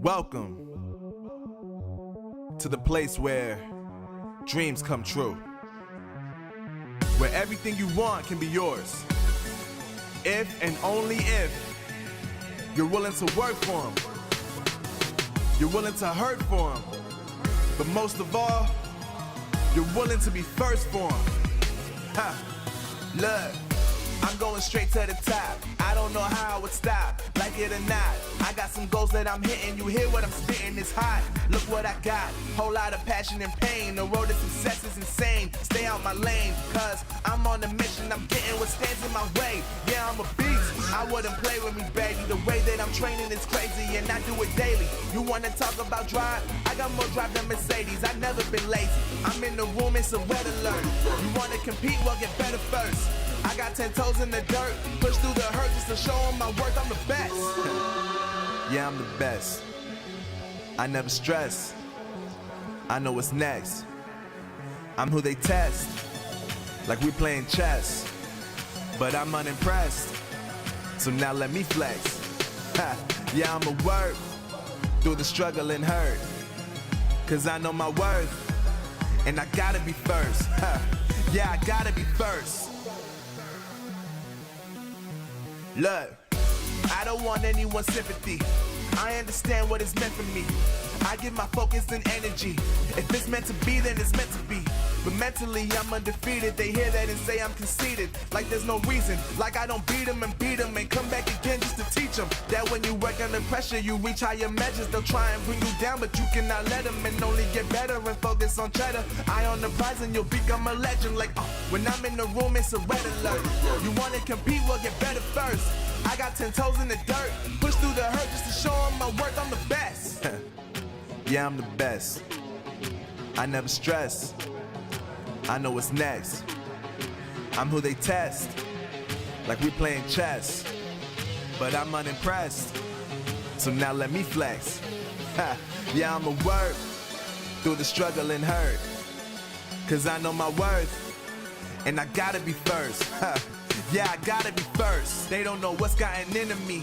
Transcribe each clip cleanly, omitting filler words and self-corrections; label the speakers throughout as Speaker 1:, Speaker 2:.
Speaker 1: Welcome to the place where dreams come true, where everything you want can be yours, if and only if you're willing to work for them, you're willing to hurt for them, but most of all, you're willing to be first for them. Look, I'm going straight to the top. I don't know how I would stop, like it or not. I got some goals that I'm hitting. You hear what I'm spitting, it's hot. Look what I got, whole lot of passion and pain. The road to success is insane. Stay out my lane, cause I'm on a mission. I'm getting what stands in my way. Yeah, I'm a beast, I wouldn't play with me, baby. The way that I'm training is crazy, and I do it daily. You wanna talk about drive? I got more drive than Mercedes. I've never been lazy. I'm in the room, it's a red alert. You wanna compete? Well, get better first. I got 10 toes in the dirt, push through the hurt just to show them my worth. I'm the best. Yeah, I'm the best. I never stress. I know what's next. I'm who they test, like we playing chess. But I'm unimpressed, so now let me flex. Yeah, I'ma work through the struggle and hurt. cause I know my worth, and I gotta be first. Yeah, I gotta be first. Look, I don't want anyone's sympathy. I understand what is meant for me. I give my focus and energy. If it's meant to be, then it's meant to be. But mentally, I'm undefeated. They hear that and say I'm conceited. Like there's no reason. Like I don't beat them and come back again just to teach them that when you work under pressure, you reach higher measures. They'll try and bring you down, but you cannot let them, and only get better and focus on cheddar. Eye on the prize and you'll become a legend. Like, when I'm in the room, it's a red alert. You wanna compete, well, get better first. I got 10 toes in the dirt. Push through the hurt just to show them my worth. I'm the best. Yeah, I'm the best. I never stress. I know what's next. I'm who they test, like we playing chess. But I'm unimpressed, so now let me flex. Yeah, I'ma work through the struggle and hurt, cause I know my worth, and I gotta be first. Yeah, I gotta be first. They don't know what's gotten into me,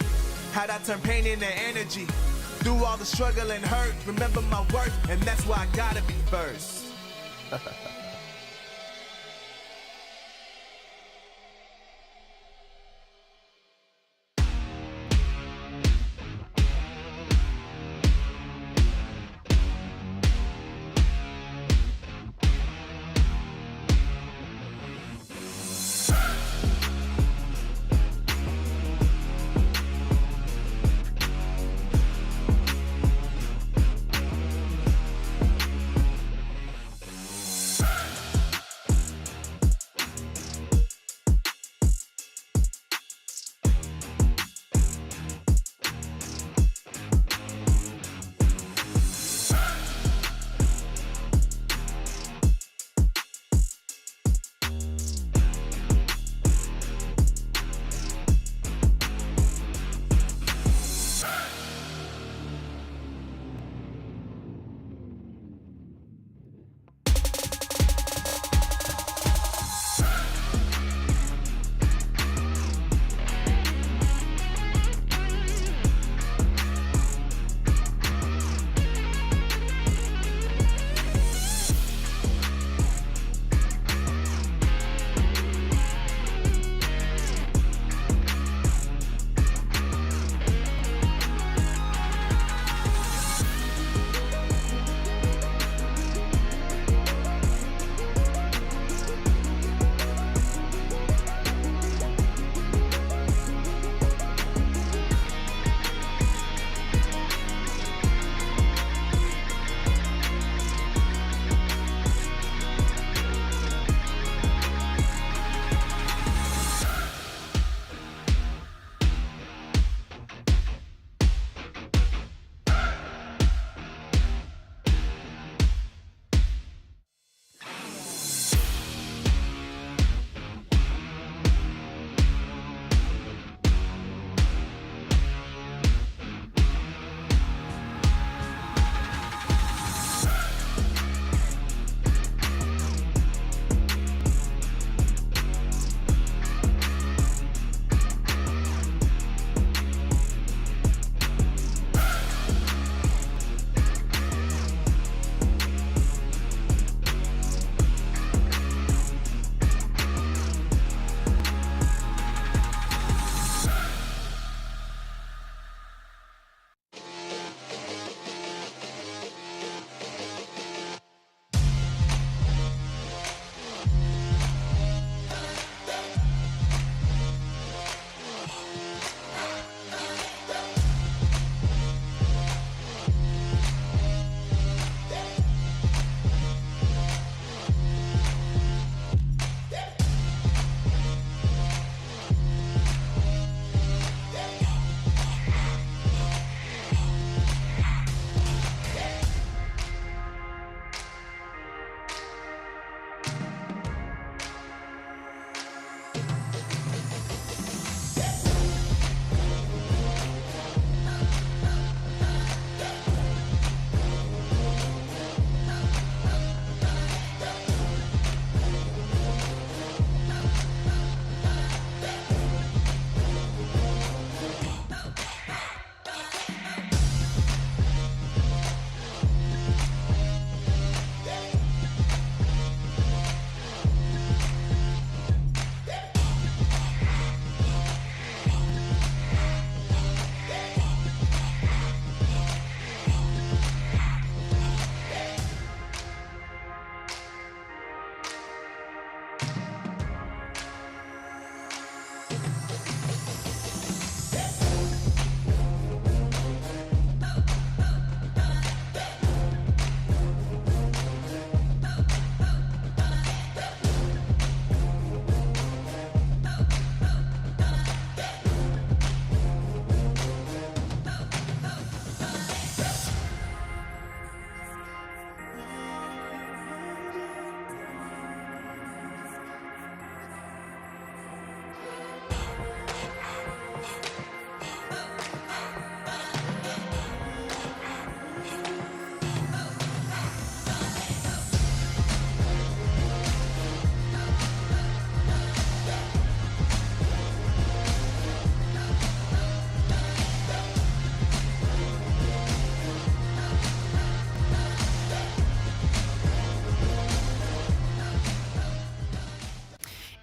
Speaker 1: how'd I turn pain into energy. Through all the struggle and hurt, remember my worth, and that's why I gotta be first.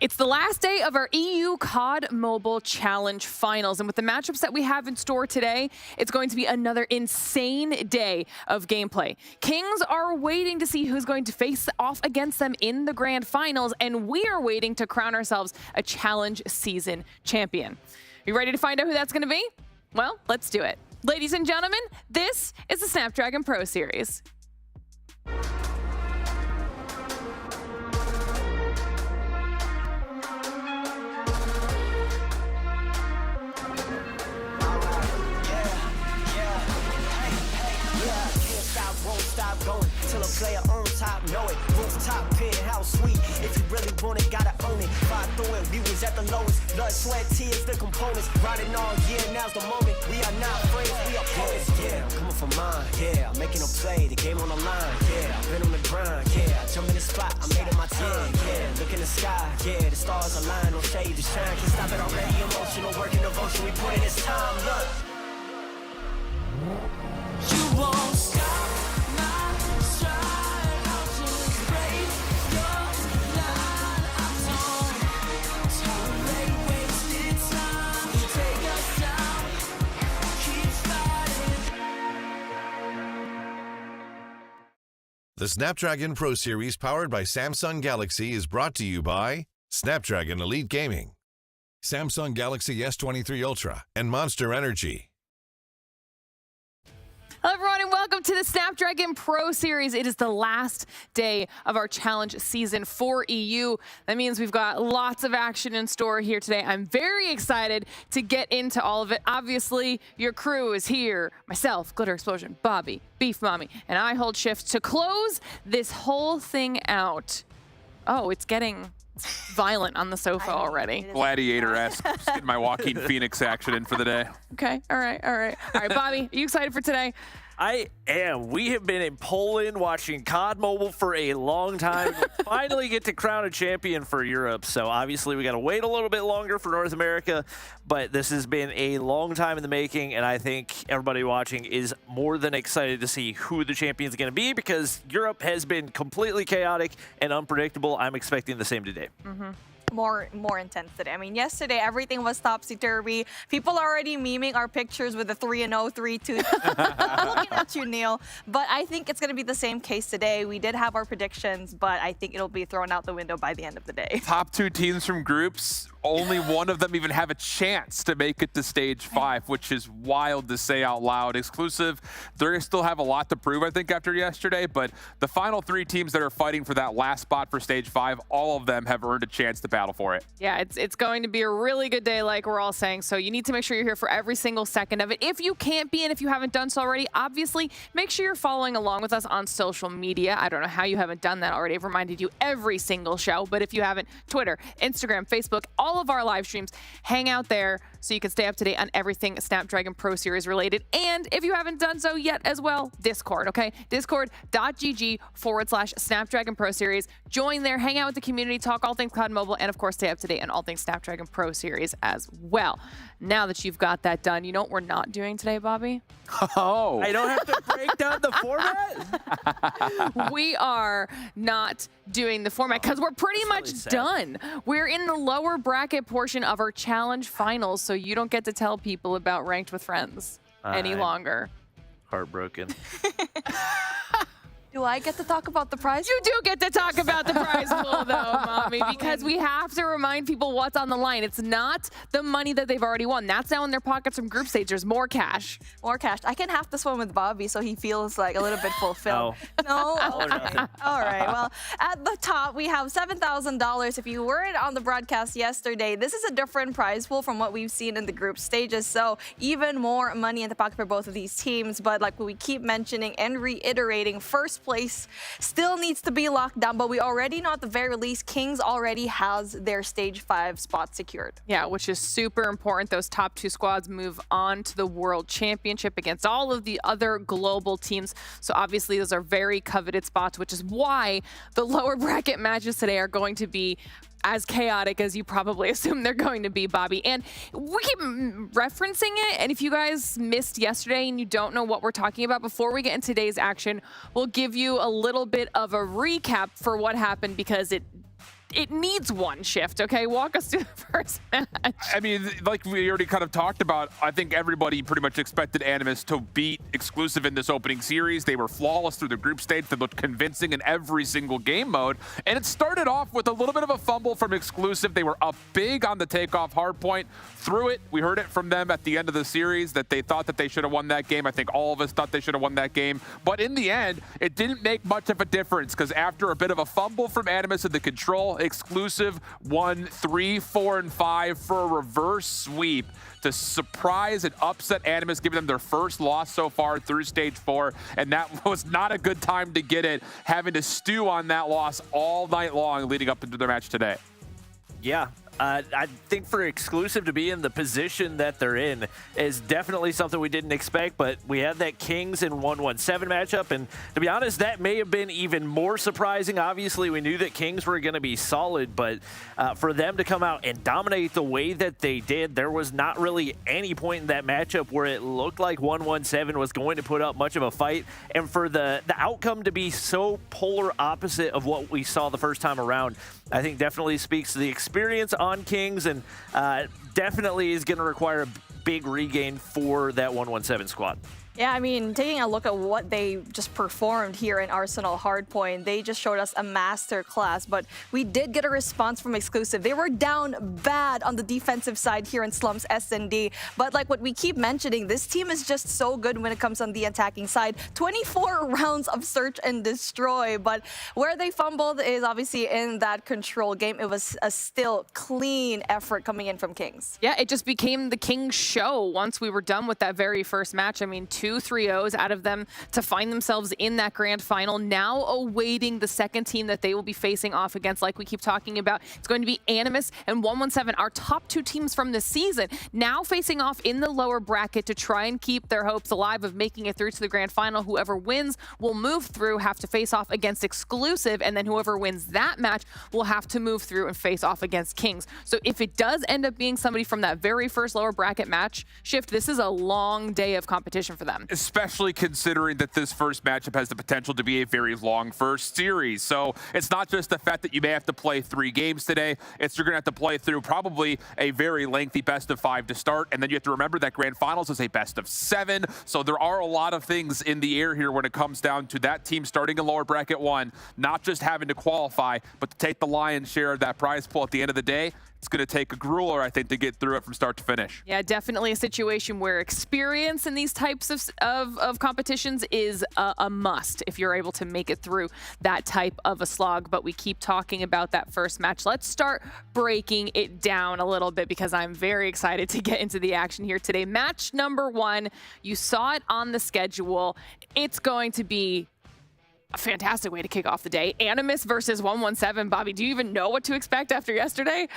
Speaker 2: It's the last day of our EU COD Mobile Challenge Finals, and with the matchups that we have in store today, it's going to be another insane day of gameplay. Kings are waiting to see who's going to face off against them in the grand finals, and we are waiting to crown ourselves a challenge season champion. You ready to find out who that's going to be? Well, let's do it. Ladies and gentlemen, this is the Snapdragon Pro Series.
Speaker 3: Going till a player on top, know it. Rooftop, penthouse, suite. If you really want it, gotta own it. Fight through it, we was at the lowest. Blood, sweat, tears, the components. Riding all year, now's the moment. We are not friends, we are opponents. Yeah, I'm coming for mine. Yeah, I'm making a play, the game on the line. Yeah, I've been on the grind. Yeah, I jump in the spot, I made it my time. Yeah, look in the sky. Yeah, the stars align, no shade to shine. Can't stop it already. Emotional work and devotion, we put in this time. Look, you won't stop.
Speaker 4: The Snapdragon Pro Series powered by Samsung Galaxy is brought to you by Snapdragon Elite Gaming, Samsung Galaxy S23 Ultra, and Monster Energy.
Speaker 2: Hello everyone and welcome to the Snapdragon Pro Series. It is the last day of our challenge season for EU. That means we've got lots of action in store here today. I'm very excited to get into all of it. Obviously, your crew is here. Myself, Glitter Explosion, Bobby, Beef Mommy, and I hold shift to close this whole thing out. Oh, it's getting violent on the sofa already.
Speaker 5: Gladiator-esque. Just getting my Joaquin Phoenix action in for the day.
Speaker 2: Okay, all right. All right, Bobby, are you excited for today?
Speaker 6: I am. We have been in Poland watching COD Mobile for a long time. We finally get to crown a champion for Europe. So obviously we got to wait a little bit longer for North America, but this has been a long time in the making, and I think everybody watching is more than excited to see who the champion is going to be because Europe has been completely chaotic and unpredictable. I'm expecting the same today.
Speaker 7: More intense today. I mean, yesterday everything was topsy-turvy. People are already memeing our pictures with the 3-0, 3-2. Looking at you, Neil. But I think it's going to be the same case today. We did have our predictions, but I think it'll be thrown out the window by the end of the day.
Speaker 5: Top two teams from groups, only one of them even have a chance to make it to stage 5, which is wild to say out loud. Exclusive, they still have a lot to prove, I think, after yesterday, but the final 3 teams that are fighting for that last spot for stage 5, all of them have earned a chance to battle for it.
Speaker 2: Yeah, it's going to be a really good day, like we're all saying, so you need to make sure you're here for every single second of it. If you can't be, and if you haven't done so already, obviously, make sure you're following along with us on social media. I don't know how you haven't done that already. I've reminded you every single show, but if you haven't, Twitter, Instagram, Facebook, all of our live streams, hang out there so you can stay up to date on everything Snapdragon Pro Series related. And if you haven't done so yet as well, Discord, okay? Discord.gg/Snapdragon Pro Series. Join there, hang out with the community, talk all things COD Mobile, and of course, stay up to date on all things Snapdragon Pro Series as well. Now that you've got that done, you know what we're not doing today, Bobby?
Speaker 5: Oh.
Speaker 6: I don't have to break down the format?
Speaker 2: We are not doing the format because we're pretty much done. We're in the lower bracket portion of our challenge finals, so you don't get to tell people about Ranked with Friends any longer.
Speaker 6: Heartbroken.
Speaker 7: Do I get to talk about the prize?
Speaker 2: You do get to talk about the prize pool, though, Mommy, because we have to remind people what's on the line. It's not the money that they've already won. That's now in their pockets from group stage. There's more cash.
Speaker 7: More cash. I can have this one with Bobby so he feels like a little bit fulfilled. No? Okay. All right. Well, at the top, we have $7,000. If you weren't on the broadcast yesterday, this is a different prize pool from what we've seen in the group stages. So even more money in the pocket for both of these teams. But like we keep mentioning and reiterating, first place still needs to be locked down, but we already know at the very least Kings already has their stage 5 spot secured.
Speaker 2: Yeah, which is super important. Those top 2 squads move on to the World Championship against all of the other global teams. So obviously those are very coveted spots, which is why the lower bracket matches today are going to be as chaotic as you probably assume they're going to be, Bobby. And we keep referencing it, and if you guys missed yesterday and you don't know what we're talking about, before we get into today's action, we'll give you a little bit of a recap for what happened because it it needs one shift, okay? Walk us through the first match.
Speaker 5: I mean, like we already kind of talked about, I think everybody pretty much expected Animus to beat Exclusive in this opening series. They were flawless through the group stage. They looked convincing in every single game mode. And it started off with a little bit of a fumble from Exclusive. They were up big on the Takeoff Hardpoint. Through it, we heard it from them at the end of the series that they thought that they should have won that game. I think all of us thought they should have won that game. But in the end, it didn't make much of a difference because after a bit of a fumble from Animus in the control, Exclusive won 3, 4, and 5 for a reverse sweep to surprise and upset Animus, giving them their first loss so far through stage 4. And that was not a good time to get it, having to stew on that loss all night long leading up into their match today.
Speaker 6: Yeah. I think for Exclusive to be in the position that they're in is definitely something we didn't expect, but we had that Kings and 117 matchup, and to be honest, that may have been even more surprising. Obviously, we knew that Kings were going to be solid, but for them to come out and dominate the way that they did, there was not really any point in that matchup where it looked like 117 was going to put up much of a fight, and for the outcome to be so polar opposite of what we saw the first time around, I think definitely speaks to the experience on Kings, and definitely is going to require a big regain for that 117 squad.
Speaker 7: Yeah, I mean, taking a look at what they just performed here in Arsenal Hardpoint, they just showed us a master class, but we did get a response from Exclusive. They were down bad on the defensive side here in Slums S&D, but like what we keep mentioning, this team is just so good when it comes on the attacking side. 24 rounds of search and destroy, but where they fumbled is obviously in that control game. It was a still clean effort coming in from Kings.
Speaker 2: Yeah, it just became the Kings show once we were done with that very first match. I mean, 2 3-0s out of them to find themselves in that grand final, now awaiting the second team that they will be facing off against. Like we keep talking about, it's going to be Animus and 117, our top 2 teams from this season, now facing off in the lower bracket to try and keep their hopes alive of making it through to the grand final. Whoever wins will move through, have to face off against Exclusive, and then whoever wins that match will have to move through and face off against Kings. So if it does end up being somebody from that very first lower bracket match shift, this is a long day of competition for them.
Speaker 5: Especially considering that this first matchup has the potential to be a very long first series. So it's not just the fact that you may have to play 3 games today, it's you're going to have to play through probably a very lengthy best of 5 to start, and then you have to remember that grand finals is a best of 7. So there are a lot of things in the air here when it comes down to that team starting in lower bracket 1, not just having to qualify, but to take the lion's share of that prize pool at the end of the day. It's going to take a grueler, I think, to get through it from start to finish.
Speaker 2: Yeah, definitely a situation where experience in these types of competitions is a must if you're able to make it through that type of a slog. But we keep talking about that first match. Let's start breaking it down a little bit because I'm very excited to get into the action here today. Match number 1, you saw it on the schedule. It's going to be a fantastic way to kick off the day. Animus versus 117. Bobby, do you even know what to expect after yesterday?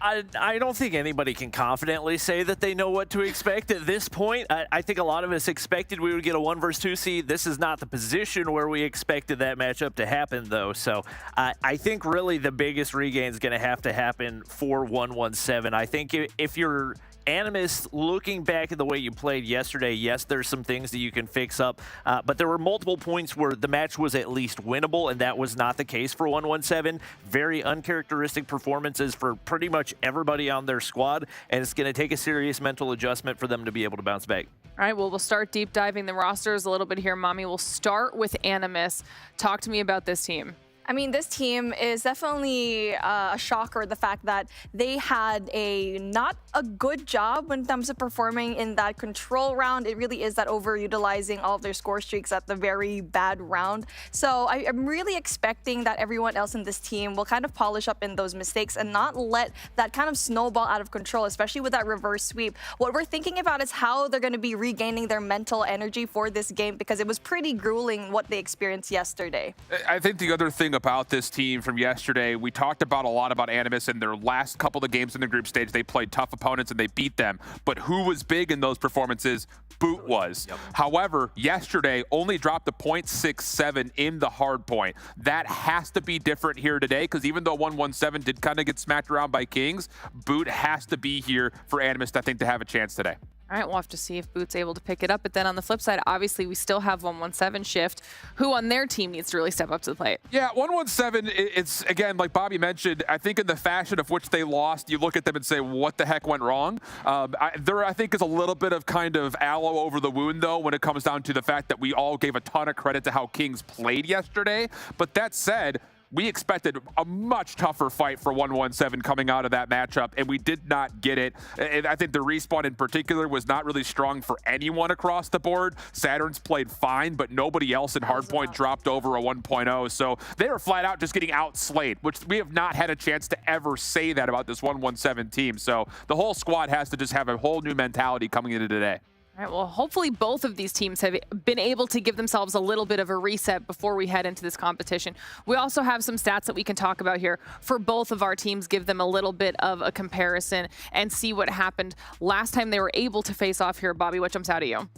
Speaker 6: I don't think anybody can confidently say that they know what to expect at this point. I think a lot of us expected we would get a 1 versus 2 seed. This is not the position where we expected that matchup to happen, though. So I think really the biggest regain is going to happen for 117. I think if you're Animus, looking back at the way you played yesterday, yes, there's some things that you can fix up, but there were multiple points where the match was at least winnable, and that was not the case for 117. Very uncharacteristic performances for pretty much everybody on their squad, and it's going to take a serious mental adjustment for them to be able to bounce back.
Speaker 2: All right, well, we'll start deep diving the rosters a little bit here, Mommy. We'll start with Animus. Talk to me about this team.
Speaker 7: I mean, this team is definitely a shocker, the fact that they had not a good job when it comes to performing in that control round. It really is that overutilizing all of their score streaks at the very bad round. So I'm really expecting that everyone else in this team will kind of polish up in those mistakes and not let that kind of snowball out of control, especially with that reverse sweep. What we're thinking about is how they're going to be regaining their mental energy for this game, because it was pretty grueling what they experienced yesterday.
Speaker 5: I think the other thing about this team from yesterday, we talked about a lot about Animus in their last couple of games in the group stage. They played tough opponents and they beat them. But who was big in those performances? Boot was. Yep. However, yesterday only dropped a 0.67 in the hard point. That has to be different here today, because even though 117 did kind of get smacked around by Kings, Boot has to be here for Animus, I think, to have a chance today.
Speaker 2: All right, we'll have to see if Boot's able to pick it up. But then on the flip side, obviously, we still have 117 Shift, who on their team needs to really step up to the plate.
Speaker 5: Yeah, 117, it's, again, like Bobby mentioned, I think in the fashion of which they lost, you look at them and say, what the heck went wrong? There, I think, is a little bit of kind of aloe over the wound, though, when it comes down to the fact that we all gave a ton of credit to how Kings played yesterday. But that said, we expected a much tougher fight for 117 coming out of that matchup, and we did not get it. And I think the respawn in particular was not really strong for anyone across the board. Saturn's played fine, but nobody else in Hardpoint dropped over a 1.0. So they were flat out just getting outslayed, which we have not had a chance to ever say that about this 117 team. So the whole squad has to just have a whole new mentality coming into today.
Speaker 2: All right, well, hopefully both of these teams have been able to give themselves a little bit of a reset before we head into this competition. We also have some stats that we can talk about here for both of our teams, give them a little bit of a comparison and see what happened last time they were able to face off here. Bobby, what jumps out at you?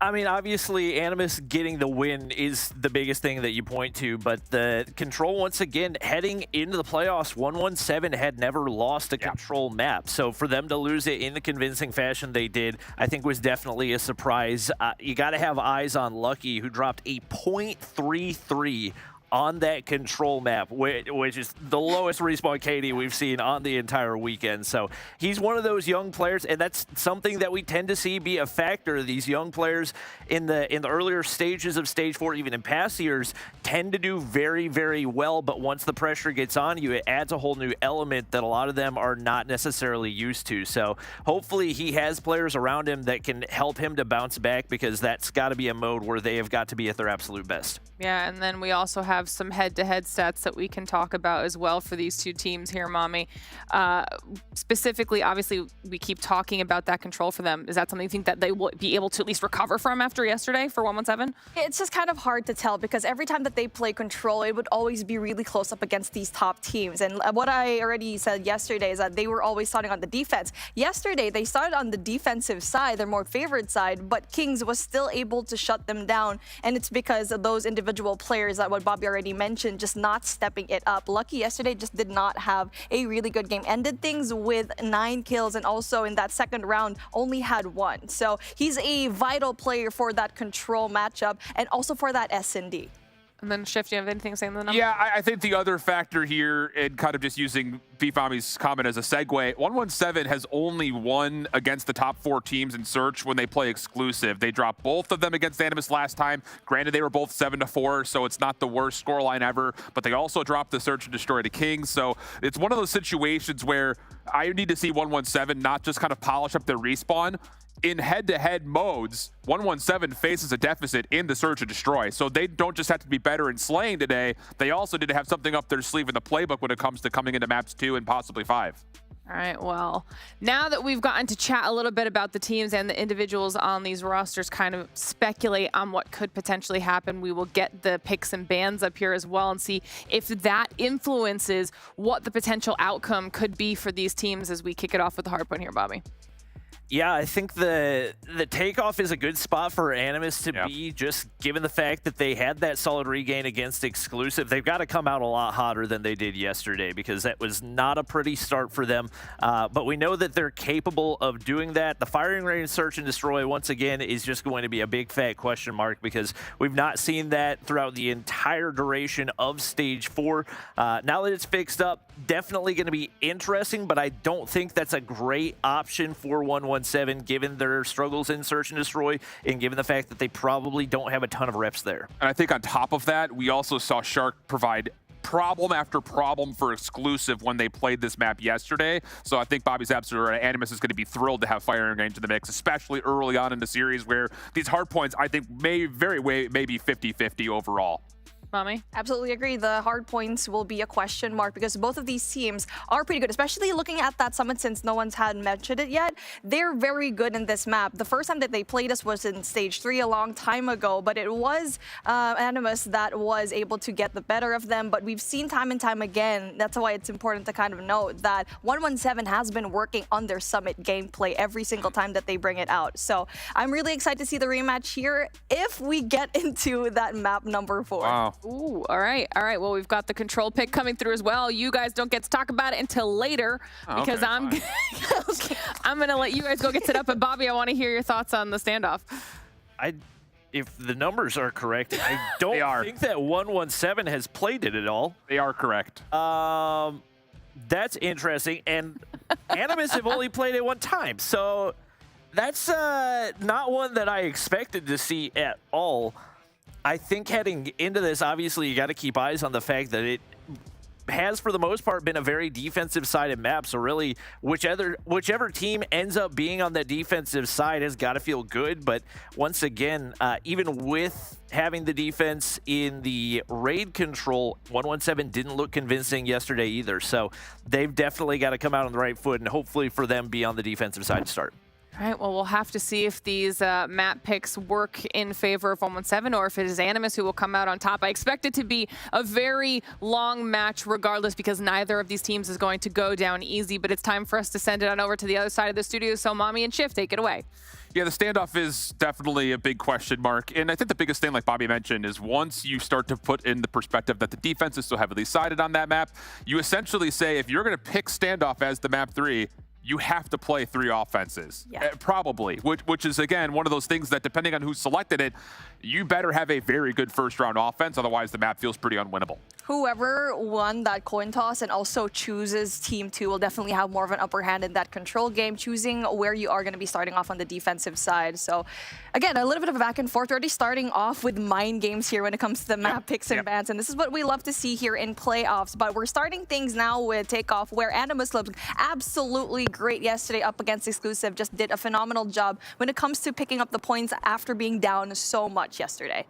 Speaker 6: I mean, obviously, Animus getting the win is the biggest thing that you point to, but the Control, once again, heading into the playoffs, 117 had never lost a Control map. So for them to lose it in the convincing fashion they did, I think was definitely a surprise. You got to have eyes on Lucky, who dropped a .33 on that Control map, which is the lowest respawn KD we've seen on the entire weekend. So he's one of those young players, and that's something that we tend to see be a factor. These young players in the earlier stages of Stage 4, even in past years, tend to do very, very well, but once the pressure gets on you, it adds a whole new element that a lot of them are not necessarily used to. So hopefully he has players around him that can help him to bounce back, because that's got to be a mode where they have got to be at their absolute best.
Speaker 2: Yeah, and then we also have some head-to-head stats that we can talk about as well for these two teams here, Mommy. Specifically, obviously, we keep talking about that Control for them. Is that something you think that they will be able to at least recover from after yesterday for 117?
Speaker 7: It's just kind of hard to tell, because every time that they play Control, it would always be really close up against these top teams. And what I already said yesterday is that they were always starting on the defense. Yesterday, they started on the defensive side, their more favored side, but Kings was still able to shut them down. And it's because of those individual players that what Bobby already mentioned, just not stepping it up. Lucky yesterday just did not have a really good game. Ended things with 9 kills, and also in that second round only had 1. So he's a vital player for that Control matchup, and also for that S&D.
Speaker 2: And then, Shift, do you have anything to say on the number?
Speaker 5: Yeah, I think the other factor here, and kind of just using Bfami's comment as a segue, 117 has only won against the top 4 teams in Search when they play exclusive. They dropped both of them against Animus last time. Granted, they were both 7-4, so it's not the worst scoreline ever, but they also dropped the Search and Destroy to Kings. So it's one of those situations where I need to see 117 not just kind of polish up their respawn. In head-to-head modes, 117 faces a deficit in the Search and Destroy. So they don't just have to be better in slaying today, they also need to have something up their sleeve in the playbook when it comes to coming into maps 2 and possibly 5.
Speaker 2: All right, well, now that we've gotten to chat a little bit about the teams and the individuals on these rosters, kind of speculate on what could potentially happen, we will get the picks and bans up here as well and see if that influences what the potential outcome could be for these teams as we kick it off with the hard point here, Bobby.
Speaker 6: Yeah, I think the Takeoff is a good spot for Animus to be, just given the fact that they had that solid regain against exclusive. They've got to come out a lot hotter than they did yesterday, because that was not a pretty start for them. But we know that they're capable of doing that. The firing range Search and Destroy, once again, is just going to be a big fat question mark, because we've not seen that throughout the entire duration of Stage 4. Now that it's fixed up, definitely going to be interesting, but I don't think that's a great option for 117, given their struggles in Search and Destroy, and given the fact that they probably don't have a ton of reps there.
Speaker 5: And I think on top of that, we also saw Shark provide problem after problem for exclusive when they played this map yesterday. So I think Bobby's absolutely right. Animus is going to be thrilled to have firing range in the mix, especially early on in the series, where these hard points, I think, may be 50-50 overall.
Speaker 2: Mommy?
Speaker 7: Absolutely agree. The hard points will be a question mark, because both of these teams are pretty good, especially looking at that summit, since no one's had mentioned it yet. They're very good in this map. The first time that they played us was in Stage 3 a long time ago, but it was Animus that was able to get the better of them. But we've seen time and time again, that's why it's important to kind of note that 117 has been working on their summit gameplay every single time that they bring it out. So I'm really excited to see the rematch here if we get into that map number 4.
Speaker 5: Wow.
Speaker 2: Ooh, all right. Well, we've got the control pick coming through as well. You guys don't get to talk about it until later because
Speaker 5: okay,
Speaker 2: I'm going to let you guys go get set up. But Bobby, I want to hear your thoughts on the standoff.
Speaker 6: If the numbers are correct, I don't think that 117 has played it at all.
Speaker 5: They are correct.
Speaker 6: That's interesting. And Animus have only played it one time. So that's not one that I expected to see at all. I think heading into this, obviously, you got to keep eyes on the fact that it has, for the most part, been a very defensive-sided map. So really, whichever team ends up being on the defensive side has got to feel good. But once again, even with having the defense in the raid control, 117 didn't look convincing yesterday either. So they've definitely got to come out on the right foot, and hopefully for them be on the defensive side to start.
Speaker 2: All right, well, we'll have to see if these map picks work in favor of 117 or if it is Animus who will come out on top. I expect it to be a very long match regardless because neither of these teams is going to go down easy, but it's time for us to send it on over to the other side of the studio. So Mommy and Shift, take it away.
Speaker 5: Yeah, the standoff is definitely a big question mark. And I think the biggest thing, like Bobby mentioned, is once you start to put in the perspective that the defense is so heavily sided on that map, you essentially say if you're going to pick standoff as the map 3, you have to play 3 offenses, probably, which is, again, one of those things that depending on who selected it, you better have a very good first-round offense. Otherwise, the map feels pretty unwinnable.
Speaker 7: Whoever won that coin toss and also chooses Team 2 will definitely have more of an upper hand in that control game, choosing where you are going to be starting off on the defensive side. So, again, a little bit of a back and forth. We're already starting off with mind games here when it comes to the map picks and bans, and this is what we love to see here in playoffs. But we're starting things now with Takeoff, where Animus looked absolutely great yesterday up against Exclusive. Just did a phenomenal job when it comes to picking up the points after being down so much yesterday.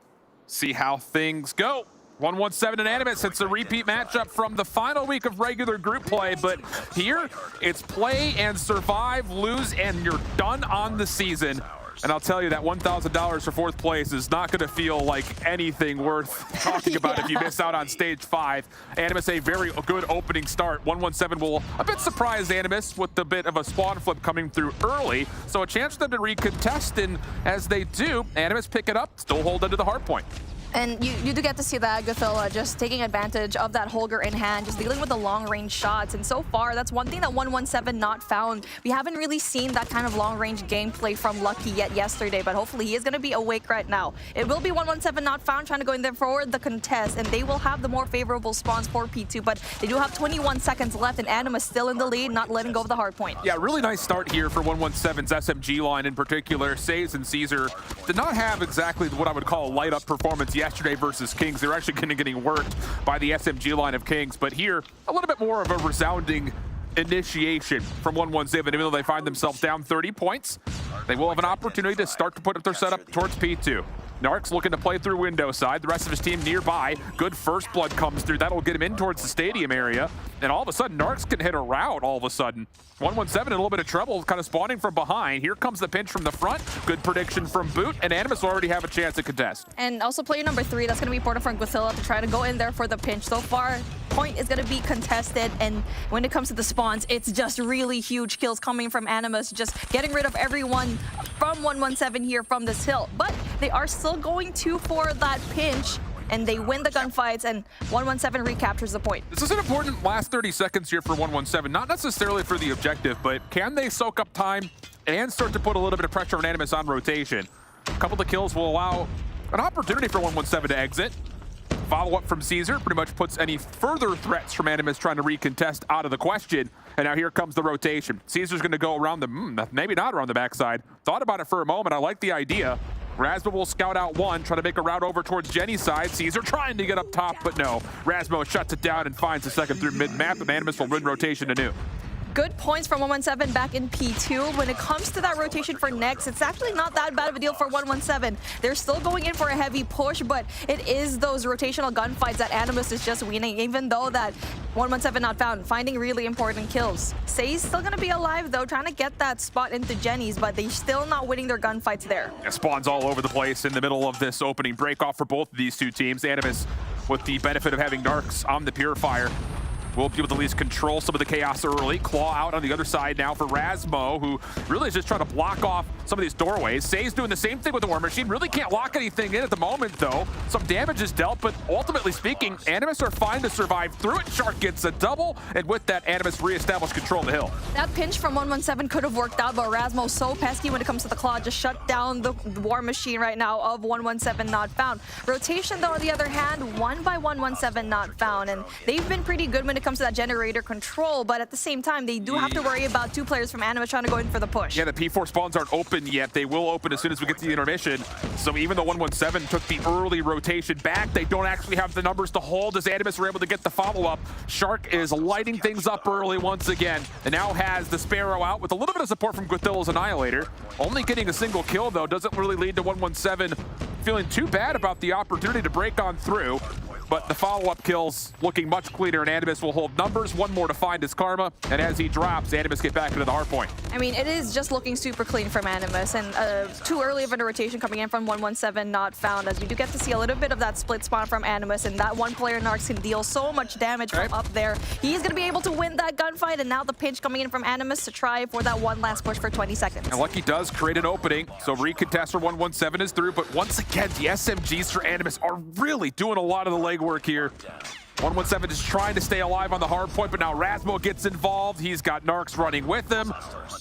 Speaker 5: See how things go. 117 and Animus, it's a repeat matchup from the final week of regular group play, but here it's play and survive, lose, and you're done on the season. And I'll tell you that $1,000 for 4th place is not going to feel like anything worth talking about if you miss out on stage 5. Animus, a very good opening start. 117 will a bit surprise Animus with a bit of a spawn flip coming through early. So a chance for them to recontest, and as they do, Animus pick it up, still hold into the hard point.
Speaker 7: And you do get to see that Gothilla just taking advantage of that Holger in hand, just dealing with the long-range shots. And so far, that's one thing that 117 not found. We haven't really seen that kind of long-range gameplay from Lucky yet yesterday, but hopefully he is going to be awake right now. It will be 117 not found, trying to go in there for the contest, and they will have the more favorable spawns for P2, but they do have 21 seconds left, and Animus still in the lead, not letting go of the hard point.
Speaker 5: Yeah, really nice start here for 117's SMG line in particular. Saves and Caesar did not have exactly what I would call a light-up performance yesterday versus Kings. They're actually getting worked by the SMG line of Kings, but here a little bit more of a resounding initiation from 117. Even though they find themselves down 30 points, they will have an opportunity to start to put up their setup towards P2. Narc's looking to play through window side. The rest of his team nearby. Good first blood comes through. That'll get him in towards the stadium area. And all of a sudden, Narc's can hit a route all of a sudden. 117 in a little bit of trouble, kind of spawning from behind. Here comes the pinch from the front. Good prediction from Boot, and Animus already have a chance to contest.
Speaker 7: And also player number 3, that's going to be important for Gothilla to try to go in there for the pinch. So far, point is going to be contested, and when it comes to the spawns, it's just really huge kills coming from Animus, just getting rid of everyone from 117 here from this hill. But they are still going for that pinch, and they win the gunfights, and 117 recaptures the point.
Speaker 5: This is an important last 30 seconds here for 117, not necessarily for the objective, but can they soak up time and start to put a little bit of pressure on Animus on rotation? A couple of kills will allow an opportunity for 117 to exit. Follow-up from Caesar pretty much puts any further threats from Animus trying to recontest out of the question. And now here comes the rotation. Caesar's going to go around the, maybe not around the backside. Thought about it for a moment. I like the idea. Rasmo will scout out one, try to make a route over towards Jenny's side. Caesar trying to get up top, but no. Rasmo shuts it down and finds the second through mid-map, and Animus will win rotation anew.
Speaker 7: Good points from 117 back in P2. When it comes to that rotation for next, it's actually not that bad of a deal for 117. They're still going in for a heavy push, but it is those rotational gunfights that Animus is just winning, even though that 117 not found, finding really important kills. Say's still going to be alive, though, trying to get that spot into Jenny's, but they're still not winning their gunfights there.
Speaker 5: Yeah, spawns all over the place in the middle of this opening break-off for both of these two teams. Animus with the benefit of having Narcs on the Purifier. will be able to at least control some of the chaos early. Claw out on the other side now for Razmo, who really is just trying to block off some of these doorways. Say's doing the same thing with the War Machine. Really can't lock anything in at the moment, though. Some damage is dealt, but ultimately speaking, Animus are fine to survive through it. Shark gets a double, and with that, Animus reestablished control of the hill.
Speaker 7: That pinch from 117 could have worked out, but Razmo so pesky when it comes to the claw. Just shut down the War Machine right now of 117 not found. Rotation, though, on the other hand, 1 by 117 not found, and they've been pretty good when it comes to that generator control, but at the same time, they do have to worry about 2 players from Animus trying to go in for the push.
Speaker 5: Yeah, the P4 spawns aren't open yet. They will open as soon as we get to the intermission. So even though 117 took the early rotation back, they don't actually have the numbers to hold as Animus were able to get the follow-up. Shark is lighting things up early once again, and now has the Sparrow out with a little bit of support from Guathilla's Annihilator. Only getting a single kill, though, doesn't really lead to 117 feeling too bad about the opportunity to break on through. But the follow-up kills looking much cleaner, and Animus will hold numbers. 1 more to find his Karma, and as he drops, Animus get back into the hardpoint.
Speaker 7: I mean, it is just looking super clean from Animus, and too early of a rotation coming in from 117 not found, as we do get to see a little bit of that split spawn from Animus, and that one player Narcs can deal so much damage from up there. He's going to be able to win that gunfight, and now the pinch coming in from Animus to try for that one last push for 20 seconds.
Speaker 5: And Lucky does create an opening, so recontester 117 is through, but once again, the SMGs for Animus are really doing a lot of the legwork here. 117 is trying to stay alive on the hard point, but now Razmo gets involved. He's got Narcs running with him.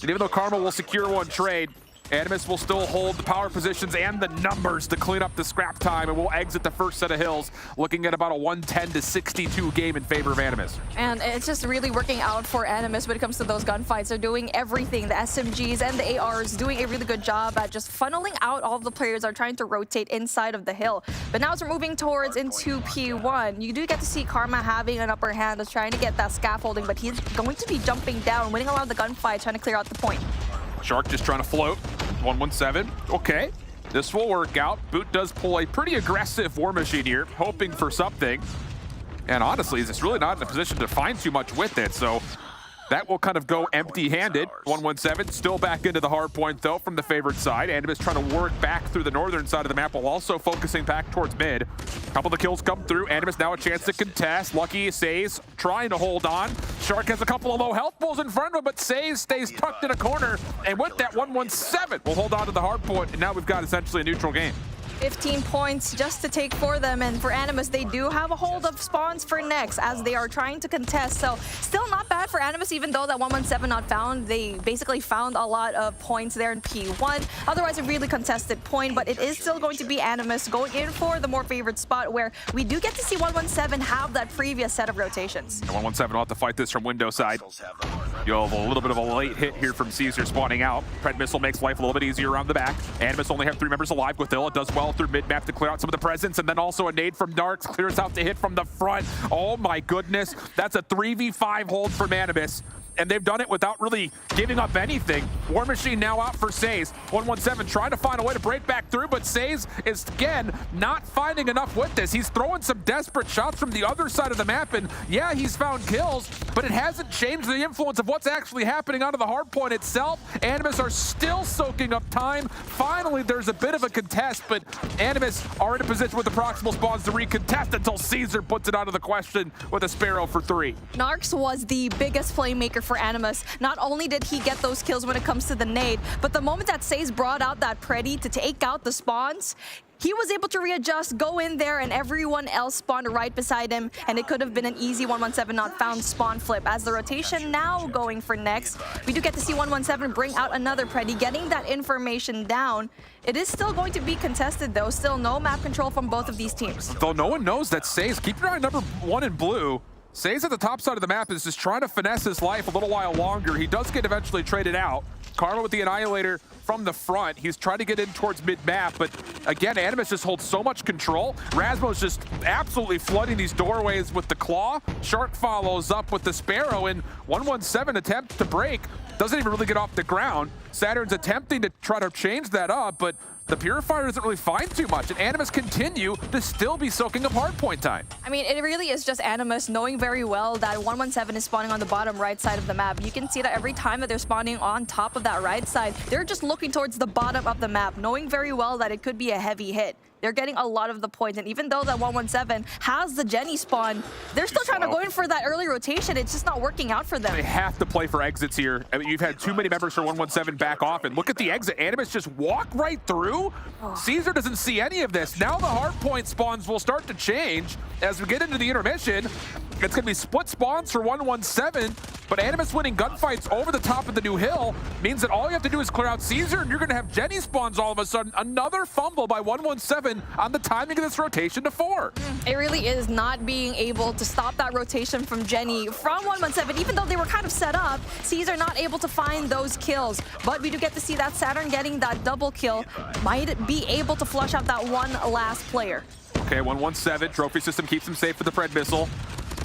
Speaker 5: And even though Karma will secure one trade, Animus will still hold the power positions and the numbers to clean up the scrap time, and we'll exit the first set of hills looking at about a 110-62 game in favor of Animus.
Speaker 7: And it's just really working out for Animus when it comes to those gunfights. They're doing everything. The SMGs and the ARs doing a really good job at just funneling out all of the players are trying to rotate inside of the hill. But now as we're moving towards into P1, you do get to see Karma having an upper hand of trying to get that scaffolding, but he's going to be jumping down, winning a lot of the gunfight, trying to clear out the point.
Speaker 5: Shark just trying to float. 117. Okay, this will work out. Boot does pull a pretty aggressive War Machine here, hoping for something. And honestly, he's just really not in a position to find too much with it. So that will kind of go empty-handed. 117 still back into the hard point, though, from the favored side. Animus trying to work back through the northern side of the map while also focusing back towards mid. A couple of the kills come through. Animus now a chance to contest. Lucky Says trying to hold on. Shark has a couple of low health pulls in front of him, but Says stays tucked in a corner. And with that, 117 will hold on to the hard point, and now we've got essentially a neutral game.
Speaker 7: 15 points just to take for them, and for Animus, they do have a hold of spawns for next as they are trying to contest. So still not bad for Animus, even though that 117 not found. They basically found a lot of points there in P1. Otherwise, a really contested point, but it is still going to be Animus going in for the more favored spot, where we do get to see 117 have that previous set of rotations.
Speaker 5: And 117 will have to fight this from window side. You'll have a little bit of a late hit here from Caesar spawning out. Pred Missile makes life a little bit easier around the back. Animus only have 3 members alive. Guathilla does well through mid-map to clear out some of the presence, and then also a nade from Narcs clears out the hit from the front. Oh my goodness, that's a 3v5 hold from Animus, and they've done it without really giving up anything. War Machine now out for Says. 117 trying to find a way to break back through, but Says is, again, not finding enough with this. He's throwing some desperate shots from the other side of the map, and yeah, he's found kills, but it hasn't changed the influence of what's actually happening out of the hard point itself. Animus are still soaking up time. Finally, there's a bit of a contest, but Animus are in a position with the proximal spawns to recontest until Caesar puts it out of the question with a Sparrow for 3.
Speaker 7: Narcs was the biggest playmaker for Animus. Not only did he get those kills when it comes to the nade, but the moment that Says brought out that Preddy to take out the spawns, he was able to readjust, go in there, and everyone else spawned right beside him, and it could have been an easy 117 not found spawn flip. As the rotation now going for next, we do get to see 117 bring out another Preddy, getting that information down. It is still going to be contested, though. Still no map control from both of these teams.
Speaker 5: Though no one knows that Says, keep your eye on number 1 in blue. Says at the top side of the map is just trying to finesse his life a little while longer. He does get eventually traded out. Karma with the Annihilator from the front. He's trying to get in towards mid-map, but again, Animus just holds so much control. Razmo's just absolutely flooding these doorways with the Claw. Shark follows up with the Sparrow, and 117 attempts to break. Doesn't even really get off the ground. Saturn's attempting to try to change that up, but the Purifier doesn't really find too much, and Animus continue to still be soaking up hardpoint time.
Speaker 7: I mean, it really is just Animus knowing very well that 117 is spawning on the bottom right side of the map. You can see that every time that they're spawning on top of that right side, they're just looking towards the bottom of the map, knowing very well that it could be a heavy hit. they're getting a lot of the points. And even though that 117 has the Jenny spawn, they're still trying to go in for that early rotation. It's just not working out for them.
Speaker 5: They have to play for exits here. I mean, you've had too many members for 117 back off, and look at the exit. Animus just walk right through. Caesar doesn't see any of this. Now the hardpoint spawns will start to change as we get into the intermission. It's going to be split spawns for 117, but Animus winning gunfights over the top of the new hill means that all you have to do is clear out Caesar, and you're going to have Jenny spawns all of a sudden. Another fumble by 117 on the timing of this rotation to 4.
Speaker 7: It really is not being able to stop that rotation from Jenny from 117. Even though they were kind of set up, Caesar not able to find those kills. But we do get to see that Saturn getting that double kill. Might be able to flush out that one last player.
Speaker 5: Okay, 117, trophy system keeps him safe for the Pred missile.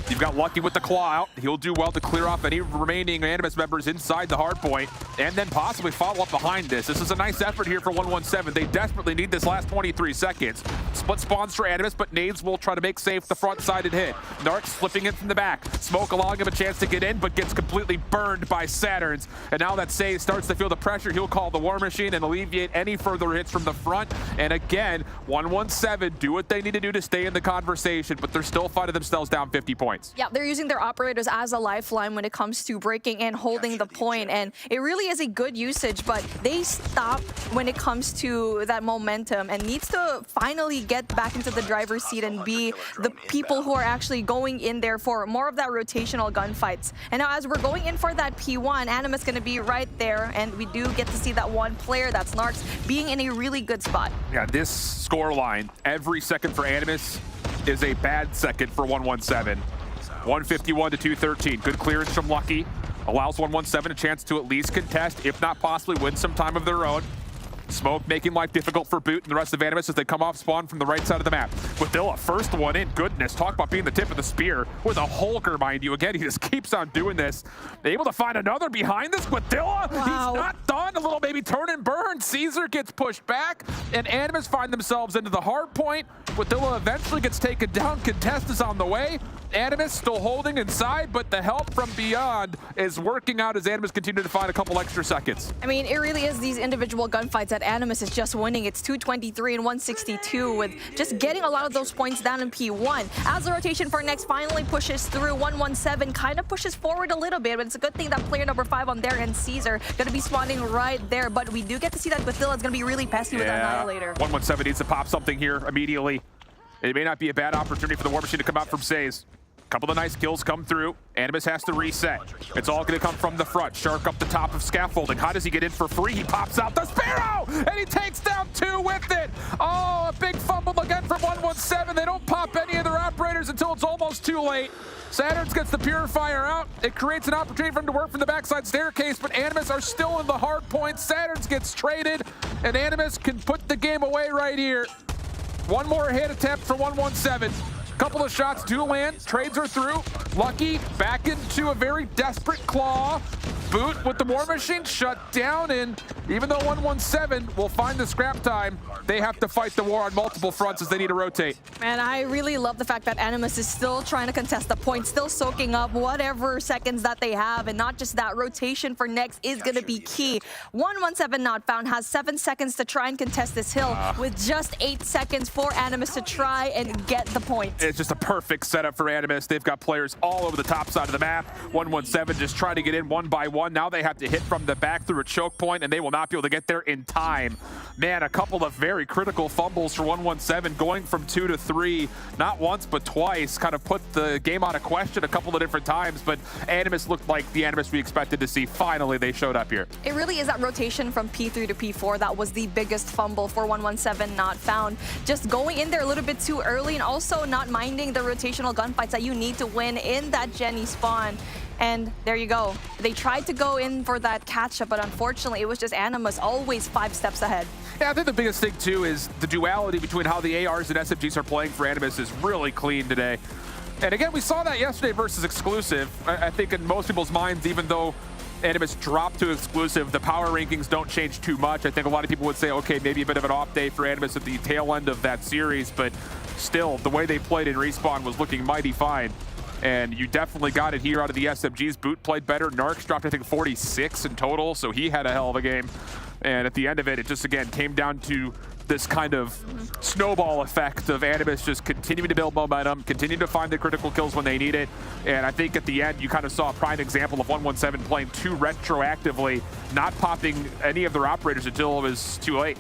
Speaker 5: You've got Lucky with the claw out. He'll do well to clear off any remaining Animus members inside the hard point and then possibly follow up behind this. This is a nice effort here for 117. They desperately need this last 23 seconds. Split spawns for Animus, but Nades will try to make safe the front-sided hit. Narc slipping in from the back. Smoke allowing him a chance to get in, but gets completely burned by Saturns. And now that Say starts to feel the pressure, he'll call the War Machine and alleviate any further hits from the front. And again, 117 do what they need to do to stay in the conversation, but they're still fighting themselves down 50 points.
Speaker 7: Yeah, they're using their operators as a lifeline when it comes to breaking and holding the point, and it really is a good usage, but they stop when it comes to that momentum and needs to finally get back into the driver's seat and be the people who are actually going in there for more of that rotational gunfights. And now as we're going in for that P1, Animus going to be right there, and we do get to see that one player, that's Narcs, being in a really good spot.
Speaker 5: Yeah, this score line, every second for Animus is a bad second for 117. 151 to 213. Good clearance from Lucky. Allows 117 a chance to at least contest, if not possibly win some time of their own. Smoke making life difficult for Boot and the rest of Animus as they come off spawn from the right side of the map. Guadilla, first one in. Goodness, talk about being the tip of the spear with a Hulker, mind you. Again, he just keeps on doing this. Able to find another behind this. Guadilla,
Speaker 7: wow.
Speaker 5: He's not done. A little maybe turn and burn. Caesar gets pushed back, and Animus find themselves into the hard point. Guadilla eventually gets taken down. Contest is on the way. Animus still holding inside, but the help from beyond is working out as Animus continue to find a couple extra seconds.
Speaker 7: I mean, it really is these individual gunfights that Animus is just winning. It's 223 and 162 with just getting a lot of those points down in P1. As the rotation for next finally pushes through, 117 kind of pushes forward a little bit, but it's a good thing that player number 5 on their end, Caesar, going to be spawning right there. But we do get to see that Guadilla is going to be really pesky with Annihilator.
Speaker 5: 117 needs to pop something here immediately. It may not be a bad opportunity for the War Machine to come out from Says. Couple of nice kills come through. Animus has to reset. It's all going to come from the front. Shark up the top of scaffolding. How does he get in for free? He pops out the Sparrow, and he takes down 2 with it. Oh, a big fumble again from 117. They don't pop any of their operators until it's almost too late. Saturns gets the Purifier out. It creates an opportunity for him to work from the backside staircase, but Animus are still in the hard point. Saturns gets traded, and Animus can put the game away right here. One more hit attempt for 117. Couple of shots do land. Trades are through. Lucky back into a very desperate claw. Boot with the War Machine shut down, and even though 117 will find the scrap time, they have to fight the war on multiple fronts as they need to rotate.
Speaker 7: Man, I really love the fact that Animus is still trying to contest the point, still soaking up whatever seconds that they have, and not just that, rotation for next is going to be key. 117 not found has 7 seconds to try and contest this hill with just 8 seconds for Animus to try and get the point.
Speaker 5: It's just a perfect setup for Animus. They've got players all over the top side of the map. 117 just trying to get in one by one. Now they have to hit from the back through a choke point, and they will not be able to get there in time. Man, a couple of very critical fumbles for 117, going from 2 to 3, not once but twice, kind of put the game out of question a couple of different times, but Animus looked like the Animus we expected to see. Finally, they showed up here.
Speaker 7: It really is that rotation from P3 to P4 that was the biggest fumble for 117 not found. Just going in there a little bit too early, and also not minding the rotational gunfights that you need to win in that Jenny spawn. And there you go. They tried to go in for that catch-up, but unfortunately, it was just Animus always 5 steps ahead.
Speaker 5: Yeah, I think the biggest thing, too, is the duality between how the ARs and SMGs are playing for Animus is really clean today. And again, we saw that yesterday versus Exclusive. I think in most people's minds, even though Animus dropped to Exclusive, the power rankings don't change too much. I think a lot of people would say, okay, maybe a bit of an off day for Animus at the tail end of that series, but still, the way they played in Respawn was looking mighty fine. And you definitely got it here out of the SMGs. Boot played better. Narcs dropped, I think, 46 in total, so he had a hell of a game. And at the end of it, it just, again, came down to this kind of snowball effect of Animus just continuing to build momentum, continuing to find the critical kills when they need it. And I think at the end, you kind of saw a prime example of 117 playing too retroactively, not popping any of their operators until it was too late.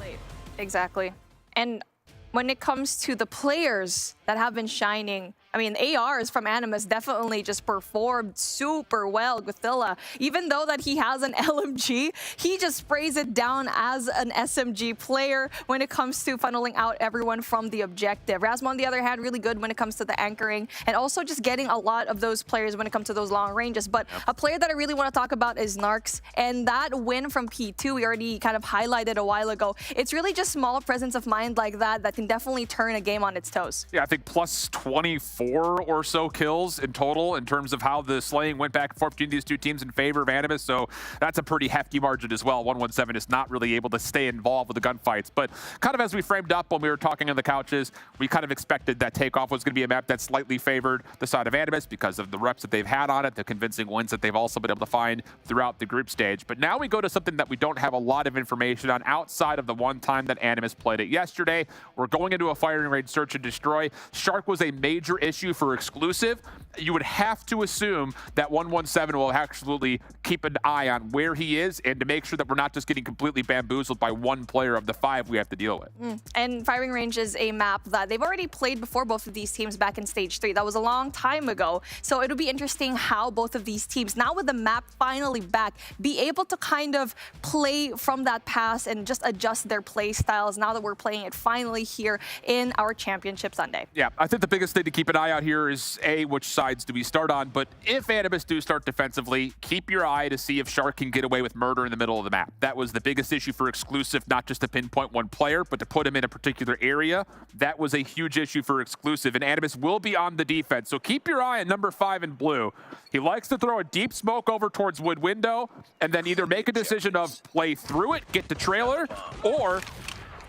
Speaker 7: Exactly. And when it comes to the players that have been shining, I mean, ARs from Animus definitely just performed super well. Gothilla, even though that he has an LMG, he just sprays it down as an SMG player when it comes to funneling out everyone from the objective. Rasmo, on the other hand, really good when it comes to the anchoring and also just getting a lot of those players when it comes to those long ranges. But a player that I really want to talk about is Narks, and that win from P2 we already kind of highlighted a while ago. It's really just small presence of mind like that that can definitely turn a game on its toes.
Speaker 5: Yeah, I think plus 24 or so kills in total in terms of how the slaying went back and forth between these two teams in favor of Animus. So that's a pretty hefty margin as well. 117 is not really able to stay involved with the gunfights. But kind of as we framed up when we were talking on the couches, we kind of expected that Takeoff was going to be a map that slightly favored the side of Animus because of the reps that they've had on it, the convincing wins that they've also been able to find throughout the group stage. But now we go to something that we don't have a lot of information on outside of the one time that Animus played it yesterday. We're going into a firing range search and destroy. Shark was a major issue for exclusive. You would have to assume that 117 will absolutely keep an eye on where he is and to make sure that we're not just getting completely bamboozled by one player of the 5 we have to deal with.
Speaker 7: And firing range is a map that they've already played before, both of these teams back in stage 3. That was a long time ago. So it'll be interesting how both of these teams, now with the map finally back, be able to kind of play from that past and just adjust their play styles now that we're playing it finally here in our Championship Sunday.
Speaker 5: Yeah, I think the biggest thing to keep an eye out here is A, which sides do we start on? But if Animus do start defensively, keep your eye to see if Shark can get away with murder in the middle of the map. That was the biggest issue for exclusive, not just to pinpoint one player, but to put him in a particular area. That was a huge issue for exclusive, and Animus will be on the defense. So keep your eye on number 5 in blue. He likes to throw a deep smoke over towards wood window, and then either make a decision of play through it, get the trailer, or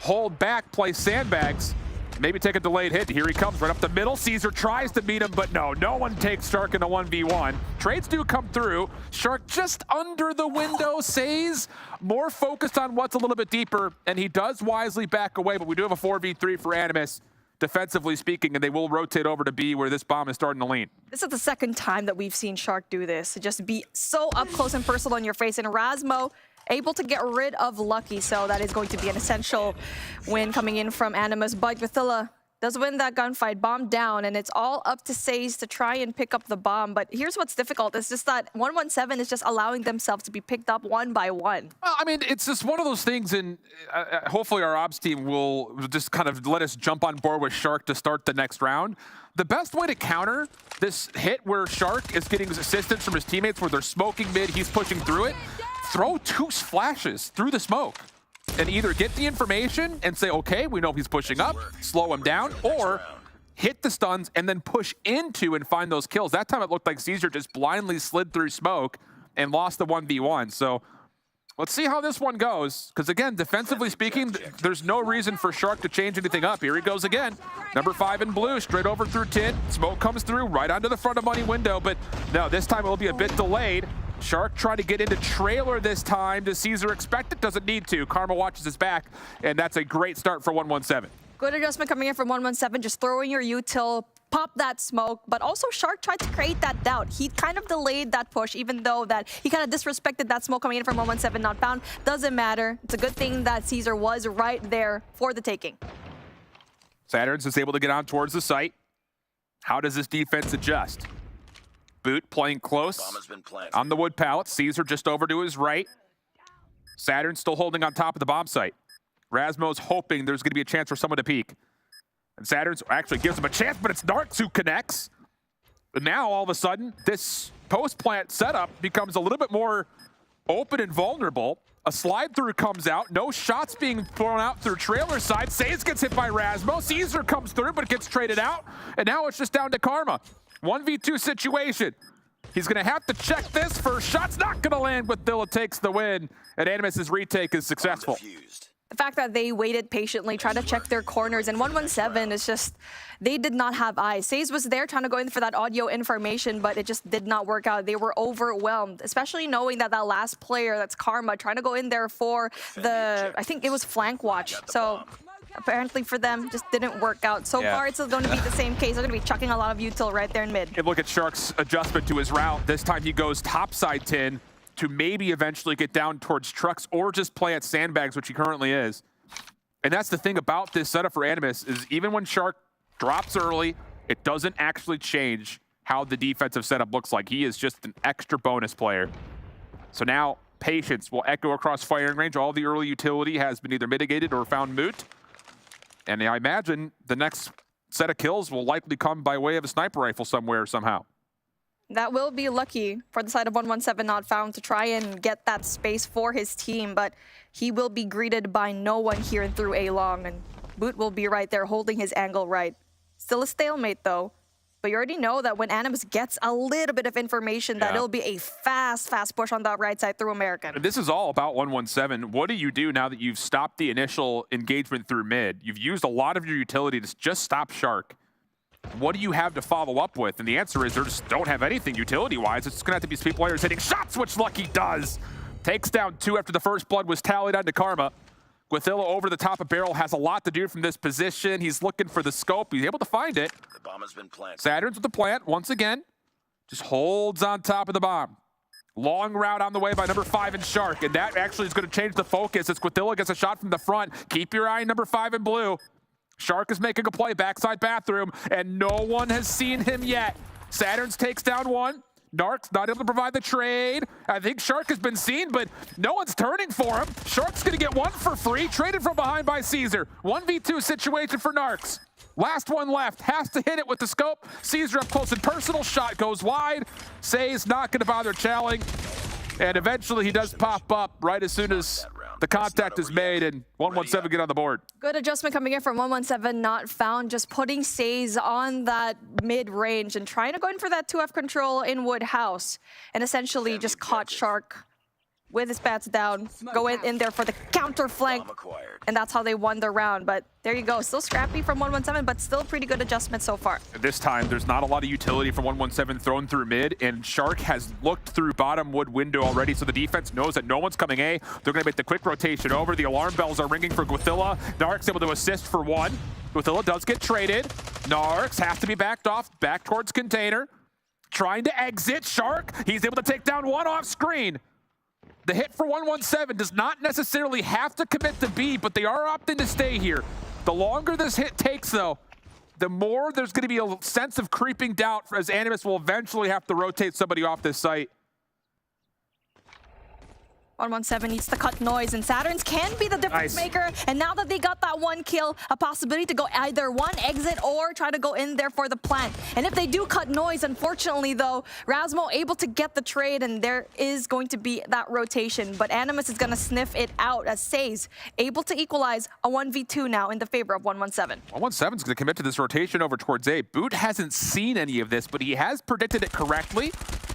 Speaker 5: hold back, play sandbags, maybe take a delayed hit. Here he comes right up the middle. Caesar tries to beat him, but no one takes Shark in a 1v1. Trades do come through. Shark just under the window. Says more focused on what's a little bit deeper, and he does wisely back away, but we do have a 4v3 for Animus, defensively speaking, and they will rotate over to B where this bomb is starting to lean.
Speaker 7: This is the second time that we've seen Shark do this, to just be so up close and personal in your face. And Rasmo able to get rid of Lucky, so that is going to be an essential win coming in from Animus. But Gothilla does win that gunfight, bomb down, and it's all up to Says to try and pick up the bomb. But here's what's difficult, it's just that 117 is just allowing themselves to be picked up one by one.
Speaker 5: Well, I mean, it's just one of those things, and hopefully our ops team will just kind of let us jump on board with Shark to start the next round. The best way to counter this hit where Shark is getting assistance from his teammates where they're smoking mid, he's pushing through it, throw 2 flashes through the smoke and either get the information and say, okay, we know he's pushing up, slow him down, or hit the stuns and then push into and find those kills. That time it looked like Caesar just blindly slid through smoke and lost the 1v1. So let's see how this one goes, because again, defensively speaking, there's no reason for Shark to change anything up. Here he goes again. Number 5 in blue, straight over through tin. Smoke comes through right onto the front of money window, but no, this time it will be a bit delayed. Shark trying to get into trailer this time. Does Caesar expect it? Doesn't need to. Karma watches his back, and that's a great start for 117.
Speaker 7: Good adjustment coming in from 117, just throwing your util, pop that smoke, but also Shark tried to create that doubt. He kind of delayed that push, even though that he kind of disrespected that smoke coming in from 117, not found. Doesn't matter. It's a good thing that Caesar was right there for the taking.
Speaker 5: Saturns is able to get on towards the site. How does this defense adjust? Boot playing close on the wood pallet. Caesar just over to his right. Saturn still holding on top of the bomb site. Rasmo's hoping there's going to be a chance for someone to peek. And Saturn's actually gives him a chance, but it's Narks who connects. But now, all of a sudden, this post-plant setup becomes a little bit more open and vulnerable. A slide-through comes out. No shots being thrown out through trailer side. Says gets hit by Rasmo. Caesar comes through, but gets traded out. And now it's just down to Karma. 1v2 situation. He's going to have to check this. First shot's not going to land, but Dilla takes the win. And Animus's retake is successful.
Speaker 7: the fact that they waited patiently, tried to check their corners, and 117 is just, they did not have eyes. Saze was there trying to go in for that audio information, but it just did not work out. They were overwhelmed, especially knowing that that last player, that's Karma, trying to go in there for the, I think it was flank watch. So apparently for them, just didn't work out. So far, it's going to be the same case. They're going to be chucking a lot of util right there in mid.
Speaker 5: And look at Shark's adjustment to his route. This time he goes topside 10 to maybe eventually get down towards trucks or just play at sandbags, which he currently is. And that's the thing about this setup for Animus is even when Shark drops early, it doesn't actually change how the defensive setup looks like. He is just an extra bonus player. So now patience will echo across firing range. All the early utility has been either mitigated or found moot. And I imagine the next set of kills will likely come by way of a sniper rifle somewhere somehow.
Speaker 7: That will be lucky for the side of 117 not found to try and get that space for his team, but he will be greeted by no one here through A long, and Boot will be right there holding his angle right. Still a stalemate though, but you already know that when Animus gets a little bit of information that it'll be a fast push on that right side through American.
Speaker 5: This is all about 117. What do you do now that you've stopped the initial engagement through mid? You've used a lot of your utility to just stop Shark. What do you have to follow up with? And the answer is they just don't have anything utility-wise. It's going to have to be speed players hitting shots, which Lucky does. Takes down 2 after the first blood was tallied onto Karma. Guathilla over the top of barrel has a lot to do from this position. He's looking for the scope. He's able to find it.
Speaker 8: The bomb has been planted.
Speaker 5: Saturn's with the plant once again. Just holds on top of the bomb. Long route on the way by number 5 in Shark. And that actually is going to change the focus as Guathilla gets a shot from the front. Keep your eye on number 5 in blue. Shark is making a play backside bathroom, and no one has seen him yet. Saturns takes down 1. Narc's not able to provide the trade. I think Shark has been seen, but no one's turning for him. Shark's going to get 1 for free, traded from behind by Caesar. 1v2 situation for Narcs. Last one left, has to hit it with the scope. Caesar up close and personal, shot goes wide. Say's not going to bother challing, and eventually he does pop up right as soon as the contact is made, and 117 get on the board.
Speaker 7: Good adjustment coming in from 117, not found, just putting Saze on that mid-range and trying to go in for that 2F control in Woodhouse, and essentially just caught Shark with his bats down, go in there for the counter flank, and that's how they won the round. But there you go, still scrappy from 117, but still pretty good adjustment so far.
Speaker 5: This time, there's not a lot of utility from 117 thrown through mid, and Shark has looked through bottom wood window already, so the defense knows that no one's coming A. They're going to make the quick rotation over. The alarm bells are ringing for Guathilla. Narc's able to assist for 1. Guathilla does get traded. Narcs has to be backed off, back towards container. Trying to exit. Shark, he's able to take down 1 off screen. The hit for 117 does not necessarily have to commit to B, but they are opting to stay here. The longer this hit takes, though, the more there's going to be a sense of creeping doubt as Animus will eventually have to rotate somebody off this site.
Speaker 7: 117 needs to cut noise, and Saturns can be the difference maker. And now that they got that 1 kill, a possibility to go either 1 exit or try to go in there for the plant. And if they do cut noise, unfortunately though, Rasmo able to get the trade, and there is going to be that rotation. But Animus is going to sniff it out as Saze able to equalize a 1v2 now in the favor of 117.
Speaker 5: 117 is going to commit to this rotation over towards A. Boot hasn't seen any of this, but he has predicted it correctly.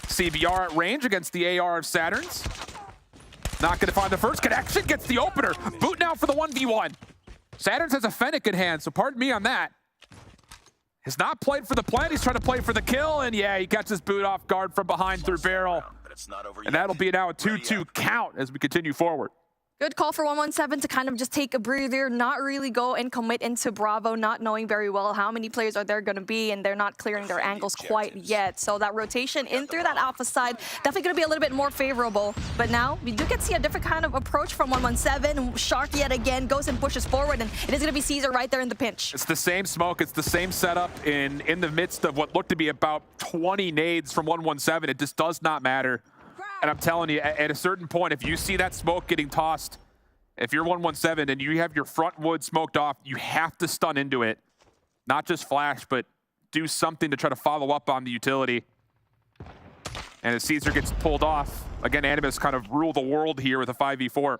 Speaker 5: CBR at range against the AR of Saturns. Not going to find the first connection, gets the opener. Boot now for the 1v1. Saturns has a Fennec in hand, so pardon me on that. Has not played for the plant, he's trying to play for the kill, and yeah, he catches Boot off guard from behind through barrel. And that'll be now a 2-2 count as we continue forward.
Speaker 7: Good call for 117 to kind of just take a breather, not really go and commit into Bravo, not knowing very well how many players are there going to be, and they're not clearing their angles quite yet. So that rotation in through that alpha side, definitely going to be a little bit more favorable. But now we do get to see a different kind of approach from 117. Shark yet again goes and pushes forward, and it is going to be Caesar right there in the pinch.
Speaker 5: It's the same smoke, it's the same setup in the midst of what looked to be about 20 nades from 117. It just does not matter. And I'm telling you, at a certain point, if you see that smoke getting tossed, if you're 117 and you have your front wood smoked off, you have to stun into it. Not just flash, but do something to try to follow up on the utility. And as Caesar gets pulled off, again, Animus kind of rule the world here with a 5v4.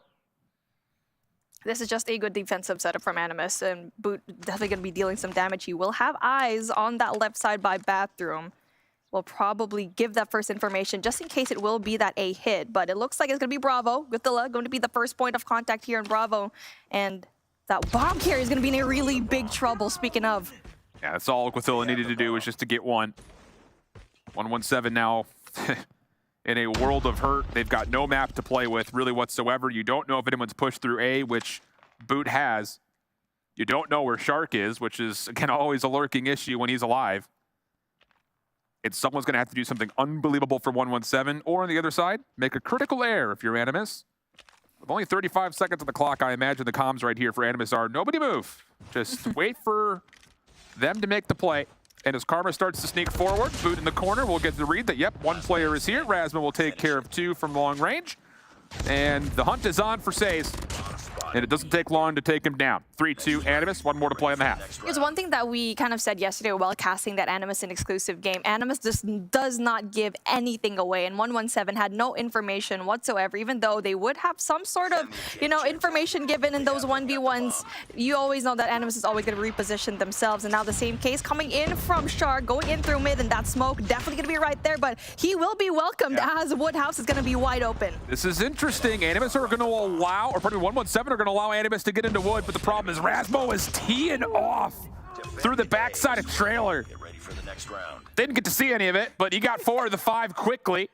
Speaker 7: This is just a good defensive setup from Animus, and Boot definitely going to be dealing some damage. He will have eyes on that left side by Bathroom. will probably give that first information just in case it will be that A hit. But it looks like it's going to be Bravo. Gothilla going to be the first point of contact here in Bravo. And that bomb carrier is going to be in a really big trouble, speaking of.
Speaker 5: Yeah, that's all Gothilla needed to do was just to get one. 117 now in a world of hurt. They've got no map to play with really whatsoever. You don't know if anyone's pushed through A, which Boot has. You don't know where Shark is, which is, again, always a lurking issue when he's alive. And someone's going to have to do something unbelievable for 117, or on the other side, make a critical error if you're Animus. With only 35 seconds on the clock, I imagine the comms right here for Animus are, nobody move. Just wait for them to make the play. And as Karma starts to sneak forward, Boot in the corner will get the read that, yep, one player is here. Razma will take care of two from long range. And the hunt is on for Says. And it doesn't take long to take him down. 3-2 Animus, one more to play in the half.
Speaker 7: Here's one thing that we kind of said yesterday while casting that Animus an exclusive game. Animus just does not give anything away, and 117 had no information whatsoever, even though they would have some sort of, information given in those 1v1s. You always know that Animus is always going to reposition themselves, and now the same case coming in from Shark, going in through mid, and that smoke definitely going to be right there, but he will be welcomed as Woodhouse is going to be wide open.
Speaker 5: This is interesting. Animus are going to allow, or pardon me, 117 are going to allow Animus to get into wood, but the problem is Razmo is teeing off through the backside of trailer. Didn't get to see any of it, but he got 4 of the 5 quickly.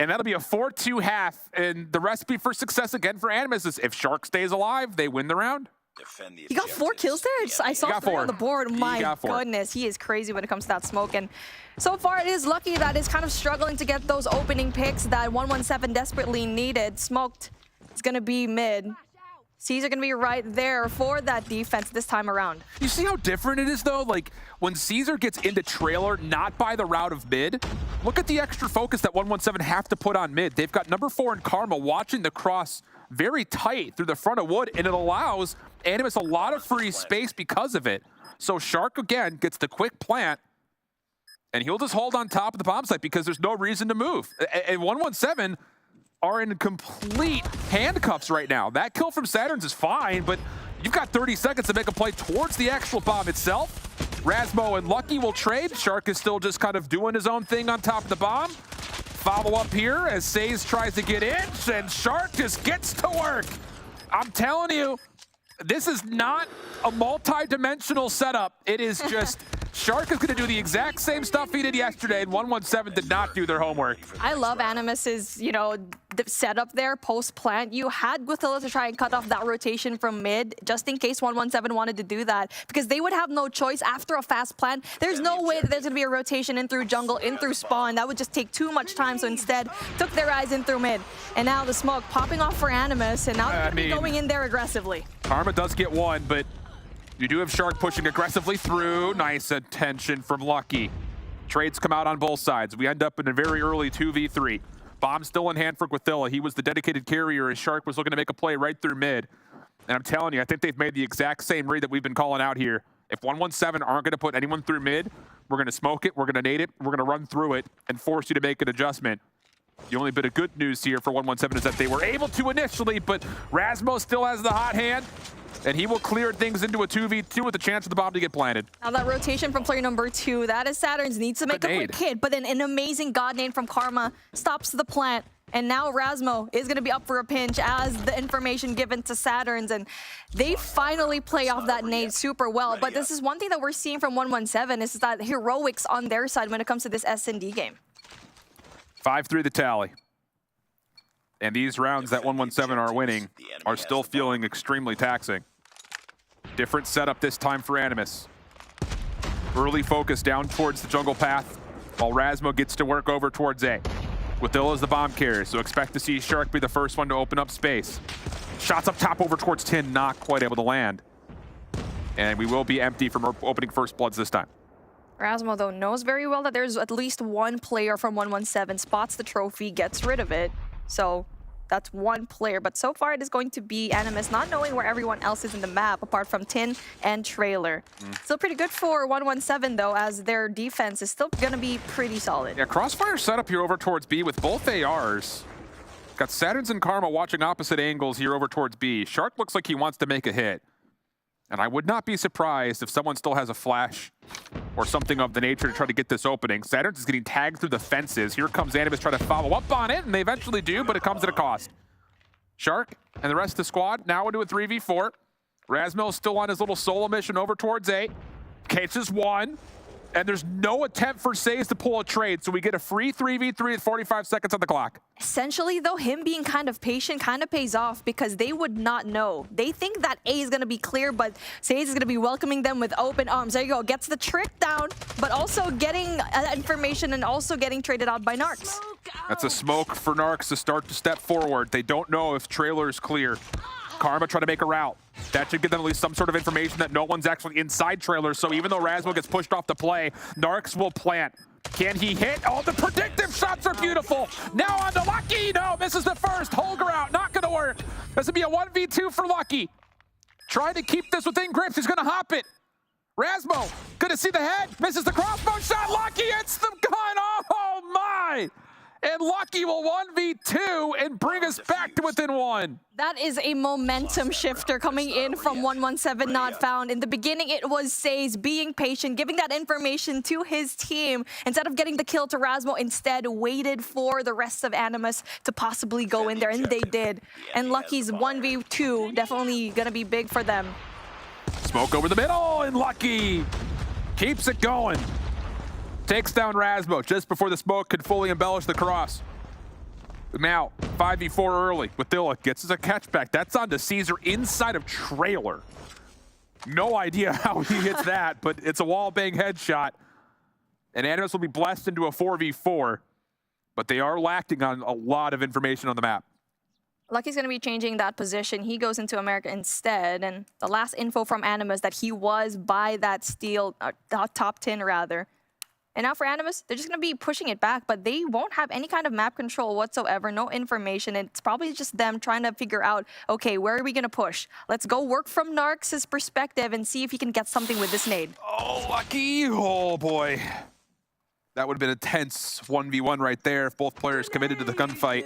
Speaker 5: And that'll be a 4-2 half, and the recipe for success again for Animus is if Shark stays alive, they win the round.
Speaker 7: He got 4 kills there? I saw 3 on the board. My goodness, he is crazy when it comes to that smoke. And so far, it is Lucky that is kind of struggling to get those opening picks that 117 desperately needed. Smoked is going to be mid. Caesar going to be right there for that defense this time around.
Speaker 5: You see how different it is, though? Like, when Caesar gets into trailer, not by the route of mid, look at the extra focus that 117 have to put on mid. They've got number 4 in Karma watching the cross very tight through the front of wood, and it allows Animus a lot of free space because of it. So Shark, again, gets the quick plant, and he'll just hold on top of the bomb site because there's no reason to move. And 117 are in complete handcuffs right now. That kill from Saturns is fine, but you've got 30 seconds to make a play towards the actual bomb itself. Razmo and Lucky will trade. Shark is still just kind of doing his own thing on top of the bomb. Follow up here as Says tries to get in, and Shark just gets to work. I'm telling you, this is not a multi-dimensional setup. It is just Shark is going to do the exact same stuff he did yesterday, and 117 did not do their homework.
Speaker 7: I love Animus's, the setup there, post-plant. You had Gothilla to try and cut off that rotation from mid, just in case 117 wanted to do that, because they would have no choice after a fast plant. There's no way that there's going to be a rotation in through jungle, in through spawn. That would just take too much time, so instead, took their eyes in through mid. And now the smoke popping off for Animus, and now they're going to be going in there aggressively.
Speaker 5: Karma does get one, but you do have Shark pushing aggressively through. Nice attention from Lucky. Trades come out on both sides. We end up in a very early 2v3. Bomb still in hand for Gothilla. He was the dedicated carrier as Shark was looking to make a play right through mid. And I'm telling you, I think they've made the exact same read that we've been calling out here. If 117 aren't going to put anyone through mid, we're going to smoke it, we're going to nade it, we're going to run through it and force you to make an adjustment. The only bit of good news here for 117 is that they were able to initially, but Razmo still has the hot hand, and he will clear things into a 2v2 with a chance for the bomb to get planted.
Speaker 7: Now that rotation from player number 2, that is Saturns, needs to make a quick hit, but then an amazing god name from Karma stops the plant. And now Razmo is going to be up for a pinch as the information given to Saturns, and they finally play off that nade super well. But this is one thing that we're seeing from 117 is that heroics on their side when it comes to this S&D game.
Speaker 5: 5-3 the tally. And these rounds that 117 are winning are still feeling extremely taxing. Different setup this time for Animus. Early focus down towards the jungle path, while Razmo gets to work over towards A. Gothilla is the bomb carrier, so expect to see Shark be the first one to open up space. Shots up top over towards Tin, not quite able to land. And we will be empty from opening first bloods this time.
Speaker 7: Razmo, though, knows very well that there's at least one player from 117, spots the trophy, gets rid of it. So that's one player, but so far it is going to be Animus not knowing where everyone else is in the map apart from Tin and Trailer. Still pretty good for 117 though, as their defense is still going to be pretty solid.
Speaker 5: Yeah, Crossfire setup here over towards B with both ARs. Got Saturns and Karma watching opposite angles here over towards B. Shark looks like he wants to make a hit. And I would not be surprised if someone still has a flash or something of the nature to try to get this opening. Saturn's is getting tagged through the fences. Here comes Animus trying to follow up on it, and they eventually do, but it comes at a cost. Shark and the rest of the squad now into a 3v4. Razmo still on his little solo mission over towards A. Catches one, and there's no attempt for Says to pull a trade, so we get a free 3v3 at 45 seconds on the clock.
Speaker 7: Essentially, though, him being kind of patient kind of pays off because they would not know. They think that A is going to be clear, but Says is going to be welcoming them with open arms. There you go. Gets the trick down, but also getting information and also getting traded out by Narcs.
Speaker 5: That's a smoke for Narcs to start to step forward. They don't know if trailer is clear. Karma trying to make a route. That should give them at least some sort of information that no one's actually inside trailer. So even though Razmo gets pushed off the play, Narcs will plant. Can he hit? Oh, the predictive shots are beautiful. Now on to Lucky. No, misses the first. Holger out. Not going to work. This would be a 1v2 for Lucky. Trying to keep this within grips. He's going to hop it. Razmo, good to see the head. Misses the crossbow shot. Lucky hits the gun. Oh, my. And Lucky will 1v2 and bring us back to within one.
Speaker 7: That is a momentum shifter coming in from 117 not found. In the beginning, it was Says being patient, giving that information to his team. Instead of getting the kill to Razmo, instead waited for the rest of Animus to possibly go in there, and they did. And Lucky's 1v2 definitely gonna be big for them.
Speaker 5: Smoke over the middle, and Lucky keeps it going. Takes down Razmo just before the smoke could fully embellish the cross. Now, 5v4 early. Withilla gets us a catchback. That's on to Caesar inside of trailer. No idea how he hits that, but it's a wall bang headshot. And Animus will be blessed into a 4v4, but they are lacking on a lot of information on the map.
Speaker 7: Lucky's going to be changing that position. He goes into America instead. And the last info from Animus that he was by that steel, top 10 rather. And now for Animus, they're just going to be pushing it back, but they won't have any kind of map control whatsoever, no information. It's probably just them trying to figure out, okay, where are we going to push? Let's go work from Narcs' perspective and see if he can get something with this nade.
Speaker 5: Oh, Lucky. Oh, boy. That would have been a tense 1v1 right there if both players committed to the gunfight.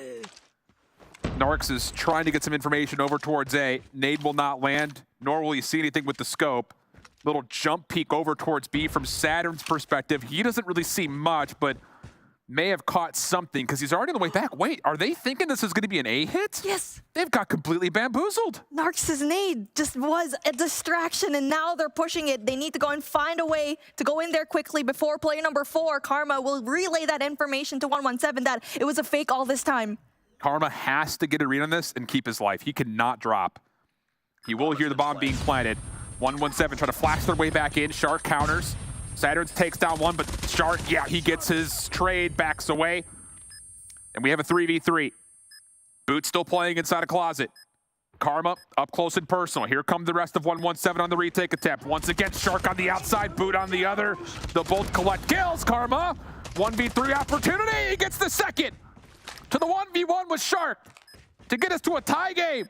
Speaker 5: Narcs is trying to get some information over towards A. Nade will not land, nor will he see anything with the scope. Little jump peek over towards B from Saturn's perspective. He doesn't really see much, but may have caught something because he's already on the way back. Wait, are they thinking this is going to be an A hit?
Speaker 7: Yes.
Speaker 5: They've got completely bamboozled.
Speaker 7: Narcs' nade just was a distraction, and now they're pushing it. They need to go and find a way to go in there quickly before player number 4, Karma, will relay that information to 117 that it was a fake all this time.
Speaker 5: Karma has to get a read on this and keep his life. He cannot drop. He will hear the bomb being planted. 117 trying to flash their way back in. Shark counters. Saturns takes down one, but Shark, yeah, he gets his trade, backs away. And we have a 3v3. Boot still playing inside a closet. Karma up close and personal. Here come the rest of 117 on the retake attempt. Once again, Shark on the outside, Boot on the other. They'll both collect kills. Karma, 1v3 opportunity. He gets the second. To the 1v1 with Shark to get us to a tie game.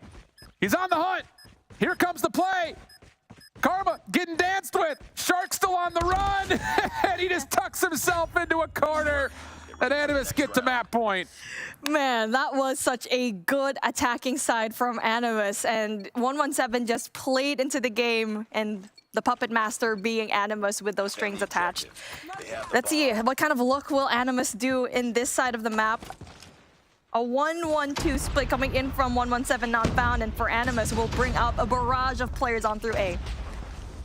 Speaker 5: He's on the hunt. Here comes the play. Karma getting danced with. Shark still on the run. And he just tucks himself into a corner. And Animus get to map point.
Speaker 7: Man, that was such a good attacking side from Animus. And 117 just played into the game. And the puppet master being Animus with those strings attached. Let's see, what kind of look will Animus do in this side of the map? A 1-1-2 split coming in from 117 not found. And for Animus, will bring up a barrage of players on through A.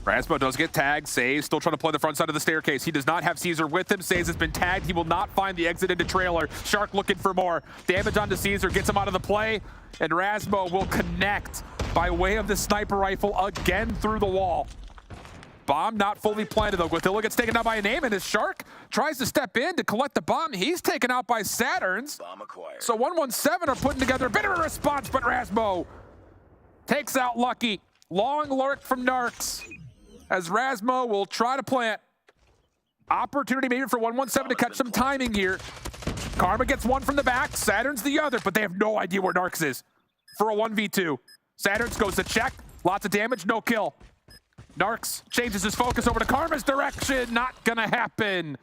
Speaker 5: Razmo does get tagged. Says still trying to play the front side of the staircase. He does not have Caesar with him. Says has been tagged. He will not find the exit into trailer. Shark looking for more. Damage onto Caesar gets him out of the play. And Razmo will connect by way of the sniper rifle again through the wall. Bomb not fully planted though. Withilla gets taken out by a name, and as Shark tries to step in to collect the bomb, he's taken out by Saturns. So 117 are putting together a bit of a response, but Razmo takes out Lucky. Long lurk from Narcs. As Razmo will try to plant. Opportunity maybe for 117 to catch some timing here. Karma gets one from the back, Saturn's the other, but they have no idea where Narcs is for a 1v2. Saturn's goes to check, lots of damage, no kill. Narcs changes his focus over to Karma's direction, not gonna happen.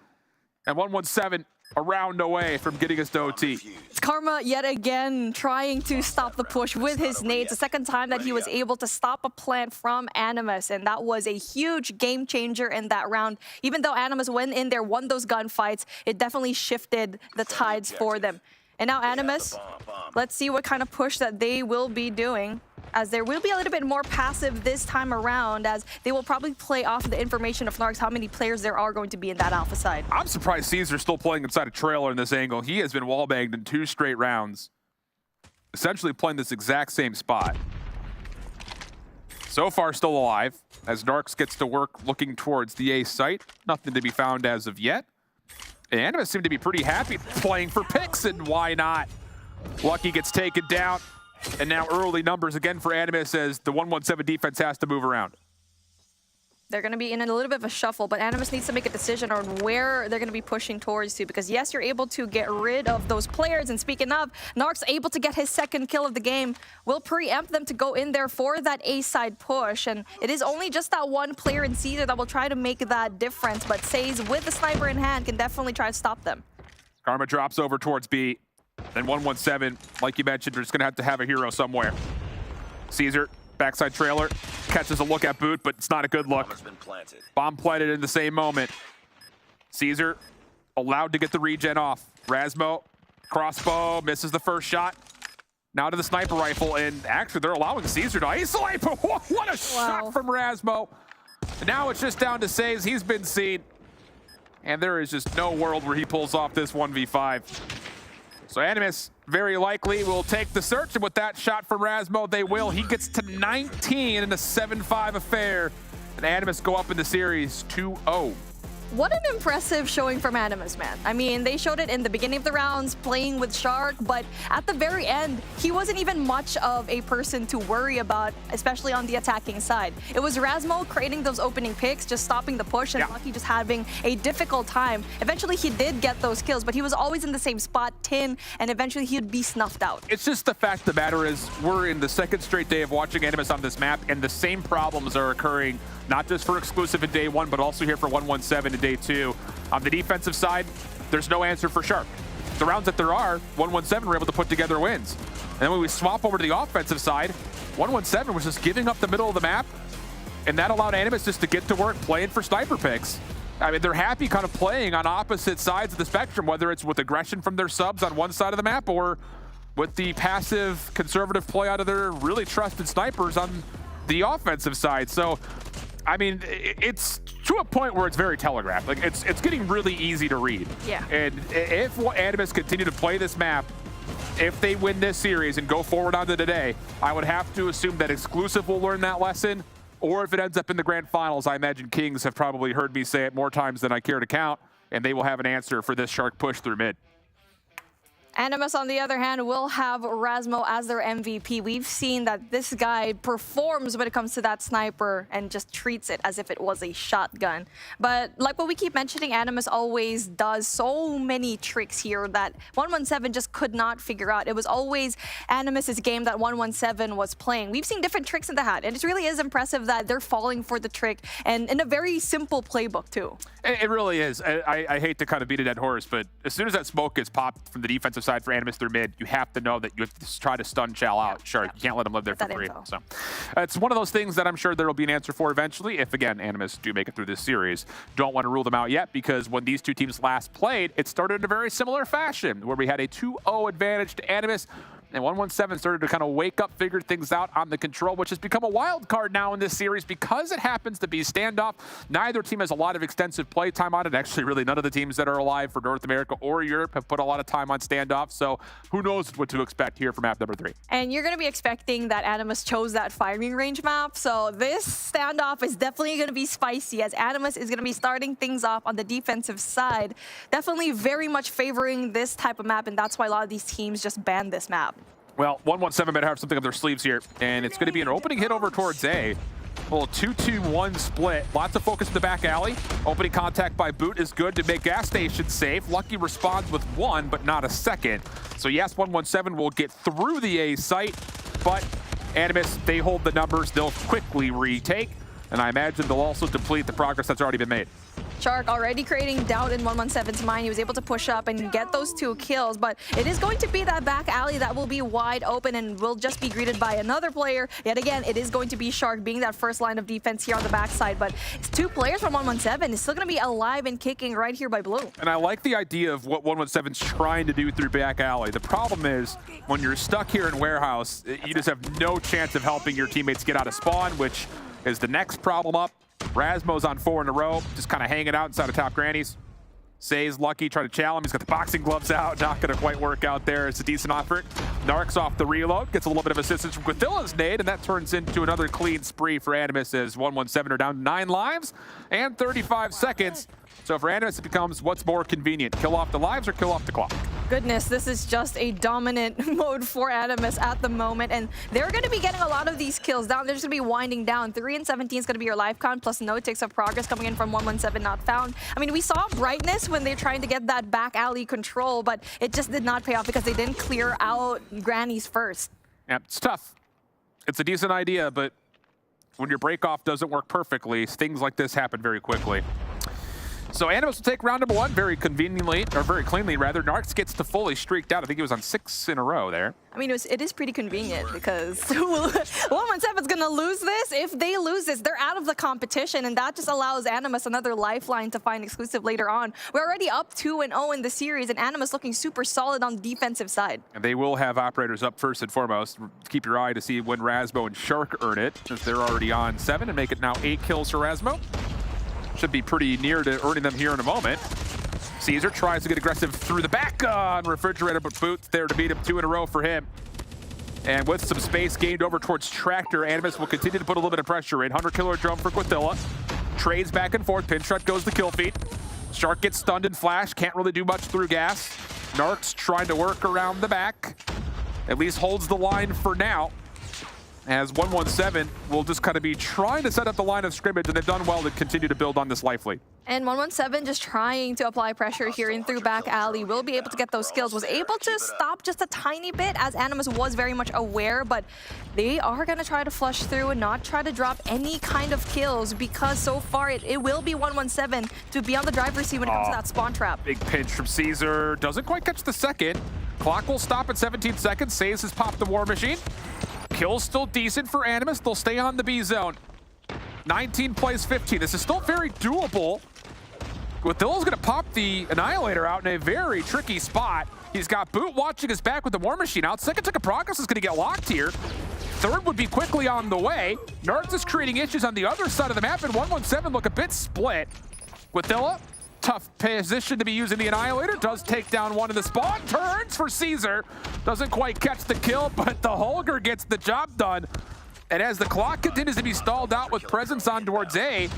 Speaker 5: And 117 a round away from getting us to OT.
Speaker 7: It's Karma yet again trying to stop the push with his nades. The second time that he was able to stop a plant from Animus, and that was a huge game changer in that round. Even though Animus went in there, won those gunfights, it definitely shifted the tides for them. And now Animus, let's see what kind of push that they will be doing, as there will be a little bit more passive this time around, as they will probably play off the information of Narcs, how many players there are going to be in that alpha side.
Speaker 5: I'm surprised Caesar's still playing inside a trailer in this angle. He has been wallbanged in 2 straight rounds, essentially playing this exact same spot. So far still alive, as Narcs gets to work looking towards the A site. Nothing to be found as of yet. And Animus seem to be pretty happy playing for picks, and why not? Lucky gets taken down. And now early numbers again for Animus as the 117 defense has to move around.
Speaker 7: They're going to be in a little bit of a shuffle, but Animus needs to make a decision on where they're going to be pushing towards to, because yes, you're able to get rid of those players. And speaking of, Narcs able to get his second kill of the game, will preempt them to go in there for that A side push. And it is only just that one player in Caesar that will try to make that difference, but Says with the sniper in hand can definitely try to stop them.
Speaker 5: Karma drops over towards B. Then 117, like you mentioned, they're just going to have a hero somewhere. Caesar, backside trailer, catches a look at Boot, but it's not a good look. Bomb planted in the same moment. Caesar allowed to get the regen off. Rasmo, crossbow, misses the first shot. Now to the sniper rifle, and actually they're allowing Caesar to isolate, but what a shot from Rasmo. And now it's just down to Says. He's been seen, and there is just no world where he pulls off this 1v5. So Animus very likely will take the search, and with that shot from Rasmo, they will. He gets to 19 in a 7-5 affair, and Animus go up in the series 2-0.
Speaker 7: What an impressive showing from Animus, man. I mean, they showed it in the beginning of the rounds, playing with Shark, but at the very end, he wasn't even much of a person to worry about, especially on the attacking side. It was Rasmo creating those opening picks, just stopping the push, and Lucky just having a difficult time. Eventually, he did get those kills, but he was always in the same spot, tin, and eventually he'd be snuffed out.
Speaker 5: It's just the fact of the matter is, we're in the second straight day of watching Animus on this map, and the same problems are occurring, not just for exclusive in day 1, but also here for 117 in day 2. On the defensive side, there's no answer for Shark. The rounds that there are, 117 were able to put together wins. And then when we swap over to the offensive side, 117 was just giving up the middle of the map, and that allowed Animus just to get to work playing for sniper picks. I mean, they're happy kind of playing on opposite sides of the spectrum, whether it's with aggression from their subs on one side of the map or with the passive, conservative play out of their really trusted snipers on the offensive side. So, I mean, it's to a point where it's very telegraphed. Like, it's getting really easy to read.
Speaker 7: Yeah.
Speaker 5: And if Animus continue to play this map, if they win this series and go forward onto today, I would have to assume that Exclusive will learn that lesson. Or if it ends up in the grand finals, I imagine Kings have probably heard me say it more times than I care to count, and they will have an answer for this Shark push through mid.
Speaker 7: Animus, on the other hand, will have Rasmo as their MVP. We've seen that this guy performs when it comes to that sniper and just treats it as if it was a shotgun. But like what we keep mentioning, Animus always does so many tricks here that 117 just could not figure out. It was always Animus's game that 117 was playing. We've seen different tricks in the hat, and it really is impressive that they're falling for the trick, and in a very simple playbook, too.
Speaker 5: It really is. I hate to kind of beat a dead horse, but as soon as that smoke gets popped from the defensive side for Animus through mid, you have to know that you have to try to stun Chow out. Sure, you can't let him live there for free. So it's one of those things that I'm sure there will be an answer for eventually if, again, Animus do make it through this series. Don't want to rule them out yet, because when these two teams last played, it started in a very similar fashion where we had a 2-0 advantage to Animus, and 117 started to kind of wake up, figure things out on the control, which has become a wild card now in this series because it happens to be standoff. Neither team has a lot of extensive play time on it. Actually, really none of the teams that are alive for North America or Europe have put a lot of time on standoff. So who knows what to expect here for map number 3.
Speaker 7: And you're going to be expecting that Animus chose that firing range map. So this standoff is definitely going to be spicy, as Animus is going to be starting things off on the defensive side. Definitely very much favoring this type of map, and that's why a lot of these teams just ban this map.
Speaker 5: Well, 117 better have something up their sleeves here, and it's going to be an opening hit over towards A. A little 2-2-1 split. Lots of focus in the back alley. Opening contact by Boot is good to make gas station safe. Lucky responds with 1, but not a second. So yes, 117 will get through the A site, but Animus, they hold the numbers. They'll quickly retake. And I imagine they'll also deplete the progress that's already been made.
Speaker 7: Shark already creating doubt in 117's mind. He was able to push up and get those 2 kills, but it is going to be that back alley that will be wide open and will just be greeted by another player. Yet again, it is going to be Shark being that first line of defense here on the backside, but it's 2 players from 117. It's still going to be alive and kicking right here by Blue.
Speaker 5: And I like the idea of what 117's trying to do through back alley. The problem is when you're stuck here in warehouse, you just have no chance of helping your teammates get out of spawn, which is the next problem up. Rasmo's on 4 in a row, just kind of hanging out inside of top grannies. Say's lucky, trying to chow him. He's got the boxing gloves out. Not going to quite work out there. It's a decent effort. Narc's off the reload, gets a little bit of assistance from Quithilla's nade, and that turns into another clean spree for Animus as 117 are down to 9 lives and 35 seconds. So for Animus, it becomes what's more convenient, kill off the lives or kill off the clock.
Speaker 7: Goodness, this is just a dominant mode for Animus at the moment, and they're going to be getting a lot of these kills down. They're just going to be winding down. 3 and 17 is going to be your life count, plus no ticks of progress coming in from 117 not found. I mean, we saw brightness when they're trying to get that back alley control, but it just did not pay off because they didn't clear out grannies first.
Speaker 5: Yeah, it's tough. It's a decent idea, but when your break-off doesn't work perfectly, things like this happen very quickly. So Animus will take round number 1 very conveniently, or very cleanly rather. Narcs gets to fully streaked out. I think he was on 6 in a row there.
Speaker 7: I mean, it is pretty convenient because 117's going to lose this. If they lose this, they're out of the competition, and that just allows Animus another lifeline to find exclusive later on. We're already up 2-0 in the series, and Animus looking super solid on the defensive side.
Speaker 5: And they will have operators up first and foremost. Keep your eye to see when Rasmo and Shark earn it, since they're already on 7 and make it now 8 kills for Rasmo. Should be pretty near to earning them here in a moment. Caesar tries to get aggressive through the back on Refrigerator, but Boots there to beat him 2 in a row for him. And with some space gained over towards Tractor, Animus will continue to put a little bit of pressure in. 100-killer drone for Quithilla. Trades back and forth. Pinstrut goes the kill feed. Shark gets stunned and flash. Can't really do much through gas. Narcs trying to work around the back. At least holds the line for now. As 117 will just kind of be trying to set up the line of scrimmage, and they've done well to continue to build on this life lead.
Speaker 7: And 117 just trying to apply pressure here in through back alley. Will be able to get those kills. Was able to stop just a tiny bit as Animus was very much aware, but they are going to try to flush through and not try to drop any kind of kills because so far it will be 117 to be on the driver's seat when it comes to that spawn trap.
Speaker 5: Big pinch from Caesar. Doesn't quite catch the second. Clock will stop at 17 seconds. Says has popped the War Machine. Kill's still decent for Animus. They'll stay on the B zone. 19 plays 15. This is still very doable. Quithilla's going to pop the Annihilator out in a very tricky spot. He's got Boot watching his back with the War Machine out. Second tick of progress is going to get locked here. Third would be quickly on the way. Narcs is creating issues on the other side of the map, and 117 look a bit split. Quithilla, tough position to be using the Annihilator. Does take down one of the spawn. Turns for Caesar. Doesn't quite catch the kill, but the Holger gets the job done. And as the clock continues to be stalled out with presence on towards A,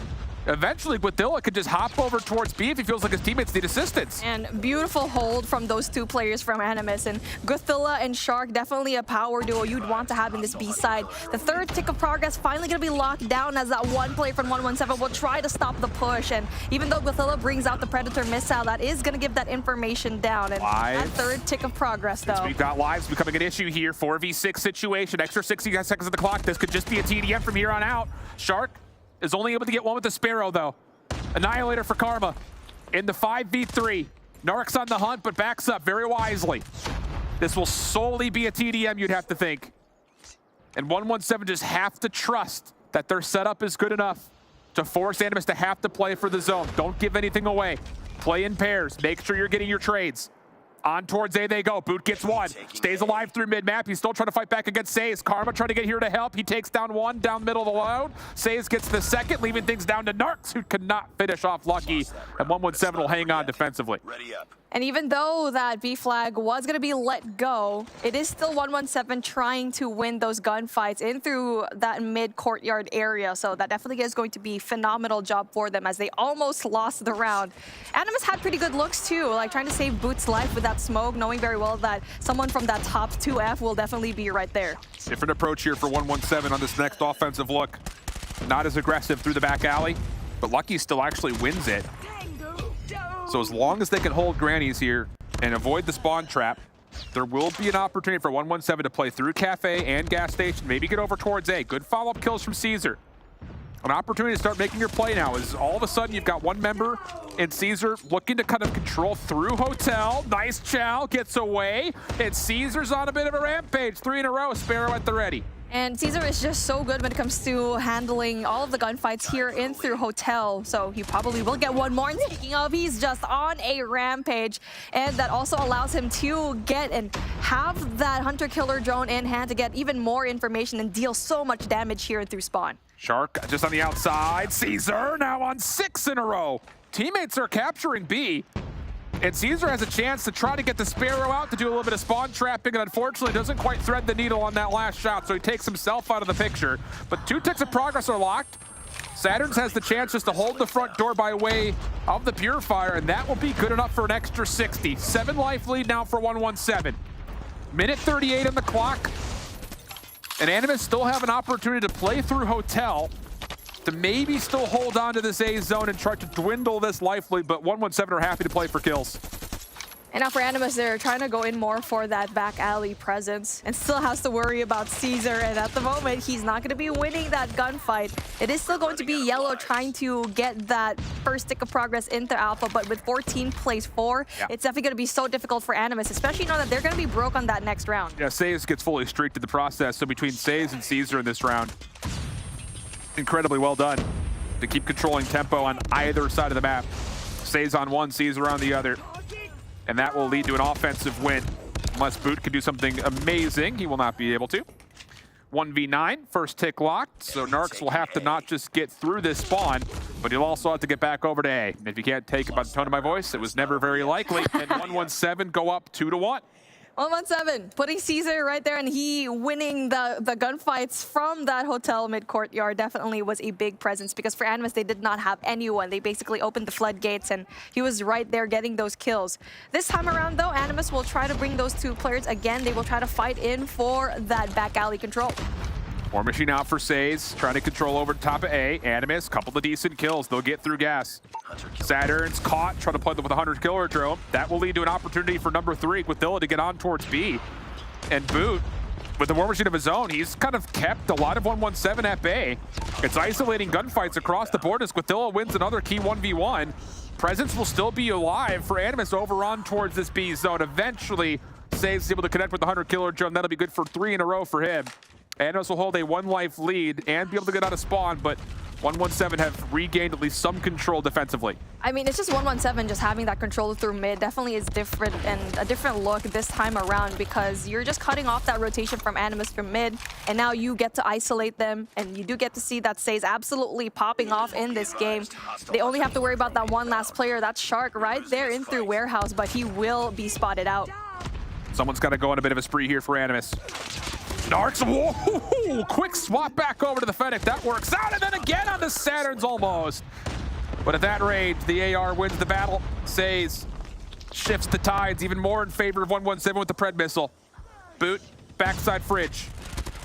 Speaker 5: eventually Quithilla could just hop over towards B if he feels like his teammates need assistance.
Speaker 7: And beautiful hold from those 2 players from Animus. And Quithilla and Shark, definitely a power duo you'd want to have in this B side. The third tick of progress finally going to be locked down as that one player from 117 will try to stop the push. And even though Quithilla brings out the Predator missile, that is going to give that information down. And that third tick of progress, though.
Speaker 5: We've got lives becoming an issue here. 4v6 situation. Extra 60 seconds of the clock. This could just be a TDM from here on out. Shark is only able to get one with the Sparrow, though. Annihilator for Karma. In the 5v3. Narcs on the hunt, but backs up very wisely. This will solely be a TDM, you'd have to think. And 117 just have to trust that their setup is good enough to force Animus to have to play for the zone. Don't give anything away. Play in pairs. Make sure you're getting your trades. On towards A they go. Boot gets one. Stays alive through mid-map. He's still trying to fight back against Says. Karma trying to get here to help. He takes down one down middle of the load. Says gets the second, leaving things down to Narcs, who could not finish off Lucky. And 117 will hang on defensively.
Speaker 3: Ready up.
Speaker 7: And even though that B flag was going to be let go, it is still 117 trying to win those gunfights in through that mid-courtyard area. So that definitely is going to be a phenomenal job for them as they almost lost the round. Animus had pretty good looks too, like trying to save Boot's life with that smoke, knowing very well that someone from that top 2F will definitely be right there.
Speaker 5: Different approach here for 117 on this next offensive look. Not as aggressive through the back alley, but Lucky still actually wins it. So as long as they can hold grannies here and avoid the spawn trap, there will be an opportunity for 117 to play through Cafe and gas station, maybe get over towards A. Good follow-up kills from Caesar. an opportunity to start making your play now is all of a sudden you've got one member and Caesar looking to kind of control through Hotel. Nice chow, gets away, and Caesar's on a bit of a rampage. 3 in a row, Sparrow at the ready.
Speaker 7: And Caesar is just so good when it comes to handling all of the gunfights here in through Hotel. So he probably will get one more. And speaking of, he's just on a rampage. And that also allows him to get and have that hunter-killer drone in hand to get even more information and deal so much damage here through spawn.
Speaker 5: Shark just on the outside. Caesar now on 6 in a row. Teammates are capturing B. And Caesar has a chance to try to get the Sparrow out to do a little bit of spawn trapping, and unfortunately doesn't quite thread the needle on that last shot, so he takes himself out of the picture. But 2 ticks of progress are locked. Saturns has the chance just to hold the front door by way of the Purifier, and that will be good enough for an extra 60. 7 life lead now for 117. Minute 38 on the clock. And Animus still have an opportunity to play through Hotel to maybe still hold on to this A zone and try to dwindle this life lead, but 117 are happy to play for kills.
Speaker 7: And now for Animus, they're trying to go in more for that back alley presence and still has to worry about Caesar. And at the moment, he's not going to be winning that gunfight. It is still going to be Yellow trying to get that first tick of progress into Alpha, but with 14 plays 4, it's definitely going to be so difficult for Animus, especially knowing that they're going to be broke on that next round.
Speaker 5: Yeah, Says gets fully streaked in the process, so between Says and Caesar in this round, incredibly well done to keep controlling tempo on either side of the map. Says on one, Caesar on the other. And that will lead to an offensive win. Unless Boot can do something amazing, he will not be able to. 1v9, first tick locked, so Narcs will have to not just get through this spawn, but he'll also have to get back over to A. And if you can't take it by the tone of my voice, it was never very likely. And 117 go up 2-1.
Speaker 7: 117, putting Caesar right there, and he winning the gunfights from that Hotel mid-courtyard definitely was a big presence, because for Animus, they did not have anyone. They basically opened the floodgates, and he was right there getting those kills. This time around, though, Animus will try to bring those 2 players again. They will try to fight in for that back alley control.
Speaker 5: War Machine out for Says, trying to control over the top of A. Animus, couple of decent kills. They'll get through gas. Saturn's caught, trying to play with a 100-killer drone. That will lead to an opportunity for number 3, Quithilla, to get on towards B. And Boot, with the War Machine of his own, he's kind of kept a lot of 117 at bay. It's isolating gunfights across the board as Quithilla wins another key 1v1. Presence will still be alive for Animus over on towards this B zone. Eventually, Saves is able to connect with the 100-killer drone. That'll be good for 3 in a row for him. Animus will hold a 1-life lead and be able to get out of spawn, but 117 have regained at least some control defensively.
Speaker 7: I mean, it's just 117 just having that control through mid definitely is different, and a different look this time around, because you're just cutting off that rotation from Animus from mid, and now you get to isolate them, and you do get to see that Says absolutely popping off in this game. They only have to worry about that one last player, that's Shark, right there in through Warehouse, but he will be spotted out.
Speaker 5: Someone's got to go on a bit of a spree here for Animus. Narcs, whoa, quick swap back over to the Fennec. That works out, and then again on the Saturns almost. But at that range, the AR wins the battle. Says shifts the tides even more in favor of 117 with the Pred missile. Boot, backside fridge.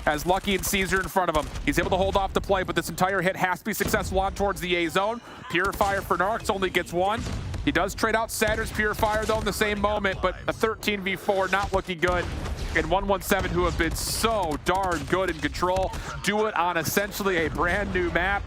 Speaker 5: Has Lucky and Caesar in front of him. He's able to hold off the play, but this entire hit has to be successful on towards the A zone. Purifier for Narcs only gets 1. He does trade out Saturn's Purifier, though, in the same moment, but a 13v4 not looking good. And 117, who have been so darn good in control, do it on essentially a brand new map.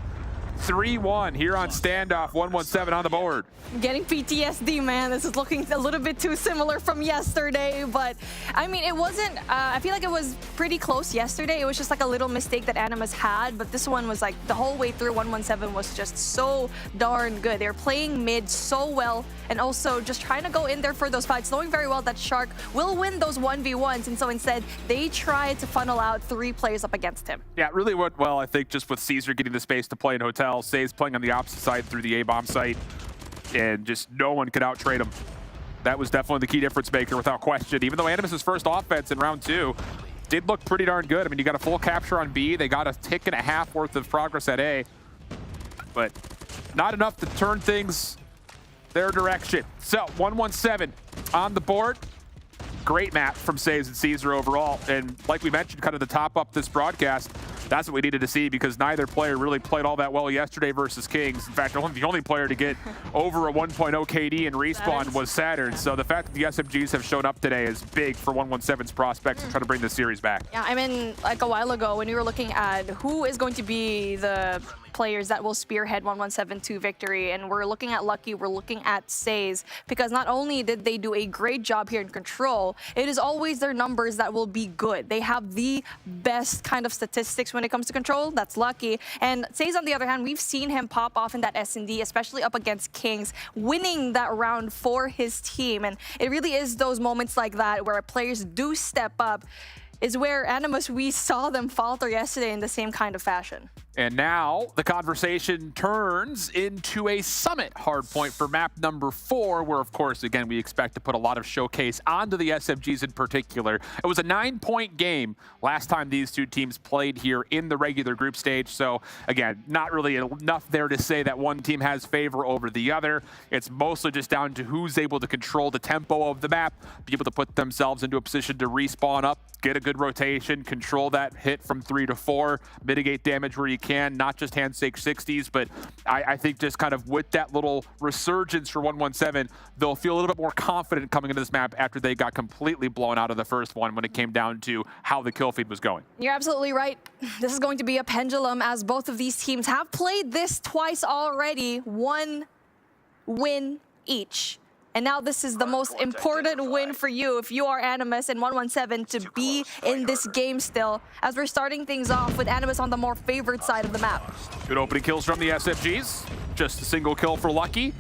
Speaker 5: 3-1 here on Standoff, 117 on the board.
Speaker 7: Getting PTSD, man. This is looking a little bit too similar from yesterday, but I mean, it wasn't, I feel like it was pretty close yesterday. It was just like a little mistake that Animus had, but this one was like the whole way through. 117 was just so darn good. They were playing mid so well, and also just trying to go in there for those fights, knowing very well that Shark will win those 1v1s, and so instead they tried to funnel out 3 players up against him.
Speaker 5: Yeah, it really went well, I think, just with Caesar getting the space to play in Hotel. Says playing on the opposite side through the A-bomb site, and just no one could out-trade him. That was definitely the key difference maker without question. Even though Animus' first offense in round 2 did look pretty darn good. I mean, you got a full capture on B. They got a tick and a half worth of progress at A, but not enough to turn things their direction. So 117 on the board. Great map from Saves and Caesar overall. And like we mentioned, kind of to top up this broadcast, that's what we needed to see, because neither player really played all that well yesterday versus Kings. In fact, the only player to get over a 1.0 KD in respawn was Saturn. So the fact that the SMGs have shown up today is big for 117's prospects to try to bring the series back.
Speaker 7: Yeah, I mean, like a while ago when we were looking at who is going to be the players that will spearhead 117 to victory, and we're looking at Lucky, we're looking at Says, because not only did they do a great job here in Control, it is always their numbers that will be good. They have the best kind of statistics when it comes to Control. That's Lucky. And Says, on the other hand, we've seen him pop off in that S&D, especially up against Kings, winning that round for his team. And it really is those moments like that where players do step up, is where Animus, we saw them falter yesterday in the same kind of fashion.
Speaker 5: And now the conversation turns into a Summit hardpoint for map number 4, where, of course, again, we expect to put a lot of showcase onto the SMGs in particular. It was a 9-point game last time these two teams played here in the regular group stage. So, again, not really enough there to say that one team has favor over the other. It's mostly just down to who's able to control the tempo of the map, be able to put themselves into a position to respawn up, get a good rotation, control that hit from 3 to 4, mitigate damage where you can, not just handshake 60s, but I think just kind of with that little resurgence for 117, they'll feel a little bit more confident coming into this map after they got completely blown out of the first one when it came down to how the kill feed was going.
Speaker 7: You're absolutely right. This is going to be a pendulum, as both of these teams have played this twice already, 1 win each. And now this is the most important win for you if you are Animus and 117 to be in this game still, as we're starting things off with Animus on the more favored side of the map.
Speaker 5: Good opening kills from the SMGs. Just a single kill for Lucky.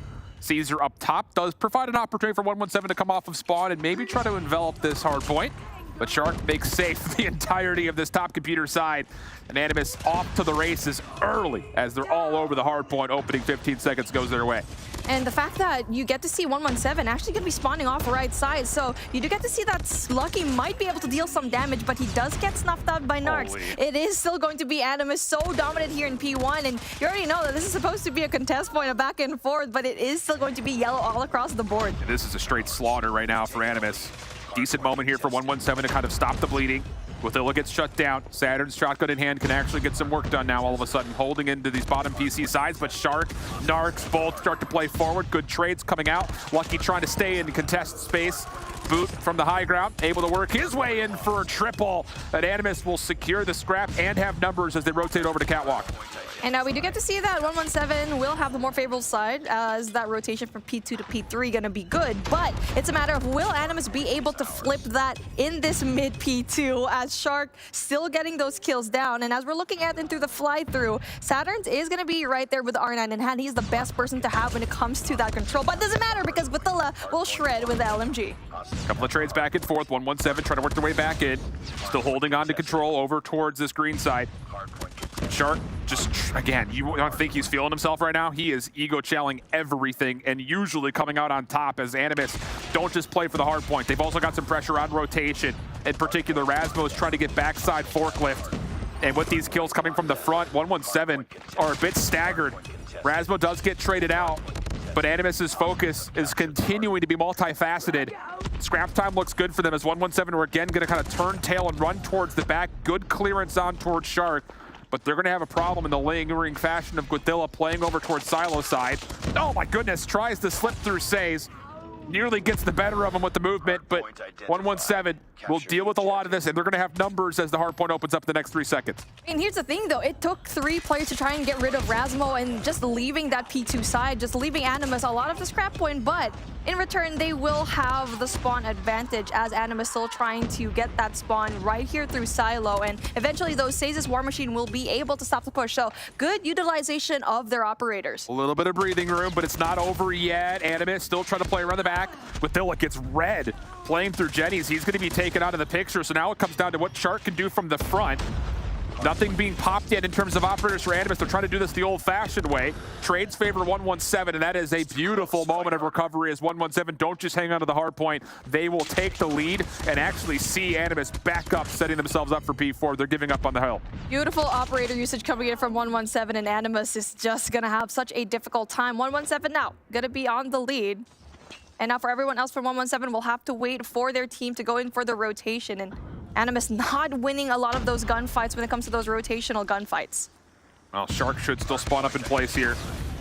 Speaker 5: Caesar up top does provide an opportunity for 117 to come off of spawn and maybe try to envelop this hard point. But Shark makes safe the entirety of this top computer side. And Animus off to the races early as they're all over the hard point. Opening 15 seconds goes their way.
Speaker 7: And the fact that you get to see 117 actually going to be spawning off right side, so you do get to see that Lucky might be able to deal some damage, but he does get snuffed out by Narcs.
Speaker 5: Holy.
Speaker 7: It is still going to be Animus so dominant here in P1, and you already know that this is supposed to be a contest point, a back and forth, but it is still going to be yellow all across the board.
Speaker 5: And this is a straight slaughter right now for Animus. Decent moment here for 117 to kind of stop the bleeding. Godzilla gets shut down. Saturn's shotgun in hand can actually get some work done now all of a sudden, holding into these bottom PC sides, but Shark, Narcs both start to play forward. Good trades coming out. Lucky trying to stay in contested space. Boot from the high ground, able to work his way in for a triple. That Animus will secure the scrap and have numbers as they rotate over to Catwalk.
Speaker 7: And now we do get to see that 117 will have the more favorable side, as that rotation from P2 to P3 gonna be good, but it's a matter of will Animus be able to flip that in this mid P2, as Shark still getting those kills down. And as we're looking at them through the fly through, Saturn's is gonna be right there with the R9 in hand. He's the best person to have when it comes to that control, but it doesn't matter because Godzilla will shred with the LMG.
Speaker 5: Couple of trades back and forth. 117 trying to work their way back in. Still holding on to control over towards this green side. Shark just, again, you don't think he's feeling himself right now? He is ego-challing everything and usually coming out on top, as Animus don't just play for the hard point. They've also got some pressure on rotation. In particular, Rasmo is trying to get backside forklift. And with these kills coming from the front, 117 are a bit staggered. Rasmo does get traded out, but Animus's focus is continuing to be multifaceted. Scrap time looks good for them as 117 are again going to kind of turn tail and run towards the back. Good clearance on towards Shark, but they're going to have a problem in the lingering fashion of Godzilla playing over towards Silo side. Oh my goodness, tries to slip through Says. Nearly gets the better of him with the movement, but 117 will deal with a lot of this, and they're going to have numbers as the hard point opens up the next 3 seconds.
Speaker 7: And here's the thing, though. It took 3 players to try and get rid of Rasmo and just leaving that P2 side, just leaving Animus a lot of the scrap point, but in return, they will have the spawn advantage, as Animus still trying to get that spawn right here through Silo, and eventually those Says' War Machine will be able to stop the push. So good utilization of their operators.
Speaker 5: A little bit of breathing room, but it's not over yet. Animus still trying to play around the back. Godzilla gets red playing through Jenny's. He's going to be taken out of the picture, so now it comes down to what Shark can do from the front. Nothing being popped yet in terms of operators for Animus. They're trying to do this the old-fashioned way. Trades favor 117, and that is a beautiful moment of recovery as 117 don't just hang on to the hard point. They will take the lead and actually see Animus back up, setting themselves up for P4. They're giving up on the hill.
Speaker 7: Beautiful operator usage coming in from 117, and Animus is just going to have such a difficult time. 117 now going to be on the lead. And now for everyone else from 117, we'll have to wait for their team to go in for the rotation. And Animus not winning a lot of those gunfights when it comes to those rotational gunfights.
Speaker 5: Well, Shark should still spawn up in place here.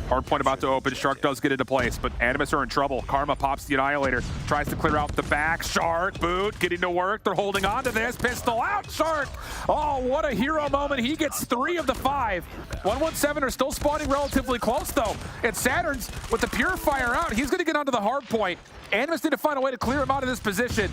Speaker 5: Hardpoint about to open. Shark does get into place, but Animus are in trouble. Karma pops the Annihilator, tries to clear out the back. Shark, boot, getting to work. They're holding on to this. Pistol out, Shark. Oh, what a hero moment. He gets 3 of the 5. 117 are still spawning relatively close, though. And Saturn's, with the Purifier out, he's going to get onto the Hardpoint. Animus need to find a way to clear him out of this position.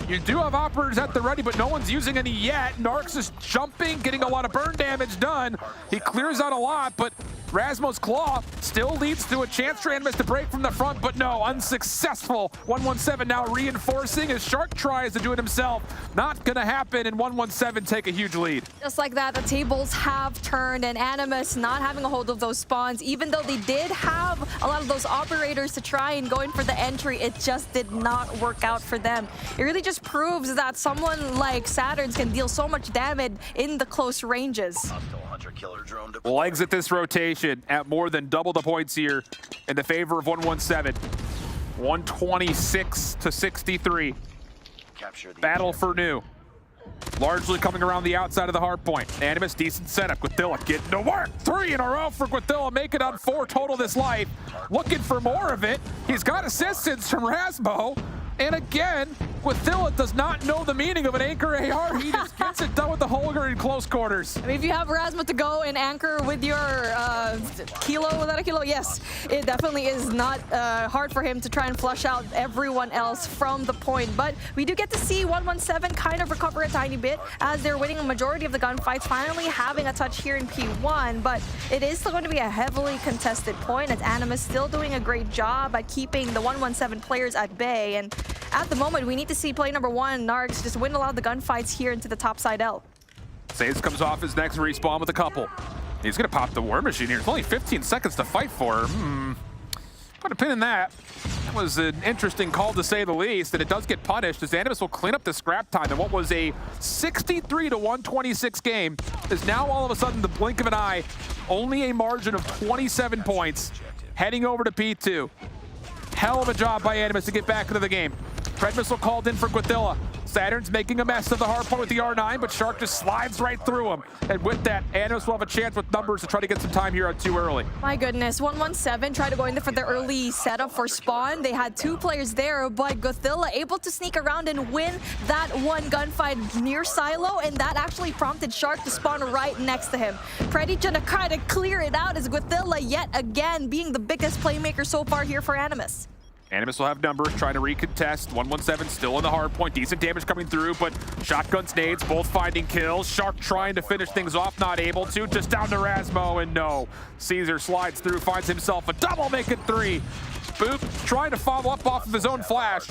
Speaker 5: You do have operators at the ready, but no one's using any yet. Narcs is jumping, getting a lot of burn damage done. He clears out a lot, but Rasmo's Claw still leads to a chance for Animus to break from the front, but no, unsuccessful. 117 now reinforcing as Shark tries to do it himself. Not gonna happen, and 117 take a huge lead.
Speaker 7: Just like that, the tables have turned, and Animus not having a hold of those spawns. Even though they did have a lot of those operators to try and go in for the entry, it just did not work out for them. It really just proves that someone like Saturn's can deal so much damage in the close ranges.
Speaker 5: We'll exit this rotation at more than double the points here in the favor of 117. 126 to 63. Battle for new. Largely coming around the outside of the hard point. Animus, decent setup. Guathilla getting to work. 3 in a row for Guathilla, make it on 4 total this life. Looking for more of it. He's got assistance from Rasmo. And again, Guathilla does not know the meaning of an anchor AR. He just gets it done with the Holger in close quarters.
Speaker 7: I mean, if you have Rasmo to go and anchor with your kilo, without a kilo, yes, it definitely is not hard for him to try and flush out everyone else from the point. But we do get to see 117 kind of recover a tiny bit as they're winning a majority of the gunfights, finally having a touch here in P1. But it is still going to be a heavily contested point as Animus still doing a great job at keeping the 117 players at bay. And at the moment, we need to see play number 1, Narcs, just win a lot of the gunfights here into the top side L.
Speaker 5: Saves comes off his next respawn with a couple. He's going to pop the War Machine here. It's only 15 seconds to fight for. Put a pin in that. That was an interesting call to say the least, and it does get punished as Animus will clean up the scrap time. And what was a 63 to 126 game is now all of a sudden the blink of an eye, only a margin of 27 points, heading over to P2. Hell of a job by Animus to get back into the game. Pred Missile called in for Guathilla. Saturn's making a mess of the hardpoint with the R9, but Shark just slides right through him. And with that, Animus will have a chance with numbers to try to get some time here on too early.
Speaker 7: My goodness, 117 tried to go in there for the early setup for spawn. They had 2 players there, but Guathilla able to sneak around and win that one gunfight near Silo, and that actually prompted Shark to spawn right next to him. Preddy gonna try to clear it out as Guathilla yet again being the biggest playmaker so far here for Animus.
Speaker 5: Animus will have numbers, trying to recontest. 117 still in the hard point. Decent damage coming through, but shotguns, nades, both finding kills. Shark trying to finish things off, not able to. Just down to Rasmo, and no. Caesar slides through, finds himself a double, making 3. Boop trying to follow up off of his own flash.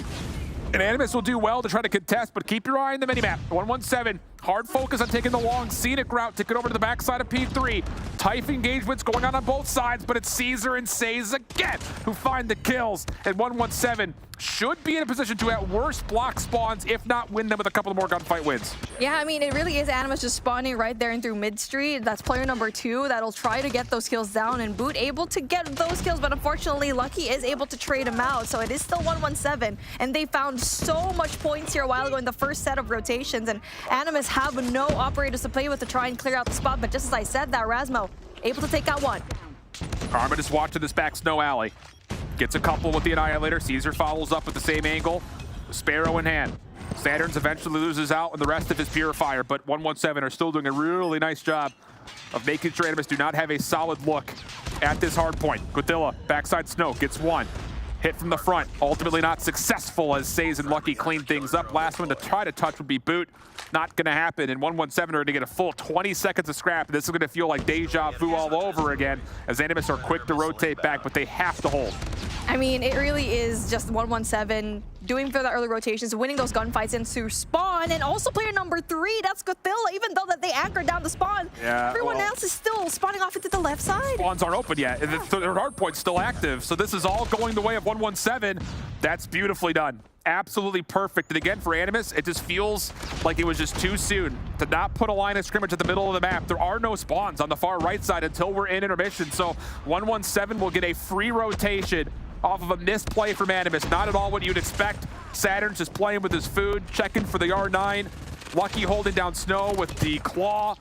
Speaker 5: And Animus will do well to try to contest, but keep your eye on the minimap. 117, hard focus on taking the long scenic route to get over to the backside of P3. Tight engagements going on both sides, but it's Caesar and Says again who find the kills. And 117 should be in a position to at worst block spawns, if not win them with a couple of more gunfight wins.
Speaker 7: Yeah, I mean, it really is Animus just spawning right there and through mid-street. That's player number 2 that'll try to get those kills down, and Boot able to get those kills, but unfortunately Lucky is able to trade him out, so it is still 117, and they found so much points here a while ago in the first set of rotations, and Animus have no operators to play with to try and clear out the spot, but just as I said that, Rasmo able to take out 1.
Speaker 5: Karma just watching this back snow alley. Gets a couple with the Annihilator. Caesar follows up with the same angle. Sparrow in hand. Saturn's eventually loses out on the rest of his Purifier, but 117 are still doing a really nice job of making sure Animus do not have a solid look at this hard point. Guathilla, backside snow, gets 1. Hit from the front, ultimately not successful as Says and Lucky clean things up. Last one to try to touch would be Boot. Not gonna happen, and 117 are gonna get a full 20 seconds of scrap. This is gonna feel like deja vu all over again as Animus are quick to rotate back, but they have to hold.
Speaker 7: I mean, it really is just 117 doing for the early rotations, winning those gunfights into spawn, and also player number 3, that's Guathilla, even though that they anchored down the spawn.
Speaker 5: Yeah,
Speaker 7: everyone else is still spawning off into the left side.
Speaker 5: Spawns aren't open yet, and their hard point's still active, so this is all going the way of 117. That's beautifully done. Absolutely perfect. And again, for Animus, it just feels like it was just too soon to not put a line of scrimmage at the middle of the map. There are no spawns on the far right side until we're in intermission, so 117 will get a free rotation off of a missed play from Animus. Not at all what you'd expect. Saturn's just playing with his food, checking for the R9. Lucky holding down Snow with the claw,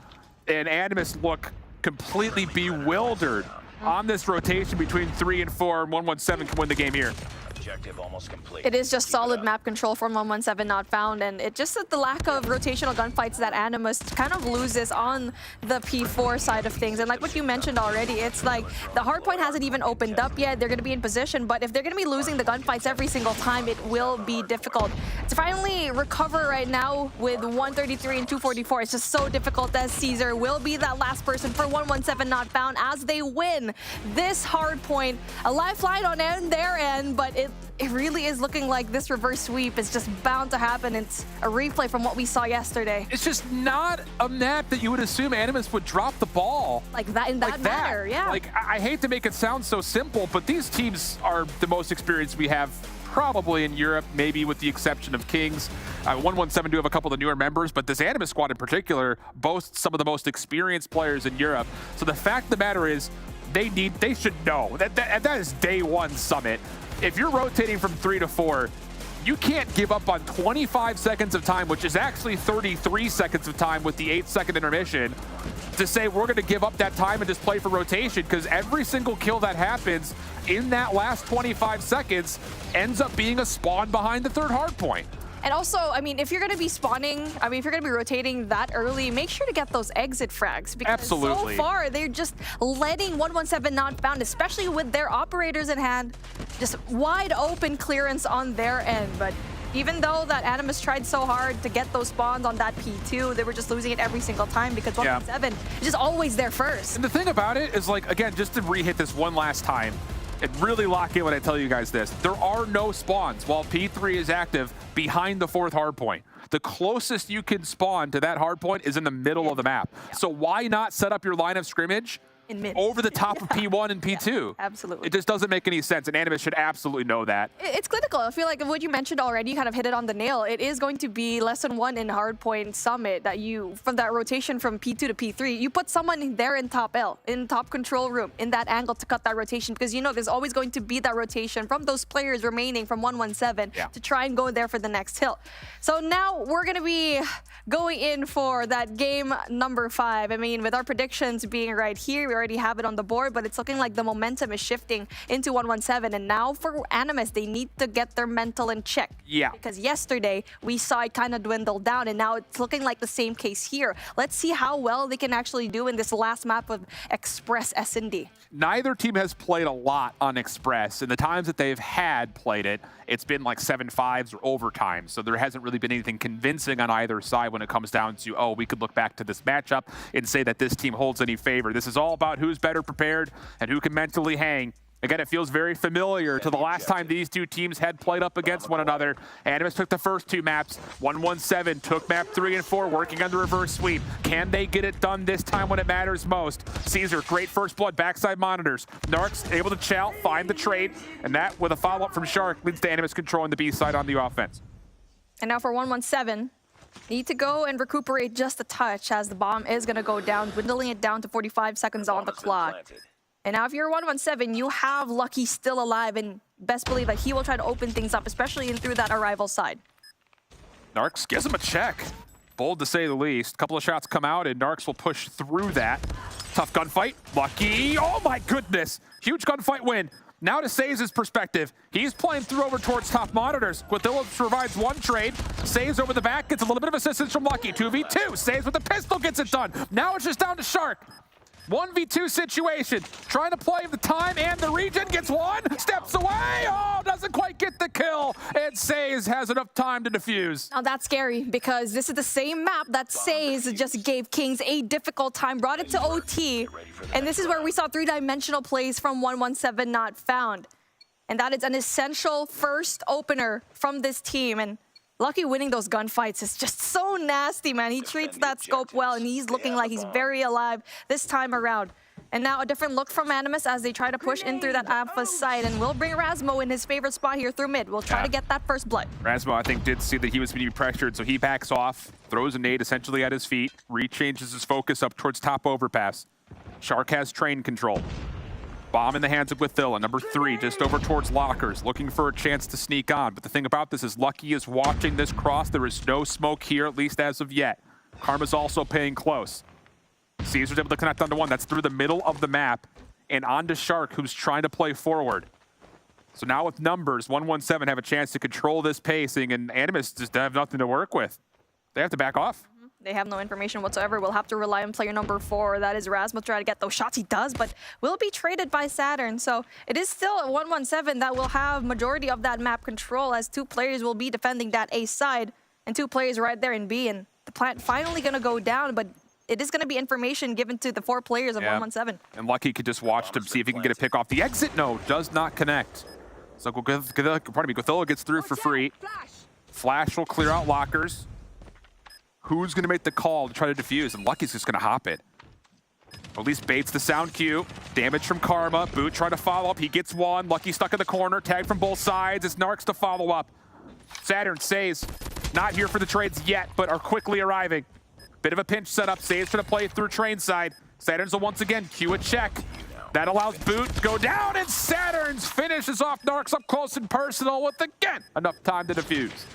Speaker 5: and Animus look completely bewildered on this rotation between 3 and 4, and 117 can win the game here.
Speaker 8: Objective almost complete.
Speaker 7: It is just solid map control from 117 not found, and it just the lack of rotational gunfights that Animus kind of loses on the P4 side of things. And like what you mentioned already, it's like the hardpoint hasn't even opened up yet. They're going to be in position, but if they're going to be losing the gunfights every single time, it will be difficult. To finally recover right now with 133 and 244, it's just so difficult, as Caesar will be that last person for 117 not found as they win this hardpoint. A lifeline on their end, but it really is looking like this reverse sweep is just bound to happen. It's a replay from what we saw yesterday.
Speaker 5: It's just not a map that you would assume Animus would drop the ball.
Speaker 7: Like that in that
Speaker 5: like
Speaker 7: manner, yeah.
Speaker 5: Like, I hate to make it sound so simple, but these teams are the most experienced we have probably in Europe, maybe with the exception of Kings. 117 do have a couple of newer members, but this Animus squad in particular boasts some of the most experienced players in Europe. So the fact of the matter is, they should know. That is day one summit. If you're rotating from 3 to 4, you can't give up on 25 seconds of time, which is actually 33 seconds of time with the 8-second intermission, to say we're going to give up that time and just play for rotation, because every single kill that happens in that last 25 seconds ends up being a spawn behind the third hard point.
Speaker 7: And also, I mean, if you're going to be spawning, I mean, if you're going to be rotating that early, make sure to get those exit frags. Because
Speaker 5: Absolutely.
Speaker 7: so far, they're just letting 117 not found, especially with their operators in hand. Just wide open clearance on their end. But even though that Animus tried so hard to get those spawns on that P2, they were just losing it every single time because 117 is just always there first.
Speaker 5: And the thing about it is, like, again, just to re-hit this one last time, and really lock in when I tell you guys this, there are no spawns while P3 is active behind the fourth hardpoint. The closest you can spawn to that hardpoint is in the middle of the map. So why not set up your line of scrimmage
Speaker 7: in mid.
Speaker 5: over the top of P1 and P2?
Speaker 7: Absolutely.
Speaker 5: It just doesn't make any sense, and Animus should absolutely know that.
Speaker 7: It's clinical. I feel like what you mentioned already, you kind of hit it on the nail. It is going to be lesson 1 in Hardpoint Summit, that you, from that rotation from P2 to P3, you put someone there in top L, in top control room, in that angle to cut that rotation, because you know there's always going to be that rotation from those players remaining from 117 to try and go there for the next hill. So now we're going to be going in for that game number 5. I mean, with our predictions being right here, we already have it on the board, but it's looking like the momentum is shifting into 117. And now for Animus, they need to get their mental in check.
Speaker 5: Yeah.
Speaker 7: Because yesterday we saw it kind of dwindle down, and now it's looking like the same case here. Let's see how well they can actually do in this last map of Express S&D.
Speaker 5: Neither team has played a lot on Express, and the times that they've had played it, it's been like 7-5s or overtime. So there hasn't really been anything convincing on either side when it comes down to, oh, we could look back to this matchup and say that this team holds any favor. This is all about who's better prepared and who can mentally hang. Again, it feels very familiar to the last time these two teams had played up against one another. Animus took the first 2 maps. 117 took map 3 and 4, working on the reverse sweep. Can they get it done this time when it matters most? Caesar, great first blood, backside monitors. Narcs able to chow, find the trade, and that with a follow-up from Shark leads to Animus controlling the B side on the offense.
Speaker 7: And now for 117, need to go and recuperate just a touch, as the bomb is going to go down, dwindling it down to 45 seconds on the clock. And now if you're 117, you have Lucky still alive, and best believe that he will try to open things up, especially in through that arrival side.
Speaker 5: Narcs gives him a check. Bold to say the least. Couple of shots come out, and Narcs will push through that. Tough gunfight. Lucky. Oh my goodness. Huge gunfight win. Now to Says' perspective, he's playing through over towards top monitors. Guathilla provides 1 trade. Says over the back, gets a little bit of assistance from Lucky. 2v2. Says with the pistol, gets it done. Now it's just down to Shark. 1v2 situation, trying to play the time and the region, gets 1, steps away, oh, doesn't quite get the kill, and Says has enough time to defuse.
Speaker 7: Now that's scary, because this is the same map that Says just gave Kings a difficult time, brought it to OT, and this is where we saw 3-dimensional plays from 117 not found. And that is an essential first opener from this team, and Lucky winning those gunfights is just so nasty, man. He treats that scope well, and he's looking like he's very alive this time around. And now a different look from Animus as they try to push in through that Alpha side, and we'll bring Rasmo in his favorite spot here through mid. We'll try to get that first blood.
Speaker 5: Rasmo, I think, did see that he was being pressured, so he backs off, throws a nade essentially at his feet, rechanges his focus up towards top overpass. Shark has train control. Bomb in the hands of Withilla, number 3, just over towards lockers, looking for a chance to sneak on. But the thing about this is Lucky is watching this cross. There is no smoke here, at least as of yet. Karma's also paying close. Caesar's able to connect onto 1. That's through the middle of the map and onto Shark, who's trying to play forward. So now with numbers, 117 have a chance to control this pacing, and Animus just have nothing to work with. They have to back off.
Speaker 7: They have no information whatsoever. We'll have to rely on player number 4. That is Rasmus, try to get those shots. He does, but will be traded by Saturn. So it is still a 117 that will have majority of that map control, as 2 players will be defending that A side and 2 players right there in B. And the plant finally going to go down, but it is going to be information given to the 4 players of 117.
Speaker 5: And Lucky could just watch to see if he can get a pick off the exit. No, does not connect. So Gothilla gets through for free. Flash will clear out lockers. Who's going to make the call to try to defuse? And Lucky's just going to hop it. Or at least baits the sound cue. Damage from Karma. Boot trying to follow up. He gets 1. Lucky stuck in the corner. Tag from both sides. It's Narcs to follow up. Saturn says not here for the trades yet, but are quickly arriving. Bit of a pinch setup. Saves trying to play through train side. Saturn's will once again cue a check. That allows Boot to go down, and Saturn's finishes off Narcs up close and personal with, again, enough time to defuse.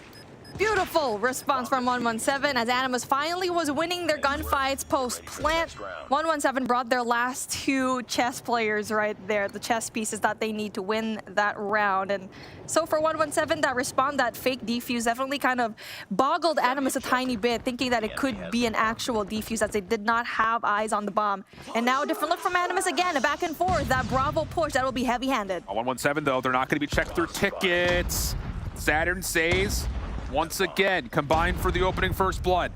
Speaker 7: Beautiful response from 117 as Animus finally was winning their gunfights post-plant. 117 brought their last 2 chess players right there, the chess pieces that they need to win that round. And so for 117, that respawn, that fake defuse definitely kind of boggled Animus a tiny bit, thinking that it could be an actual defuse as they did not have eyes on the bomb. And now a different look from Animus again, a back and forth, that Bravo push, that will be heavy-handed.
Speaker 5: 117 though, they're not going to be checked through tickets. Saturn says, once again, combined for the opening first blood.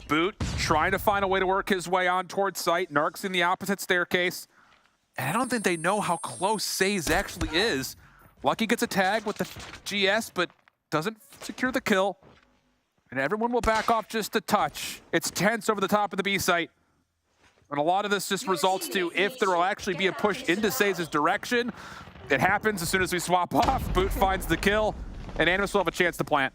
Speaker 5: Boot trying to find a way to work his way on towards site. Narcs in the opposite staircase. And I don't think they know how close Says actually is. Lucky gets a tag with the GS, but doesn't secure the kill. And everyone will back off just a touch. It's tense over the top of the B site. And a lot of this just results to if there will actually be a push into Says' direction. It happens as soon as we swap off. Boot finds the kill, and Animus will have a chance to plant.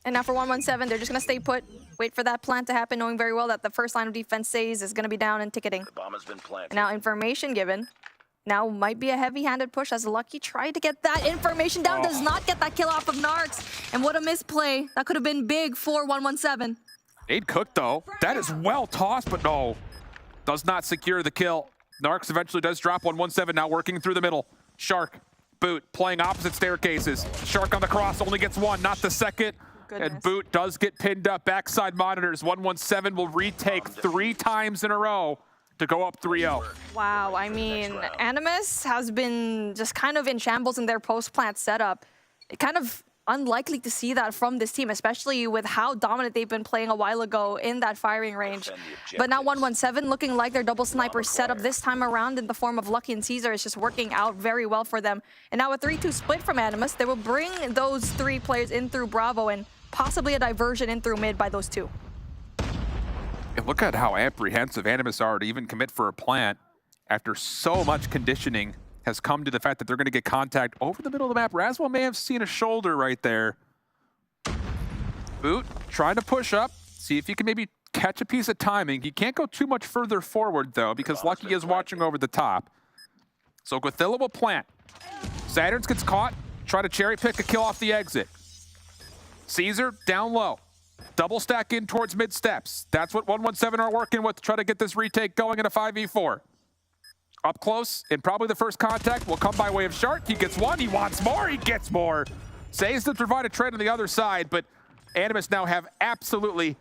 Speaker 7: And now for 117, they're just going to stay put, wait for that plant to happen, knowing very well that the first line of defense Says is going to be down and ticketing.
Speaker 8: The bomb has been planted.
Speaker 7: And now information given. Now might be a heavy-handed push as Lucky tried to get that information down, does not get that kill off of Narcs. And what a misplay. That could have been big for 117.
Speaker 5: Aid Cook though, that is well tossed, but no, does not secure the kill. Narcs eventually does drop 117, now working through the middle. Shark, Boot playing opposite staircases. Shark on the cross only gets 1, not the second.
Speaker 7: Goodness.
Speaker 5: And Boot does get pinned up. Backside monitors. 117 will retake 3 times in a row to go up 3-0.
Speaker 7: Wow, I mean, Animus has been just kind of in shambles in their post-plant setup. Kind of unlikely to see that from this team, especially with how dominant they've been playing a while ago in that firing range. But now 117 looking like their double sniper setup this time around in the form of Lucky and Caesar is just working out very well for them. And now a 3-2 split from Animus, they will bring those 3 players in through Bravo and possibly a diversion in through mid by those 2.
Speaker 5: And look at how apprehensive Animus are to even commit for a plant after so much conditioning has come to the fact that they're going to get contact over the middle of the map. Raswell may have seen a shoulder right there. Boot trying to push up, see if he can maybe catch a piece of timing. He can't go too much further forward though because Lucky is watching over the top. So Gothilla will plant. Saturns gets caught, try to cherry pick a kill off the exit. Caesar down low. Double stack in towards mid steps. That's what 117 are working with to try to get this retake going in a 5v4. Up close, and probably the first contact will come by way of Shark. He gets 1, he wants more, he gets more. Says to provide a trade on the other side, but Animus now have absolutely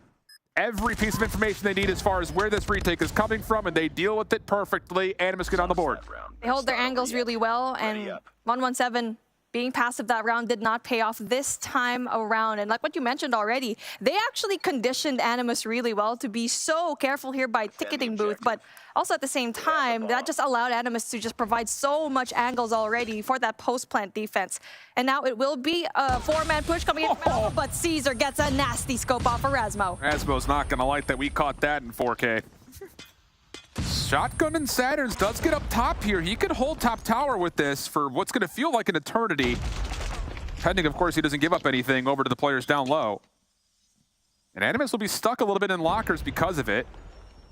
Speaker 5: every piece of information they need as far as where this retake is coming from, and they deal with it perfectly. Animus get on the board.
Speaker 7: They hold their angles really well, and 117 being passive that round did not pay off this time around. And like what you mentioned already, they actually conditioned Animus really well to be so careful here by ticketing Booth, but also at the same time, that just allowed Animus to just provide so much angles already for that post-plant defense. And now it will be a 4-man push coming in, but Caesar gets a nasty scope off of Rasmo.
Speaker 5: Rasmo's not gonna like that we caught that in 4K. Shotgun and Saturns does get up top here. He could hold top tower with this for what's going to feel like an eternity. Pending, of course, he doesn't give up anything over to the players down low. And Animus will be stuck a little bit in lockers because of it.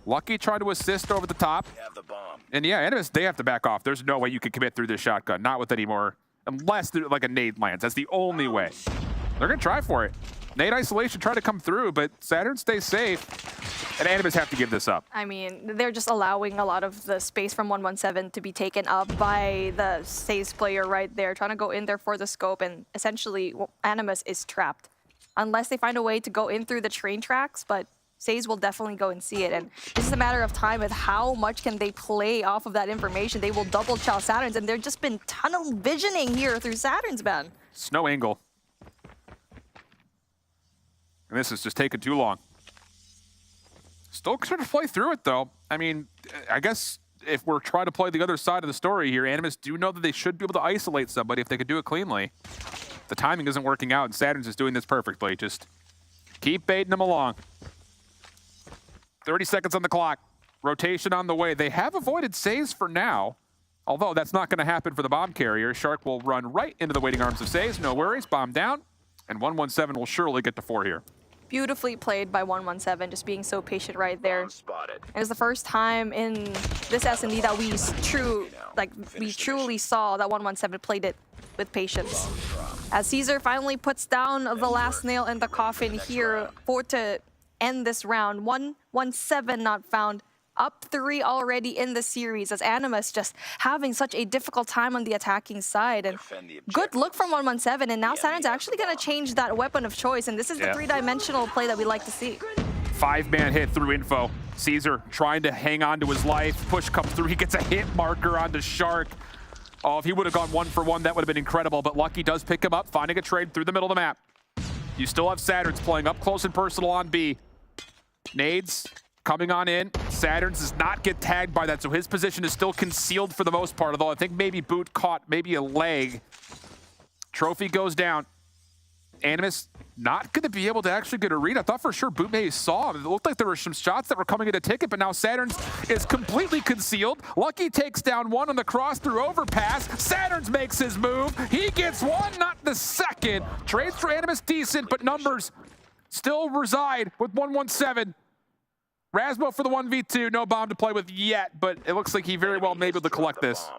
Speaker 5: Lucky trying to assist over the top.
Speaker 8: We have the bomb.
Speaker 5: And yeah, Animus, they have to back off. There's no way you can commit through this shotgun. Not with any more, unless like a nade lands. That's the only way. They're going to try for it. Nade isolation try to come through, but Saturn stays safe. And Animus have to give this up.
Speaker 7: I mean, they're just allowing a lot of the space from 117 to be taken up by the Says player right there, trying to go in there for the scope, and essentially Animus is trapped. Unless they find a way to go in through the train tracks, but Says will definitely go and see it. And this is a matter of time with how much can they play off of that information. They will double chow Saturns, and they've just been tunnel visioning here through Saturns, man.
Speaker 5: Snow angle. And this is just taking too long. Still trying to play through it, though. I mean, I guess if we're trying to play the other side of the story here, Animus do know that they should be able to isolate somebody if they could do it cleanly. The timing isn't working out, and Saturn's is doing this perfectly. Just keep baiting them along. 30 seconds on the clock. Rotation on the way. They have avoided Says for now, although that's not going to happen for the bomb carrier. Shark will run right into the waiting arms of Says. No worries. Bomb down. And 117 will surely get to 4 here.
Speaker 7: Beautifully played by 117, just being so patient right there.
Speaker 8: Spotted.
Speaker 7: And it's the first time in this S&D that we truly saw that 117 played it with patience. As Caesar finally puts down the last nail in the coffin here to end this round. 117 not found. Up 3 already in the series, as Animus just having such a difficult time on the attacking side. And good look from 117, and now Saturn's actually going to change that weapon of choice, and this is the 3-dimensional play that we like to see.
Speaker 5: 5-man hit through info. Caesar trying to hang on to his life. Push comes through. He gets a hit marker onto Shark. Oh, if he would have gone 1-for-1, that would have been incredible, but Lucky does pick him up, finding a trade through the middle of the map. You still have Saturn's playing up close and personal on B. Nades coming on in. Saturns does not get tagged by that, so his position is still concealed for the most part, although I think maybe Boot caught maybe a leg. Trophy goes down. Animus not going to be able to actually get a read. I thought for sure Boot maybe saw him. It looked like there were some shots that were coming at a ticket, but now Saturn's is completely concealed. Lucky takes down one on the cross through overpass. Saturn's makes his move. He gets one, not the second. Trades for Animus decent, but numbers still reside with 117. Rasmo for the 1v2, no bomb to play with yet, but it looks like he very well may be able to collect this.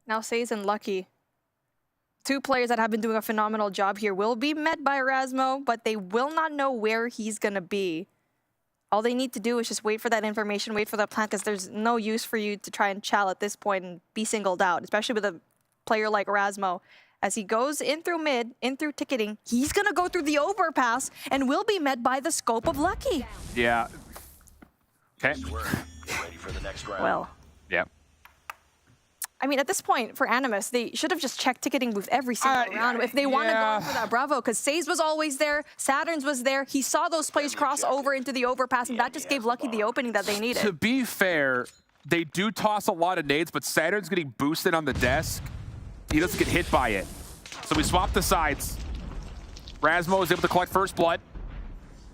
Speaker 7: Now Says and Lucky, 2 players that have been doing a phenomenal job here, will be met by Rasmo, but they will not know where he's going to be. All they need to do is just wait for that information, wait for that plant, because there's no use for you to try and chal at this point and be singled out, especially with a player like Rasmo. As he goes in through mid, in through ticketing, he's going to go through the overpass and will be met by the scope of Lucky.
Speaker 5: Yeah. Okay.
Speaker 8: Ready for the next round.
Speaker 7: Well.
Speaker 5: Yeah.
Speaker 7: I mean, at this point, for Animus, they should have just checked ticketing booth every single round if they want to go for that Bravo, because Says was always there, Saturn's was there. He saw those plays cross over into the overpass, and that just gave Lucky the opening that they needed.
Speaker 5: To be fair, they do toss a lot of nades, but Saturn's getting boosted on the desk. He doesn't get hit by it. So we swap the sides. Rasmo is able to collect first blood.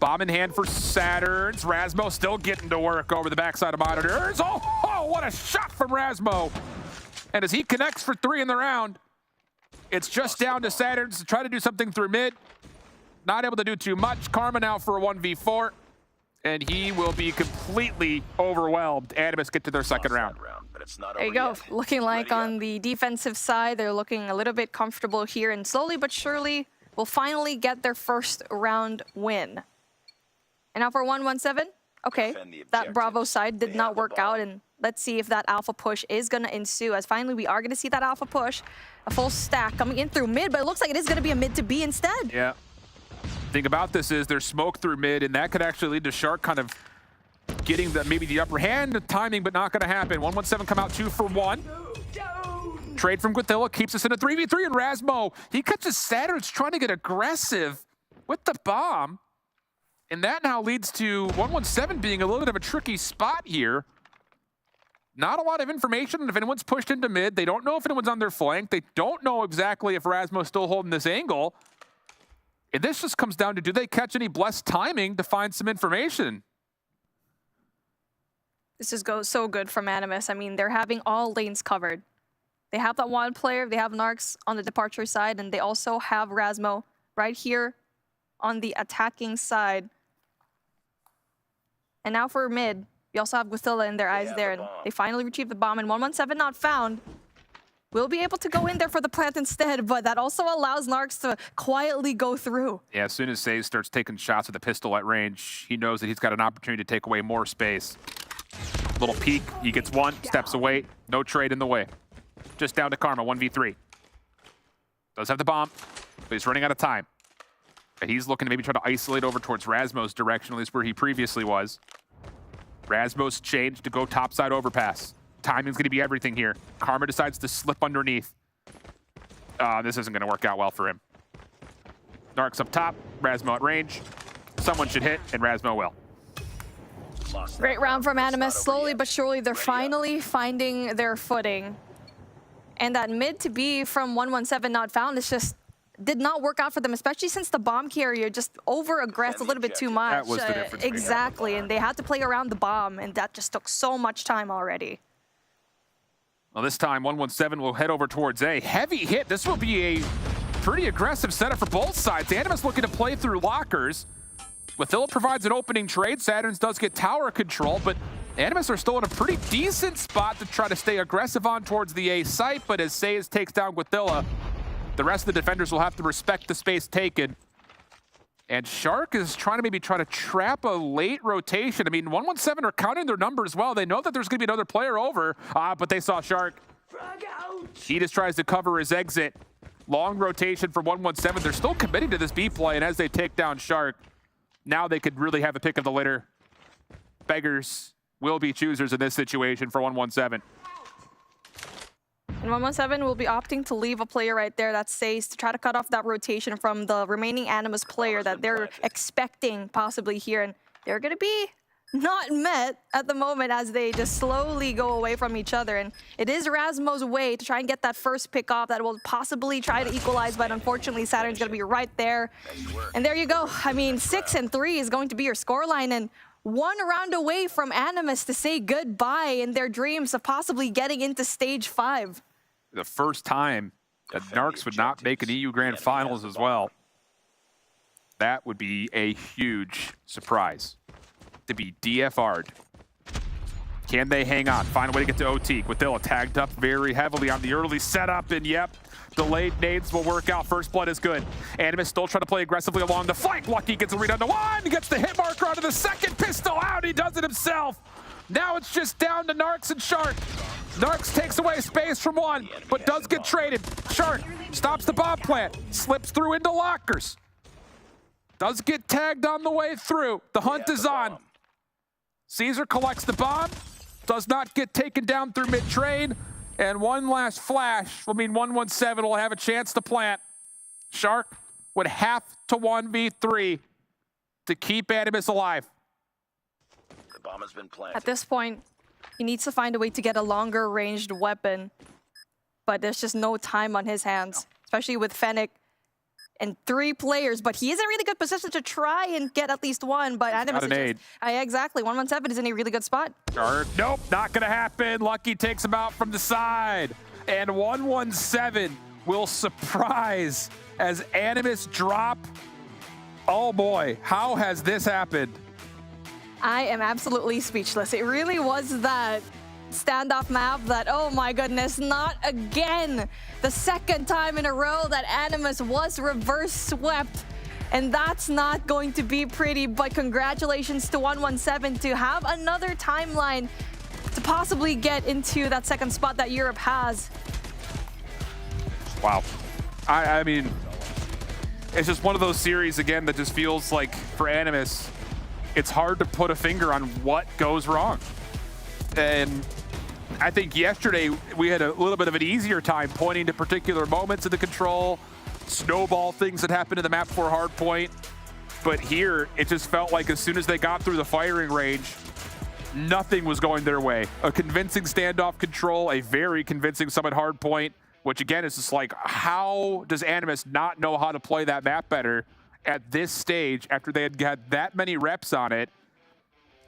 Speaker 5: Bomb in hand for Saturns. Rasmo still getting to work over the backside of monitors. Oh, what a shot from Rasmo. And as he connects for 3 in the round, it's just down to Saturns to try to do something through mid. Not able to do too much. Karma now for a 1v4. And he will be completely overwhelmed. Animus get to their second round.
Speaker 7: There you go. Looking like on the defensive side, they're looking a little bit comfortable here, and slowly but surely will finally get their first round win. And now for 117, okay, that Bravo side did not work out, and let's see if that alpha push is going to ensue, as finally we are going to see that alpha push. A full stack coming in through mid, but it looks like it is going to be a mid to B instead.
Speaker 5: Yeah. Thing about this is there's smoke through mid, and that could actually lead to Shark kind of getting maybe the upper hand, the timing, but not going to happen. 117 come out 2 for 1. Trade from Guathilla keeps us in a 3v3, and Rasmo, he catches Saturn's trying to get aggressive with the bomb. And that now leads to 117 being a little bit of a tricky spot here. Not a lot of information if anyone's pushed into mid. They don't know if anyone's on their flank. They don't know exactly if Rasmo's still holding this angle. And this just comes down to, do they catch any blessed timing to find some information?
Speaker 7: This just goes so good from Animus. I mean, they're having all lanes covered. They have that one player, they have Narcs on the departure side, and they also have Rasmo right here on the attacking side. And now for mid, we also have Guthilla in their eyes there, and they finally retrieve the bomb, and 117 not found. We'll be able to go in there for the plant instead, but that also allows Narcs to quietly go through.
Speaker 5: Yeah, as soon as Says starts taking shots with the pistol at range, he knows that he's got an opportunity to take away more space. Little peek, he gets one, steps away, no trade in the way. Just down to Karma, 1v3. Does have the bomb, but he's running out of time. And he's looking to maybe try to isolate over towards Rasmos' direction, at least where he previously was. Rasmos changed to go topside overpass. Timing's going to be everything here. Karma decides to slip underneath. This isn't going to work out well for him. Narcs up top, Rasmo at range. Someone should hit, and Rasmo will.
Speaker 7: Great round from Animus. Slowly but surely, they're finally finding their footing. And that mid to B from 117 not found is just did not work out for them, especially since the bomb carrier just over-aggressed a little bit too much.
Speaker 5: That was the difference.
Speaker 7: Exactly, and they had to play around the bomb, and that just took so much time already.
Speaker 5: Well, this time 117 will head over towards A. Heavy hit. This will be a pretty aggressive setup for both sides. Animus looking to play through lockers. Withilla provides an opening trade. Saturns does get tower control, but Animus are still in a pretty decent spot to try to stay aggressive on towards the A site, but as Says takes down Withilla, the rest of the defenders will have to respect the space taken. And Shark is trying to maybe try to trap a late rotation. I mean, 117 are counting their numbers well. They know that there's going to be another player over, but they saw Shark. He just tries to cover his exit. Long rotation for 117. They're still committing to this B play, and as they take down Shark, now they could really have a pick of the litter. Beggars will be choosers in this situation for 117.
Speaker 7: And 117 will be opting to leave a player right there that Says to try to cut off that rotation from the remaining Animus player that they're expecting possibly here. And they're going to be not met at the moment as they just slowly go away from each other. And it is Rasmo's way to try and get that first pick off that will possibly try to equalize, but unfortunately Saturn's going to be right there. And there you go. I mean, 6 and 3 is going to be your scoreline, and one round away from Animus to say goodbye in their dreams of possibly getting into stage 5.
Speaker 5: The first time that Narcs would not make an EU Grand Finals as well. That would be a huge surprise to be DFR'd. Can they hang on? Find a way to get to OT. Withilla tagged up very heavily on the early setup, and yep, delayed nades will work out. First blood is good. Animus still trying to play aggressively along the flank. Lucky gets a read on the one, gets the hit marker onto the second pistol out. He does it himself. Now it's just down to Narcs and Shark. Narcs takes away space from one, but does get traded. Shark stops the bomb plant, slips through into lockers. Does get tagged on the way through. The hunt is on. Caesar collects the bomb, does not get taken down through mid-trade, and one last flash will mean 117 will have a chance to plant. Shark would have to 1v3 to keep Animus alive.
Speaker 8: The bomb has been planted.
Speaker 7: At this point, he needs to find a way to get a longer ranged weapon, but there's just no time on his hands, especially with Fennec and 3 players, but he is in a really good position to try and get at least one, but Animus is just, exactly, 117 is in a really good spot.
Speaker 5: Nope, not gonna happen. Lucky takes him out from the side, and 117 will surprise as Animus drop. Oh boy, how has this happened?
Speaker 7: I am absolutely speechless. It really was that standoff map that, oh my goodness, not again. The second time in a row that Animus was reverse swept. And that's not going to be pretty, but congratulations to 117 to have another timeline to possibly get into that second spot that Europe has.
Speaker 5: Wow. I mean, it's just one of those series, again, that just feels like for Animus, it's hard to put a finger on what goes wrong. And I think yesterday we had a little bit of an easier time pointing to particular moments of the control, snowball things that happened in the map for Hardpoint. But here, it just felt like as soon as they got through the firing range, nothing was going their way. A convincing standoff control, a very convincing Summit Hardpoint, which again is just like, how does Animus not know how to play that map better at this stage after they had got that many reps on it?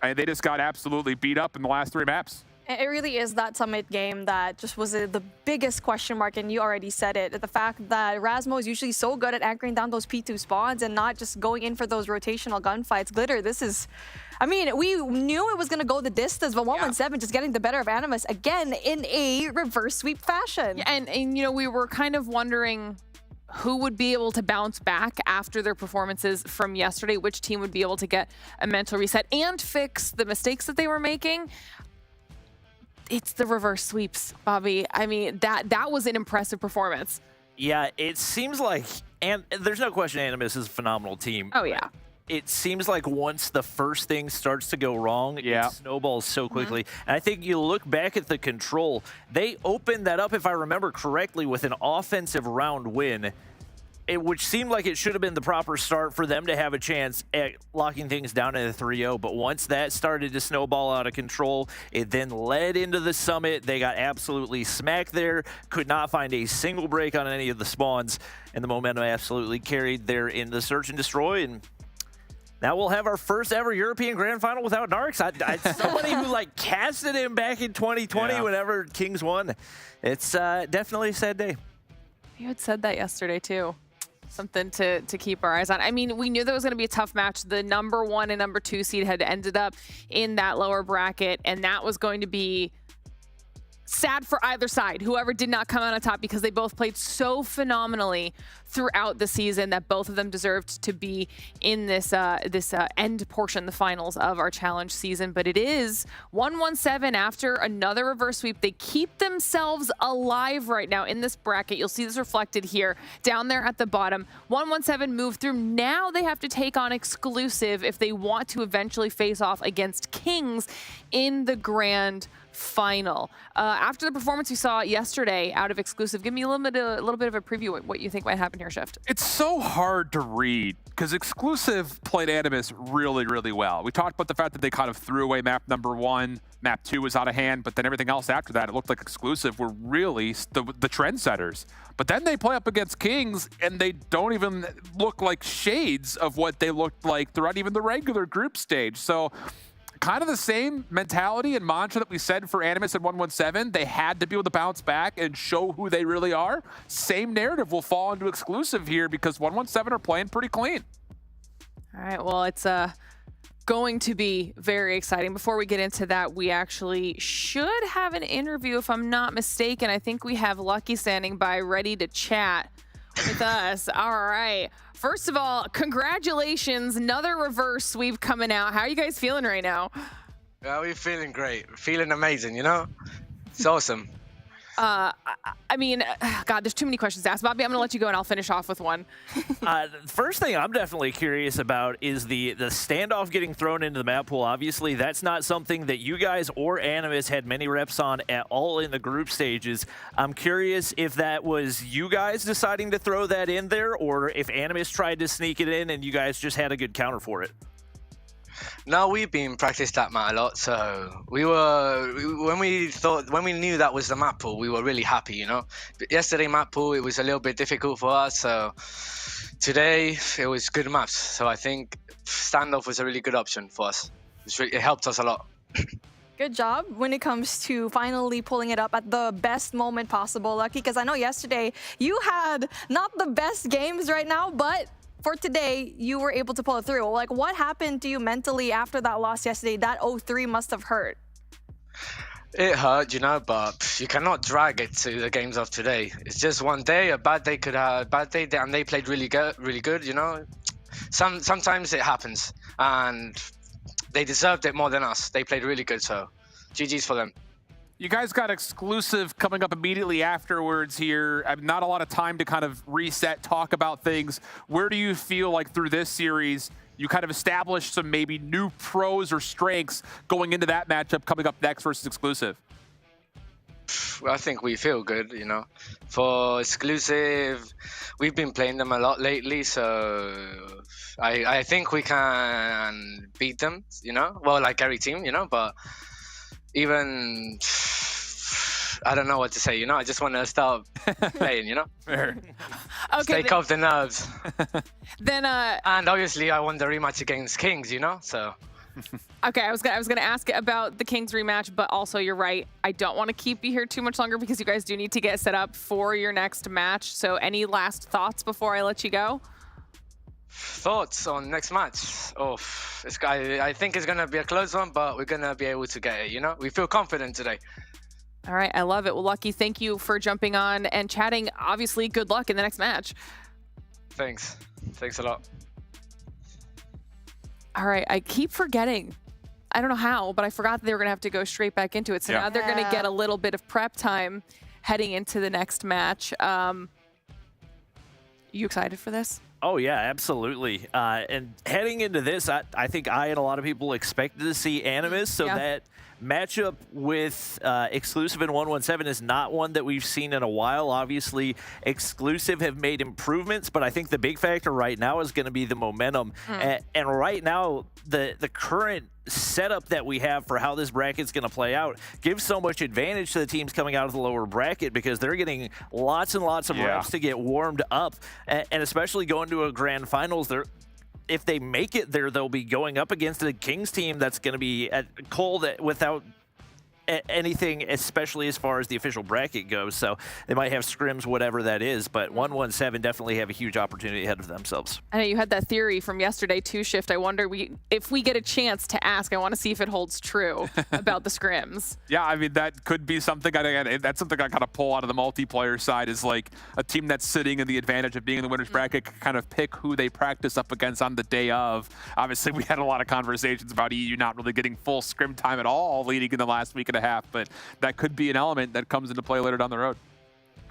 Speaker 5: And they just got absolutely beat up in the last 3 maps.
Speaker 7: It really is that Summit game that just was the biggest question mark, and you already said it. The fact that Rasmo is usually so good at anchoring down those P2 spawns and not just going in for those rotational gunfights. Glitter, this is... I mean, we knew it was going to go the distance, but 117 just getting the better of Animus again in a reverse sweep fashion.
Speaker 2: Yeah, and you know, we were kind of wondering who would be able to bounce back after their performances from yesterday, which team would be able to get a mental reset and fix the mistakes that they were making. It's the reverse sweeps, Bobby. I mean, that was an impressive performance.
Speaker 6: Yeah, it seems like, and there's no question Animus is a phenomenal team.
Speaker 2: Oh, yeah.
Speaker 6: It seems like once the first thing starts to go wrong, it snowballs so quickly. And I think you look back at the Control, they opened that up, if I remember correctly, with an offensive round win, which seemed like it should have been the proper start for them to have a chance at locking things down in a 3-0. But once that started to snowball out of control, it then led into the Summit. They got absolutely smacked there, could not find a single break on any of the spawns, and the momentum absolutely carried there in the Search and Destroy. And now we'll have our first ever European Grand Final without Narcs. Somebody who like casted him back in 2020 whenever Kings won. It's definitely a sad day.
Speaker 2: You had said that yesterday too. Something to keep our eyes on. I mean, we knew that was going to be a tough match. The number 1 and number 2 seed had ended up in that lower bracket, and that was going to be sad for either side, whoever did not come out on top, because they both played so phenomenally throughout the season that both of them deserved to be in this end portion, the finals of our challenge season. But it is 117 after another reverse sweep. They keep themselves alive right now in this bracket. You'll see this reflected here down there at the bottom. 117 moved through. Now they have to take on Exclusive if they want to eventually face off against Kings in the grand final. After the performance we saw yesterday out of Exclusive, give me a little bit of a preview of what you think might happen here, Shift.
Speaker 5: It's so hard to read because Exclusive played Animus really, really well. We talked about the fact that they kind of threw away map number 1. Map 2 was out of hand, but then everything else after that, it looked like Exclusive were really the trendsetters. But then they play up against Kings, and they don't even look like shades of what they looked like throughout even the regular group stage. So kind of the same mentality and mantra that we said for Animus and 117. They had to be able to bounce back and show who they really are. Same narrative will fall into Exclusive here because 117 are playing pretty clean.
Speaker 2: All right, well, it's going to be very exciting. Before we get into that, we actually should have an interview, if I'm not mistaken. I think we have Lucky standing by ready to chat with us. All right. First of all, congratulations. Another reverse sweep coming out. How are you guys feeling right now?
Speaker 9: Yeah, we're feeling great. We're feeling amazing, you know? It's awesome.
Speaker 2: I mean, God, there's too many questions to ask. Bobby, I'm going to let you go, and I'll finish off with one.
Speaker 6: The first thing I'm definitely curious about is the standoff getting thrown into the map pool. Obviously, that's not something that you guys or Animus had many reps on at all in the group stages. I'm curious if that was you guys deciding to throw that in there, or if Animus tried to sneak it in and you guys just had a good counter for it.
Speaker 9: No, we've been practiced that map a lot, so when we knew that was the map pool, we were really happy, you know. But yesterday map pool, it was a little bit difficult for us, so today it was good maps. So I think standoff was a really good option for us. It helped us a lot.
Speaker 7: Good job when it comes to finally pulling it up at the best moment possible, Lucky, because I know yesterday you had not the best games right now, but for today, you were able to pull it through. Like, what happened to you mentally after that loss yesterday? That 0-3 must have hurt.
Speaker 9: It hurt, you know, but you cannot drag it to the games of today. It's just one day. A bad day could have a bad day, and they played really good, you know. Sometimes it happens, and they deserved it more than us. They played really good, so GG's for them.
Speaker 5: You guys got Exclusive coming up immediately afterwards here. Not a lot of time to kind of reset, talk about things. Where do you feel like through this series you kind of established some maybe new pros or strengths going into that matchup coming up next versus Exclusive?
Speaker 9: I think we feel good, you know. For Exclusive, we've been playing them a lot lately, so I think we can beat them, you know. Well, like every team, you know, but even I don't know what to say, you know. I just want to start playing, you know.
Speaker 2: Okay,
Speaker 9: Take off the nerves.
Speaker 2: Then
Speaker 9: and obviously I won the rematch against Kings, you know, so
Speaker 2: Okay, I was gonna ask about the Kings rematch, but also you're right. I don't want to keep you here too much longer because you guys do need to get set up for your next match. So any last thoughts before I let you go?
Speaker 9: Thoughts on next match? Oh, I think it's gonna be a close one, but we're gonna be able to get it. You know, we feel confident today.
Speaker 2: All right, I love it. Well, Lucky, thank you for jumping on and chatting. Obviously, good luck in the next match.
Speaker 9: Thanks a lot.
Speaker 2: All right, I keep forgetting. I don't know how, but I forgot that they were going to have to go straight back into it. So now they're going to get a little bit of prep time heading into the next match. You excited for this?
Speaker 6: Oh, yeah, absolutely. And heading into this, I think I and a lot of people expected to see Animus, so that matchup with Exclusive and 117 is not one that we've seen in a while. Obviously, Exclusive have made improvements, but I think the big factor right now is going to be the momentum. And right now, the current setup that we have for how this bracket's going to play out gives so much advantage to the teams coming out of the lower bracket because they're getting lots and lots of reps to get warmed up, and especially going to a grand finals, if they make it there, they'll be going up against a Kings team that's going to be cold without anything, especially as far as the official bracket goes. So they might have scrims, whatever that is, but 117 definitely have a huge opportunity ahead of themselves.
Speaker 2: I know you had that theory from yesterday, Shift. I wonder if we get a chance to ask, I want to see if it holds true about the scrims.
Speaker 5: Yeah, I mean, that could be something. That's something I kind of pull out of the multiplayer side is like a team that's sitting in the advantage of being in the winner's bracket can kind of pick who they practice up against on the day of. Obviously, we had a lot of conversations about EU not really getting full scrim time at all leading in the last week and a half, but that could be an element that comes into play later down the road.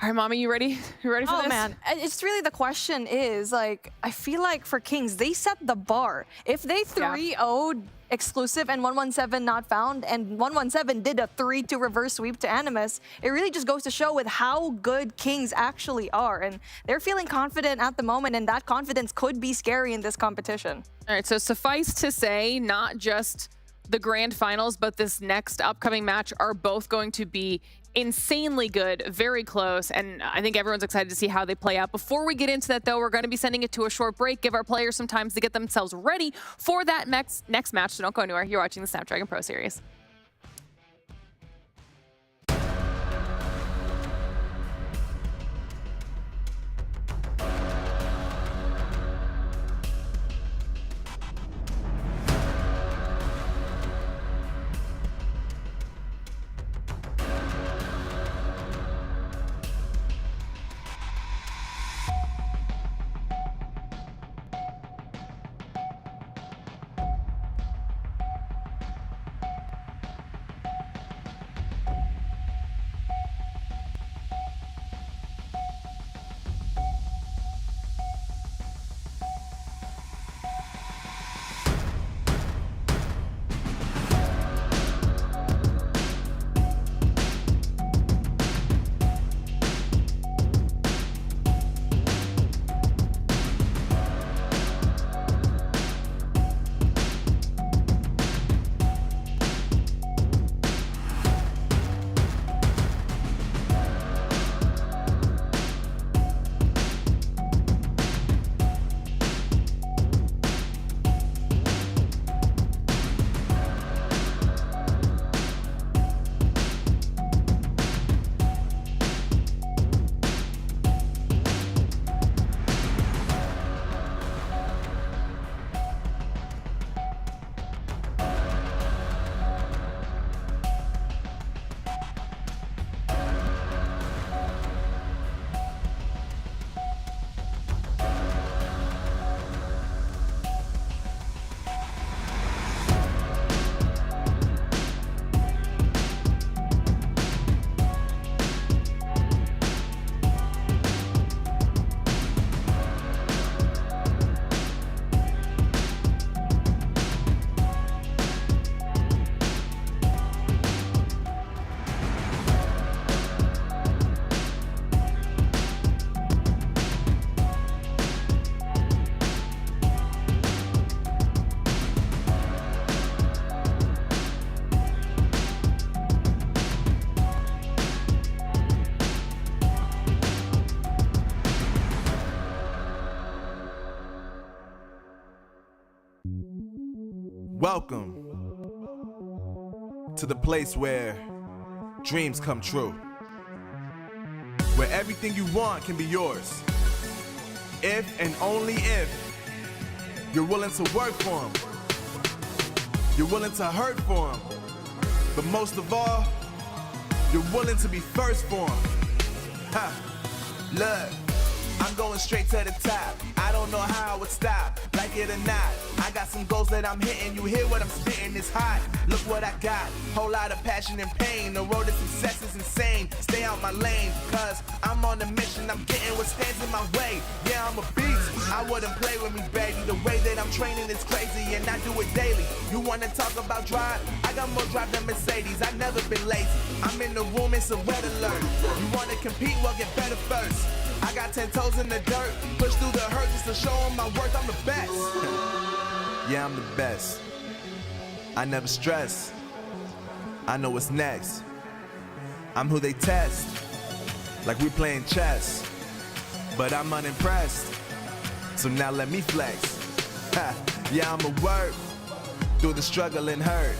Speaker 2: All right, Mommy, you ready? You ready for this?
Speaker 7: Oh, man. It's really the question is, like, I feel like for Kings, they set the bar. If they 3-0'd Exclusive and 117 not found, and 117 did a 3-2 reverse sweep to Animus, it really just goes to show with how good Kings actually are. And they're feeling confident at the moment, and that confidence could be scary in this competition.
Speaker 2: All right, so suffice to say, not just the grand finals, but this next upcoming match are both going to be insanely good, very close, and I think everyone's excited to see how they play out. Before we get into that, though, we're going to be sending it to a short break, give our players some time to get themselves ready for that next match, so don't go anywhere. You're watching the Snapdragon Pro Series.
Speaker 1: Welcome to the place where dreams come true, where everything you want can be yours, if and only if you're willing to work for them, you're willing to hurt for them, but most of all, you're willing to be first for them. Look, I'm going straight to the top. I don't know how I would stop, like it or not. I got some goals that I'm hitting. You hear what I'm spitting? It's hot. Look what I got. Whole lot of passion and pain. The road to success is insane. Stay out my lane, cause I'm on a mission. I'm getting what stands in my way. Yeah, I'm a beast. I wouldn't play with me, baby. The way that I'm training is crazy, and I do it daily. You wanna talk about drive? I got more drive than Mercedes. I've never been lazy. I'm in the room, it's a red alert. You wanna compete? Well, get better first. I got 10 toes in the dirt, push through the hurt just to show them my worth. I'm the best. Yeah, I'm the best. I never stress. I know what's next. I'm who they test, like we playing chess. But I'm unimpressed, so now let me flex. Yeah, I'ma work through the struggle and hurt,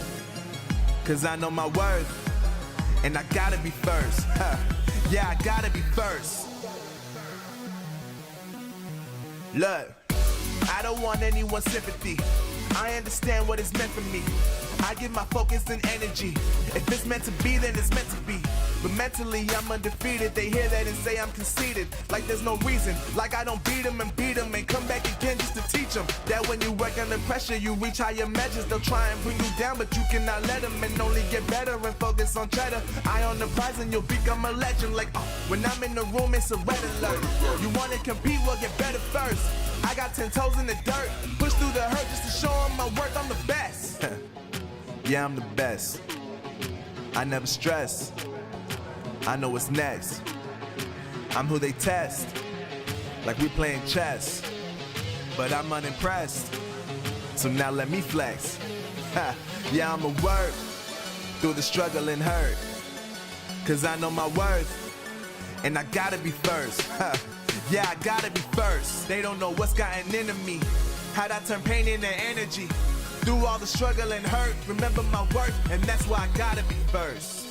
Speaker 1: cause I know my worth, and I gotta be first. Yeah, I gotta be first. Look, I don't want anyone's sympathy. I understand what it's meant for me. I give my focus and energy. If it's meant to be, then it's meant to be. But mentally, I'm undefeated. They hear that and say I'm conceited. Like there's no reason. Like I don't beat them and come back again just to teach them that when you work under pressure, you reach higher measures. They'll try and bring you down, but you cannot let them, and only get better and focus on cheddar. Eye on the prize and you'll become a legend. Like, when I'm in the room, it's a red alert. You wanna compete? Well, get better first. I got 10 toes in the dirt, push through the hurt just to show them my worth. I'm the best. Yeah, I'm the best. I never stress. I know what's next. I'm who they test, like we playing chess. But I'm unimpressed, so now let me flex. Yeah, I'ma work through the struggle and hurt, cause I know my worth, and I gotta be first. Yeah, I gotta be first. They don't know what's gotten into me, how'd I turn pain into energy. Through all the struggle and hurt, remember my worth, and that's why I gotta be first.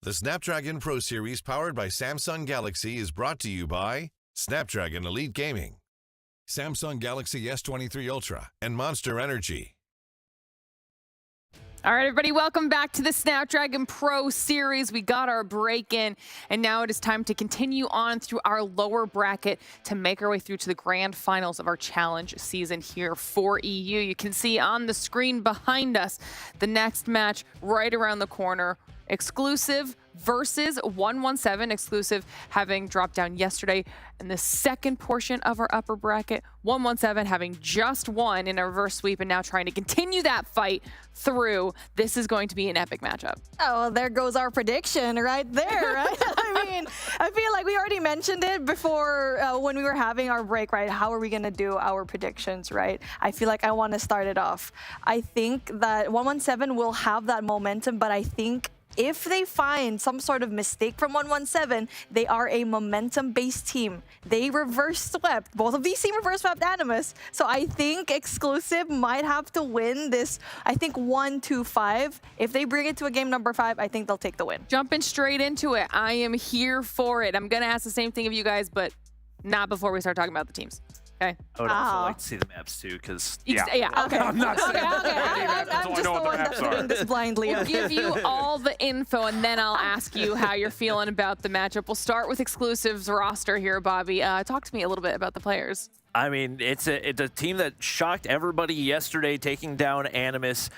Speaker 4: The Snapdragon Pro Series powered by Samsung Galaxy is brought to you by Snapdragon Elite Gaming, Samsung Galaxy S23 Ultra, and Monster Energy.
Speaker 2: All right, everybody, welcome back to the Snapdragon Pro Series. We got our break in, and now it is time to continue on through our lower bracket to make our way through to the grand finals of our challenge season here for EU. You can see on the screen behind us the next match right around the corner. Exclusive versus 117, Exclusive having dropped down yesterday in the second portion of our upper bracket. 117 having just won in a reverse sweep and now trying to continue that fight through. This is going to be an epic matchup.
Speaker 7: Oh, well, there goes our prediction right there, right? I mean, I feel like we already mentioned it before when we were having our break, right? How are we going to do our predictions, right? I feel like I want to start it off. I think that 117 will have that momentum, but I think if they find some sort of mistake from 117, they are a momentum-based team. They reverse swept. Both of these teams reverse swept Animus. So I think Exclusive might have to win this, I think 1-2-5. If they bring it to a game number 5, I think they'll take the win.
Speaker 2: Jumping straight into it. I am here for it. I'm going to ask the same thing of you guys, but not before we start talking about the teams. Okay.
Speaker 6: I would also like to see the maps too, because
Speaker 2: Okay.
Speaker 5: I'm not saying
Speaker 7: I'm just the one that's doing this blindly.
Speaker 2: We'll give you all the info, and then I'll ask you how you're feeling about the matchup. We'll start with Exclusive's roster here, Bobby. Talk to me a little bit about the players.
Speaker 6: I mean, it's a team that shocked everybody yesterday, taking down Animus.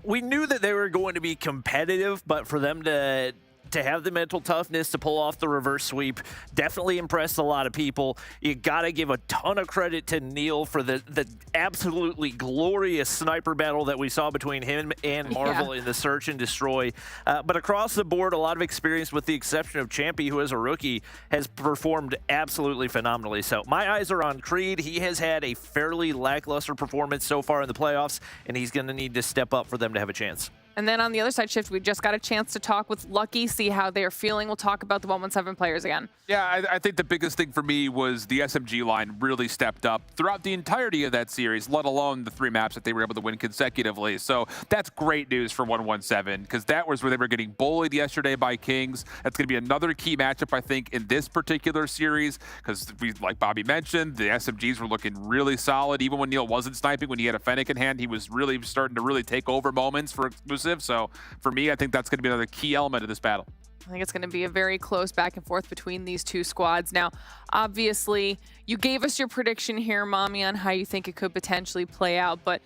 Speaker 6: We knew that they were going to be competitive, but for them to have the mental toughness to pull off the reverse sweep definitely impressed a lot of people. You got to give a ton of credit to Neil for the absolutely glorious sniper battle that we saw between him and Marvel in the search and destroy. But across the board, a lot of experience, with the exception of Champy, who as a rookie has performed absolutely phenomenally. So my eyes are on Creed. He has had a fairly lackluster performance so far in the playoffs, and he's going to need to step up for them to have a chance.
Speaker 2: And then on the other side, Shift, we just got a chance to talk with Lucky, see how they're feeling. We'll talk about the 117 players again.
Speaker 5: Yeah, I think the biggest thing for me was the SMG line really stepped up throughout the entirety of that series, let alone the 3 maps that they were able to win consecutively. So that's great news for 117, because that was where they were getting bullied yesterday by Kings. That's going to be another key matchup, I think, in this particular series, because like Bobby mentioned, the SMGs were looking really solid. Even when Neil wasn't sniping, when he had a Fennec in hand, he was really starting to really take over moments for Exclusive. So for me, I think that's going to be another key element of this battle.
Speaker 2: I think it's going to be a very close back and forth between these two squads. Now, obviously, you gave us your prediction here, Mommy, on how you think it could potentially play out, but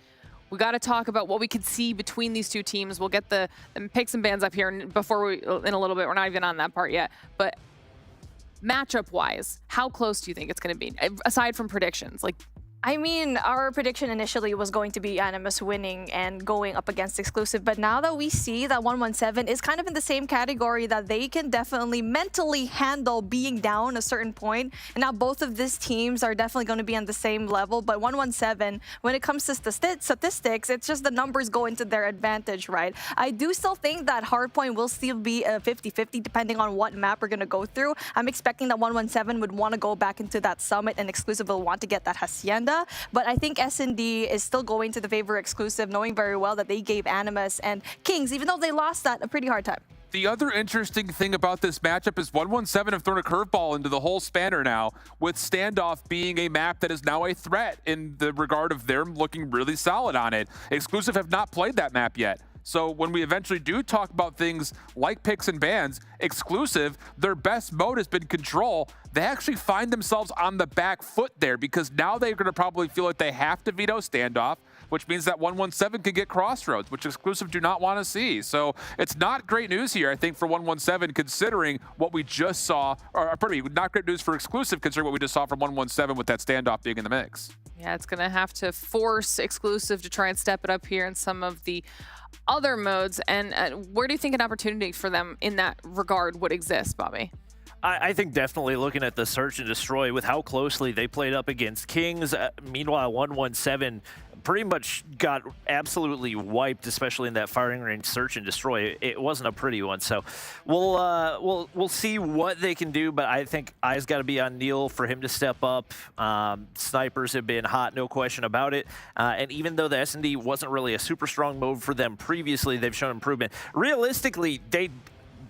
Speaker 2: we got to talk about what we could see between these two teams. We'll get the picks and bans up here before we, in a little bit. We're not even on that part yet, but matchup-wise, how close do you think it's going to be, aside from predictions? Like,
Speaker 7: I mean, our prediction initially was going to be Animus winning and going up against Exclusive, but now that we see that 117 is kind of in the same category, that they can definitely mentally handle being down a certain point, and now both of these teams are definitely going to be on the same level. But 117, when it comes to statistics, it's just the numbers go into their advantage, right? I do still think that Hardpoint will still be a 50-50 depending on what map we're going to go through. I'm expecting that 117 would want to go back into that Summit, and Exclusive will want to get that Hacienda. But I think S&D is still going to the favor Exclusive, knowing very well that they gave Animus and Kings, even though they lost that, a pretty hard time.
Speaker 5: The other interesting thing about this matchup is 117 have thrown a curveball into the whole spanner now, with Standoff being a map that is now a threat in the regard of them looking really solid on it. Exclusive have not played that map yet. So when we eventually do talk about things like picks and bans, Exclusive, their best mode has been control. They actually find themselves on the back foot there, because now they're going to probably feel like they have to veto Standoff, which means that 117 could get Crossroads, which Exclusive do not want to see. So it's not great news here, I think, for 117, considering what we just saw, or pardon me, not great news for Exclusive, considering what we just saw from 117 with that Standoff being in the mix.
Speaker 2: Yeah, it's going to have to force Exclusive to try and step it up here in some of the other modes. And where do you think an opportunity for them in that regard would exist, Bobby?
Speaker 6: I think definitely looking at the search and destroy with how closely they played up against Kings. Meanwhile, 117 pretty much got absolutely wiped, especially in that firing range search and destroy. It wasn't a pretty one. So we'll see what they can do, but I think eyes got to be on Neil for him to step up. Snipers have been hot, no question about it. And even though the S&D wasn't really a super strong mode for them previously, they've shown improvement. Realistically, they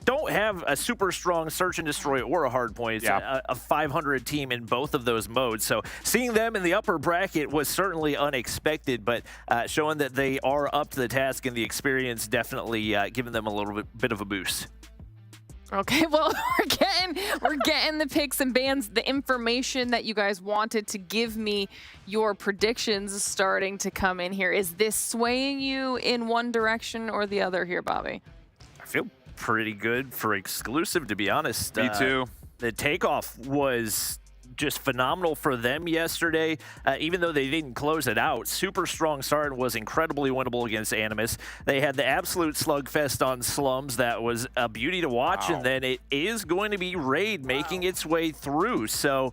Speaker 6: don't have a super strong search and destroy or a hardpoint. It's a 500 team in both of those modes. So seeing them in the upper bracket was certainly unexpected, but showing that they are up to the task and the experience definitely giving them a little bit of a boost.
Speaker 2: Okay, well, we're getting the picks and bans, the information that you guys wanted to give me. Your predictions is starting to come in here. Is this swaying you in one direction or the other here, Bobby?
Speaker 6: I feel pretty good for exclusive, to be honest.
Speaker 5: Me too.
Speaker 6: The takeoff was just phenomenal for them yesterday, even though they didn't close it out. Super strong start, was incredibly winnable against Animus. They had the absolute slugfest on Slums that was a beauty to watch, and then it is going to be Raid making its way through. So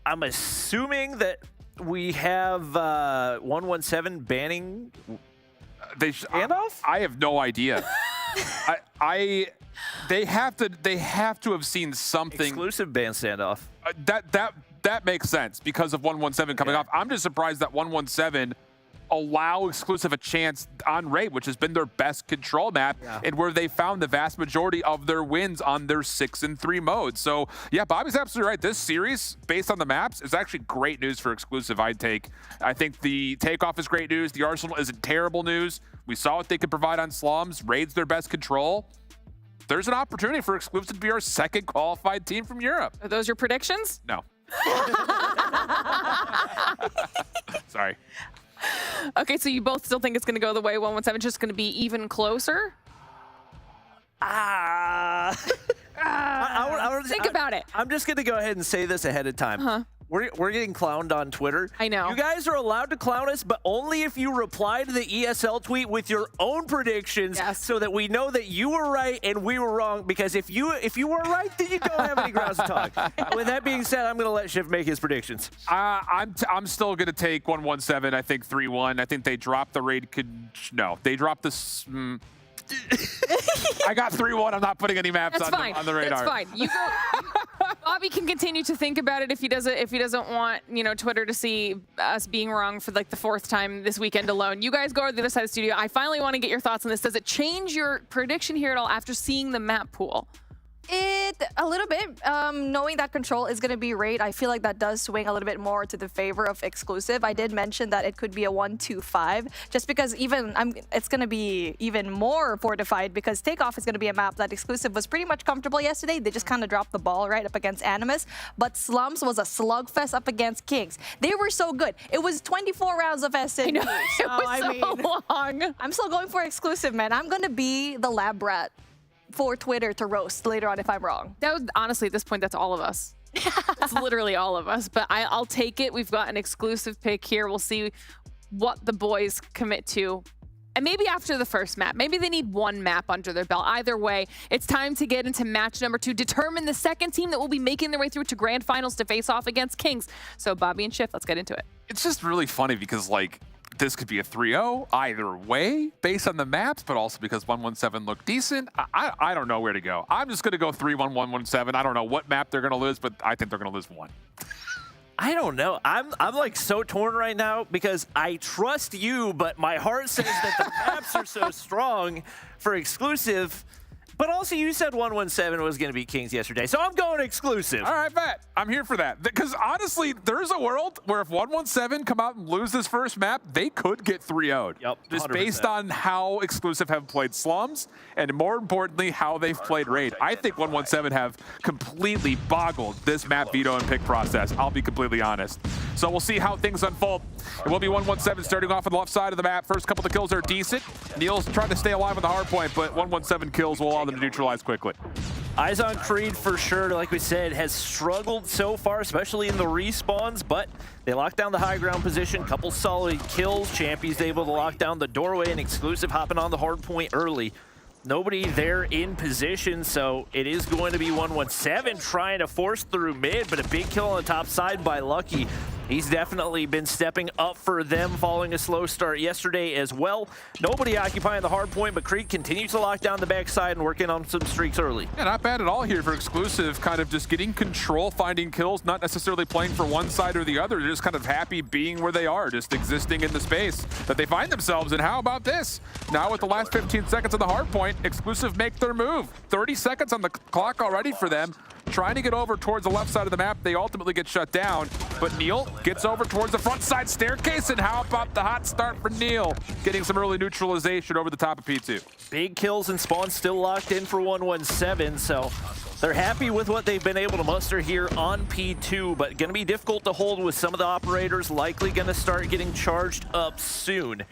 Speaker 6: I'm assuming that we have 117 banning Standoff?
Speaker 5: I have no idea. They have to have seen something.
Speaker 6: Exclusive ban Standoff.
Speaker 5: That makes sense because of 117 coming off. I'm just surprised that 117 allow exclusive a chance on Raid, which has been their best control map and where they found the vast majority of their wins on their 6-3 mode. So yeah, Bobby's absolutely right. This series, based on the maps, is actually great news for exclusive. I think the takeoff is great news. The Arsenal isn't terrible news. We saw what they could provide on Slums. Raid's their best control. There's an opportunity for exclusive to be our second qualified team from Europe.
Speaker 2: Are those your predictions?
Speaker 5: No. Sorry.
Speaker 2: Okay, so you both still think it's going to go the way 117 is just going to be even closer? Think about it.
Speaker 6: I'm just going to go ahead and say this ahead of time. We're getting clowned on Twitter.
Speaker 2: I know.
Speaker 6: You guys are allowed to clown us, but only if you reply to the ESL tweet with your own predictions so that we know that you were right and we were wrong. Because if you were right, then you don't have any grounds to talk. With that being said, I'm going to let Shiv make his predictions.
Speaker 5: I'm still going to take 117. I think 3-1. I think they dropped the Raid. No, they dropped this. I got 3-1. I'm not putting any maps on the radar.
Speaker 2: That's fine. You go. Bobby can continue to think about it if he doesn't want Twitter to see us being wrong for like the 4th time this weekend alone. You guys go to the other side of the studio. I finally want to get your thoughts on this. Does it change your prediction here at all after seeing the map pool?
Speaker 7: A little bit. Knowing that control is going to be Raid, I feel like that does swing a little bit more to the favor of exclusive. I did mention that it could be a 1-2-5, just because it's going to be even more fortified because Takeoff is going to be a map that exclusive was pretty much comfortable yesterday. They just kind of dropped the ball right up against Animus, but Slums was a slugfest up against Kings. They were so good. It was 24 rounds of S&D.
Speaker 2: It was so long.
Speaker 7: I'm still going for exclusive, man. I'm going to be the lab rat for Twitter to roast later on if I'm wrong.
Speaker 2: That was, honestly, at this point, that's all of us. It's literally all of us, but I'll take it. We've got an exclusive pick here. We'll see what the boys commit to. And maybe after the first map, maybe they need one map under their belt. Either way, it's time to get into match number 2, determine the second team that will be making their way through to grand finals to face off against Kings. So Bobby and Shift, let's get into it.
Speaker 5: It's just really funny because this could be a 3-0 either way based on the maps, but also because 117 looked decent. I don't know where to go. I'm just going to go 3-1, 117. I don't know what map they're going to lose, but I think they're going to lose one.
Speaker 6: I don't know. I'm like so torn right now because I trust you, but my heart says that the maps are so strong for exclusive. But also, you said 117 was going to be Kings yesterday, so I'm going exclusive.
Speaker 5: All right, bet. I'm here for that. Because honestly, there's a world where if 117 come out and lose this first map, they could get 3-0'd.
Speaker 6: Yep, 100%.
Speaker 5: Just based on how exclusive have played Slums, and more importantly, how they've played Raid. I think 117 have completely boggled this map veto and pick process. I'll be completely honest. So we'll see how things unfold. It will be 117 starting off on the left side of the map. First couple of kills are decent. Neil's trying to stay alive on the hard point, but 117 kills will allow them to neutralize quickly.
Speaker 6: Eyes on Creed for sure, like we said, has struggled so far, especially in the respawns, but they locked down the high ground position, couple solid kills. Champy's able to lock down the doorway, and exclusive hopping on the hard point early. Nobody there in position, so it is going to be 117 trying to force through mid, but a big kill on the top side by Lucky. He's definitely been stepping up for them following a slow start yesterday as well. Nobody occupying the hard point, but Creed continues to lock down the backside and working on some streaks early.
Speaker 5: Yeah, not bad at all here for Exclusive, kind of just getting control, finding kills, not necessarily playing for one side or the other. They're just kind of happy being where they are, just existing in the space that they find themselves in. How about this? Now with the last 15 seconds of the hard point, Exclusive make their move. 30 seconds on the clock already for them. Trying to get over towards the left side of the map. They ultimately get shut down, but Neil gets over towards the front side staircase, and how about the hot start for Neil? Getting some early neutralization over the top of P2.
Speaker 6: Big kills and spawns still locked in for 117, so they're happy with what they've been able to muster here on P2, but going to be difficult to hold with some of the operators likely going to start getting charged up soon.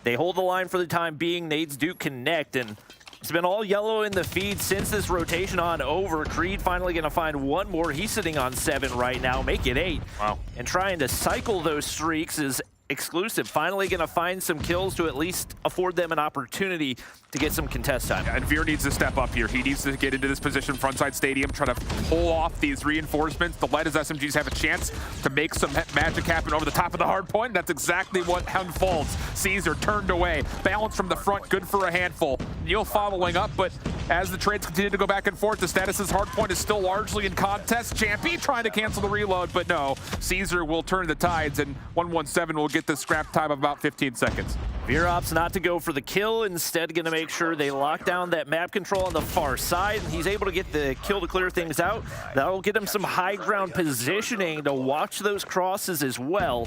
Speaker 6: They hold the line for the time being. Nades do connect, and it's been all yellow in the feed since this rotation on over. Creed finally going to find one more. He's sitting on 7 right now, make it 8.
Speaker 5: Wow.
Speaker 6: And trying to cycle those streaks is Exclusive. Finally going to find some kills to at least afford them an opportunity to get some contest time.
Speaker 5: And Veer needs to step up here. He needs to get into this position frontside stadium, try to pull off these reinforcements. The Lead as SMGs have a chance to make some magic happen over the top of the hard point. That's exactly what unfolds. Caesar turned away. Balance from the front, good for a handful. Neil following up, but as the trades continue to go back and forth, the status's hard point is still largely in contest. Champy trying to cancel the reload, but no. Caesar will turn the tides, and 117 will get the scrap time of about 15 seconds.
Speaker 6: Veer opts not to go for the kill, instead going to make sure they lock down that map control on the far side, and he's able to get the kill to clear things out. That'll get him some high ground positioning to watch those crosses as well.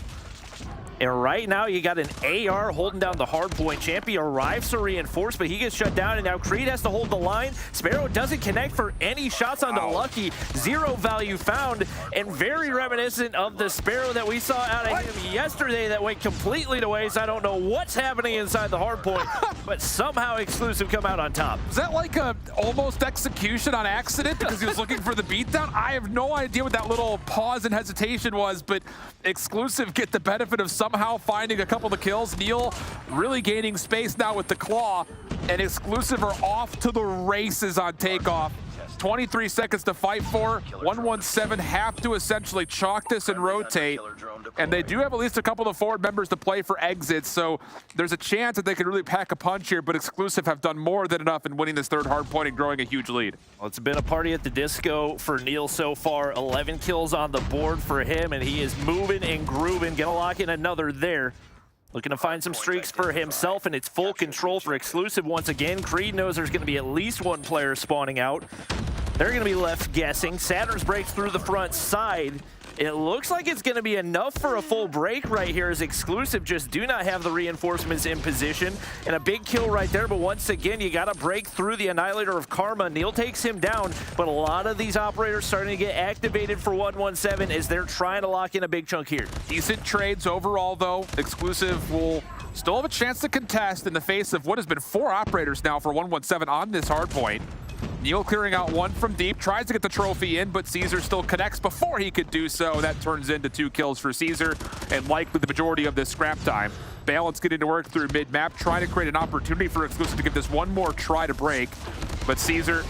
Speaker 6: And right now, you got an AR holding down the hard point. Champy arrives to reinforce, but he gets shut down, and now Creed has to hold the line. Sparrow doesn't connect for any shots onto Lucky. 0 value found, and very reminiscent of the Sparrow that we saw out of him yesterday that went completely to waste. I don't know what's happening inside the hard point, but somehow Exclusive come out on top.
Speaker 5: Is that like a almost execution on accident because he was looking for the beatdown? I have no idea what that little pause and hesitation was, but Exclusive get the benefit of somehow finding a couple of kills. Neil really gaining space now with the claw, and Exclusive are off to the races on Takeoff. 23 seconds to fight for. 117 have to essentially chalk this and rotate, and they do have at least a couple of forward members to play for exits, so there's a chance that they could really pack a punch here, but Exclusive have done more than enough in winning this third hard point and growing a huge lead.
Speaker 6: Well, it's been a party at the disco for Neil so far. 11 kills on the board for him, and he is moving and grooving. Gonna lock in another there. Looking to find some streaks for himself, and it's full control for Exclusive once again. Creed knows there's going to be at least one player spawning out. They're going to be left guessing. Saturn's breaks through the front side. It looks like it's going to be enough for a full break right here, as Exclusive just do not have the reinforcements in position. And a big kill right there, but once again, you got to break through the Annihilator of Karma. Neil takes him down, but a lot of these operators starting to get activated for 117 as they're trying to lock in a big chunk here.
Speaker 5: Decent trades overall, though. Exclusive will still have a chance to contest in the face of what has been 4 operators now for 117 on this hard point. Neil clearing out 1 from deep, tries to get the trophy in, but Caesar still connects before he could do so. That turns into 2 kills for Caesar, and likely the majority of this scrap time. Balance getting to work through mid-map, trying to create an opportunity for Exclusive to give this one more try to break. But Caesar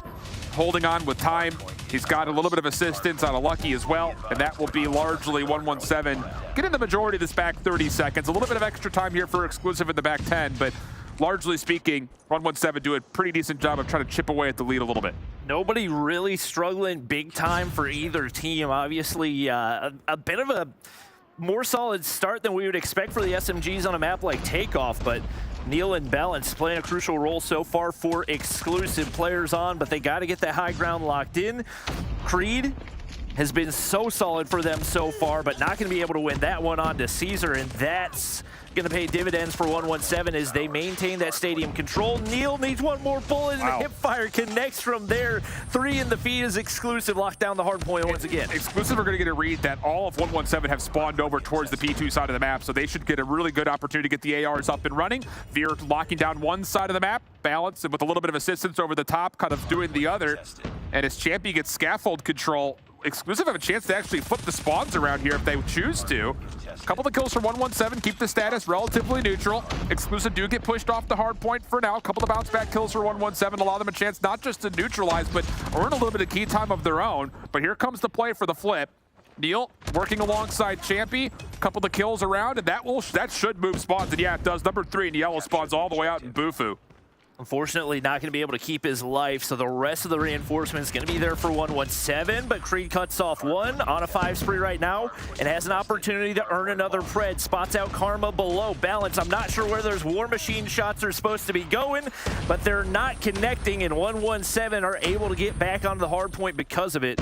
Speaker 5: holding on with time. He's got a little bit of assistance on a Lucky as well, and that will be largely 117 getting the majority of this back 30 seconds. A little bit of extra time here for Exclusive in the back 10, but largely speaking, 117 do a pretty decent job of trying to chip away at the lead a little bit.
Speaker 6: Nobody really struggling big time for either team. Obviously, a bit of a more solid start than we would expect for the SMGs on a map like Takeoff, but Neil and Balance playing a crucial role so far for Exclusive. Players on, but they got to get that high ground locked in. Creed has been so solid for them so far, but not going to be able to win that one on to Caesar, and that's going to pay dividends for 117 as they maintain that stadium control. Neil needs one more bullet, and the hipfire connects from there. 3 in the feed is Exclusive, locked down the hard point once again.
Speaker 5: Exclusive are going to get a read that all of 117 have spawned over towards the P2 side of the map, so they should get a really good opportunity to get the ARs up and running. Veer locking down one side of the map, Balance, and with a little bit of assistance over the top, kind of doing the other. And as Champy gets scaffold control, Exclusive have a chance to actually flip the spawns around here if they choose to. A couple of kills from 117, keep the status relatively neutral. Exclusive do get pushed off the hard point for now. A couple of bounce back kills for 117, allow them a chance not just to neutralize, but earn a little bit of key time of their own. But here comes the play for the flip. Neil working alongside Champy, a couple of the kills around, and that should move spawns, and yeah, it does. Number 3 in yellow spawns all the way out in Bufu.
Speaker 6: Unfortunately, not going to be able to keep his life, so the rest of the reinforcement is going to be there for 117, but Creed cuts off one on a 5 spree right now and has an opportunity to earn another Pred. Spots out Karma below. Balance, I'm not sure where those War Machine shots are supposed to be going, but they're not connecting, and 117 are able to get back onto the hard point because of it.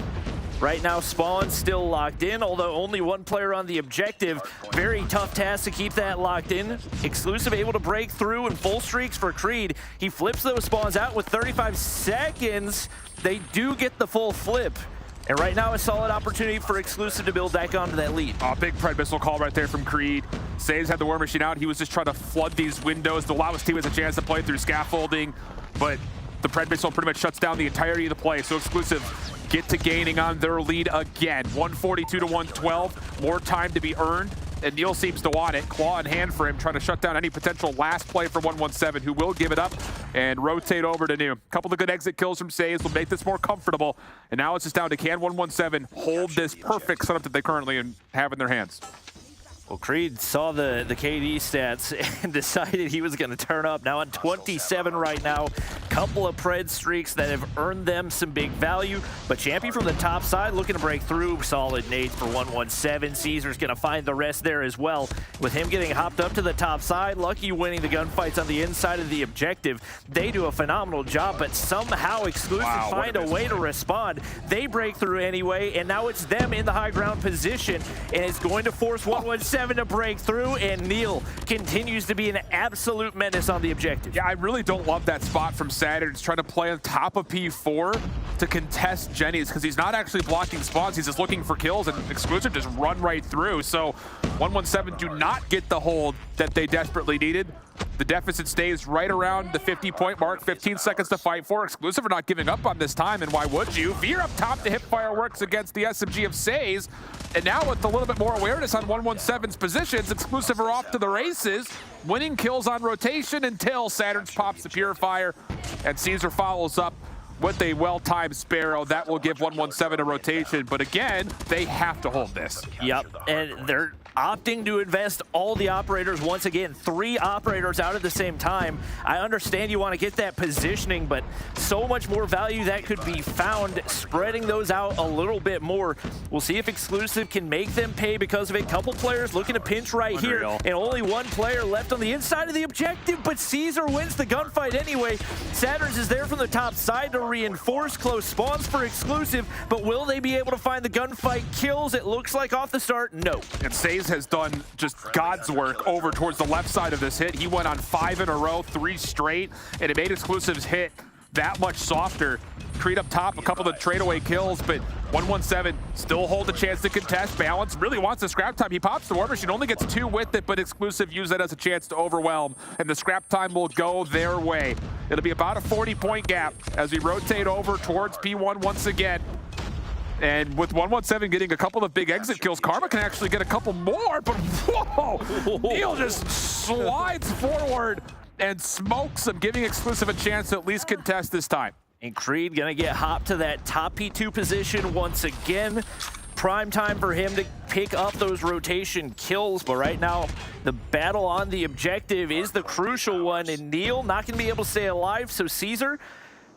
Speaker 6: Right now, Spawn's still locked in, although only one player on the objective. Very tough task to keep that locked in. Exclusive able to break through and full streaks for Creed. He flips those Spawns out with 35 seconds. They do get the full flip. And right now, a solid opportunity for Exclusive to build back onto that lead.
Speaker 5: Big Pred missile call right there from Creed. Saves had the War Machine out. He was just trying to flood these windows to allow his team a chance to play through scaffolding, but the Pred missile pretty much shuts down the entirety of the play. So Exclusive get to gaining on their lead again. 142 to 112. More time to be earned, and Neil seems to want it. Claw in hand for him, trying to shut down any potential last play for 117, who will give it up and rotate over to New. Couple of good exit kills from Says will make this more comfortable. And now it's just down to can 117 hold this perfect setup that they currently have in their hands.
Speaker 6: Well, Creed saw the KD stats and decided he was going to turn up. Now on 27 right now. Couple of Pred streaks that have earned them some big value. But Champy from the top side looking to break through. Solid nades for 117. Caesar's going to find the rest there as well. With him getting hopped up to the top side, Lucky winning the gunfights on the inside of the objective. They do a phenomenal job, but somehow Exclusive find a way to respond. They break through anyway, and now it's them in the high ground position, and it's going to force 117 to break through, and Neil continues to be an absolute menace on the objective.
Speaker 5: Yeah, I really don't love that spot from Saturn. He's trying to play on top of P4 to contest Jenny's, because he's not actually blocking spawns. He's just looking for kills, and Exclusive just run right through. So 117 do not get the hold that they desperately needed. The deficit stays right around the 50-point mark, 15 seconds to fight for. Exclusive are not giving up on this time, and why would you? Veer up top to hit fireworks against the SMG of Says, and now with a little bit more awareness on 117's positions, Exclusive are off to the races, winning kills on rotation until Saturn's pops the Purifier, and Caesar follows up with a well-timed Sparrow. That will give 117 a rotation, but again, they have to hold this.
Speaker 6: Yep, and they're opting to invest all the operators once again. 3 operators out at the same time. I understand you want to get that positioning, but so much more value that could be found spreading those out a little bit more. We'll see if Exclusive can make them pay because of it. Couple players looking to pinch right here, and only one player left on the inside of the objective, but Caesar wins the gunfight anyway. Saturns is there from the top side to reinforce. Close spawns for Exclusive, but will they be able to find the gunfight kills? It looks like off the start, no.
Speaker 5: And Says has done just God's work over towards the left side of this hit. He went on 5 in a row, 3 straight, and it made Exclusive's hit that much softer. Creed up top, a couple of trade away kills, but 117 still hold a chance to contest. Balance really wants the scrap time. He pops the War Machine, only gets 2 with it, but Exclusive use that as a chance to overwhelm, and the scrap time will go their way. It'll be about a 40-point gap as we rotate over towards P1 once again. And with 117 getting a couple of big exit kills, Karma can actually get a couple more, but whoa! Neil just slides forward and smokes him, giving Exclusive a chance to at least contest this time.
Speaker 6: And Creed gonna get hopped to that top P2 position once again. Prime time for him to pick up those rotation kills, but right now the battle on the objective is the crucial one, and Neil not gonna be able to stay alive, so Caesar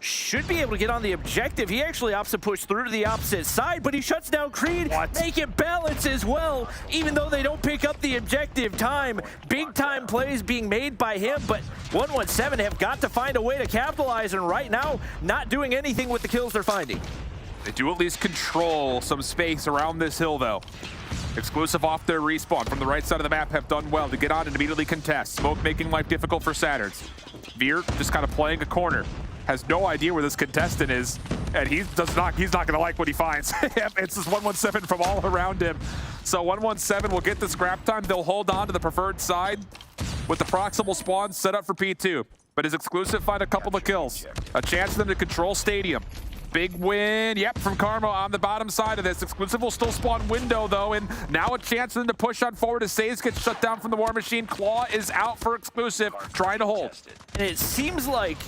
Speaker 6: should be able to get on the objective. He actually opts to push through to the opposite side, but he shuts down Creed. Make it balance as well, even though they don't pick up the objective time. Big time plays being made by him, but 117 have got to find a way to capitalize, and right now, not doing anything with the kills they're finding.
Speaker 5: They do at least control some space around this hill, though. Exclusive off their respawn from the right side of the map have done well to get on and immediately contest. Smoke making life difficult for Saturns. Veer just kind of playing a corner. Has no idea where this contestant is, and he's not gonna like what he finds. It's just 117 from all around him. So 117 will get the scrap time. They'll hold on to the preferred side with the proximal spawn set up for P2. But his Exclusive find a couple of kills. A chance for them to control Stadium. Big win, yep, from Karma on the bottom side of this. Exclusive will still spawn window, though, and now a chance for them to push on forward as Says gets shut down from the War Machine. Claw is out for Exclusive, trying to hold.
Speaker 6: And it seems like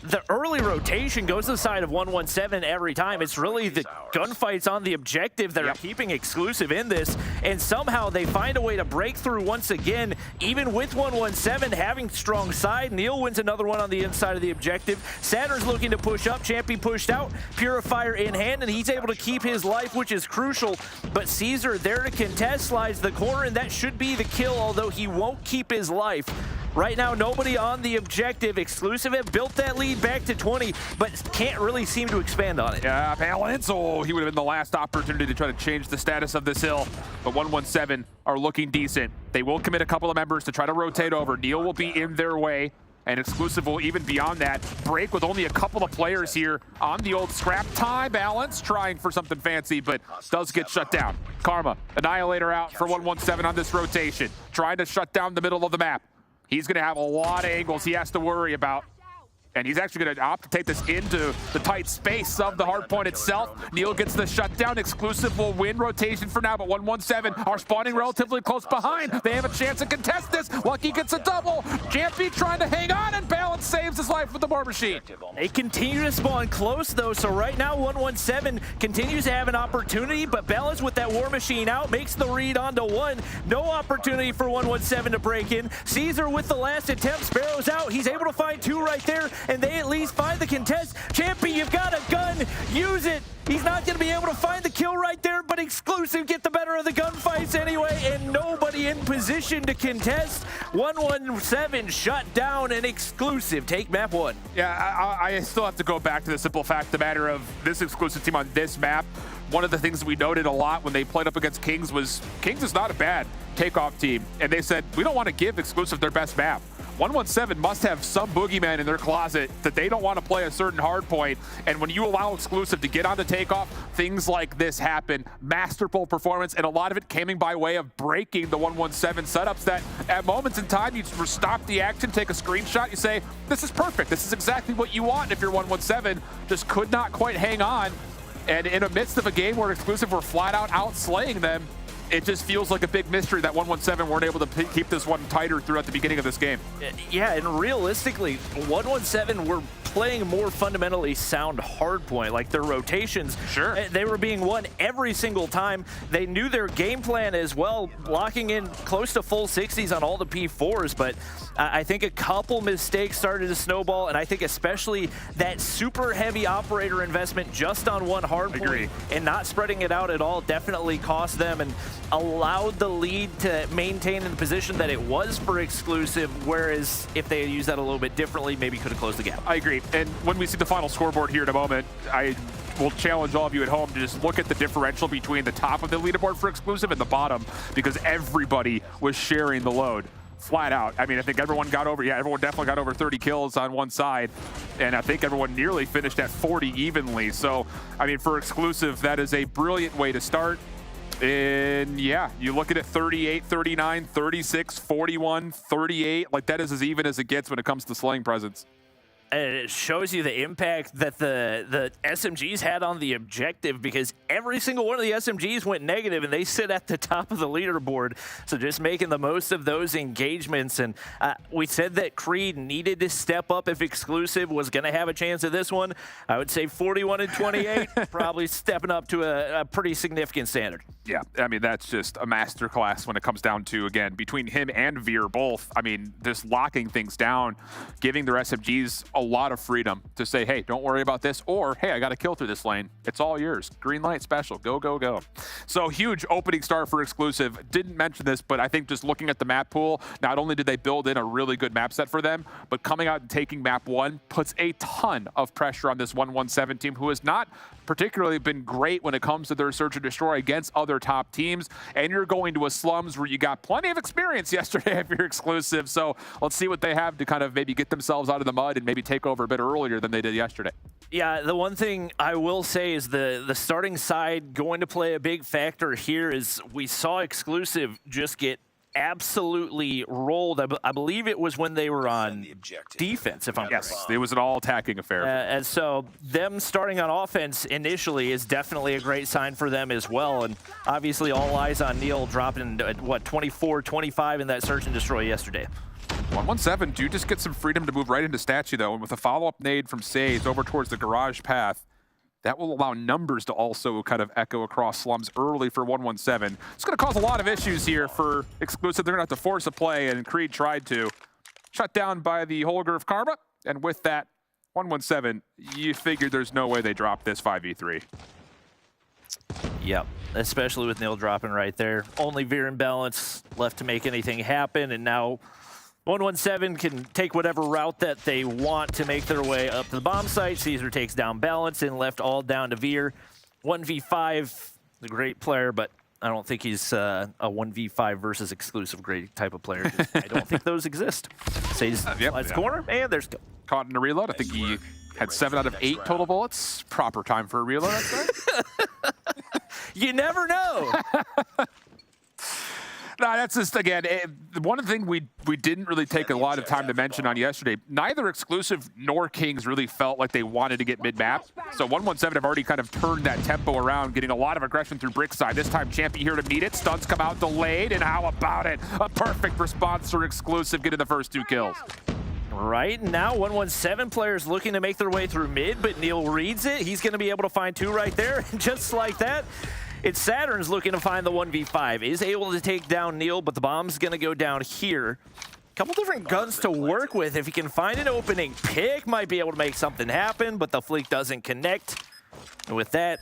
Speaker 6: the early rotation goes to the side of 117 every time. It's really the gunfights on the objective that are keeping Exclusive in this, and somehow they find a way to break through once again, even with 117 having strong side. Neil wins another one on the inside of the objective. Saturn's looking to push up. Champy pushed out, Purifier in hand, and he's able to keep his life, which is crucial. But Caesar there to contest, slides the corner, and that should be the kill, although he won't keep his life. Right now, nobody on the objective. Exclusive have built that lead back to 20, but can't really seem to expand on it.
Speaker 5: Yeah, Balance. Oh, he would have been the last opportunity to try to change the status of this hill. But 117 are looking decent. They will commit a couple of members to try to rotate over. Neil will be in their way, and Exclusive will, even beyond that, break with only a couple of players here on the old scrap tie. Balance trying for something fancy, but does get shut down. Karma, Annihilator out for 117 on this rotation, trying to shut down the middle of the map. He's going to have a lot of angles he has to worry about. And he's actually going to opt to take this into the tight space of the hardpoint itself. Neil gets the shutdown. Exclusive will win rotation for now, but 117 are spawning relatively close behind. They have a chance to contest this. Lucky gets a double. Champy trying to hang on, and Balance saves his life with the War Machine.
Speaker 6: They continue to spawn close, though, so right now 117 continues to have an opportunity, but Balance with that War Machine out makes the read onto one. No opportunity for 117 to break in. Caesar with the last attempt. Sparrow's out. He's able to find two right there, and they at least find the contest. Champy, you've got a gun. Use it. He's not going to be able to find the kill right there, but Exclusive get the better of the gunfights anyway, and nobody in position to contest. 117 shut down, and Exclusive take map one.
Speaker 5: Yeah, I still have to go back to the simple fact, the matter of this Exclusive team on this map. One of the things we noted a lot when they played up against Kings was Kings is not a bad takeoff team, and they said, we don't want to give Exclusive their best map. 117 must have some boogeyman in their closet that they don't want to play a certain hard point, and when you allow Exclusive to get on the takeoff, things like this happen. Masterful performance, and a lot of it came by way of breaking the 117 setups that at moments in time you stop the action, take a screenshot, you say, this is perfect, this is exactly what you want. If you're 117, just could not quite hang on, and in the midst of a game where Exclusive were flat out outslaying them, it just feels like a big mystery that 117 weren't able to keep this one tighter throughout the beginning of this game.
Speaker 6: Yeah, and realistically, 117 were playing more fundamentally sound hardpoint. Like their rotations,
Speaker 5: sure,
Speaker 6: they were being won every single time. They knew their game plan as well, locking in close to full 60s on all the P4s, but I think a couple mistakes started to snowball, and I think especially that super heavy operator investment just on one hardpoint and not spreading it out at all definitely cost them and allowed the lead to maintain in the position that it was for Exclusive, whereas if they had used that a little bit differently, maybe could have closed the gap.
Speaker 5: I agree. And when we see the final scoreboard here in a moment, I will challenge all of you at home to just look at the differential between the top of the leaderboard for Exclusive and the bottom, because everybody was sharing the load. Flat out. I mean, I think everyone got over, everyone definitely got over 30 kills on one side, and I think everyone nearly finished at 40 evenly. So, I mean, for Exclusive, that is a brilliant way to start. And yeah, you look at it 38, 39, 36, 41, 38, like that is as even as it gets when it comes to slaying presence.
Speaker 6: And it shows you the impact that the SMGs had on the objective, because every single one of the SMGs went negative and they sit at the top of the leaderboard. So just making the most of those engagements. And we said that Creed needed to step up if Exclusive was going to have a chance at this one. I would say 41 and 28, probably stepping up to a pretty significant standard.
Speaker 5: Yeah, I mean, that's just a masterclass when it comes down to, again, between him and Veer both, I mean, just locking things down, giving their SMGs a lot of freedom to say, hey, don't worry about this, or hey, I got to kill through this lane. It's all yours. Green light special. Go, go, go. So huge opening start for Exclusive. Didn't mention this, but I think just looking at the map pool, not only did they build in a really good map set for them, but coming out and taking map one puts a ton of pressure on this 117 team, who has not particularly been great when it comes to their search and destroy against other top teams. And you're going to a Slums where you got plenty of experience yesterday if you're Exclusive. So let's see what they have to kind of maybe get themselves out of the mud and maybe take over a bit earlier than they did yesterday.
Speaker 6: Yeah, the one thing I will say is the starting side going to play a big factor here. Is we saw Exclusive just get absolutely rolled. I believe it was when they were on defense, if I'm correct.
Speaker 5: Yes, it was an all-attacking affair.
Speaker 6: And so them starting on offense initially is definitely a great sign for them as well. And obviously all eyes on Neil dropping, what, 24, 25 in that search and destroy yesterday.
Speaker 5: 117 do just get some freedom to move right into Statue, though, and with a follow-up nade from Sage over towards the garage path, that will allow numbers to also kind of echo across Slums early for 117. It's going to cause a lot of issues here for Exclusive. They're going to have to force a play, and Creed tried to. Shut down by the Holger of Karma, and with that, 117, you figured there's no way they drop this 5v3.
Speaker 6: Yep, especially with Neil dropping right there. Only Veer and Balance left to make anything happen, and now 117 can take whatever route that they want to make their way up to the bomb site. Caesar takes down Balance and left all down to Veer. 1v5, a great player, but I don't think he's a 1v5 versus Exclusive great type of player. I don't think those exist. Sage slides corner, and there's go.
Speaker 5: Caught in a reload. I think he had 7 out of 8 total bullets. Proper time for a reload, I'd say.
Speaker 6: You never know.
Speaker 5: No, that's just, again, one thing we didn't really take a lot of time to mention on yesterday, neither Exclusive nor Kings really felt like they wanted to get mid-map. So 117 have already kind of turned that tempo around, getting a lot of aggression through brick side. This time, Champy here to meet it. Stuns come out delayed, and how about it? A perfect response for Exclusive, getting the first 2 kills.
Speaker 6: Right now, 117 players looking to make their way through mid, but Neil reads it. He's going to be able to find 2 right there, and just like that, it's Saturn's looking to find the 1v5. Is able to take down Neil, but the bomb's going to go down here. A couple different guns to work with. If he can find an opening, Pick might be able to make something happen, but the fleet doesn't connect. And with that,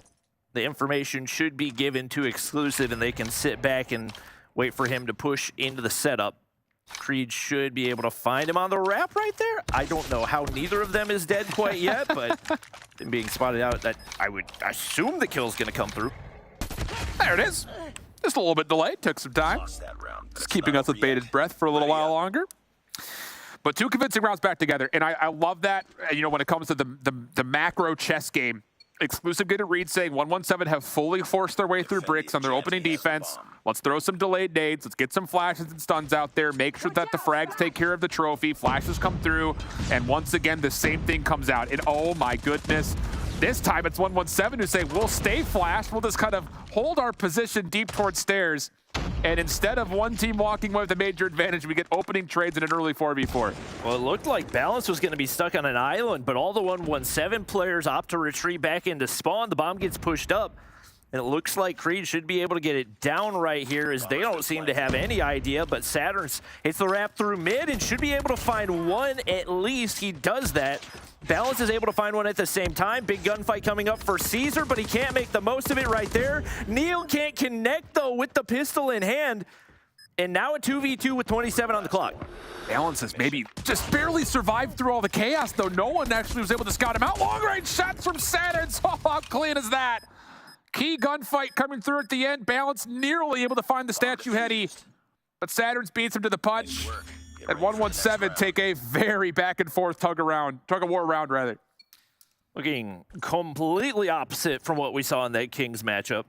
Speaker 6: the information should be given to Exclusive, and they can sit back and wait for him to push into the setup. Creed should be able to find him on the wrap right there. I don't know how neither of them is dead quite yet, but them being spotted out, that I would assume the kill's going to come through.
Speaker 5: There it is. Just a little bit delayed. Took some time. Just keeping us with bated breath for a little while longer. But 2 convincing rounds back together, and I love that. You know, when it comes to the macro chess game, Exclusive get a read saying 117 have fully forced their way through bricks on their opening defense. Let's throw some delayed nades. Let's get some flashes and stuns out there. Make sure that the frags take care of the trophy. Flashes come through, and once again, the same thing comes out. And oh my goodness, this time it's 117 who say, we'll stay flashed. We'll just kind of hold our position deep towards stairs. And instead of one team walking away with a major advantage, we get opening trades in an early 4v4.
Speaker 6: Well, it looked like Balance was going to be stuck on an island, but all the 117 players opt to retreat back into spawn. The bomb gets pushed up, and it looks like Creed should be able to get it down right here, as they don't seem to have any idea, but Saturn's hits the wrap through mid and should be able to find one at least. He does that. Balance is able to find one at the same time. Big gunfight coming up for Caesar, but he can't make the most of it right there. Neil can't connect, though, with the pistol in hand. And now a 2v2 with 27 on the clock.
Speaker 5: Balance has maybe just barely survived through all the chaos, though no one actually was able to scout him out. Long-range shots from Saturn. Oh, how clean is that? Key gunfight coming through at the end. Balance nearly able to find the statue heady, but Saturn's beats him to the punch. And 117 take a very back and forth tug of war round rather.
Speaker 6: Looking completely opposite from what we saw in that Kings matchup.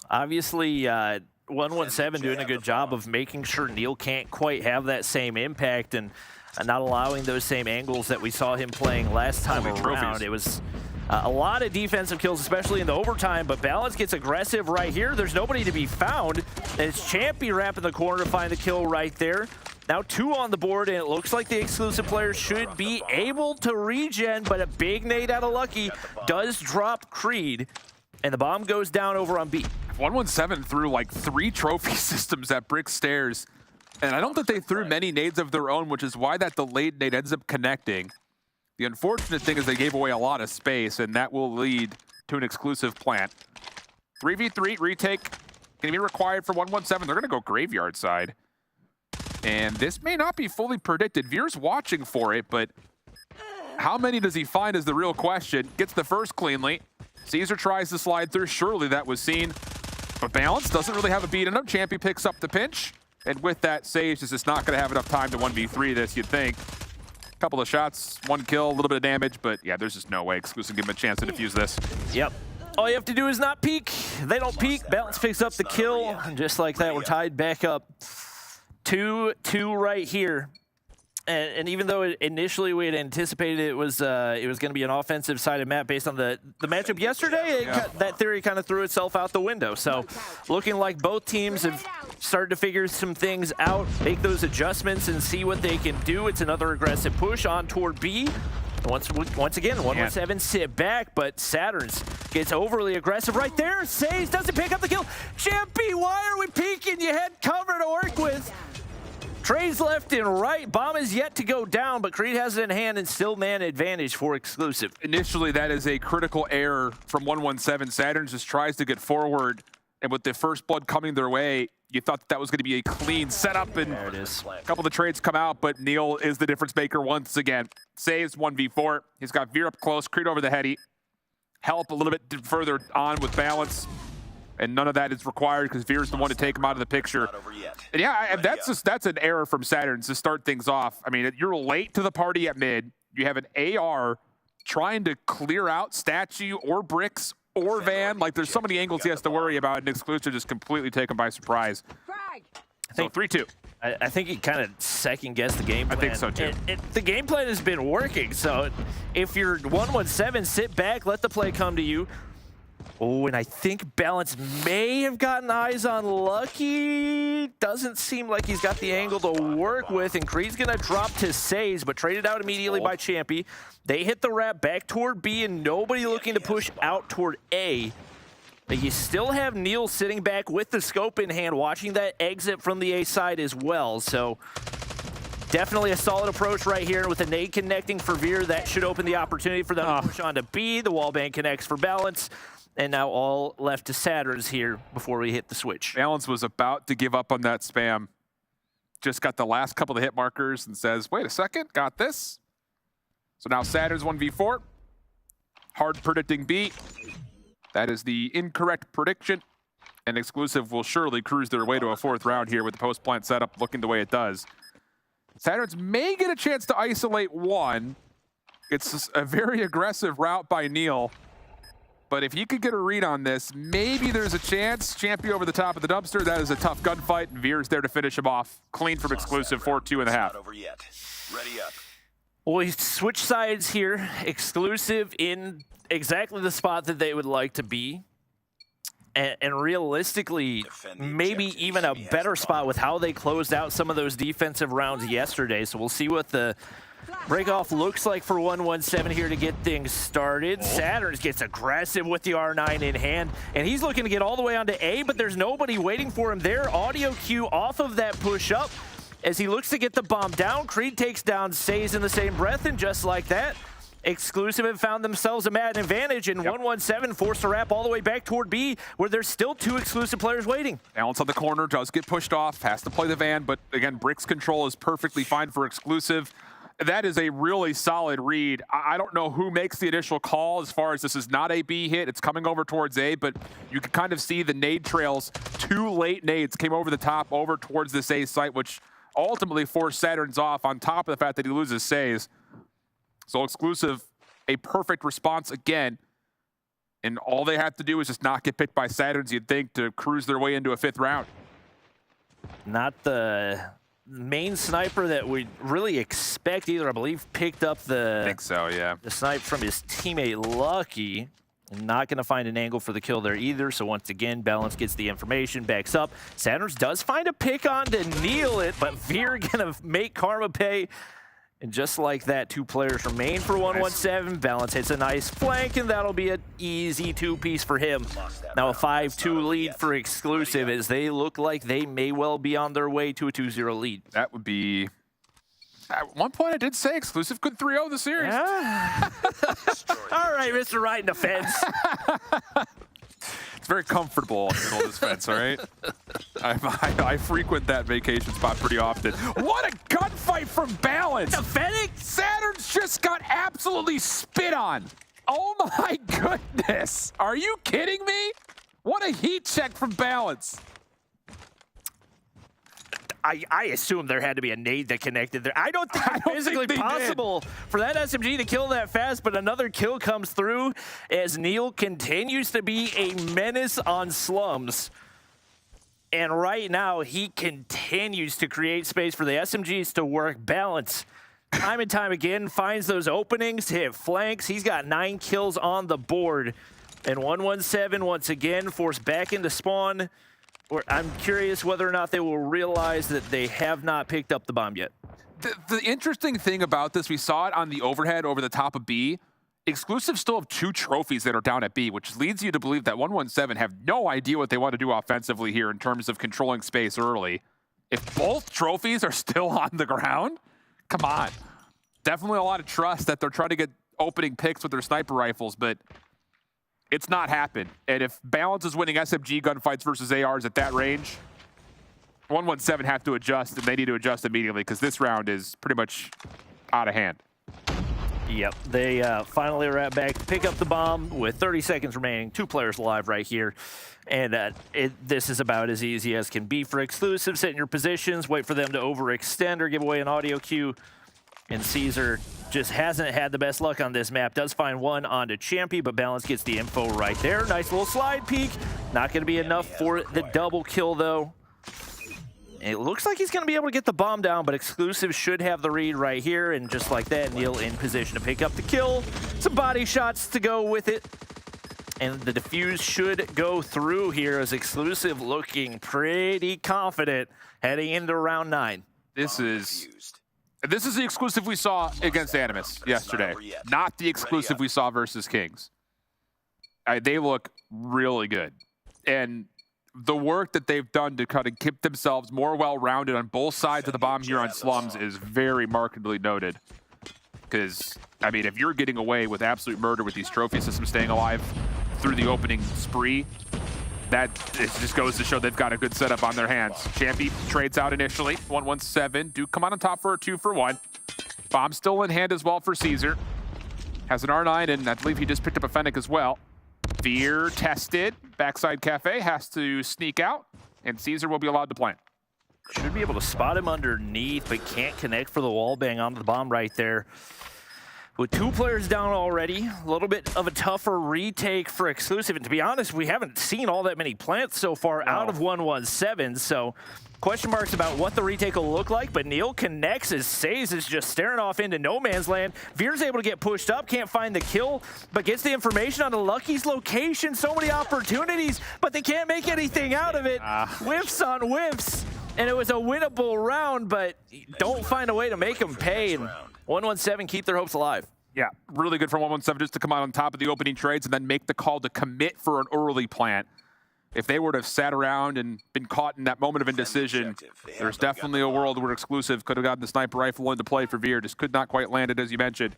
Speaker 6: Obviously, 117 doing a good job of making sure Neil can't quite have that same impact and not allowing those same angles that we saw him playing last time around. It was a lot of defensive kills, especially in the overtime, but Balance gets aggressive right here. There's nobody to be found. And it's Champy wrapping the corner to find the kill right there. Now 2 on the board, and it looks like the Exclusive players should be able to regen, but a big nade out of Lucky does drop Creed, and the bomb goes down over on B.
Speaker 5: 117 threw like 3 trophy systems at brick stairs, and I don't think they threw many nades of their own, which is why that delayed nade ends up connecting. The unfortunate thing is they gave away a lot of space, and that will lead to an Exclusive plant. 3v3 retake going to be required for 117. They're going to go graveyard side. And this may not be fully predicted. Veer's watching for it, but how many does he find is the real question. Gets the first cleanly. Caesar tries to slide through. Surely that was seen. But Balance doesn't really have a beat in him. Champy picks up the pinch. And with that, Sage is just not going to have enough time to 1v3 this, you'd think. Couple of shots, 1 kill, a little bit of damage, but yeah, there's just no way Exclusive give him a chance to defuse this.
Speaker 6: Yep. All you have to do is not peek. They don't peek. Balance picks up the kill. And just like that, we're tied back up. 2-2 right here. And even though initially we had anticipated it was going to be an offensive-sided map based on the matchup yesterday, that theory kind of threw itself out the window. So looking like both teams have started to figure some things out, make those adjustments, and see what they can do. It's another aggressive push on toward B. Once again, 117 sit back, but Saturns gets overly aggressive right there. Says doesn't pick up the kill. Champy, why are we peeking? You had cover to work with. Trades left and right. Bomb is yet to go down, but Creed has it in hand and still man advantage for exclusive.
Speaker 5: Initially, that is a critical error from 117. Saturn just tries to get forward, and with the first blood coming their way, you thought that was going to be a clean setup, and
Speaker 6: there it is.
Speaker 5: A couple of the trades come out, but Neil is the difference maker once again. Saves 1v4. He's got Veer up close, Creed over the heady. Help a little bit further on with balance. And none of that is required because Veer's the one to take him out of the picture. And yeah, that's an error from Saturn to start things off. I mean, you're late to the party at mid. You have an AR trying to clear out statue or bricks or van. Like, there's so many angles he has to worry about, and exclusive just completely take him by surprise. So 3-2.
Speaker 6: I think he kind of second-guessed the game plan.
Speaker 5: I think so, too.
Speaker 6: The game plan has been working, so if you're 117, sit back, let the play come to you. Oh, and I think Balance may have gotten eyes on Lucky. Doesn't seem like he's got the angle to work with, and Creed's going to drop to Says, but traded out immediately by Champy. They hit the wrap back toward B, and nobody looking to push out toward A. But you still have Neil sitting back with the scope in hand, watching that exit from the A side as well. So definitely a solid approach right here with a nade connecting for Veer. That should open the opportunity for them to push on to B. The wallbang connects for Balance. And now all left to Saturns here before we hit the switch.
Speaker 5: Balance was about to give up on that spam. Just got the last couple of hit markers and says, wait a second, got this. So now Saturns 1v4. Hard predicting B. That is the incorrect prediction. And exclusive will surely cruise their way to a fourth round here with the post-plant setup looking the way it does. Saturns may get a chance to isolate one. It's a very aggressive route by Neil. But if you could get a read on this, maybe there's a chance. Champy over the top of the dumpster. That is a tough gunfight, and Veer's there to finish him off. Clean from exclusive, 4-2.5.
Speaker 8: Not over yet. Ready up.
Speaker 6: Well, we switch sides here. Exclusive in exactly the spot that they would like to be. And realistically, maybe even a better spot with how they closed out some of those defensive rounds yesterday. So we'll see what the breakoff looks like for 117 here to get things started. Saturns gets aggressive with the R9 in hand, and he's looking to get all the way onto A, but there's nobody waiting for him there. Audio cue off of that push up as he looks to get the bomb down. Creed takes down Says in the same breath, and just like that, exclusive have found themselves a mad advantage, and 117 forced to wrap all the way back toward B, where there's still two exclusive players waiting.
Speaker 5: Balance on the corner, does get pushed off, has to play the van, but again, bricks control is perfectly fine for exclusive. That is a really solid read. I don't know who makes the initial call as far as this is not a B hit. It's coming over towards A, but you can kind of see the nade trails. Two late nades came over the top over towards this A site, which ultimately forced Saturns off on top of the fact that he loses Says. So exclusive, a perfect response again. And all they have to do is just not get picked by Saturns, you'd think, to cruise their way into a fifth round.
Speaker 6: Not the main sniper that we really expect either. I believe picked up the
Speaker 5: I think so, yeah.
Speaker 6: The snipe from his teammate Lucky. Not going to find an angle for the kill there either. So once again, Balance gets the information, backs up. Saturns does find a pick on to kneel it, but Veer going to make Karma pay. And just like that, two players remain for 117. Balance hits a nice flank, and that'll be an easy two-piece for him. Now a 5-2 lead for exclusive as they look like they may well be on their way to a 2-0 lead.
Speaker 5: That would be... At one point, I did say exclusive could 3-0 the series.
Speaker 6: Yeah. All right, Mr. Right in the fence.
Speaker 5: It's very comfortable in the middle of this fence, all right? I frequent that vacation spot pretty often. What a gunfight from Balance!
Speaker 6: The Fennec?
Speaker 5: Saturn's just got absolutely spit on. Oh my goodness! Are you kidding me? What a heat check from Balance.
Speaker 6: I assume there had to be a nade that connected there. I don't think it's physically possible for that SMG to kill that fast, but another kill comes through as Neil continues to be a menace on Slums. And right now, he continues to create space for the SMGs to work balance. Time and time again, finds those openings to hit flanks. He's got 9 kills on the board. And 117 once again forced back into spawn. I'm curious whether or not they will realize that they have not picked up the bomb yet.
Speaker 5: The interesting thing about this, we saw it on the overhead over the top of B. Exclusive still have 2 trophies that are down at B, which leads you to believe that 117 have no idea what they want to do offensively here in terms of controlling space early. If both trophies are still on the ground, come on. Definitely a lot of trust that they're trying to get opening picks with their sniper rifles, but it's not happened. And if Balance is winning SMG gunfights versus ARs at that range, 117 have to adjust, and they need to adjust immediately because this round is pretty much out of hand.
Speaker 6: Yep, they finally are back to pick up the bomb with 30 seconds remaining. 2 players alive right here. And this is about as easy as can be for Exclusive. Sit in your positions, wait for them to overextend or give away an audio cue. And Caesar just hasn't had the best luck on this map. Does find one onto Champy, but Balance gets the info right there. Nice little slide peek. Not going to be enough for the double kill, though. It looks like he's going to be able to get the bomb down, but Exclusive should have the read right here. And just like that, Neil in position to pick up the kill. Some body shots to go with it. And the defuse should go through here as Exclusive looking pretty confident heading into round 9.
Speaker 5: This is the exclusive we saw against Animus yesterday, not the exclusive we saw versus Kings. They look really good. And the work that they've done to kind of keep themselves more well-rounded on both sides of the bomb here on Slums is very markedly noted. Because, I mean, if you're getting away with absolute murder with these trophy systems staying alive through the opening spree, that it just goes to show they've got a good setup on their hands. Champy trades out initially. 117. Duke come out on top for a 2-for-1. Bomb still in hand as well for Caesar. Has an R9, and I believe he just picked up a Fennec as well. Veer tested. Backside Cafe has to sneak out, and Caesar will be allowed to plant.
Speaker 6: Should be able to spot him underneath, but can't connect for the wall bang onto the bomb right there. With 2 players down already, a little bit of a tougher retake for Exclusive. And to be honest, we haven't seen all that many plants so far out of 117. So question marks about what the retake will look like. But Neil connects as Saze is just staring off into no man's land. Veer's able to get pushed up, can't find the kill, but gets the information on the Lucky's location. So many opportunities, but they can't make anything out of it. Whiffs on whiffs. And it was a winnable round, but don't find a way to make them pay. And 117 keep their hopes alive.
Speaker 5: Yeah, really good for 117 just to come out on top of the opening trades and then make the call to commit for an early plant. If they were to have sat around and been caught in that moment of indecision, there's definitely a world where Exclusive could have gotten the sniper rifle into play for Veer. Just could not quite land it, as you mentioned.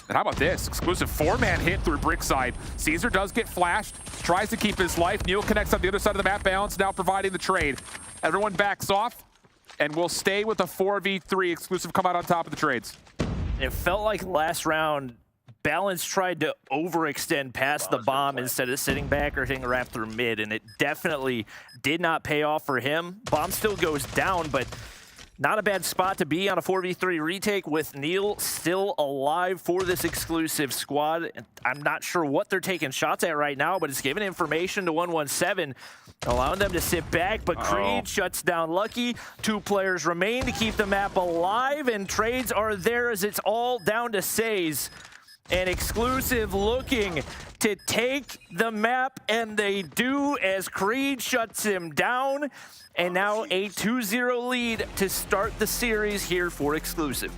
Speaker 5: And how about this? Exclusive 4-man hit through Brickside. Caesar does get flashed, tries to keep his life. Neil connects on the other side of the map. Balance now providing the trade. Everyone backs off, and we'll stay with a 4v3. Exclusive come out on top of the trades.
Speaker 6: It felt like last round, Balance tried to overextend past the bomb instead of sitting back or hitting a wrap through mid, and it definitely did not pay off for him. Bomb still goes down, but not a bad spot to be on a 4v3 retake with Neil still alive for this Exclusive squad. I'm not sure what they're taking shots at right now, but it's giving information to 117, allowing them to sit back, but Creed shuts down Lucky. 2 players remain to keep the map alive, and trades are there as it's all down to Saze. And Exclusive looking to take the map, and they do as Creed shuts him down. And now a 2-0 lead to start the series here for Exclusive.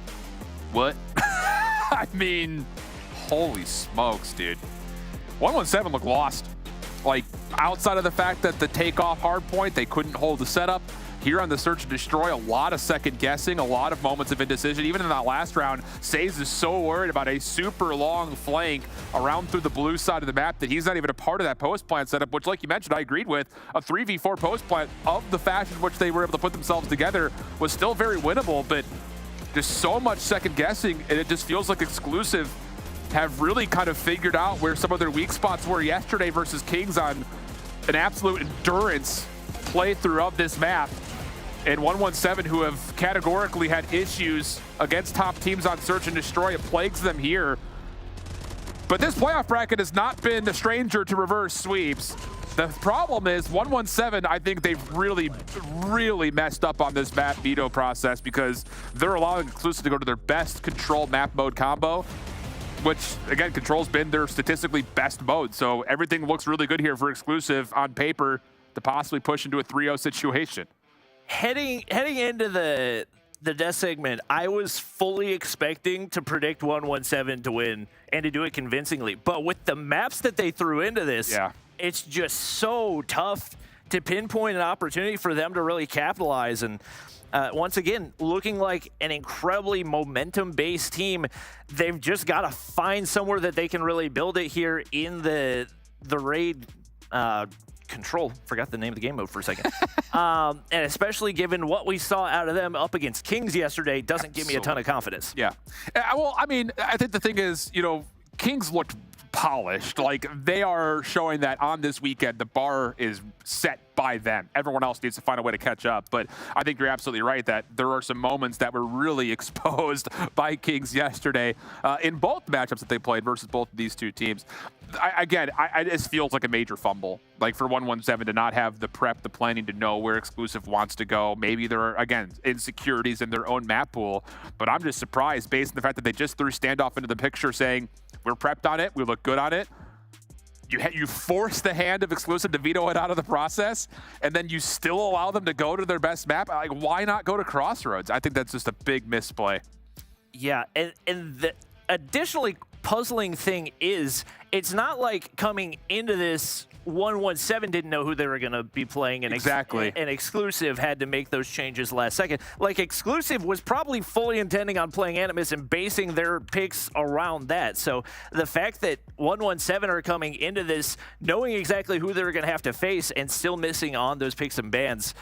Speaker 5: What? I mean, holy smokes, dude. 117 looked lost. Like, outside of the fact that the Takeoff Hardpoint, they couldn't hold the setup. Here on the Search and Destroy, a lot of second guessing, a lot of moments of indecision. Even in that last round, Saze is so worried about a super long flank around through the blue side of the map that he's not even a part of that post plant setup, which, like you mentioned, I agreed with. A 3v4 post plant of the fashion in which they were able to put themselves together was still very winnable, but just so much second guessing, and it just feels like Exclusive have really kind of figured out where some of their weak spots were yesterday versus Kings on an absolute endurance playthrough of this map. And 117, who have categorically had issues against top teams on Search and Destroy, it plagues them here. But this playoff bracket has not been a stranger to reverse sweeps. The problem is 117, I think they've really, really messed up on this map veto process because they're allowing Exclusive to go to their best control map mode combo, which, again, Control's been their statistically best mode. So everything looks really good here for Exclusive on paper to possibly push into a 3-0 situation.
Speaker 6: Heading into the death segment, I was fully expecting to predict 117 to win and to do it convincingly. But with the maps that they threw into this, it's just so tough to pinpoint an opportunity for them to really capitalize. And once again, looking like an incredibly momentum-based team, they've just got to find somewhere that they can really build it here in the raid Control. Forgot the name of the game mode for a second. And especially given what we saw out of them up against Kings yesterday, doesn't give me a ton of confidence.
Speaker 5: Yeah. Well, I mean, I think the thing is, you know, Kings looked polished. Like, they are showing that on this weekend, the bar is set by them. Everyone else needs to find a way to catch up. But I think you're absolutely right that there are some moments that were really exposed by Kings yesterday in both matchups that they played versus both of these two teams. I just feels like a major fumble. Like, for 117 to not have the prep, the planning to know where Exclusive wants to go. Maybe there are, again, insecurities in their own map pool. But I'm just surprised based on the fact that they just threw Standoff into the picture saying, we're prepped on it, we look good on it. You force the hand of Exclusive to veto it out of the process, and then you still allow them to go to their best map. Like, why not go to Crossroads? I think that's just a big misplay.
Speaker 6: Yeah, and the additionally puzzling thing is, it's not like coming into this 117 didn't know who they were going to be playing, and
Speaker 5: exactly.
Speaker 6: And Exclusive had to make those changes last second. Like, Exclusive was probably fully intending on playing Animus and basing their picks around that. So the fact that 117 are coming into this knowing exactly who they're going to have to face and still missing on those picks and bans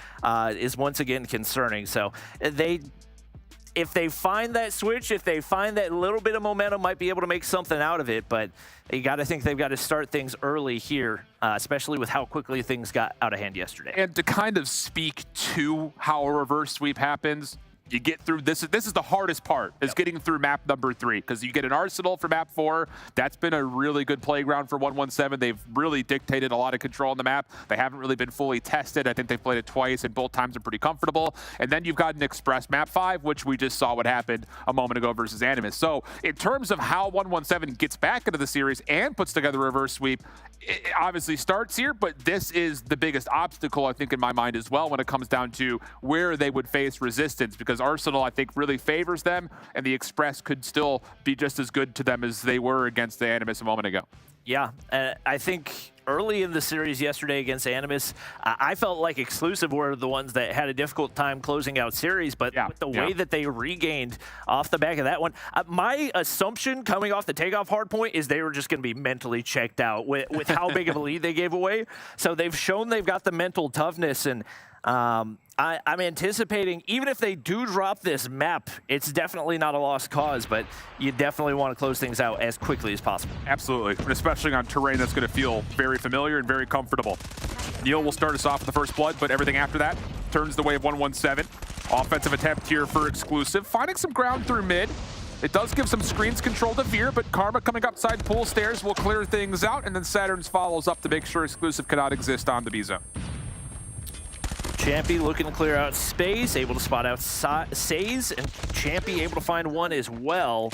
Speaker 6: is once again concerning. So if they find that switch, if they find that little bit of momentum, might be able to make something out of it. But you got to think they've got to start things early here, especially with how quickly things got out of hand yesterday.
Speaker 5: And to kind of speak to how a reverse sweep happens, you get through this is the hardest part, is getting through map number 3, because you get an Arsenal for map 4. That's been a really good playground for 117. They've really dictated a lot of control on the map. They haven't really been fully tested. I think they've played it twice, and both times are pretty comfortable. And then you've got an Express map 5, which we just saw what happened a moment ago versus Animus. So in terms of how 117 gets back into the series and puts together a reverse sweep, it obviously starts here, but this is the biggest obstacle, I think, in my mind as well, when it comes down to where they would face resistance, because Arsenal, I think, really favors them, and the Express could still be just as good to them as they were against the Animus a moment ago.
Speaker 6: Yeah, I think early in the series yesterday against Animus, I felt like Exclusive were the ones that had a difficult time closing out series, but with the way that they regained off the back of that one, my assumption coming off the Takeoff Hardpoint is they were just going to be mentally checked out with how big of a lead they gave away. So they've shown they've got the mental toughness, and I'm anticipating, even if they do drop this map, it's definitely not a lost cause, but you definitely want to close things out as quickly as possible.
Speaker 5: Absolutely, and especially on terrain that's going to feel very familiar and very comfortable. Neil will start us off with the first blood, but everything after that turns the way of 117. Offensive attempt here for Exclusive, finding some ground through mid. It does give some screens control to Veer, but Karma coming upside pool stairs will clear things out, and then Saturns follows up to make sure Exclusive cannot exist on the B zone.
Speaker 6: Champy looking to clear out space, able to spot out Says, and Champy able to find one as well.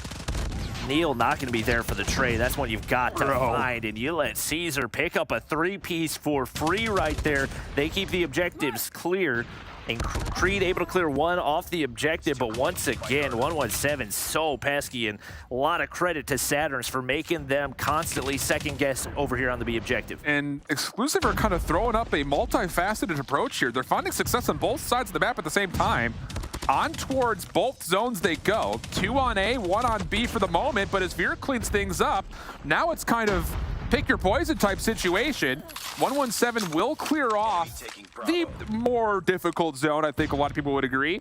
Speaker 6: Neil not going to be there for the trade. That's what you've got to find, and you let Caesar pick up a 3-piece for free right there. They keep the objectives clear, and Creed able to clear one off the objective, but once again, 117 so pesky, and a lot of credit to Saturns for making them constantly second guess over here on the B objective.
Speaker 5: And Exclusive are kind of throwing up a multifaceted approach here. They're finding success on both sides of the map at the same time. On towards both zones they go. 2 on A, 1 on B for the moment, but as Veer cleans things up, now it's kind of pick your poison type situation. 117 will clear off the more difficult zone, I think a lot of people would agree.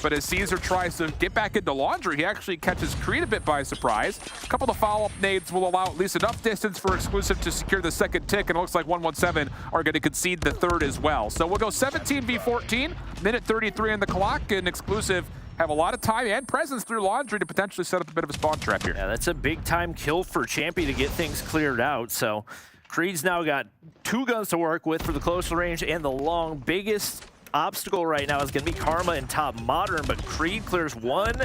Speaker 5: But as Caesar tries to get back into laundry, he actually catches Creed a bit by surprise. A couple of follow-up nades will allow at least enough distance for Exclusive to secure the second tick, and it looks like 117 are going to concede the third as well. So we'll go 17 v 14, minute 33 on the clock, and Exclusive have a lot of time and presence through Laundry to potentially set up a bit of a spawn trap here.
Speaker 6: Yeah, that's a big time kill for Champy to get things cleared out. So Creed's now got 2 guns to work with for the close range and the long. Biggest obstacle right now is going to be Karma and Top Modern, but Creed clears 1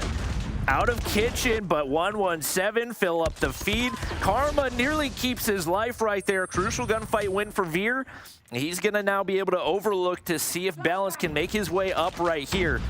Speaker 6: out of kitchen, but 117 fill up the feed. Karma nearly keeps his life right there. Crucial gunfight win for Veer. He's going to now be able to overlook to see if Balance can make his way up right here.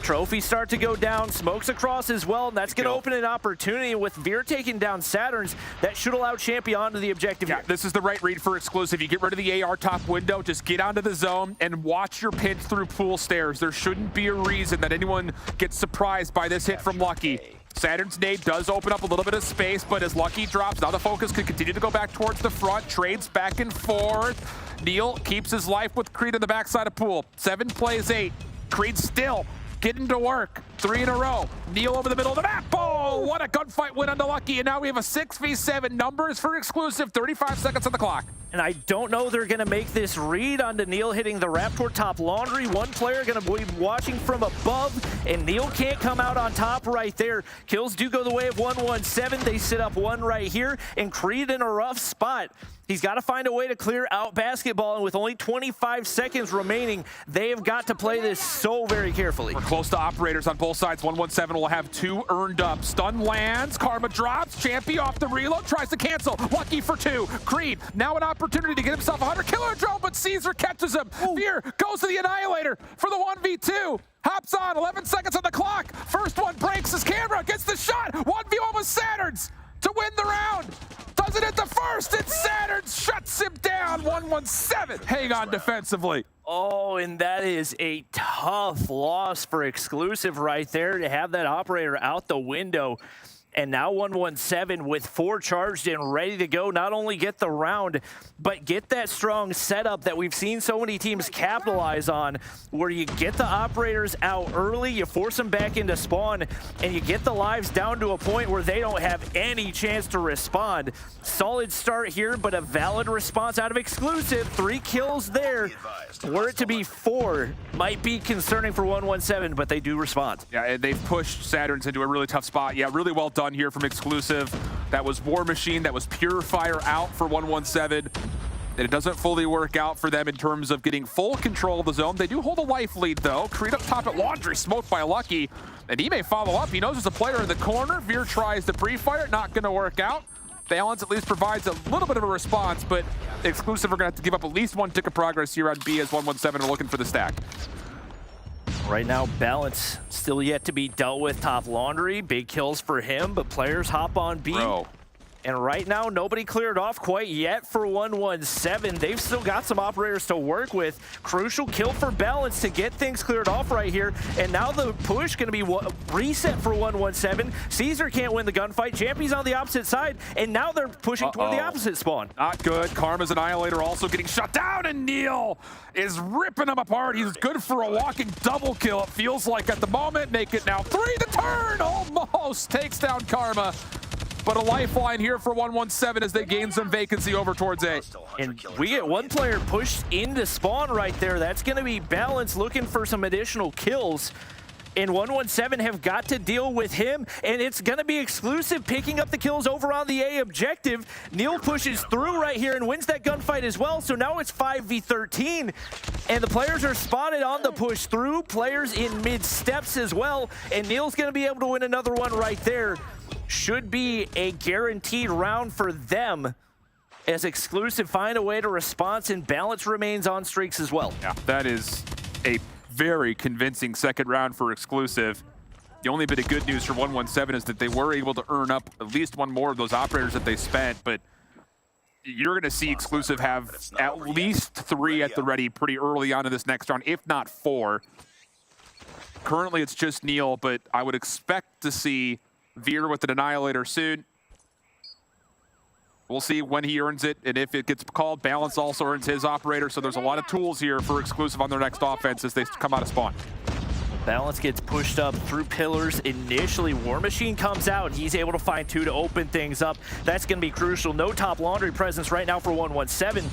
Speaker 6: Trophies start to go down, smokes across as well, and that's going to open an opportunity with Veer taking down Saturns. That should allow Champion onto the objective.
Speaker 5: Yeah, this is the right read for exclusive. You get rid of the AR top window, just get onto the zone and watch your pinch through pool stairs. There shouldn't be a reason that anyone gets surprised by this hit from Lucky. Saturn's nade does open up a little bit of space, but as Lucky drops, now the focus could continue to go back towards the front, trades back and forth. Neil keeps his life with Creed on the backside of pool. 7 plays 8. Creed still getting to work. 3 in a row. Neil over the middle of the map. Oh, what a gunfight win onto Lucky. And now we have a 6v7. Numbers for exclusive. 35 seconds on the clock.
Speaker 6: And I don't know they're going to make this read onto Neil hitting the Raptor top Laundry. One player going to be watching from above, and Neil can't come out on top right there. Kills do go the way of 117. They sit up 1 right here, and Creed in a rough spot. He's got to find a way to clear out basketball, and with only 25 seconds remaining, they have got to play this so very carefully.
Speaker 5: We're close to operators on both sides. 117 will have 2 earned up. Stun lands, Karma drops, Champy off the reload, tries to cancel. Lucky for 2. Creed, now an opportunity to get himself a 100-killer drone, but Caesar catches him. Veer goes to the Annihilator for the 1v2. Hops on, 11 seconds on the clock. First one breaks his camera, gets the shot. 1v1 with Saturns to win the round. Doesn't hit the first, and Saturn shuts him down. 117, hang on defensively.
Speaker 6: Oh, and that is a tough loss for exclusive right there to have that operator out the window. And now 117 with 4 charged and ready to go, not only get the round, but get that strong setup that we've seen so many teams capitalize on, where you get the operators out early, you force them back into spawn, and you get the lives down to a point where they don't have any chance to respond. Solid start here, but a valid response out of exclusive. 3 kills there. Were it to be 4, might be concerning for 117, but they do respond.
Speaker 5: Yeah, and they've pushed Saturns into a really tough spot. Yeah, really well done here from exclusive. That was War Machine, that was Purifier out for 117. And it doesn't fully work out for them in terms of getting full control of the zone. They do hold a life lead though. Creed up top at Laundry, smoked by Lucky. And he may follow up. He knows there's a player in the corner. Veer tries to pre-fire, not gonna work out. Balance at least provides a little bit of a response, but exclusive are gonna have to give up at least 1 tick of progress here on B as 117 are looking for the stack.
Speaker 6: Right now, Balance still yet to be dealt with. Top Laundry, big kills for him, but players hop on B.
Speaker 5: Bro.
Speaker 6: And right now, nobody cleared off quite yet for 117. They've still got some operators to work with. Crucial kill for Balance to get things cleared off right here. And now the push going to be reset for 117. Caesar can't win the gunfight. Champy's on the opposite side, and now they're pushing toward the opposite spawn.
Speaker 5: Not good. Karma's Annihilator also getting shut down, and Neil is ripping him apart. He's good for a walking double kill, it feels like at the moment. Make it now 3 to turn. Almost takes down Karma. But a lifeline here for 117 as they gain some vacancy over towards A.
Speaker 6: And we get 1 player pushed into spawn right there. That's going to be Balance looking for some additional kills. And 117 have got to deal with him, and it's going to be exclusive picking up the kills over on the A objective. Neil pushes through right here and wins that gunfight as well, so now it's 5v13. And the players are spotted on the push through, players in mid steps as well, and Neil's going to be able to win another one right there. Should be a guaranteed round for them as exclusive find a way to respond, and Balance remains on streaks as well.
Speaker 5: Yeah, that is a very convincing second round for exclusive. The only bit of good news for 117 is that they were able to earn up at least 1 more of those operators that they spent, but you're going to see exclusive have at least 3 at the ready pretty early on in this next round, if not 4. Currently it's just Neil, but I would expect to see Veer with an Annihilator soon. We'll see when he earns it and if it gets called. Balance also earns his operator, so there's a lot of tools here for exclusive on their next offense as they come out of spawn.
Speaker 6: Balance gets pushed up through pillars initially. War Machine comes out. He's able to find 2 to open things up. That's going to be crucial. No top Laundry presence right now for 117.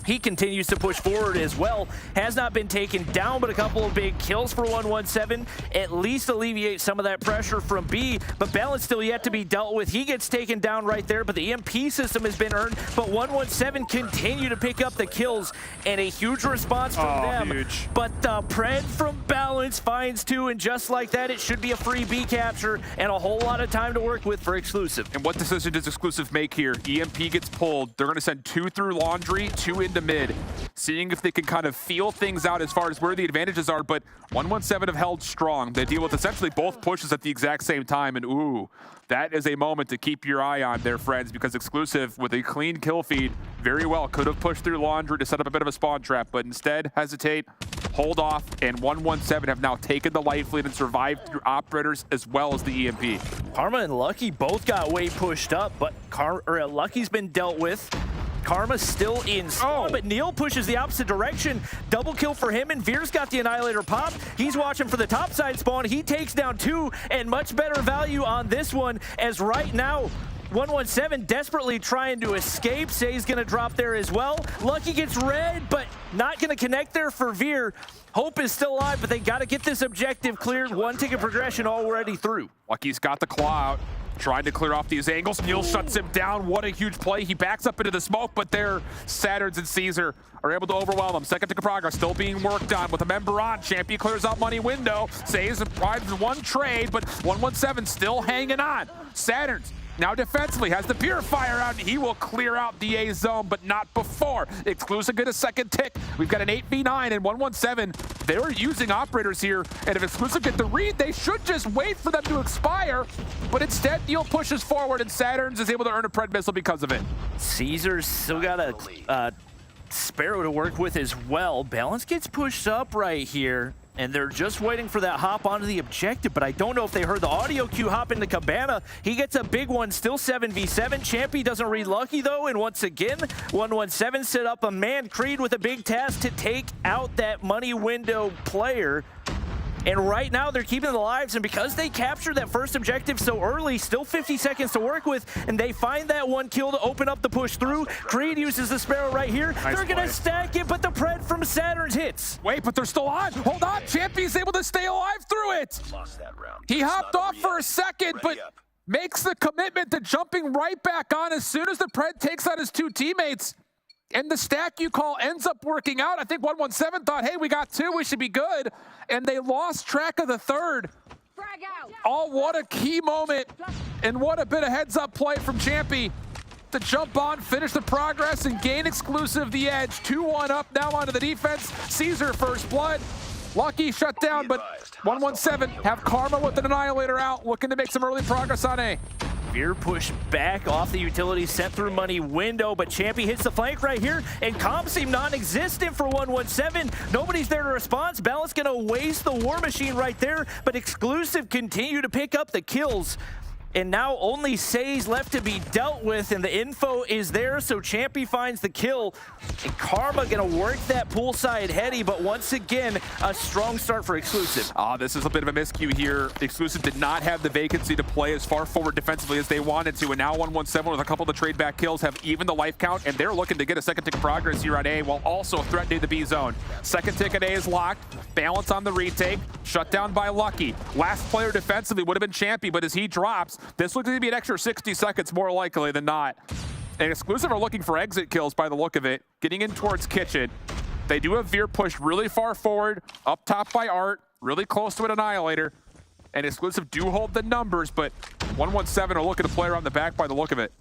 Speaker 6: He continues to push forward as well. Has not been taken down, but a couple of big kills for 117. At least alleviate some of that pressure from B, but Balance still yet to be dealt with. He gets taken down right there, but the EMP system has been earned. But 117 continue to pick up the kills, and a huge response from them.
Speaker 5: Huge.
Speaker 6: But the Pred from Balance finds 2, and just like that, it should be a free B capture and a whole lot of time to work with for Exclusive.
Speaker 5: And what decision does Exclusive make here? EMP gets pulled. They're going to send 2 through Laundry, 2 into mid, seeing if they can kind of feel things out as far as where the advantages are. But 117 have held strong. They deal with essentially both pushes at the exact same time. And ooh, that is a moment to keep your eye on there, friends, because Exclusive, with a clean kill feed, very well could have pushed through Laundry to set up a bit of a spawn trap, but instead hesitate, hold off, and 117 have now taken the life lead and survived through operators as well as the EMP.
Speaker 6: Karma and Lucky both got way pushed up, but Lucky's been dealt with. Karma's still in spawn, but Neil pushes the opposite direction. Double kill for him, and Veer's got the Annihilator pop. He's watching for the top side spawn. He takes down 2, and much better value on this one, as right now, 117 desperately trying to escape. Say's gonna drop there as well. Lucky gets red, but not gonna connect there for Veer. Hope is still alive, but they gotta get this objective cleared. 1 ticket progression already through.
Speaker 5: Lucky's got the claw out, trying to clear off these angles. Neil shuts him down. What a huge play. He backs up into the smoke, but there, Saturns and Caesar are able to overwhelm him. Second ticket progress still being worked on with a member on. Champion clears out money window. Says provides 1 trade, but 117 still hanging on. Saturns now defensively has the purifier out. He will clear out the A zone, but not before. Exclusive get a second tick. We've got an 8v9 and 117. They're using operators here, and if Exclusive get the read, they should just wait for them to expire. But instead, Neil pushes forward, and Saturns is able to earn a Pred missile because of it.
Speaker 6: Caesar's still got a Sparrow to work with as well. Balance gets pushed up right here, and they're just waiting for that hop onto the objective, but I don't know if they heard the audio cue hop into Cabana. He gets a big one, still 7v7. Champy doesn't read Lucky though, and once again, 117 set up a man Creed with a big task to take out that money window player. And right now they're keeping the lives, and because they captured that first objective so early, still 50 seconds to work with, and they find that 1 kill to open up the push through. Creed uses the Sparrow right here. They're gonna stack it, but the Pred from Saturn's hits.
Speaker 5: Wait, but they're still on. Hold on, Champy's able to stay alive through it. He hopped off for a second, but makes the commitment to jumping right back on as soon as the Pred takes out his 2 teammates. And the stack you call ends up working out. I think 117 thought, hey, we got 2, we should be good. And they lost track of the 3rd. Oh, what a key moment. And what a bit of heads-up play from Champy to jump on, finish the progress, and gain Exclusive the edge. 2-1 up now onto the defense. Caesar first blood. Lucky shut down, but 117 have Karma with an Annihilator out, looking to make some early progress on A.
Speaker 6: Veer pushed back off the utility, sent through money window, but Champy hits the flank right here, and comms seem non-existent for 117. Nobody's there to respond. Balance gonna waste the War Machine right there, but Exclusive continue to pick up the kills. And now only Say's left to be dealt with, and the info is there, so Champy finds the kill. And Karma gonna work that poolside heady, but once again, a strong start for Exclusive.
Speaker 5: This is a bit of a miscue here. Exclusive did not have the vacancy to play as far forward defensively as they wanted to, and now 117 with a couple of the trade back kills have even the life count, and they're looking to get a second tick progress here on A while also threatening the B zone. Second tick at A is locked. Balance on the retake. Shut down by Lucky. Last player defensively would have been Champy, but as he drops, this looks to be an extra 60 seconds more likely than not. And Exclusive are looking for exit kills by the look of it, getting in towards Kitchen. They do have Veer pushed really far forward, up top by Art, really close to an Annihilator. And Exclusive do hold the numbers, but 117 are looking to play around the back by the look of it.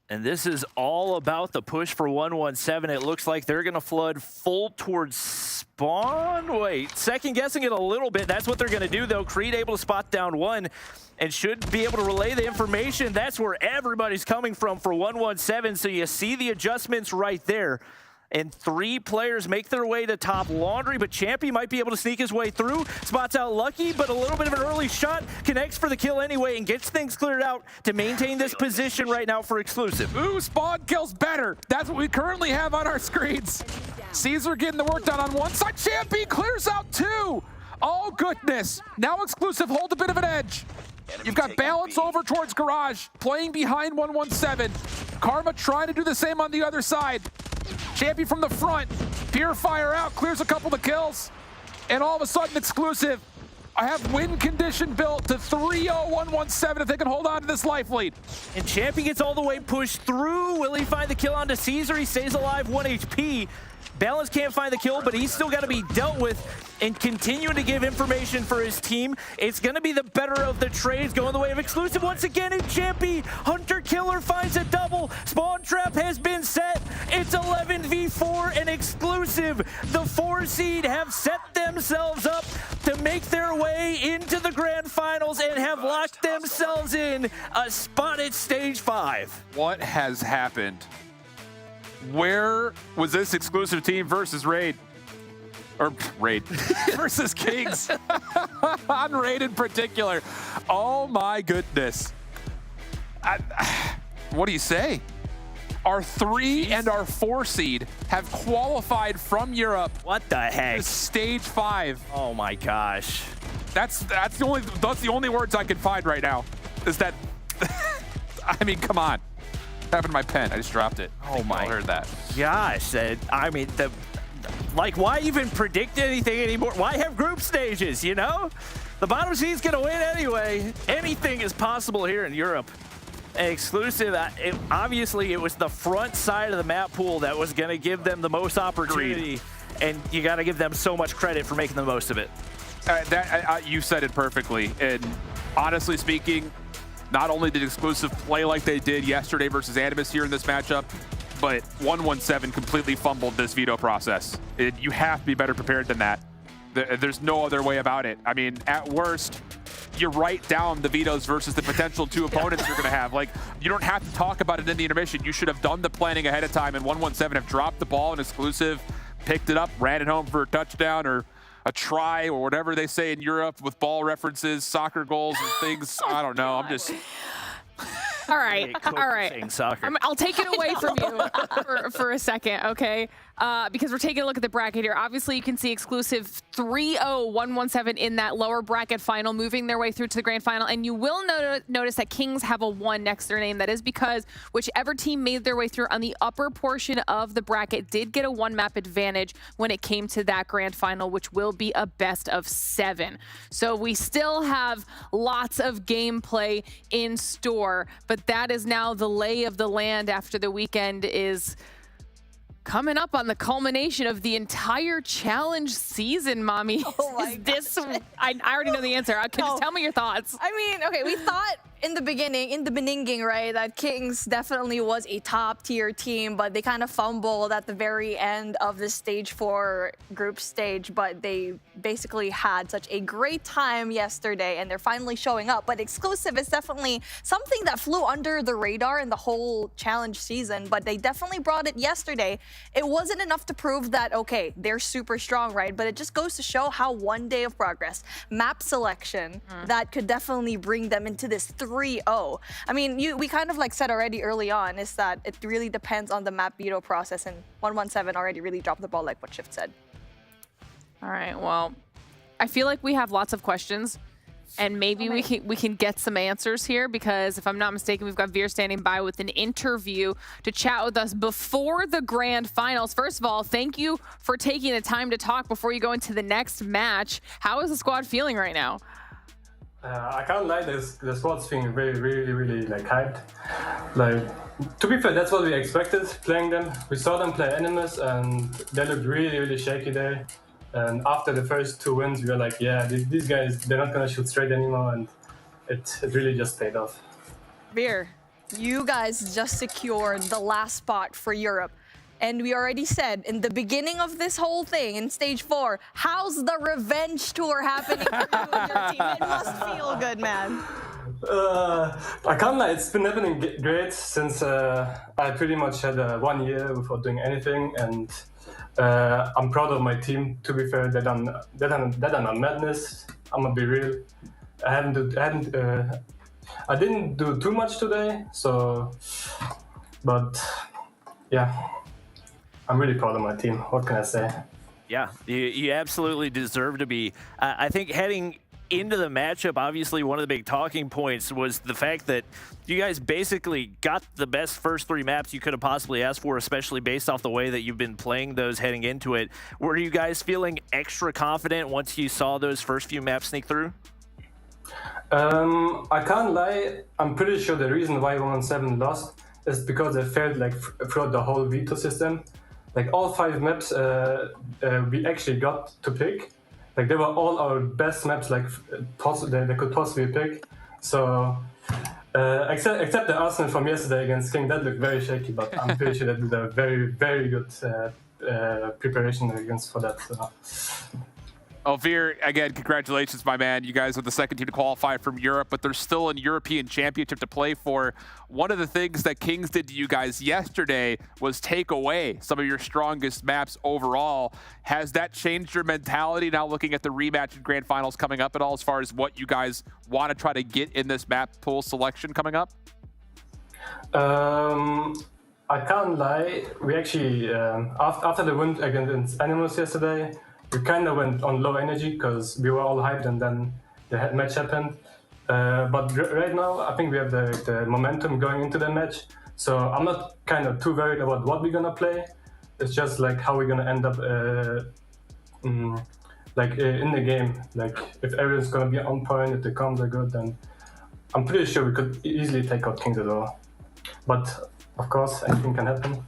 Speaker 6: And this is all about the push for 117. It looks like they're going to flood full towards spawn. Wait, second guessing it a little bit. That's what they're going to do, though. Creed able to spot down 1 and should be able to relay the information. That's where everybody's coming from for 117. So you see the adjustments right there. And 3 players make their way to top Laundry, but Champy might be able to sneak his way through. Spots out Lucky, but a little bit of an early shot. Connects for the kill anyway and gets things cleared out to maintain this position right now for Exclusive.
Speaker 5: Ooh, spawn kills better. That's what we currently have on our screens. Caesar getting the work done on one side. Champy clears out 2. Oh, goodness. Now Exclusive hold a bit of an edge. You've got Balance over towards Garage, playing behind 117. Karma trying to do the same on the other side. Champion from the front. Pure fire out, clears a couple of kills. And all of a sudden, Exclusive, I have win condition built to 3-0-1-1-7 if they can hold on to this life lead.
Speaker 6: And Champion gets all the way pushed through. Will he find the kill onto Caesar? He stays alive, 1 HP. Balance can't find the kill, but he's still got to be dealt with and continuing to give information for his team. It's going to be the better of the trades going the way of Exclusive once again. And Champy, Hunter Killer finds a double. Spawn trap has been set. It's 11v4 and Exclusive, the 4 seed, have set themselves up to make their way into the grand finals and have locked themselves in a spot at stage 5.
Speaker 5: What has happened? Where was this Exclusive team versus Raid? Or Raid versus Kings on Raid in particular. Oh my goodness. What do you say? Our 3 and our 4 seed have qualified from Europe.
Speaker 6: What the heck?
Speaker 5: To stage 5.
Speaker 6: Oh my gosh.
Speaker 5: That's the only words I can find right now. Is that I mean, come on. What happened to my pen? I just dropped it.
Speaker 6: Oh my!
Speaker 5: I heard that.
Speaker 6: Gosh, I mean, like, why even predict anything anymore? Why have group stages? You know, the bottom seed's gonna win anyway. Anything is possible here in Europe. Exclusive. Obviously, it was the front side of the map pool that was gonna give them the most opportunity, and you got to give them so much credit for making the most of it.
Speaker 5: You said it perfectly. And honestly speaking, not only did Exclusive play like they did yesterday versus Animus here in this matchup, but 117 completely fumbled this veto process. You have to be better prepared than that. There's no other way about it. I mean, at worst, you write down the vetoes versus the potential 2 opponents you're going to have. Like, you don't have to talk about it in the intermission. You should have done the planning ahead of time, and 117 have dropped the ball, and Exclusive picked it up, ran it home for a touchdown or a try or whatever they say in Europe with ball references, soccer goals and things. I don't know. I'm just...
Speaker 2: All right. I'll take it away from you for a second, okay? Because we're taking a look at the bracket here. Obviously, you can see Exclusive 3-0-1-1-7 in that lower bracket final, moving their way through to the grand final. And you will notice that Kings have a 1 next to their name. That is because whichever team made their way through on the upper portion of the bracket did get a 1-map advantage when it came to that grand final, which will be a best of 7. So we still have lots of gameplay in store, but that is now the lay of the land after the weekend is coming up on the culmination of the entire challenge season, mommy.
Speaker 7: Oh my
Speaker 2: I already know the answer. Can you tell me your thoughts?
Speaker 7: I mean, okay, we thought in the beginning, right, that Kings definitely was a top tier team, but they kind of fumbled at the very end of the stage 4 group stage, but they basically had such a great time yesterday and they're finally showing up. But Exclusive is definitely something that flew under the radar in the whole challenge season, but they definitely brought it yesterday. It wasn't enough to prove that, okay, they're super strong, right? But it just goes to show how one day of progress, map selection, that could definitely bring them into this 3-0. I mean, we kind of like said already early on is that it really depends on the map veto process, and 117 already really dropped the ball like what Shift said.
Speaker 2: All right, well, I feel like we have lots of questions, and maybe we can get some answers here, because if I'm not mistaken, we've got Veer standing by with an interview to chat with us before the grand finals. First of all, thank you for taking the time to talk before you go into the next match. How is the squad feeling right now?
Speaker 10: I can't lie, the squad's feeling really like hyped. Like, to be fair, that's what we expected playing them. We saw them play Animus and they looked really shaky there. And after the first 2 wins, we were like, yeah, these guys, they're not gonna shoot straight anymore, and it really just paid off.
Speaker 7: Veer, you guys just secured the last spot for Europe. And we already said in the beginning of this whole thing, in stage 4, how's the revenge tour happening for you and your team? It must feel good, man.
Speaker 10: I can't lie, it's been happening great since I pretty much had 1 year without doing anything, and I'm proud of my team. To be fair, they're done on madness. I'm gonna be real. I didn't do too much today, so, but yeah. I'm really proud of my team. What can I say?
Speaker 6: Yeah, you absolutely deserve to be. I think heading into the matchup, obviously one of the big talking points was the fact that you guys basically got the best first 3 maps you could have possibly asked for, especially based off the way that you've been playing those heading into it. Were you guys feeling extra confident once you saw those first few maps sneak through?
Speaker 10: I can't lie, I'm pretty sure the reason why 117 lost is because they failed like throughout the whole veto system. Like all 5 maps we actually got to pick. Like they were all our best maps like they could possibly pick. So except the Arsenal from yesterday against King, that looked very shaky, but I'm pretty sure they did a very, very good preparation for that. So.
Speaker 5: Oh, Veer, again, congratulations, my man. You guys are the second team to qualify from Europe, but there's still a European Championship to play for. One of the things that Kings did to you guys yesterday was take away some of your strongest maps overall. Has that changed your mentality now looking at the rematch and grand finals coming up at all as far as what you guys want to try to get in this map pool selection coming up?
Speaker 10: I can't lie. We actually, after the win against Animals yesterday, we kind of went on low energy because we were all hyped and then the match happened. But right now, I think we have the momentum going into the match. So I'm not kind of too worried about what we're going to play. It's just like how we're going to end up in the game. Like if everyone's going to be on point, if the comms are good, then I'm pretty sure we could easily take out Kings as well. But of course, anything can happen.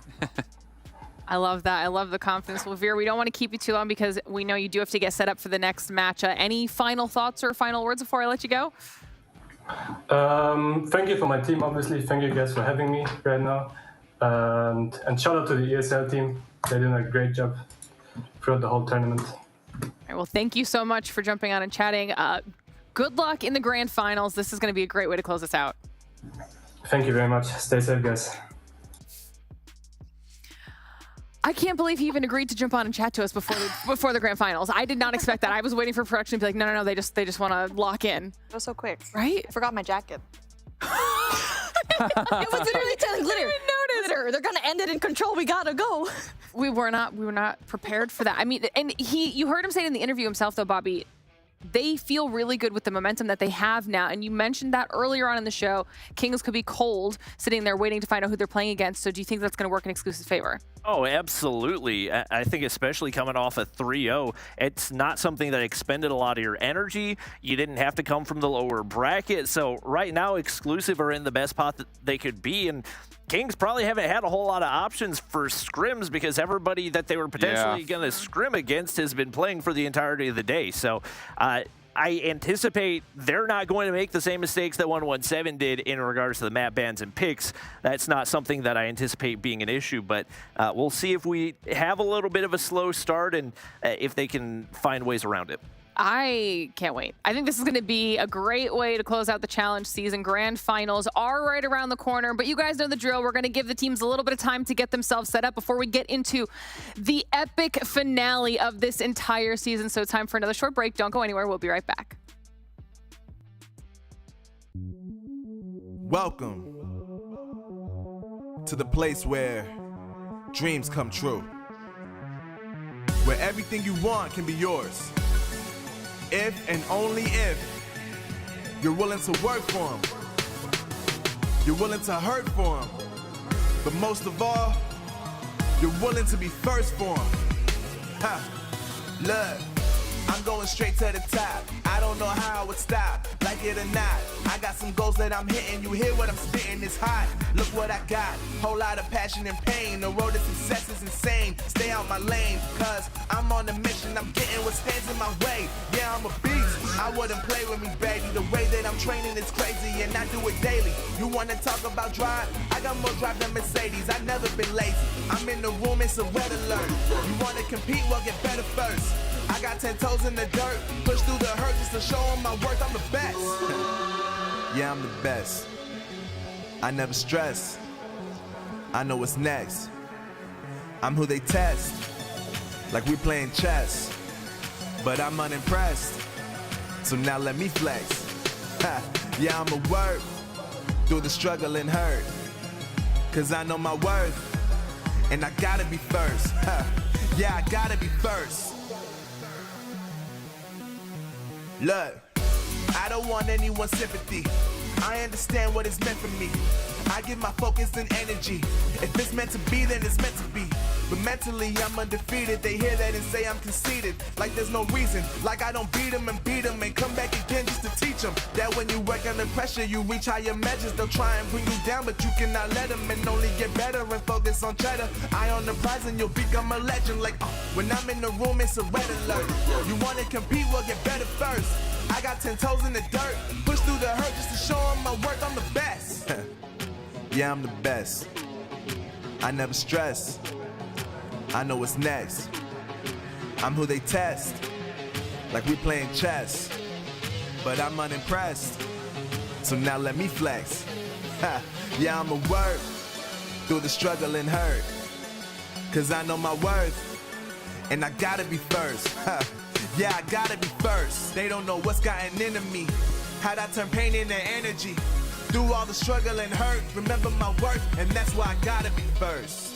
Speaker 2: I love that. I love the confidence. Well, Veer, we don't want to keep you too long because we know you do have to get set up for the next match. Any final thoughts or final words before I let you go?
Speaker 10: Thank you for my team, obviously. Thank you guys for having me right now. And shout out to the ESL team. They're doing a great job throughout the whole tournament.
Speaker 2: All right, well, thank you so much for jumping on and chatting. Good luck in the grand finals. This is going to be a great way to close this out.
Speaker 10: Thank you very much. Stay safe, guys.
Speaker 2: I can't believe he even agreed to jump on and chat to us before the grand finals. I did not expect that. I was waiting for production to be like, no, they just want to lock in.
Speaker 7: It was so quick.
Speaker 2: Right?
Speaker 7: I forgot my jacket. It was literally telling Glitter. Glitter, they're gonna end it in control. We gotta go.
Speaker 2: We were not prepared for that. I mean, and you heard him say in the interview himself though, Bobby, they feel really good with the momentum that they have now. And you mentioned that earlier on in the show, Kings could be cold, sitting there waiting to find out who they're playing against. So do you think that's going to work in Exclusive's favor?
Speaker 6: Oh, absolutely. I think especially coming off a 3-0, it's not something that expended a lot of your energy. You didn't have to come from the lower bracket. So right now, Exclusive are in the best pot that they could be. And Kings probably haven't had a whole lot of options for scrims because everybody that they were potentially going to scrim against has been playing for the entirety of the day. So I anticipate they're not going to make the same mistakes that 117 did in regards to the map bans and picks. That's not something that I anticipate being an issue, but we'll see if we have a little bit of a slow start and if they can find ways around it.
Speaker 2: I can't wait. I think this is going to be a great way to close out the challenge season. Grand finals are right around the corner, but you guys know the drill. We're going to give the teams a little bit of time to get themselves set up before we get into the epic finale of this entire season. So time for another short break. Don't go anywhere. We'll be right back.
Speaker 1: Welcome to the place where dreams come true, where everything you want can be yours. If and only if you're willing to work for them, you're willing to hurt for them, but most of all, you're willing to be first for them. Ha! Look, I'm going straight to the top. I don't know how I would stop, like it or not. I got some goals that I'm hitting. You hear what I'm spitting? It's hot. Look what I got. Whole lot of passion and pain. The road to success is insane. Stay out my lane, cause I'm on a mission. I'm getting what stands in my way. Yeah, I'm a beast. I wouldn't play with me, baby. The way that I'm training is crazy, and I do it daily. You wanna talk about drive? I got more drive than Mercedes. I've never been lazy. I'm in the room, it's a red alert. You wanna compete? Well, get better first. I got 10 toes in the dirt. Push through the hurt just to show them my worth. I'm the best. Yeah, I'm the best. I never stress. I know what's next. I'm who they test, like we playing chess. But I'm unimpressed, so now let me flex. Ha. Yeah, I'ma work through the struggle and hurt, cause I know my worth, and I gotta be first. Ha. Yeah, I gotta be first. Look, I don't want anyone's sympathy. I understand what is meant for me. I give my focus and energy. If it's meant to be, then it's meant to be. But mentally, I'm undefeated. They hear that and say I'm conceited. Like there's no reason. Like I don't beat them and come back again just to teach them that when you work under pressure, you reach higher measures. They'll try and bring you down, but you cannot let them, and only get better and focus on cheddar. Eye on the prize and you'll become a legend. Like when I'm in the room, it's a red alert. You want to compete, well, get better first. I got 10 toes in the dirt. Push through the hurt just to show them my work. I'm the best. Yeah, I'm the best. I never stress. I know what's next. I'm who they test. Like we playing chess. But I'm unimpressed. So now let me flex. Yeah, I'ma work through the struggle and hurt. Cause I know my worth. And I gotta be first. Yeah, I gotta be first. They don't know what's gotten into me. How'd I turn pain into energy? Through all the struggle and hurt, remember my worth, and that's why I gotta be first.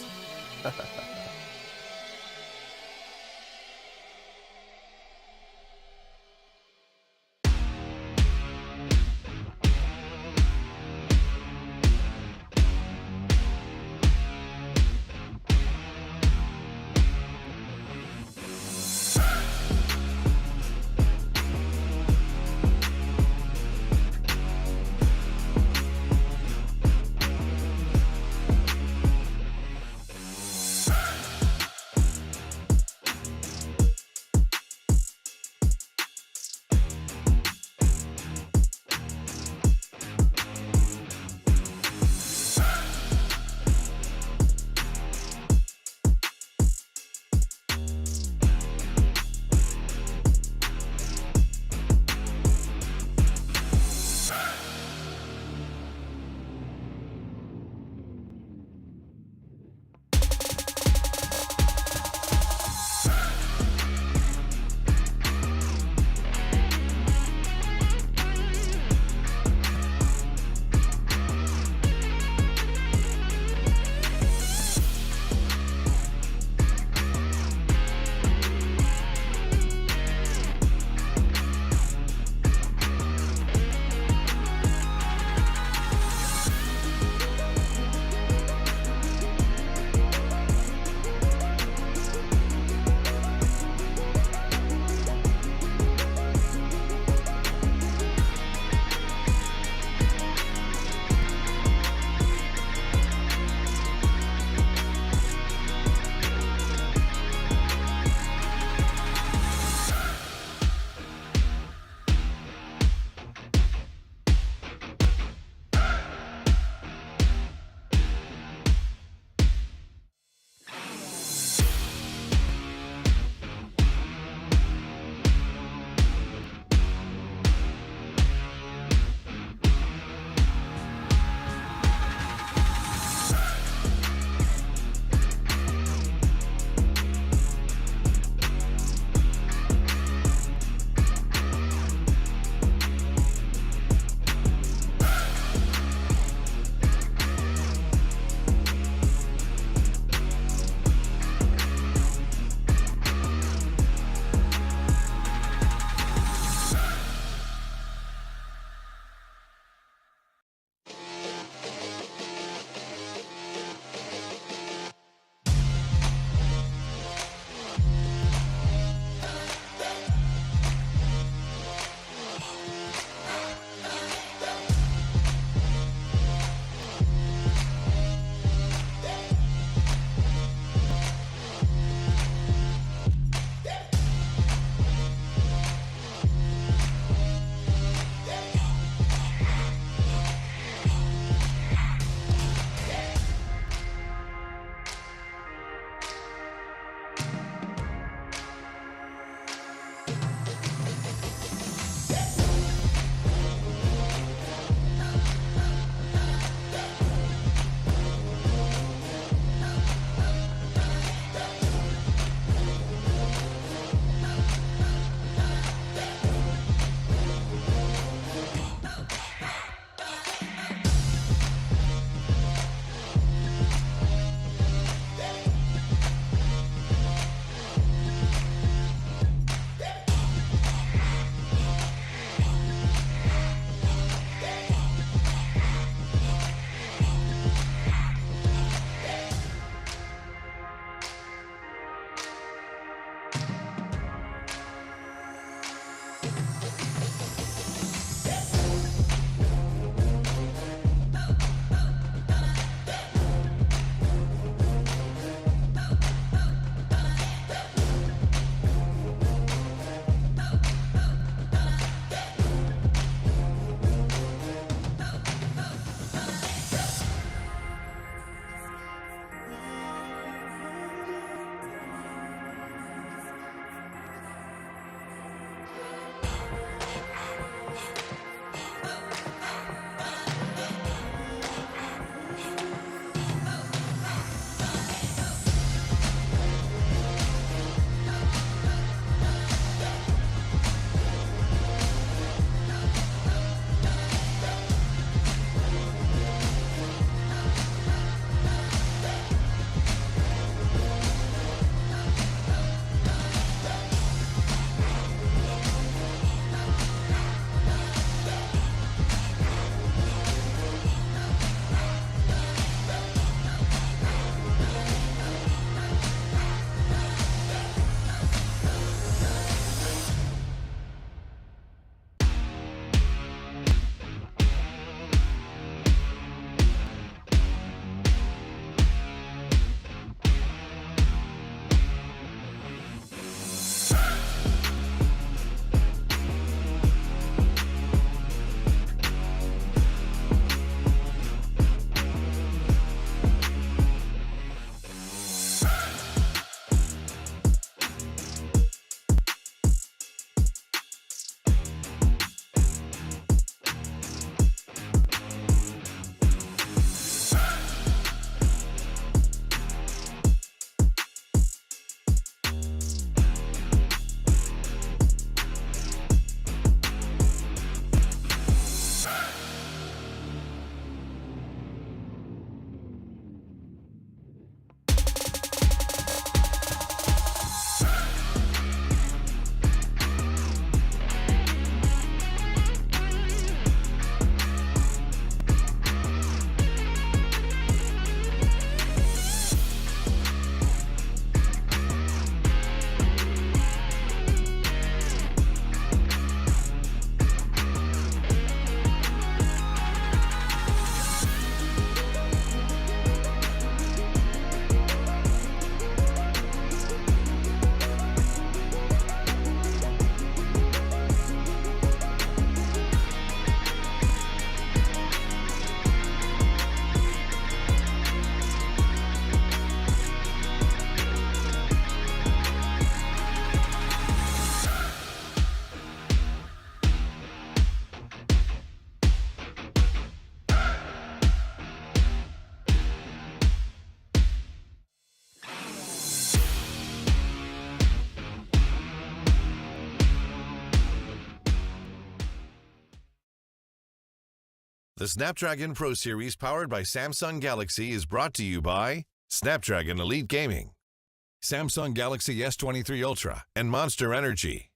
Speaker 4: The Snapdragon Pro Series powered by Samsung Galaxy is brought to you by Snapdragon Elite Gaming, Samsung Galaxy S23 Ultra, and Monster Energy.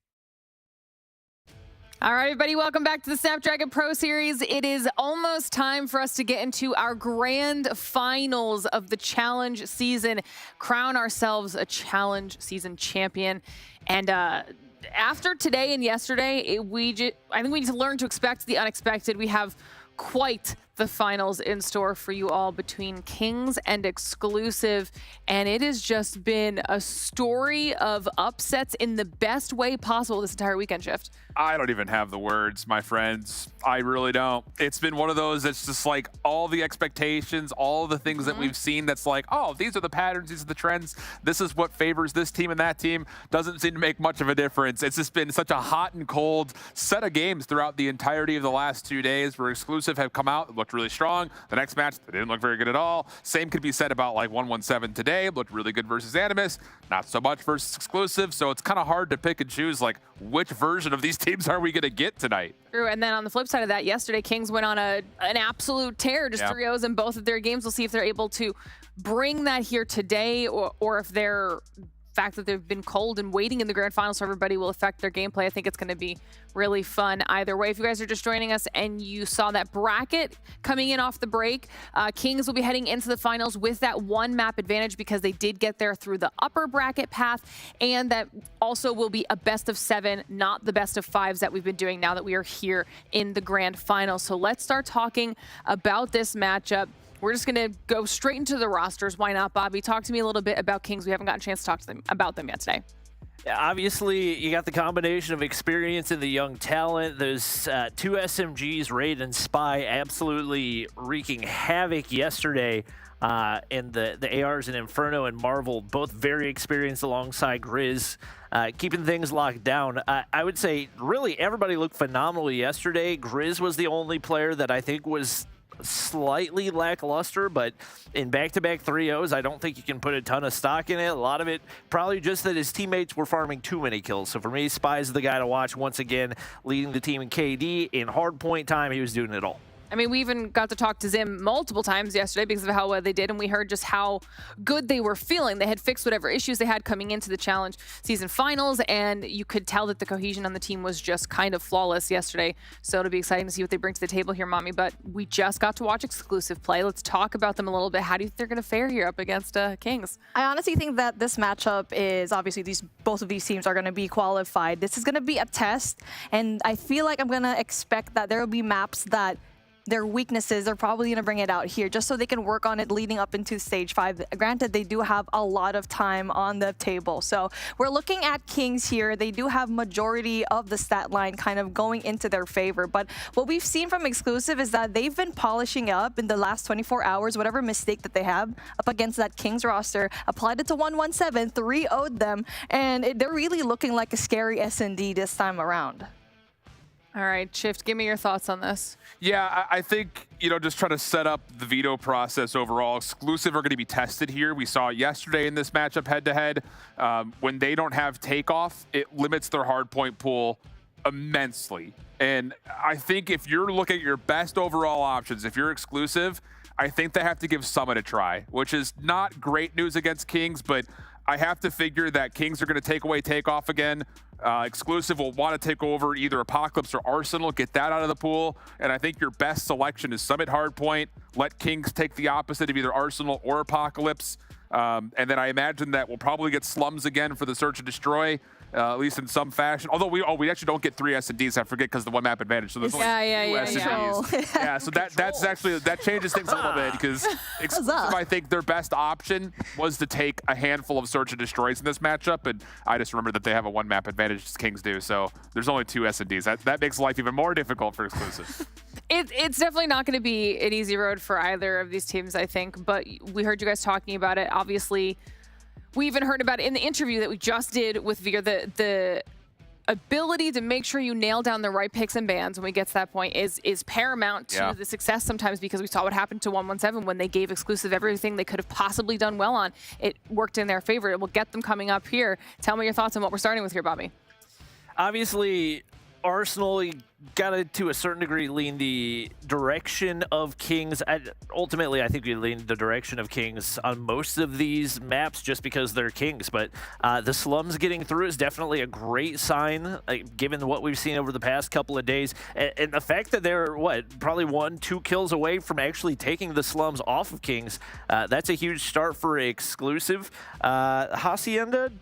Speaker 2: All right, everybody, welcome back to the Snapdragon Pro Series. It is almost time for us to get into our grand finals of the challenge season, crown ourselves a challenge season champion. And after today and yesterday, I think we need to learn to expect the unexpected. We have quite the finals in store for you all between Kings and Exclusive, and it has just been a story of upsets in the best way possible this entire weekend, Shift.
Speaker 5: I don't even have the words, my friends. I really don't. It's been one of those that's just like all the expectations, all the things that we've seen that's like, oh, these are the patterns, these are the trends, this is what favors this team and that team. Doesn't seem to make much of a difference. It's just been such a hot and cold set of games throughout the entirety of the last 2 days where Exclusive have come out, looked really strong. The next match, they didn't look very good at all. Same could be said about like 117 today, looked really good versus Animus, not so much versus Exclusive. So it's kind of hard to pick and choose like which version of these teams are we going to get tonight?
Speaker 2: True, and then on the flip side of that, yesterday Kings went on an absolute tear, just 3-0s in both of their games. We'll see if they're able to bring that here today, or if their fact that they've been cold and waiting in the grand finals for everybody will affect their gameplay. I think it's going to be really fun either way. If you guys are just joining us and you saw that bracket coming in off the break, Kings will be heading into the finals with that one map advantage because they did get there through the upper bracket path, and that also will be a best of 7, not the best of 5s that we've been doing now that we are here in the grand final. So let's start talking about this matchup. We're just going to go straight into the rosters. Why not, Bobby? Talk to me a little bit about Kings. We haven't gotten a chance to talk to them about them yet today.
Speaker 6: Yeah, obviously, you got the combination of experience and the young talent. There's 2 SMGs, Raid and Spy, absolutely wreaking havoc yesterday. And the ARs and Inferno and Marvel, both very experienced alongside Grizz, keeping things locked down. I would say really everybody looked phenomenal yesterday. Grizz was the only player that I think was slightly lackluster, but in back-to-back 3-0s, I don't think you can put a ton of stock in it. A lot of it probably just that his teammates were farming too many kills. So for me, Spy's the guy to watch once again, leading the team in KD. In hardpoint time, he was doing it all.
Speaker 2: I mean, we even got to talk to Zim multiple times yesterday because of how well they did, and we heard just how good they were feeling. They had fixed whatever issues they had coming into the challenge season finals, and you could tell that the cohesion on the team was just kind of flawless yesterday. So it'll be exciting to see what they bring to the table here, Mommy. But we just got to watch Exclusive play. Let's talk about them a little bit. How do you think they're going to fare here up against Kings?
Speaker 7: I honestly think that this matchup is obviously both of these teams are going to be qualified. This is going to be a test, and I feel like I'm going to expect that there will be maps that their weaknesses, they're probably going to bring it out here just so they can work on it leading up into stage 5. Granted, they do have a lot of time on the table. So we're looking at Kings here. They do have majority of the stat line kind of going into their favor. But what we've seen from Exclusive is that they've been polishing up in the last 24 hours, whatever mistake that they have up against that Kings roster, applied it to 117, 3-0'd them, and they're really looking like a scary S&D this time around.
Speaker 2: All right, Shift, give me your thoughts on this.
Speaker 5: Yeah, I think, just trying to set up the veto process overall. Exclusive are going to be tested here. We saw it yesterday in this matchup head-to-head. When they don't have Takeoff, it limits their hardpoint pool immensely. And I think if you're looking at your best overall options, if you're Exclusive, I think they have to give Summit a try, which is not great news against Kings, but I have to figure that Kings are going to take away Takeoff again. Exclusive will want to take over either Apocalypse or Arsenal, get that out of the pool. And I think your best selection is Summit Hardpoint. Let Kings take the opposite of either Arsenal or Apocalypse. And then I imagine that we'll probably get Slums again for the Search and Destroy, at least in some fashion. Although we actually don't get 3 S&Ds, I forget, because the one map advantage. So there's only 2 S&Ds. Yeah, so that's actually, that changes things a little bit because Exclusive, I think their best option was to take a handful of Search and Destroys in this matchup, and I just remember that they have a 1 map advantage as Kings do, so there's only 2 S&Ds. That makes life even more difficult for Exclusive.
Speaker 2: It's definitely not going to be an easy road for either of these teams, I think, but we heard you guys talking about it. Obviously, we even heard about it in the interview that we just did with Veer. The ability to make sure you nail down the right picks and bans when we get to that point is paramount to the success sometimes, because we saw what happened to 117 when they gave Exclusive everything they could have possibly done well on. It worked in their favor. It will get them coming up here. Tell me your thoughts on what we're starting with here, Bobby.
Speaker 6: Obviously, Arsenal got to a certain degree lean the direction of Kings. Ultimately, I think we lean the direction of Kings on most of these maps just because they're Kings. But the Slums getting through is definitely a great sign, given what we've seen over the past couple of days. And the fact that they're, probably 1-2 kills away from actually taking the Slums off of Kings, that's a huge start for Exclusive. Hacienda?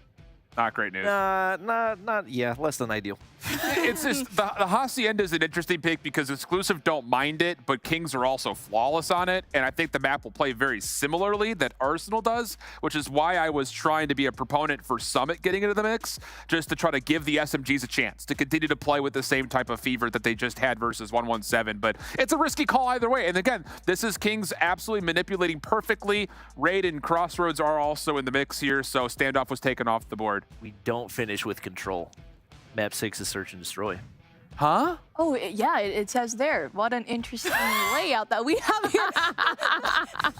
Speaker 5: Not great news.
Speaker 6: Yeah, less than ideal.
Speaker 5: It's just the Hacienda is an interesting pick because Exclusive don't mind it, but Kings are also flawless on it, and I think the map will play very similarly that Arsenal does, which is why I was trying to be a proponent for Summit getting into the mix, just to try to give the SMGs a chance to continue to play with the same type of fever that they just had versus 117. But it's a risky call either way. And again, this is Kings absolutely manipulating perfectly. Raid and Crossroads are also in the mix here, so Standoff was taken off the board.
Speaker 6: We don't finish with Control. Map 6 is Search and Destroy.
Speaker 5: Huh?
Speaker 7: Oh, yeah, it says there. What an interesting layout that we have here.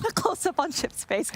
Speaker 7: The close-up on ship space.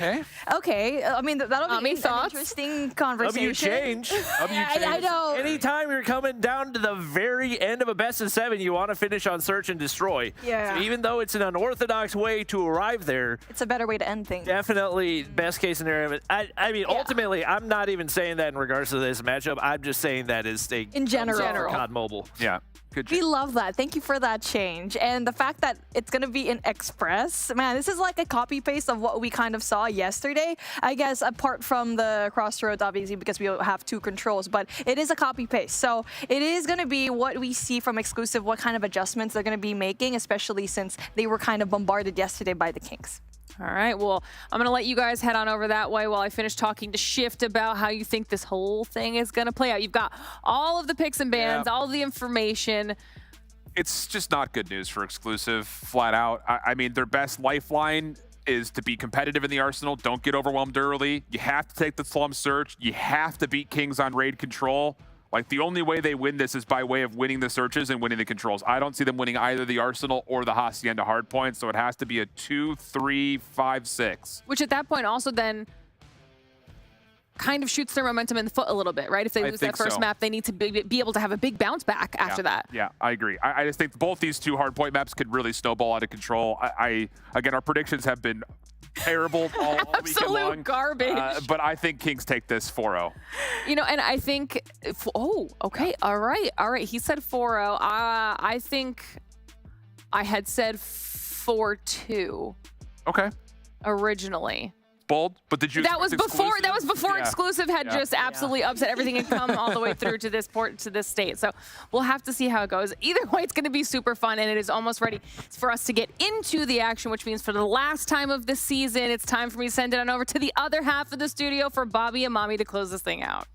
Speaker 7: Okay, I mean, that'll be an interesting conversation.
Speaker 6: change.
Speaker 7: I know.
Speaker 6: Anytime you're coming down to the very end of a best-of-7, you want to finish on Search and Destroy.
Speaker 7: Yeah.
Speaker 6: So even though it's an unorthodox way to arrive there,
Speaker 7: it's a better way to end things.
Speaker 6: Definitely best case scenario. I mean, ultimately, I'm not even saying that in regards to this matchup. I'm just saying that as a
Speaker 7: in general.
Speaker 6: COD Mobile.
Speaker 5: Yeah. Good
Speaker 7: We love that. Thank you for that change. And the fact that it's going to be in Express, man, this is like a copy paste of what we kind of saw yesterday. I guess apart from the Crossroads, obviously, because we have 2 controls, but it is a copy paste. So it is going to be what we see from Exclusive, what kind of adjustments they're going to be making, especially since they were kind of bombarded yesterday by the Kings.
Speaker 2: All right, well, I'm going to let you guys head on over that way while I finish talking to Shift about how you think this whole thing is going to play out. You've got all of the picks and bans, all of the information.
Speaker 5: It's just not good news for Exclusive, flat out. I mean, their best lifeline is to be competitive in the Arsenal. Don't get overwhelmed early. You have to take the Slum Search. You have to beat Kings on raid control. Like, the only way they win this is by way of winning the searches and winning the controls. I don't see them winning either the Arsenal or the Hacienda Hardpoint, so it has to be a 2, 3, 5, 6.
Speaker 2: Which at that point also then kind of shoots their momentum in the foot a little bit, right? If they lose that first map, they need to be able to have a big bounce back after that.
Speaker 5: Yeah, I agree. I just think both these 2 Hardpoint maps could really snowball out of control. Again, our predictions have been terrible all weekend long.
Speaker 2: Absolute garbage.
Speaker 5: But I think Kings take this 4-0.
Speaker 2: You know, and I think, okay, all right. He said 4-0. I think I had said 4-2.
Speaker 5: Okay.
Speaker 2: Originally.
Speaker 5: Bold, but did you?
Speaker 2: That was before Exclusive had just absolutely upset everything and come all the way through to this state. So we'll have to see how it goes. Either way, it's going to be super fun, and it is almost ready for us to get into the action, which means for the last time of the season, it's time for me to send it on over to the other half of the studio for Bobby and Mommy to close this thing out.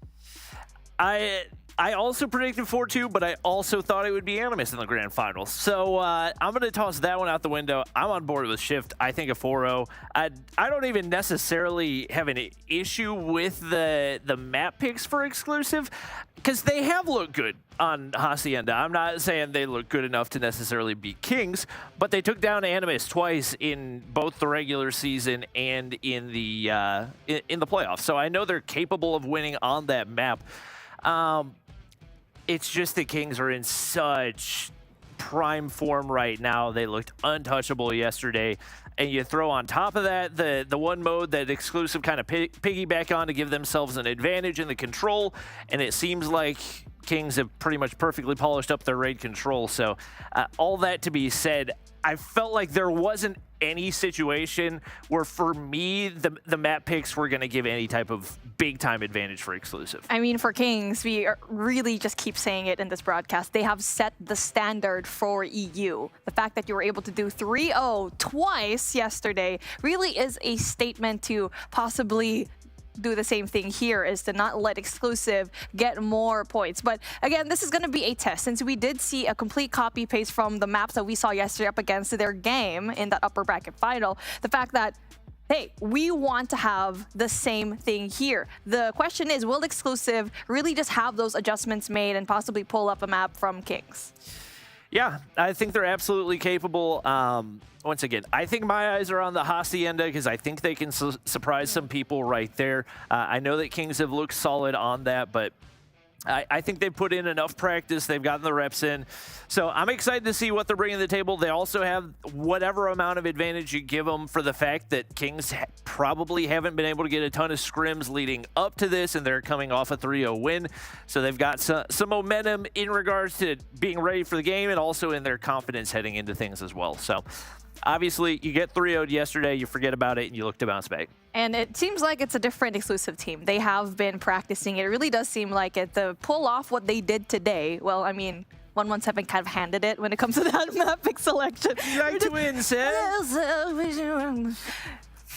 Speaker 6: I also predicted 4-2, but I also thought it would be Animus in the grand finals. So I'm going to toss that one out the window. I'm on board with Shift. I think a 4-0. I don't even necessarily have an issue with the map picks for Exclusive because they have looked good on Hacienda. I'm not saying they look good enough to necessarily beat Kings, but they took down Animus twice in both the regular season and in the playoffs. So I know they're capable of winning on that map. It's just the Kings are in such prime form right now. They looked untouchable yesterday. And you throw on top of that the one mode that Exclusive kind of piggyback on to give themselves an advantage in the control. And it seems like Kings have pretty much perfectly polished up their raid control. So all that to be said, I felt like there wasn't any situation where, for me, the map picks were going to give any type of big-time advantage for Exclusive.
Speaker 7: I mean, for Kings, we really just keep saying it in this broadcast. They have set the standard for EU. The fact that you were able to do 3-0 twice yesterday really is a statement to possibly do the same thing here, is to not let Exclusive get more points. But again, this is going to be a test, since we did see a complete copy paste from the maps that we saw yesterday up against their game in that upper bracket final. The fact that, hey, we want to have the same thing here. The question is, will Exclusive really just have those adjustments made and possibly pull up a map from Kings?
Speaker 6: Yeah, I think they're absolutely capable. Once again, I think my eyes are on the Hacienda because I think they can surprise some people right there. I know that Kings have looked solid on that, but I think they've put in enough practice. They've gotten the reps in. So I'm excited to see what they're bringing to the table. They also have whatever amount of advantage you give them for the fact that Kings probably haven't been able to get a ton of scrims leading up to this, and they're coming off a 3-0 win. So they've got some momentum in regards to being ready for the game and also in their confidence heading into things as well. So obviously, you get 3-0'd yesterday, you forget about it, and you look to bounce back.
Speaker 7: And it seems like it's a different exclusive team. They have been practicing. It really does seem like it. To pull off what they did today, well, I mean, 117 kind of handed it when it comes to that map pick selection.
Speaker 6: You like to win, Sam.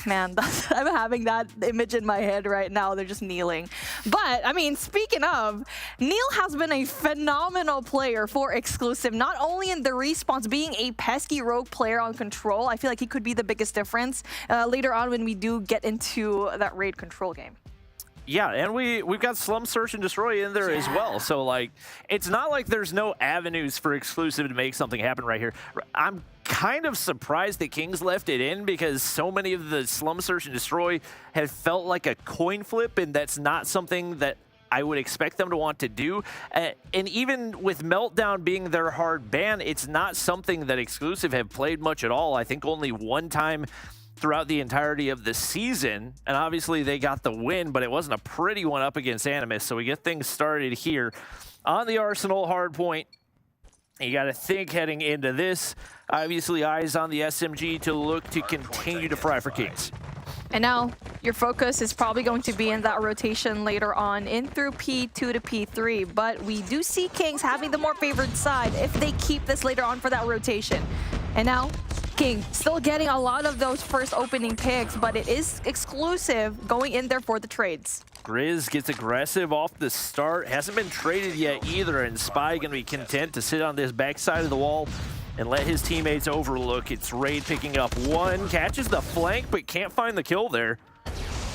Speaker 7: Man, I'm having that image in my head right now. They're just kneeling. But, I mean, speaking of, Neil has been a phenomenal player for exclusive, not only in the respawns, being a pesky rogue player on Control. I feel like he could be the biggest difference later on when we do get into that raid Control game.
Speaker 6: Yeah, and we've got Slum Search and Destroy in there as well. So, like, it's not like there's no avenues for exclusive to make something happen right here. I'm kind of surprised that Kings left it in because so many of the Slum Search and Destroy have felt like a coin flip, and that's not something that I would expect them to want to do. And even with Meltdown being their hard ban, it's not something that exclusive have played much at all. I think only one time throughout the entirety of the season, and obviously they got the win, but it wasn't a pretty one up against Animus. So we get things started here on the Arsenal Hardpoint. You got to think heading into this. Obviously, eyes on the SMG to look to continue to fry for Kings.
Speaker 7: And now your focus is probably going to be in that rotation later on in through P2 to P3, but we do see Kings having the more favored side if they keep this later on for that rotation. And now King still getting a lot of those first opening picks, but it is exclusive going in there for the trades.
Speaker 6: Grizz gets aggressive off the start, hasn't been traded yet either, and Spy gonna be content to sit on this backside of the wall and let his teammates overlook. It's Raid picking up one, catches the flank, but can't find the kill there.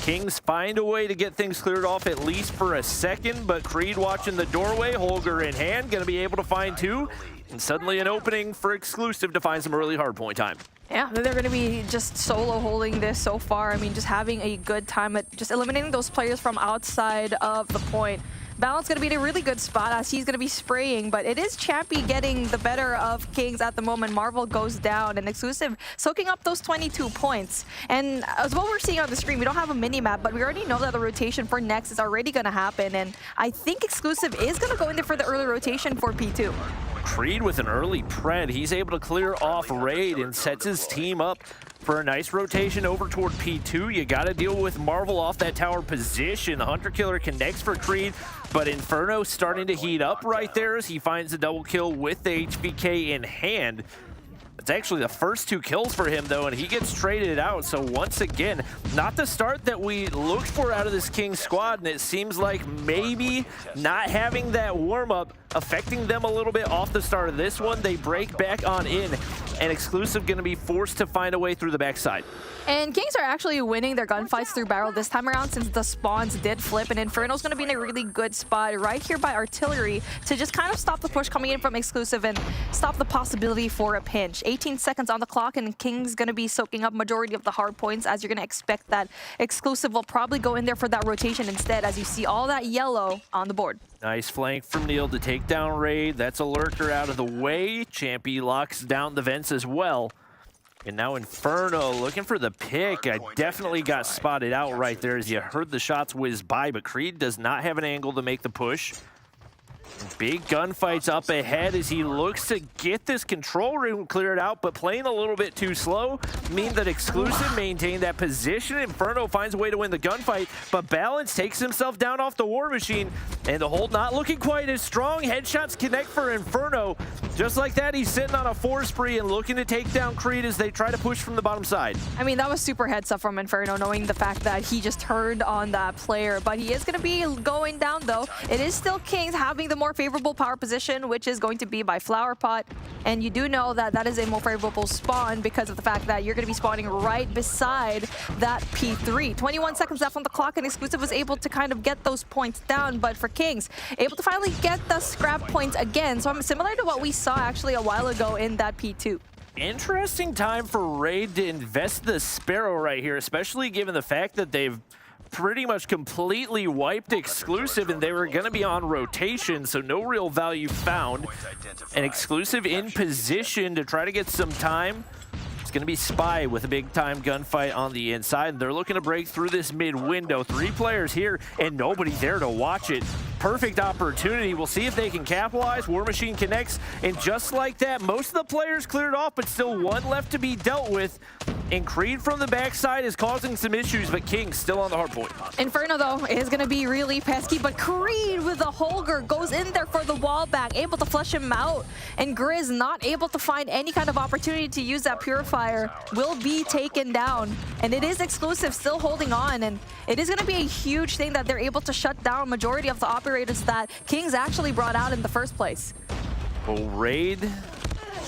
Speaker 6: Kings find a way to get things cleared off at least for a second, but Creed watching the doorway, Holger in hand, gonna be able to find two, and suddenly an opening for exclusive to find some early hardpoint time.
Speaker 7: Yeah, they're going to be just solo holding this so far. I mean, just having a good time at just eliminating those players from outside of the point. Balance going to be in a really good spot as he's going to be spraying, but it is Champy getting the better of Kings at the moment. Marvel goes down, and exclusive soaking up those 22 points. And as what we're seeing on the screen, we don't have a mini-map, but we already know that the rotation for next is already going to happen, and I think exclusive is going to go in there for the early rotation for P2.
Speaker 6: Creed with an early pred. He's able to clear off Raid and sets his team up for a nice rotation over toward P2. You got to deal with Marvel off that tower position. The Hunter Killer connects for Creed, but Inferno starting to heat up right there as he finds a double kill with the HVK in hand. It's actually the first two kills for him, though, and he gets traded out. So once again, not the start that we looked for out of this Kings squad, and it seems like maybe not having that warm-up affecting them a little bit off the start of this one. They break back on in, and exclusive going to be forced to find a way through the backside.
Speaker 7: And Kings are actually winning their gunfights through barrel this time around since the spawns did flip, and Inferno's going to be in a really good spot right here by artillery to just kind of stop the push coming in from exclusive and stop the possibility for a pinch. 18 seconds on the clock, and King's going to be soaking up majority of the hard points, as you're going to expect that exclusive will probably go in there for that rotation instead, as you see all that yellow on the board.
Speaker 6: Nice flank from Neil to take down Raid. That's a lurker out of the way. Champy locks down the vents as well. And now Inferno looking for the pick. I definitely got spotted out right there as you heard the shots whiz by, but Creed does not have an angle to make the push. Big gunfights up ahead as he looks to get this control room cleared out, but playing a little bit too slow mean that exclusive maintain that position. Inferno finds a way to win the gunfight, but Balance takes himself down off the war machine, and the hold not looking quite as strong. Headshots connect for Inferno. Just like that, he's sitting on a 4 spree and looking to take down Creed as they try to push from the bottom side.
Speaker 7: I mean, that was super heads up from Inferno, knowing the fact that he just turned on that player, but he is going to be going down though. It is still Kings having the more favorable power position, which is going to be by Flower Pot, and you do know that that is a more favorable spawn because of the fact that you're going to be spawning right beside that P3. 21 seconds left on the clock, and exclusive was able to kind of get those points down, but for Kings, able to finally get the scrap points again. So I'm similar to what we saw actually a while ago in that P2.
Speaker 6: Interesting time for Raid to invest the Sparrow right here, especially given the fact that they've pretty much completely wiped Exclusive, and they were going to be on rotation, so no real value found. And Exclusive in position to try to get some time. It's going to be Spy with a big-time gunfight on the inside. They're looking to break through this mid-window. 3 players here and nobody there to watch it. Perfect opportunity. We'll see if they can capitalize. War Machine connects, and just like that, most of the players cleared off, but still one left to be dealt with. And Creed from the backside is causing some issues, but King still on the hard point.
Speaker 7: Inferno, though, is going to be really pesky, but Creed with the Holger goes in there for the wall back, able to flush him out. And Grizz not able to find any kind of opportunity to use that Purifier, will be taken down. And it is Exclusive still holding on, and it is going to be a huge thing that they're able to shut down majority of the operators that Kings actually brought out in the first place.
Speaker 6: Well, Raid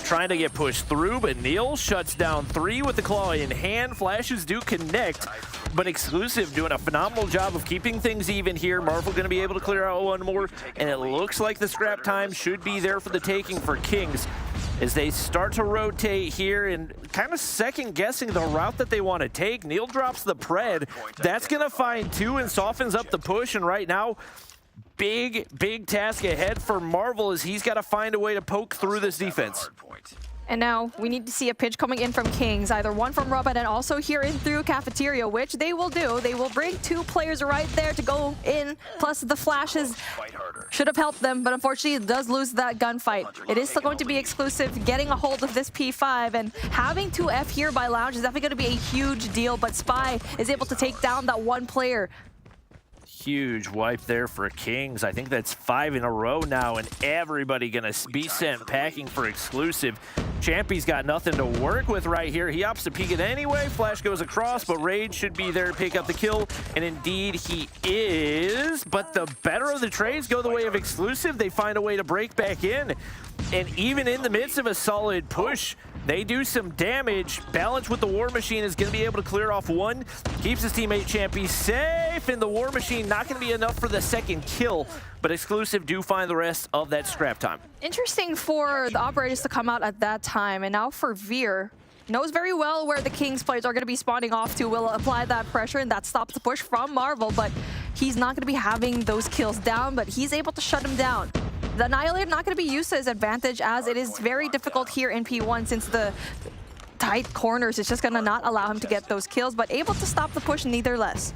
Speaker 6: trying to get pushed through, but Neil shuts down 3 with the claw in hand. Flashes do connect, but Exclusive doing a phenomenal job of keeping things even here. Marvel going to be able to clear out one more, and it looks like the scrap time should be there for the taking for Kings as they start to rotate here and kind of second-guessing the route that they want to take. Neil drops the pred. That's going to find 2 and softens up the push, and right now, big task ahead for Marvel as he's got to find a way to poke through this defense.
Speaker 7: And now we need to see a pitch coming in from Kings, either one from Robot and also here in through Cafeteria, which they will do. They will bring 2 players right there to go in, plus the flashes should have helped them, but unfortunately it does lose that gunfight. It is still going to be Exclusive getting a hold of this P5, and having 2F here by Lounge is definitely going to be a huge deal, but Spy is able to take down that 1 player.
Speaker 6: Huge wipe there for Kings. I think that's 5 in a row now, and everybody gonna be sent packing for Exclusive. Champy's got nothing to work with right here. He opts to peek it anyway. Flash goes across, but Raid should be there to pick up the kill, and indeed he is. But the better of the trades go the way of Exclusive. They find a way to break back in, and even in the midst of a solid push, they do some damage. Balance with the War Machine is going to be able to clear off 1. Keeps his teammate Champy safe, and the War Machine not going to be enough for the second kill, but Exclusive do find the rest of that scrap time.
Speaker 7: Interesting for the operators to come out at that time, and now for Veer. Knows very well where the Kings players are going to be spawning off to, will apply that pressure, and that stops the push from Marvel, but he's not going to be having those kills down, but he's able to shut him down. The Annihilator not going to be used to his advantage, as it is very difficult here in P1 since the tight corners is just going to not allow him to get those kills, but able to stop the push neitherless.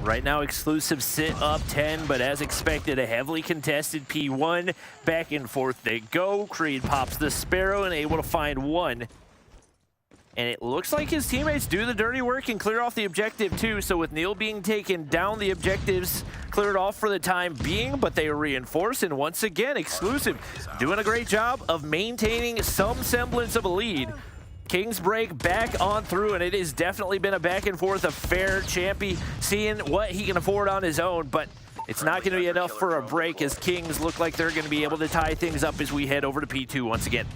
Speaker 6: Right now, Exclusive sit up 10, but as expected, a heavily contested P1. Back and forth they go. Creed pops the Sparrow and able to find 1. And it looks like his teammates do the dirty work and clear off the objective too. So with Neil being taken down, the objectives cleared off for the time being, but they reinforce. And once again, Exclusive doing a great job of maintaining some semblance of a lead. Kings break back on through, and it has definitely been a back and forth affair. Champy seeing what he can afford on his own, but it's not going to be enough for a break as Kings look like they're going to be able to tie things up as we head over to P2 once again.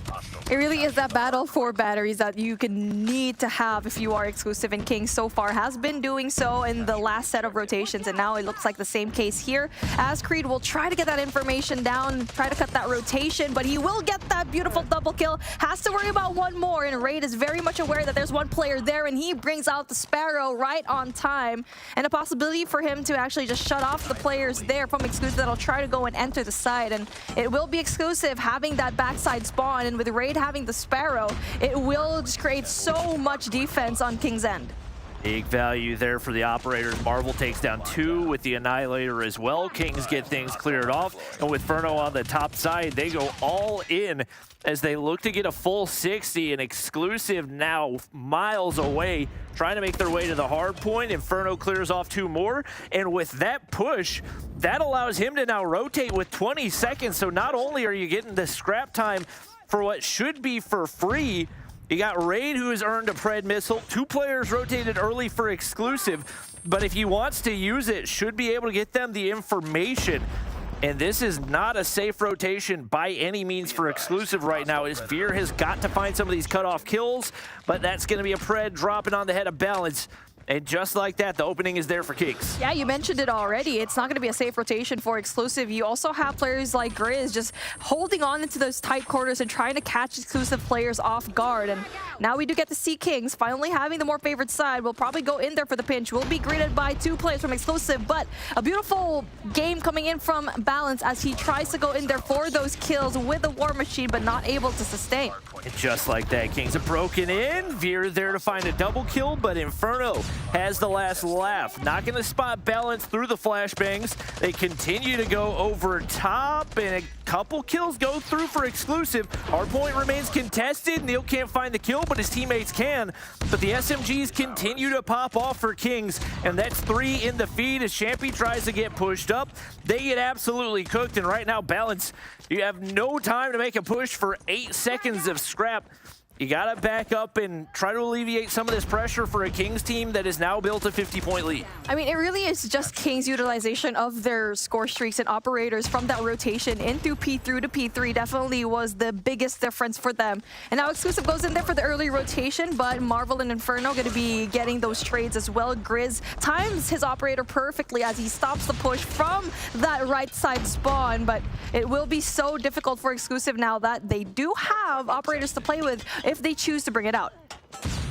Speaker 7: It really is that battle for batteries that you need to have if you are Exclusive, and Kings so far has been doing so in the last set of rotations, and now it looks like the same case here as Creed will try to get that information down, try to cut that rotation, but he will get that beautiful double kill. Has to worry about 1 more, and Raid is very much aware that there's 1 player there, and he brings out the Sparrow right on time, and a possibility for him to actually just shut off the players there from Exclusive that'll try to go and enter the side, and it will be Exclusive having that backside spawn, and with Raid having the Sparrow, it will just create so much defense on King's end.
Speaker 6: Big value there for the operators. Marvel takes down 2 with the Annihilator as well. Kings get things cleared off, and with Ferno on the top side, they go all in as they look to get a full 60, and Exclusive now miles away, trying to make their way to the hard point. Inferno clears off 2 more, and with that push, that allows him to now rotate with 20 seconds. So not only are you getting the scrap time for what should be for free, you got Raid, who has earned a Pred missile. 2 players rotated early for Exclusive, but if he wants to use it, should be able to get them the information. And this is not a safe rotation by any means for Exclusive right now, as Veer has got to find some of these cutoff kills, but that's going to be a Pred dropping on the head of Balance. And just like that, the opening is there for Kings.
Speaker 7: Yeah, you mentioned it already. It's not going to be a safe rotation for Exclusive. You also have players like Grizz just holding on into those tight quarters and trying to catch Exclusive players off guard. And now we do get to see Kings finally having the more favored side. We'll probably go in there for the pinch. We'll be greeted by 2 players from Exclusive, but a beautiful game coming in from Balance as he tries to go in there for those kills with the War Machine, but not able to sustain.
Speaker 6: And just like that, Kings have broken in. Veer there to find a double kill, but Inferno has the last laugh. Not going to spot Balance through the flashbangs. They continue to go over top, and a couple kills go through for Exclusive. Hardpoint remains contested. Neil can't find the kill, but his teammates can. But the SMGs continue to pop off for Kings, and that's 3 in the feed as Champy tries to get pushed up. They get absolutely cooked, and right now, Balance, you have no time to make a push for 8 seconds of scrap. You got to back up and try to alleviate some of this pressure for a Kings team that is now built a 50-point lead.
Speaker 7: I mean, it really is just Kings' utilization of their score streaks and operators from that rotation into P3 to P3 definitely was the biggest difference for them. And now Exclusive goes in there for the early rotation, but Marvel and Inferno going to be getting those trades as well. Grizz times his operator perfectly as he stops the push from that right side spawn, but it will be so difficult for Exclusive now that they do have operators to play with if they choose to bring it out.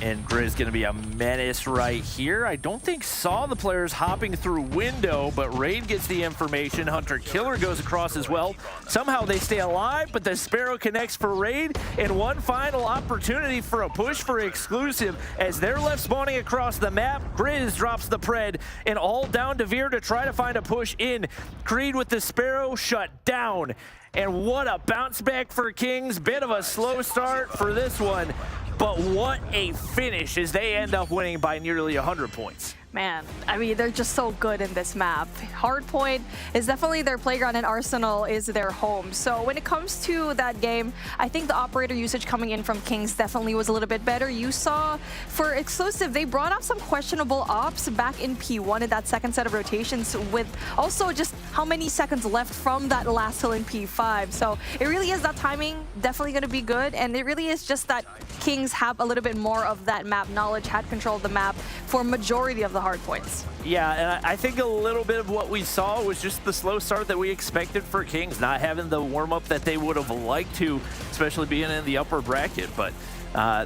Speaker 6: And Grizz going to be a menace right here. I don't think saw the players hopping through window, but Raid gets the information. Hunter Killer goes across as well. Somehow they stay alive, but the Sparrow connects for Raid. And one final opportunity for a push for Exclusive as they're left spawning across the map. Grizz drops the Pred, and all down to Veer to try to find a push in. Creed with the Sparrow shut down. And what a bounce back for Kings. Bit of a slow start for this one, but what a finish as they end up winning by nearly 100 points.
Speaker 7: Man, I mean, they're just so good in this map. Hardpoint is definitely their playground and Arsenal is their home. So when it comes to that game, I think the operator usage coming in from Kings definitely was a little bit better. You saw for Exclusive, they brought up some questionable ops back in P1 in that second set of rotations with also just how many seconds left from that last hill in P5. So it really is that timing definitely going to be good. And it really is just that Kings have a little bit more of that map knowledge, had control of the map for majority of the hard points.
Speaker 6: Yeah, and I think a little bit of what we saw was just the slow start that we expected for Kings, not having the warm-up that they would have liked to, especially being in the upper bracket. But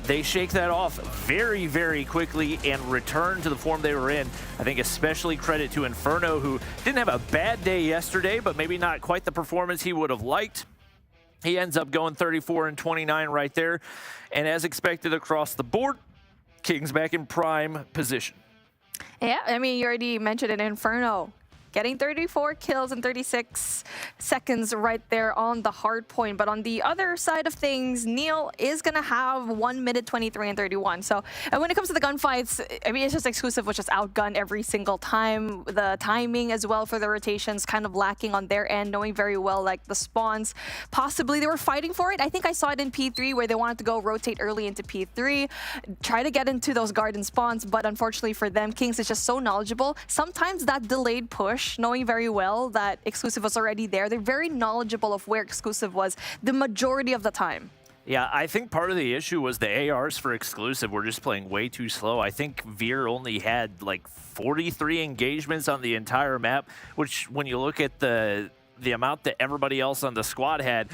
Speaker 6: they shake that off very, very quickly and return to the form they were in. I think especially credit to Inferno, who didn't have a bad day yesterday, but maybe not quite the performance he would have liked. He ends up going 34 and 29 right there. And as expected across the board, Kings back in prime position.
Speaker 7: Yeah, I mean, you already mentioned it, Inferno. Getting 34 kills in 36 seconds right there on the hard point. But on the other side of things, Neil is going to have 1 minute 23 and 31. So when it comes to the gunfights, I mean, it's just Exclusive was just outgunned every single time. The timing as well for the rotations kind of lacking on their end, knowing very well like the spawns. Possibly they were fighting for it. I think I saw it in P3 where they wanted to go rotate early into P3, try to get into those garden spawns. But unfortunately for them, Kings is just so knowledgeable. Sometimes that delayed push, knowing very well that Exclusive was already there. They're very knowledgeable of where Exclusive was the majority of the time.
Speaker 6: Yeah, I think part of the issue was the ARs for Exclusive were just playing way too slow. I think Veer only had like 43 engagements on the entire map, which when you look at the amount that everybody else on the squad had,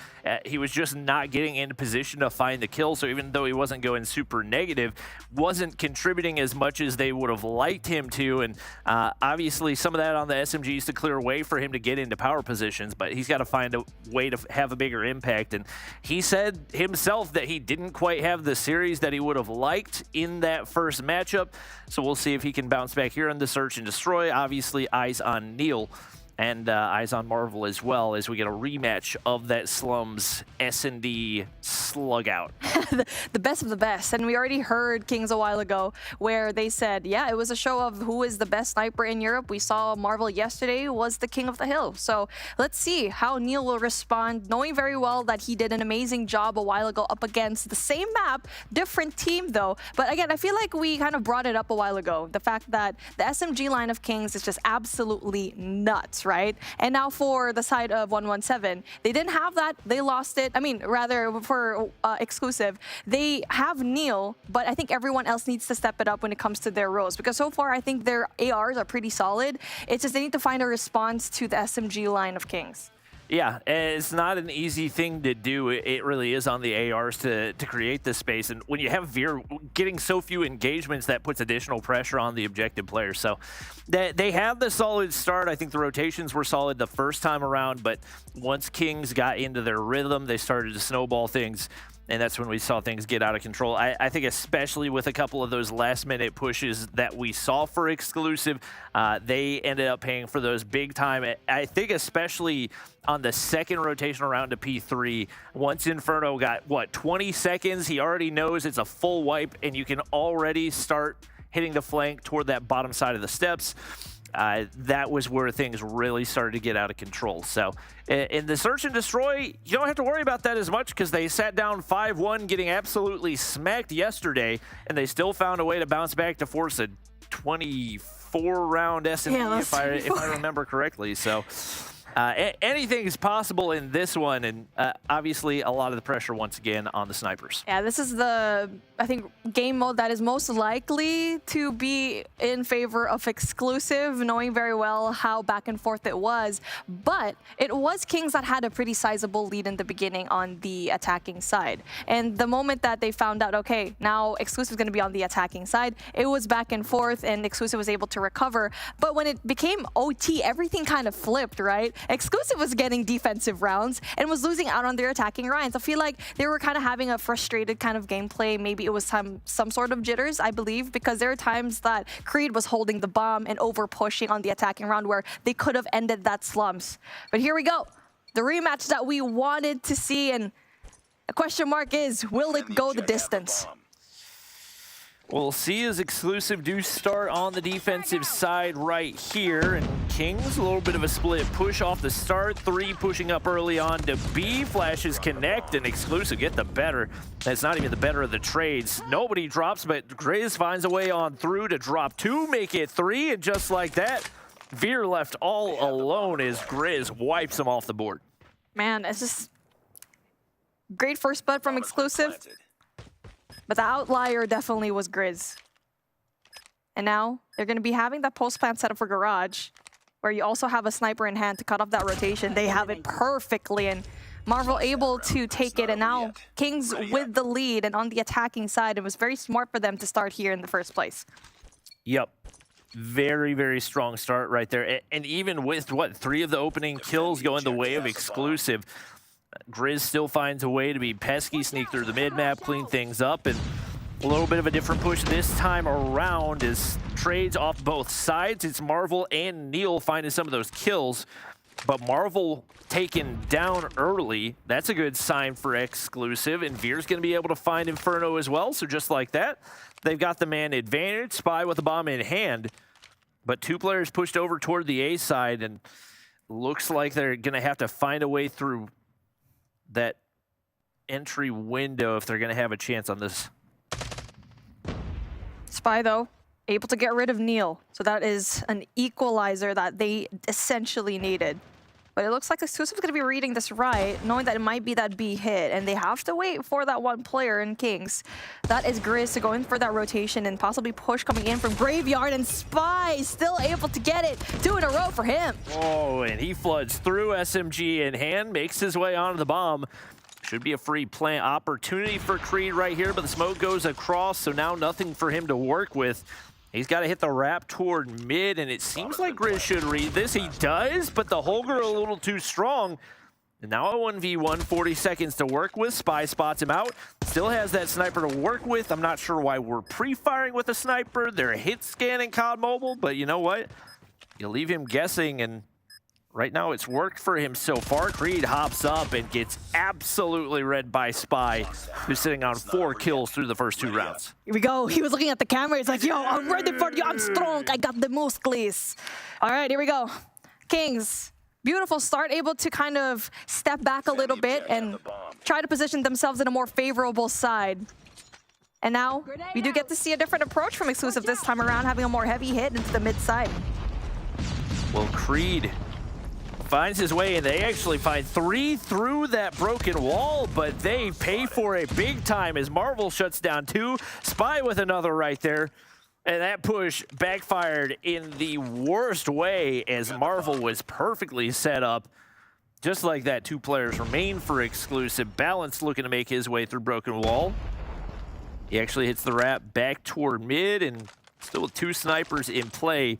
Speaker 6: he was just not getting into position to find the kill. So even though he wasn't going super negative, wasn't contributing as much as they would have liked him to. And obviously some of that on the SMGs to clear a way for him to get into power positions, but he's got to find a way to have a bigger impact. And he said himself that he didn't quite have the series that he would have liked in that first matchup. So we'll see if he can bounce back here in the search and destroy. Obviously eyes on Neil. And eyes on Marvel as well as we get a rematch of that Slums S&D slug out.
Speaker 7: The best of the best. And we already heard Kings a while ago where they said, yeah, it was a show of who is the best sniper in Europe. We saw Marvel yesterday was the king of the hill. So let's see how Neil will respond, knowing very well that he did an amazing job a while ago up against the same map, different team though. But again, I feel like we kind of brought it up a while ago. The fact that the SMG line of Kings is just absolutely nuts, right? And now for the side of 117, they didn't have that. They lost it. I mean, rather for exclusive, they have Neil, but I think everyone else needs to step it up when it comes to their roles, because so far I think their ARs are pretty solid. It's just they need to find a response to the SMG line of Kings.
Speaker 6: Yeah, it's not an easy thing to do. It really is on the ARs to create this space. And when you have Veer getting so few engagements, that puts additional pressure on the objective players. So they have the solid start. I think the rotations were solid the first time around, but once Kings got into their rhythm, they started to snowball things. And that's when we saw things get out of control. I think especially with a couple of those last-minute pushes that we saw for exclusive, they ended up paying for those big time. I think especially on the second rotation around to P3, once Inferno got, what, 20 seconds, he already knows it's a full wipe, and you can already start hitting the flank toward that bottom side of the steps. That was where things really started to get out of control. So in the search and destroy, you don't have to worry about that as much because they sat down 5-1, getting absolutely smacked yesterday, and they still found a way to bounce back to force a 24-round S&D, if I remember correctly. So anything is possible in this one, and obviously a lot of the pressure once again on the snipers.
Speaker 7: Yeah, this is the, I think, game mode that is most likely to be in favor of exclusive, knowing very well how back and forth it was. But it was Kings that had a pretty sizable lead in the beginning on the attacking side. And the moment that they found out, okay, now exclusive is going to be on the attacking side, it was back and forth, and exclusive was able to recover. But when it became OT, everything kind of flipped, right? Exclusive was getting defensive rounds and was losing out on their attacking rounds. I feel like they were kind of having a frustrated kind of gameplay. Maybe it was some sort of jitters, I believe, because there are times that Creed was holding the bomb and over pushing on the attacking round where they could have ended that Slums. But here we go. The rematch that we wanted to see, and a question mark is, will it go the distance?
Speaker 6: We'll see as exclusive do start on the defensive side right here. And Kings, a little bit of a split push off the start. 3 pushing up early on to B. Flashes connect, and exclusive get the better. That's not even the better of the trades. Nobody drops, but Grizz finds a way on through to drop 2, make it 3. And just like that, Veer left all alone as Grizz wipes him off the board.
Speaker 7: Man, it's just great first blood from exclusive. But the outlier definitely was Grizz. And now they're going to be having that post-plant setup for Garage, where you also have a sniper in hand to cut off that rotation. They have it perfectly, and Marvel able to take it. And now Kings with the lead and on the attacking side. It was very smart for them to start here in the first place.
Speaker 6: Yep. Very, very strong start right there. And even with, what, 3 of the opening kills going the way of exclusive, Grizz still finds a way to be pesky, sneak through the mid-map, clean things up, and a little bit of a different push this time around is trades off both sides. It's Marvel and Neil finding some of those kills, but Marvel taken down early. That's a good sign for exclusive, and Veer's going to be able to find Inferno as well, so just like that, they've got the man advantage. Spy with the bomb in hand, but 2 players pushed over toward the A side, and looks like they're going to have to find a way through that entry window if they're going to have a chance on this.
Speaker 7: Spy, though, able to get rid of Neil. So that is an equalizer that they essentially needed. But it looks like exclusive is going to be reading this right, knowing that it might be that B hit, and they have to wait for that one player in Kings. That is Grizz to go in for that rotation and possibly push coming in from Graveyard, and Spy still able to get it. 2 in a row for him.
Speaker 6: Oh, and he floods through SMG in hand, makes his way onto the bomb. Should be a free plant opportunity for Creed right here, but the smoke goes across, so now nothing for him to work with. He's got to hit the wrap toward mid, and it seems like Grizz should read this. He does, but the Holger a little too strong. And now a 1v1, 40 seconds to work with. Spy spots him out. Still has that sniper to work with. I'm not sure why we're pre-firing with a sniper. They're hit scanning COD Mobile, but you know what? You leave him guessing, and right now it's worked for him so far. Creed hops up and gets absolutely read by Spy, who's sitting on 4 kills through the first 2 rounds.
Speaker 7: Here we go. He was looking at the camera. He's like, yo, I'm ready for you. I'm strong. I got the muscles. All right, here we go. Kings, beautiful start, able to kind of step back a little bit and try to position themselves in a more favorable side. And now we do get to see a different approach from exclusive this time around, having a more heavy hit into the mid side.
Speaker 6: Well, Creed finds his way, and they actually find 3 through that broken wall, but they pay for it big time as Marvel shuts down 2. Spy with another right there. And that push backfired in the worst way as Marvel was perfectly set up. Just like that, 2 players remain for exclusive. Balance looking to make his way through broken wall. He actually hits the wrap back toward mid, and still with 2 snipers in play.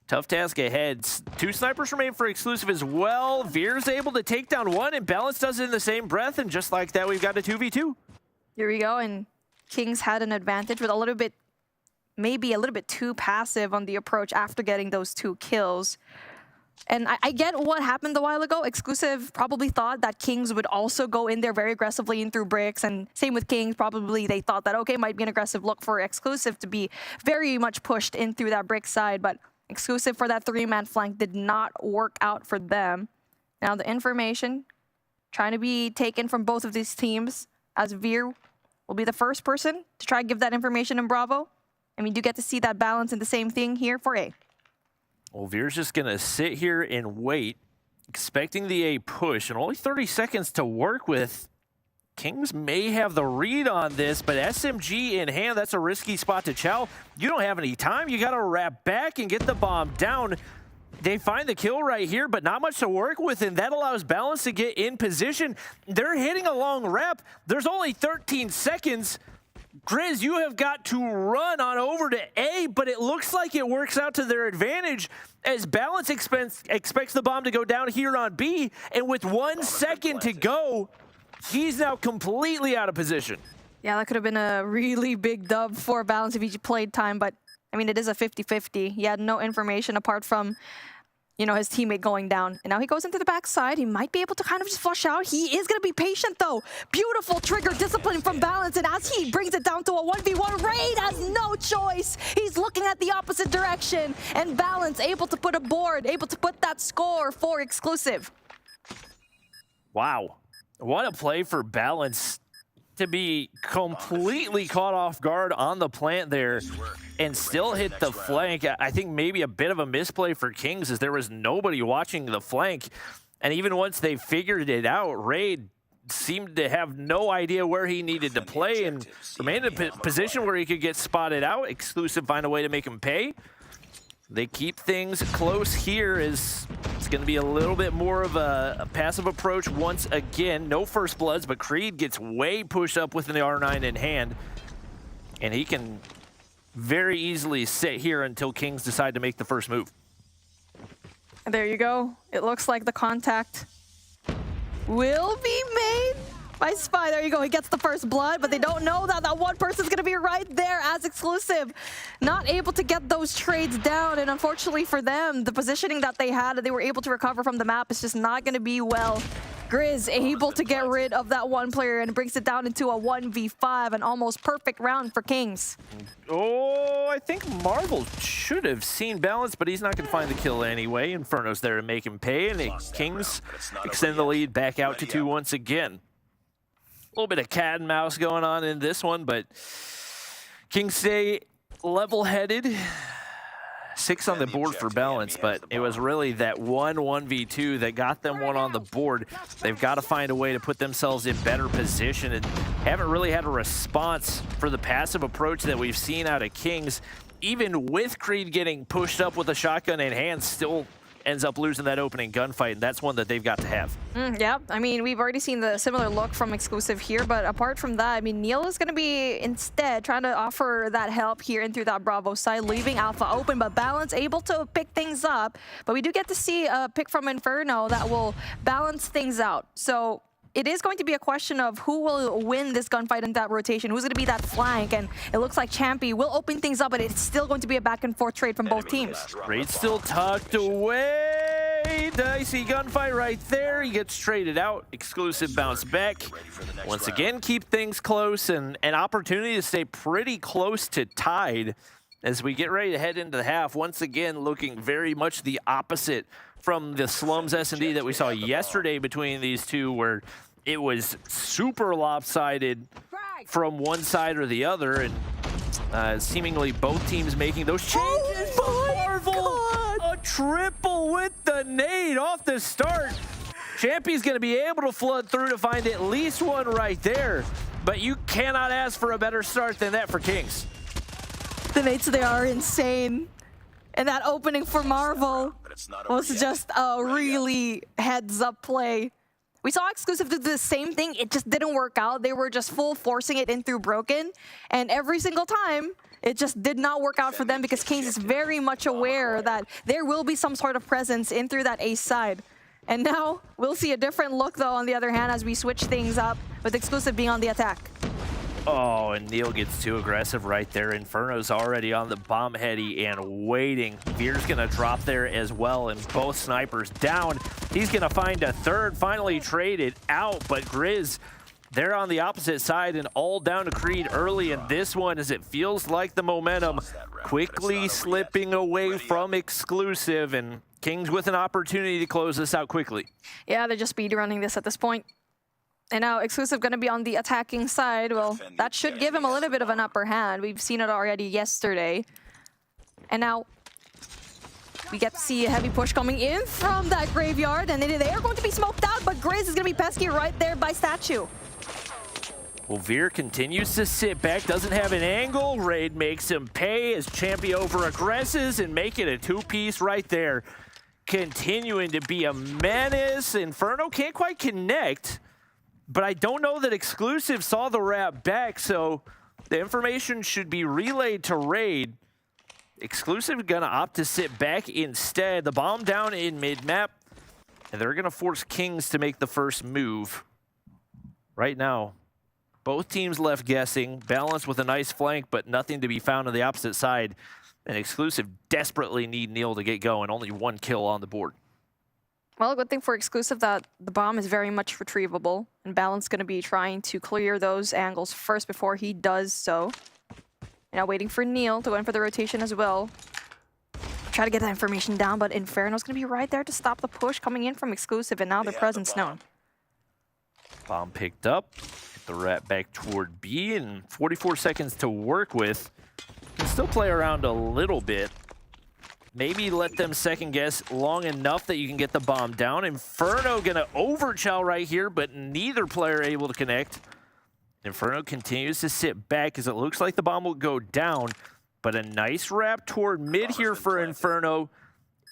Speaker 6: Tough task ahead. 2 snipers remain for exclusive as well. Veer's able to take down 1, and Balance does it in the same breath, and just like that, we've got a 2v2.
Speaker 7: Here we go, and Kings had an advantage with maybe a little bit too passive on the approach after getting those 2 kills. And I get what happened a while ago. Exclusive probably thought that Kings would also go in there very aggressively in through bricks, and same with Kings. Probably they thought that, okay, might be an aggressive look for Exclusive to be very much pushed in through that brick side, but Exclusive for that 3-man flank did not work out for them. Now the information trying to be taken from both of these teams, as Veer will be the first person to try and give that information in Bravo. I mean, you get to see that balance in the same thing here for A.
Speaker 6: Well, Veer's just going to sit here and wait, expecting the A push, and only 30 seconds to work with. Kings may have the read on this, but SMG in hand, that's a risky spot to chow. You don't have any time. You got to wrap back and get the bomb down. They find the kill right here, but not much to work with, and that allows Balance to get in position. They're hitting a long wrap. There's only 13 seconds. Grizz, you have got to run on over to A, but it looks like it works out to their advantage as Balance expects the bomb to go down here on B, and with 1 second to go, he's now completely out of position.
Speaker 7: Yeah, that could have been a really big dub for Balance if he played time, but I mean, it is a 50-50. He had no information apart from, you know, his teammate going down. And now he goes into the backside. He might be able to kind of just flush out. He is going to be patient, though. Beautiful trigger discipline from Balance. And as he brings it down to a 1v1, Raid has no choice. He's looking at the opposite direction. And Balance able to put a board, able to put that score for exclusive.
Speaker 6: Wow. What a play for Balance to be completely caught off guard on the plant there and still hit the flank. I think maybe a bit of a misplay for Kings as there was nobody watching the flank. And even once they figured it out, Raid seemed to have no idea where he needed to play and remained in a position where he could get spotted out. Exclusive find a way to make him pay. They keep things close here as it's going to be a little bit more of a passive approach once again. No first bloods, but Creed gets way pushed up with the R9 in hand. And he can very easily sit here until Kings decide to make the first move.
Speaker 7: There you go. It looks like the contact will be made by Spy. There you go. He gets the first blood, but they don't know that that one person's going to be right there as exclusive. Not able to get those trades down, and unfortunately for them, the positioning that they had, they were able to recover from the map, is just not going to be well. Grizz able to get rid of that one player and brings it down into a 1v5, an almost perfect round for Kings.
Speaker 6: Oh, I think Marvel should have seen Balance, but he's not going to find the kill anyway. Inferno's there to make him pay, and Kings extend the lead back out to 2 once again. A little bit of cat and mouse going on in this one, but Kings stay level-headed. 6 on the board for Balance, but it was really that 1v2 that got them 1 on the board. They've got to find a way to put themselves in better position and haven't really had a response for the passive approach that we've seen out of Kings. Even with Creed getting pushed up with a shotgun in hand, still ends up losing that opening gunfight, and that's one that they've got to have.
Speaker 7: Yeah, I mean, we've already seen the similar look from Exclusive here, but apart from that, I mean, Neil is going to be instead trying to offer that help here in through that Bravo side, leaving Alpha open, but Balance able to pick things up. But we do get to see a pick from Inferno that will balance things out. So it is going to be a question of who will win this gunfight in that rotation, who's going to be that flank, and it looks like Champy will open things up, but it's still going to be a back and forth trade from both teams.
Speaker 6: Raid still tucked away. Dicey gunfight right there. He gets traded out. Exclusive bounce back. Once again, keep things close and an opportunity to stay pretty close to tied as we get ready to head into the half. Once again, looking very much the opposite from the Slums S&D that we saw yesterday between these two, where it was super lopsided from one side or the other. And Seemingly both teams making those changes. Oh Marvel, a triple with the nade off the start. Champy's going to be able to flood through to find at least one right there. But you cannot ask for a better start than that for Kings.
Speaker 7: The nades, they are insane. And that opening for Marvel was just a really heads-up play. We saw Exclusive do the same thing. It just didn't work out. They were just full forcing it in through Broken. And every single time, it just did not work out for them because Kings is very much aware that there will be some sort of presence in through that ace side. And now we'll see a different look, though, on the other hand, as we switch things up with Exclusive being on the attack.
Speaker 6: Oh, and Neil gets too aggressive right there. Inferno's already on the bomb heady and waiting. Veer's gonna drop there as well, and both snipers down. He's gonna find a third, finally traded out, but Grizz, they're on the opposite side and all down to Creed early in this one as it feels like the momentum quickly slipping away from Exclusive, and Kings with an opportunity to close this out quickly.
Speaker 7: Yeah, they're just speedrunning this at this point. And now Exclusive going to be on the attacking side. Well, that should give him a little bit of an upper hand. We've seen it already yesterday. And now we get to see a heavy push coming in from that graveyard. And they are going to be smoked out, but Grizz is going to be pesky right there by Statue.
Speaker 6: Well, Veer continues to sit back, doesn't have an angle. Raid makes him pay as Champy over aggresses and make it a two-piece right there. Continuing to be a menace. Inferno can't quite connect. But I don't know that Exclusive saw the wrap back, so the information should be relayed to Raid. Exclusive gonna opt to sit back instead. The bomb down in mid-map, and they're gonna force Kings to make the first move. Right now, both teams left guessing, balanced with a nice flank, but nothing to be found on the opposite side. And Exclusive desperately need Neil to get going. Only one kill on the board.
Speaker 7: Well, good thing for Exclusive that the bomb is very much retrievable, and Balance going to be trying to clear those angles first before he does so. Now waiting for Neil to go in for the rotation as well. Try to get that information down, but Inferno's going to be right there to stop the push coming in from Exclusive, and now their presence known.
Speaker 6: Bomb picked up. Get the rat back toward B, and 44 seconds to work with. Can still play around a little bit. Maybe let them second guess long enough that you can get the bomb down. Inferno gonna overchow right here, but neither player able to connect. Inferno continues to sit back as it looks like the bomb will go down, but a nice wrap toward mid here for Inferno.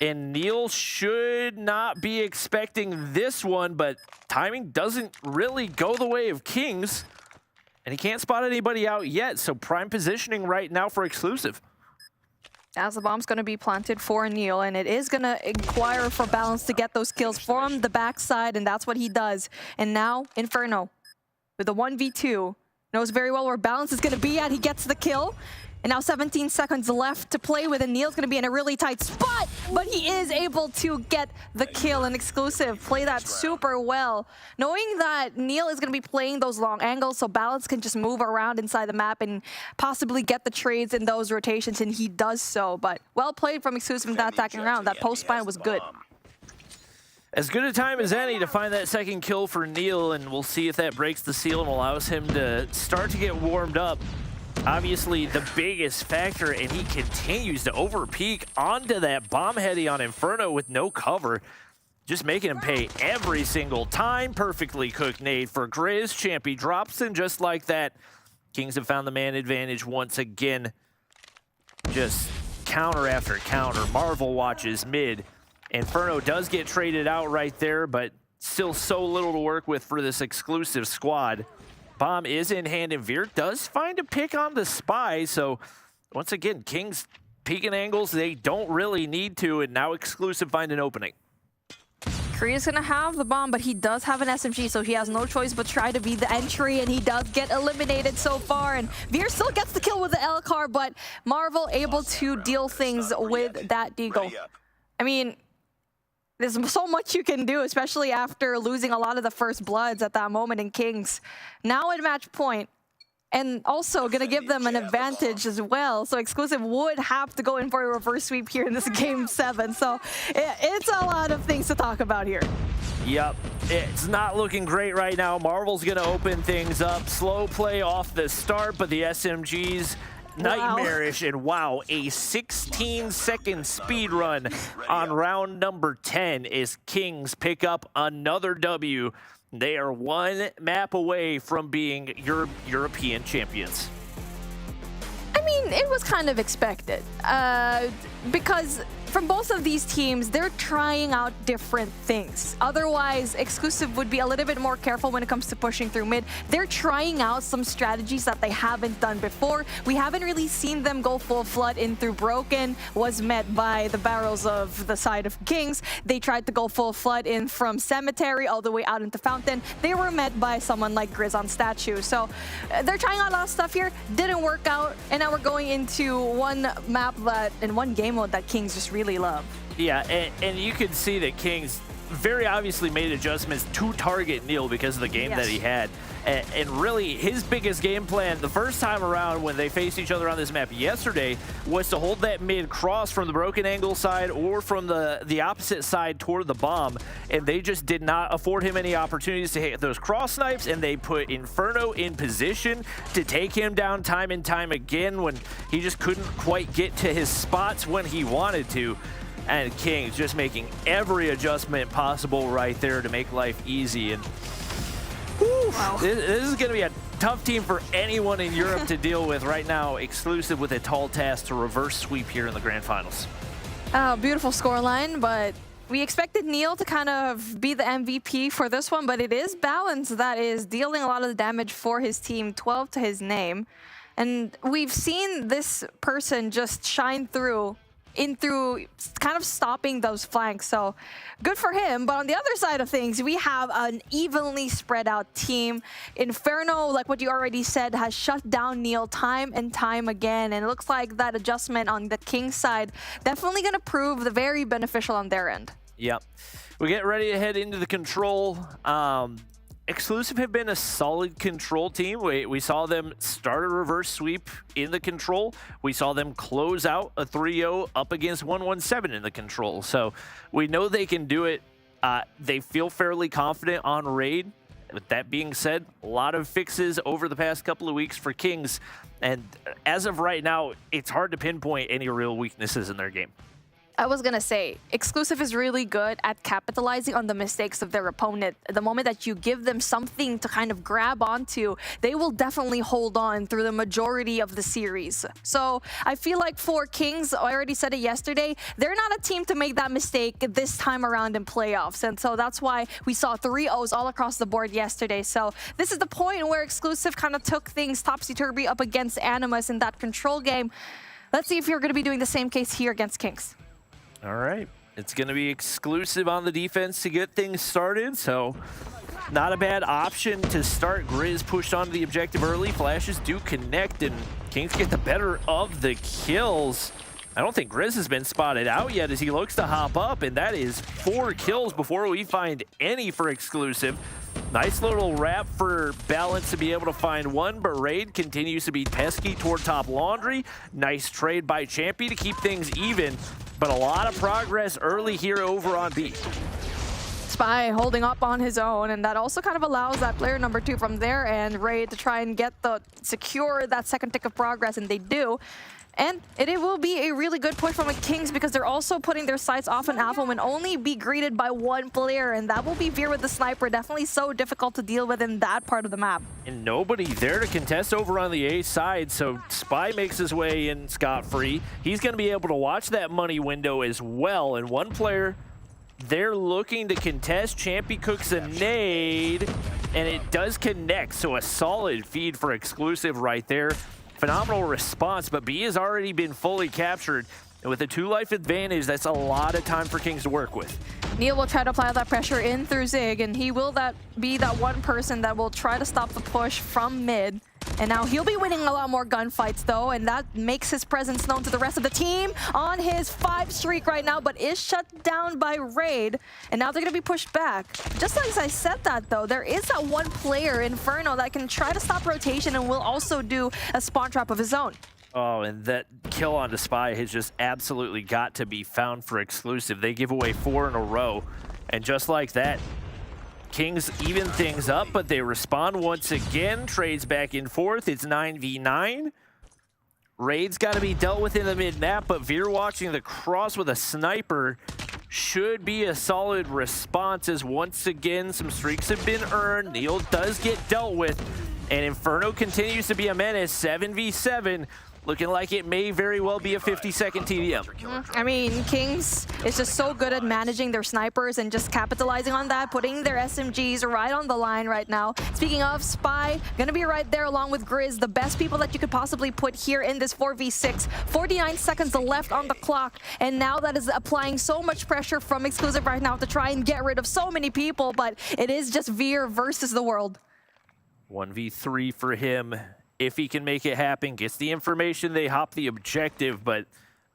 Speaker 6: And Neil should not be expecting this one, but timing doesn't really go the way of Kings. And he can't spot anybody out yet, so prime positioning right now for Exclusive.
Speaker 7: As the bomb's going to be planted for Neil, and it is going to inquire for Balance to get those kills from the backside, and that's what he does. And now, Inferno, with the 1v2, knows very well where Balance is going to be at. He gets the kill, and now 17 seconds left to play with, and Neil's going to be in a really tight spot, but he is able to get the kill, and Exclusive play that super well. Knowing that Neil is going to be playing those long angles, so Balance can just move around inside the map and possibly get the trades in those rotations, and he does so. But well played from Exclusive in that attacking round. That post-spine was good.
Speaker 6: As good a time as any to find that second kill for Neil, and we'll see if that breaks the seal and allows him to start to get warmed up. Obviously the biggest factor, and he continues to overpeak onto that bomb heady on Inferno with no cover. Just making him pay every single time. Perfectly cooked nade for Grizz. Champy drops in just like that. Kings have found the man advantage once again. Just counter after counter. Marvel watches mid. Inferno does get traded out right there, but still so little to work with for this Exclusive squad. Bomb is in hand, and Veer does find a pick on the spy. So once again, Kings peeking angles they don't really need to, and now Exclusive find an opening.
Speaker 7: Korea's gonna have the bomb, but he does have an SMG, so he has no choice but try to be the entry, and he does get eliminated so far. And Veer still gets the kill with the L-car, but Marvel able to deal things with that deagle. I mean, there's so much you can do, especially after losing a lot of the first bloods at that moment in Kings. Now at match point, and also gonna give them an advantage as well. So Exclusive would have to go in for a reverse sweep here in this game 7. So it's a lot of things to talk about here.
Speaker 6: Yep, it's not looking great right now. Marvel's gonna open things up. Slow play off the start, but the SMGs nightmarish. And wow, a 16-second speed run on round number 10 as Kings pick up another W. They are one map away from being European champions.
Speaker 7: I mean, it was kind of expected because from both of these teams, they're trying out different things. Otherwise, Exclusive would be a little bit more careful when it comes to pushing through mid. They're trying out some strategies that they haven't done before. We haven't really seen them go full flood in through Broken, was met by the barrels of the side of Kings. They tried to go full flood in from Cemetery all the way out into Fountain. They were met by someone like Grizz on Statue. So they're trying out a lot of stuff here. Didn't work out. And now we're going into one map that, in one game mode that Kings just really love.
Speaker 6: Yeah, and you can see that Kings very obviously made adjustments to target Neil because of the game that he had. And really, his biggest game plan the first time around when they faced each other on this map yesterday was to hold that mid cross from the Broken Angle side or from the opposite side toward the bomb. And they just did not afford him any opportunities to hit those cross snipes, and they put Inferno in position to take him down time and time again when he just couldn't quite get to his spots when he wanted to. And Kings just making every adjustment possible right there to make life easy. And wow. This is going to be a tough team for anyone in Europe to deal with right now. Exclusive with a tall task to reverse sweep here in the Grand Finals.
Speaker 7: Beautiful scoreline, but we expected Neil to kind of be the MVP for this one, but it is Balance that is dealing a lot of the damage for his team, 12 to his name. And we've seen this person just shine through kind of stopping those flanks, so good for him. But on the other side of things, we have an evenly spread out team. Inferno, like what you already said, has shut down Neil time and time again, and it looks like that adjustment on the Kings side definitely going to prove very beneficial on their end.
Speaker 6: Yep. We get ready to head into the control. Exclusive have been a solid control team. We saw them start a reverse sweep in the control. We saw them close out a 3-0 up against 117 in the control. So we know they can do it. They feel fairly confident on Raid. With that being said, a lot of fixes over the past couple of weeks for Kings. And as of right now, it's hard to pinpoint any real weaknesses in their game.
Speaker 7: I was going to say, Exclusive is really good at capitalizing on the mistakes of their opponent. The moment that you give them something to kind of grab onto, they will definitely hold on through the majority of the series. So I feel like for Kings, I already said it yesterday, they're not a team to make that mistake this time around in playoffs. And so that's why we saw 3-0s all across the board yesterday. So this is the point where Exclusive kind of took things topsy-turvy up against Animus in that control game. Let's see if you're going to be doing the same case here against Kings.
Speaker 6: All right, it's going to be Exclusive on the defense to get things started, so not a bad option to start. Grizz pushed onto the objective early. Flashes do connect, and Kings get the better of the kills. I don't think Grizz has been spotted out yet as he looks to hop up, and that is 4 kills before we find any for Exclusive. Nice little wrap for Balance to be able to find one, but Raid continues to be pesky toward top laundry. Nice trade by Champy to keep things even, but a lot of progress early here over on B.
Speaker 7: Spy holding up on his own, and that also kind of allows that player number 2 from there and Raid to try and secure that second tick of progress, and they do. And it will be a really good push from the Kings because they're also putting their sights off on Alpha and only be greeted by one player, and that will be Veer with the sniper. Definitely so difficult to deal with in that part of the map.
Speaker 6: And nobody there to contest over on the A side, so Spy makes his way in scot-free. He's going to be able to watch that money window as well, and one player they're looking to contest. Champy cooks a nade, and it does connect, so a solid feed for Exclusive right there. Phenomenal response, but B has already been fully captured. And with a 2-life advantage, that's a lot of time for Kings to work with.
Speaker 7: Neil will try to apply that pressure in through Zig, and he will be that one person that will try to stop the push from mid. And now he'll be winning a lot more gunfights, though, and that makes his presence known to the rest of the team on his 5 streak right now, but is shut down by Raid. And now they're going to be pushed back. Just as I said that, though, there is that one player, Inferno, that can try to stop rotation and will also do a spawn trap of his own.
Speaker 6: Oh, and that kill onto Spy has just absolutely got to be found for Exclusive. They give away 4 in a row, and just like that, Kings even things up, but they respond once again. Trades back and forth. It's 9v9. Raid's got to be dealt with in the mid-map, but Veer watching the cross with a sniper should be a solid response, as once again some streaks have been earned. Neil does get dealt with, and Inferno continues to be a menace. 7v7, looking like it may very well be a 50-second TDM.
Speaker 7: I mean, Kings is just so good at managing their snipers and just capitalizing on that, putting their SMGs right on the line right now. Speaking of, Spy gonna be right there along with Grizz, the best people that you could possibly put here in this 4v6. 49 seconds left on the clock, and now that is applying so much pressure from Exclusive right now to try and get rid of so many people, but it is just Veer versus the world.
Speaker 6: 1v3 for him. If he can make it happen, gets the information, they hop the objective, but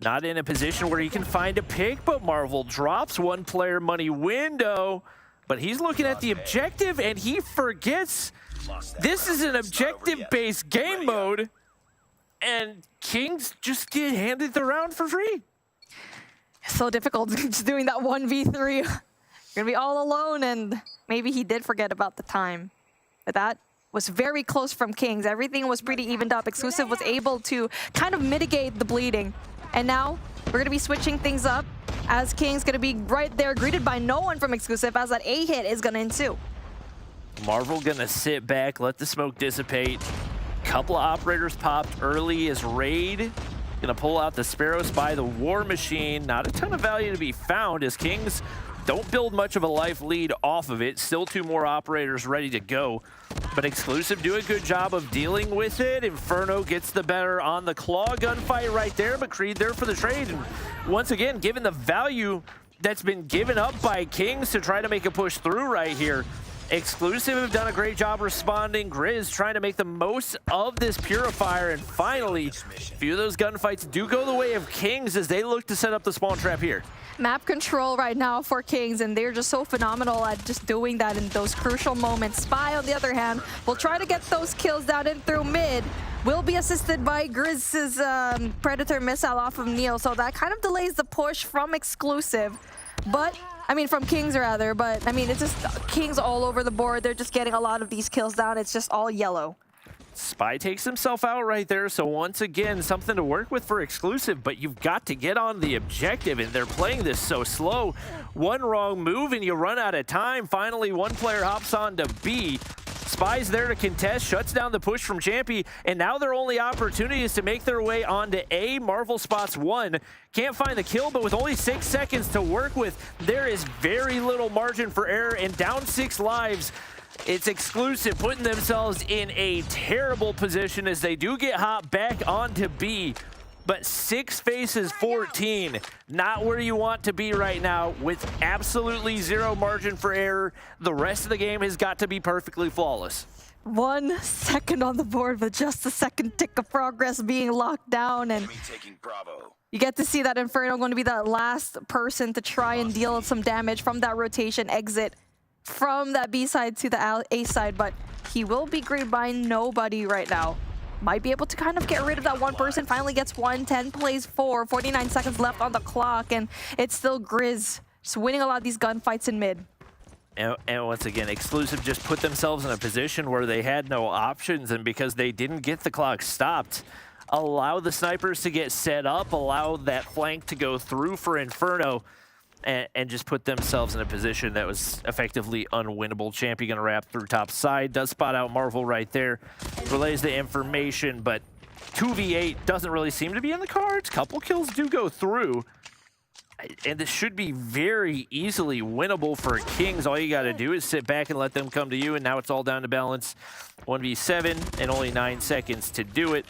Speaker 6: not in a position where he can find a pick. But Marvel drops one player money window, but he's looking at the objective and he forgets this is an objective-based game mode, and Kings just get handed the round for free.
Speaker 7: So difficult just doing that 1v3. You're gonna be all alone, and maybe he did forget about the time. But that was very close from Kings. Everything was pretty evened up. Exclusive was able to kind of mitigate the bleeding. And now we're gonna be switching things up, as Kings gonna be right there, greeted by no one from Exclusive, as that A hit is gonna ensue.
Speaker 6: Marvel gonna sit back, let the smoke dissipate. Couple of operators popped early as Raid gonna pull out the Sparrow Spy, the War Machine. Not a ton of value to be found, as Kings don't build much of a life lead off of it. Still 2 more operators ready to go. But Exclusive do a good job of dealing with it. Inferno gets the better on the claw gunfight right there, but Creed there for the trade. And once again, given the value that's been given up by Kings to try to make a push through right here, Exclusive have done a great job responding. Grizz trying to make the most of this Purifier, and finally, a few of those gunfights do go the way of Kings as they look to set up the spawn trap here.
Speaker 7: Map control right now for Kings, and they're just so phenomenal at just doing that in those crucial moments. Spy, on the other hand, will try to get those kills down in through mid. Will be assisted by Grizz's Predator missile off of Neil, so that kind of delays the push from Exclusive. But, I mean, from Kings rather, but, I mean, it's just Kings all over the board. They're just getting a lot of these kills down. It's just all yellow.
Speaker 6: Spy takes himself out right there, so once again, something to work with for Exclusive, but you've got to get on the objective, and they're playing this so slow. One wrong move and you run out of time. Finally, one player hops on to B. Spy's there to contest, shuts down the push from Champy, and now their only opportunity is to make their way onto A. Marvel spots 1. Can't find the kill, but with only 6 seconds to work with, there is very little margin for error, and down 6 lives. It's Exclusive putting themselves in a terrible position as they do get hot back onto B. But 6 faces 14, not where you want to be right now, with absolutely 0 margin for error. The rest of the game has got to be perfectly flawless.
Speaker 7: 1 second on the board, but just a second tick of progress being locked down, and you get to see that Inferno going to be the last person to try and deal some damage from that rotation exit from that B side to the A side, but he will be greeted by nobody right now. Might be able to kind of get rid of that one person. Finally gets 1, 10 plays 4, 49 seconds left on the clock, and it's still Grizz just winning a lot of these gunfights in mid.
Speaker 6: And once again, Exclusive just put themselves in a position where they had no options, and because they didn't get the clock stopped, allow the snipers to get set up, allow that flank to go through for Inferno, and just put themselves in a position that was effectively unwinnable. Champy gonna wrap through top side, does spot out Marvel right there, relays the information, but 2v8 doesn't really seem to be in the cards. Couple kills do go through, and this should be very easily winnable for Kings. All you gotta do is sit back and let them come to you, and now it's all down to balance. 1v7 and only 9 seconds to do it.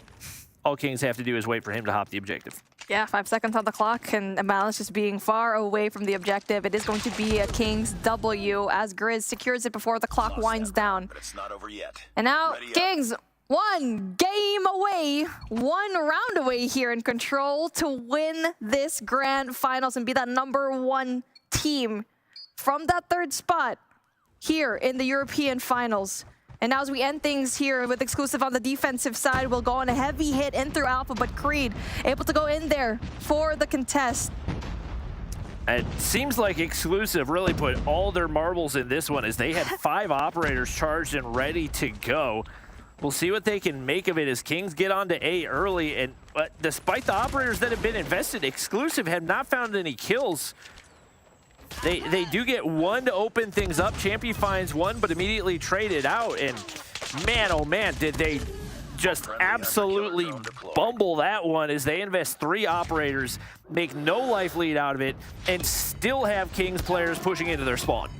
Speaker 6: All Kings have to do is wait for him to hop the objective.
Speaker 7: Yeah, 5 seconds on the clock, and Balance just being far away from the objective. It is going to be a Kings W as Grizz secures it before the clock winds down.
Speaker 8: But it's not over yet.
Speaker 7: And now Kings, 1 game away, 1 round away here in control to win this grand finals and be that #1 team from that 3rd spot here in the European finals. And now as we end things here with Exclusive on the defensive side, we'll go on a heavy hit in through Alpha, but Creed able to go in there for the contest.
Speaker 6: It seems like Exclusive really put all their marbles in this one, as they had 5 operators charged and ready to go. We'll see what they can make of it as Kings get onto A early. And despite the operators that have been invested, Exclusive have not found any kills. They do get one to open things up. Champy finds one, but immediately traded out. And man, oh man, did they just absolutely bumble that one as they invest 3 operators, make no life lead out of it, and still have Kings players pushing into their spawn.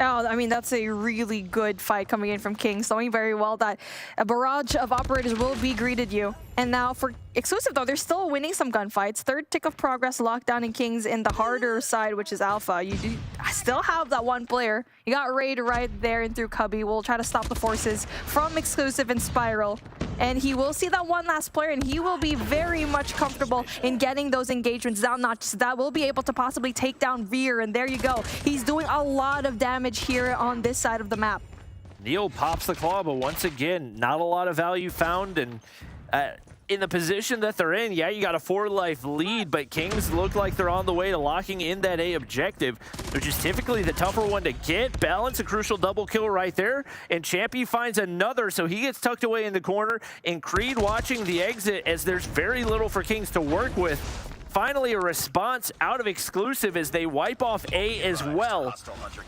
Speaker 7: Oh, I mean, that's a really good fight coming in from Kings, knowing very well that a barrage of operators will be greeted you. And now for Exclusive, though, they're still winning some gunfights. 3rd tick of progress locked down in Kings in the harder side, which is Alpha. You do still have that one player. You got Raid right there and through Cubby. We'll try to stop the forces from Exclusive and Spiral. And he will see that one last player, and he will be very much comfortable in getting those engagements down. Not just that, will be able to possibly take down Veer, and there you go. He's doing a lot of damage here on this side of the map.
Speaker 6: Neil pops the claw, but once again, not a lot of value found. And in the position that they're in, yeah, you got a 4-life lead, but Kings look like they're on the way to locking in that A objective, which is typically the tougher one to get. Balance, a crucial double kill right there, and Champy finds another, so he gets tucked away in the corner, and Creed watching the exit as there's very little for Kings to work with. Finally, a response out of Exclusive as they wipe off A as well.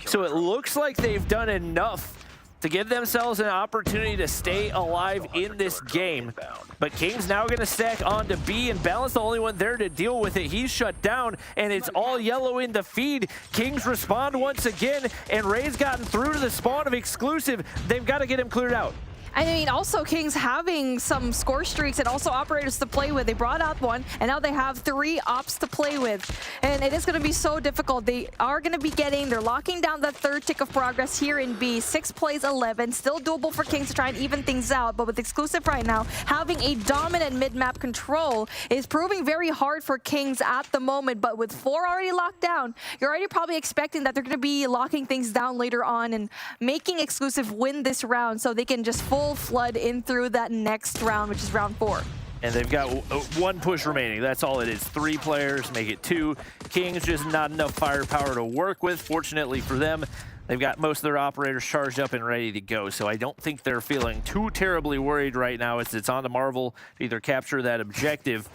Speaker 6: So it looks like they've done enough to give themselves an opportunity to stay alive in this game. But King's now going to stack onto B, and Balance the only one there to deal with it. He's shut down, and it's all yellow in the feed. Kings respond once again, and Ray's gotten through to the spawn of Exclusive. They've got to get him cleared out.
Speaker 7: I mean, also Kings having some score streaks and also operators to play with. They brought out one, and now they have 3 ops to play with. And it is going to be so difficult. They are going to be they're locking down that 3rd tick of progress here in B. 6 plays 11, still doable for Kings to try and even things out. But with Exclusive right now, having a dominant mid-map control is proving very hard for Kings at the moment. But with 4 already locked down, you're already probably expecting that they're going to be locking things down later on and making Exclusive win this round so they can just full flood in through that next round, which is round 4.
Speaker 6: And they've got 1 push remaining. That's all it is. 3 players, make it 2. Kings just not enough firepower to work with. Fortunately for them, they've got most of their operators charged up and ready to go. So I don't think they're feeling too terribly worried right now. It's on to Marvel to either capture that objective.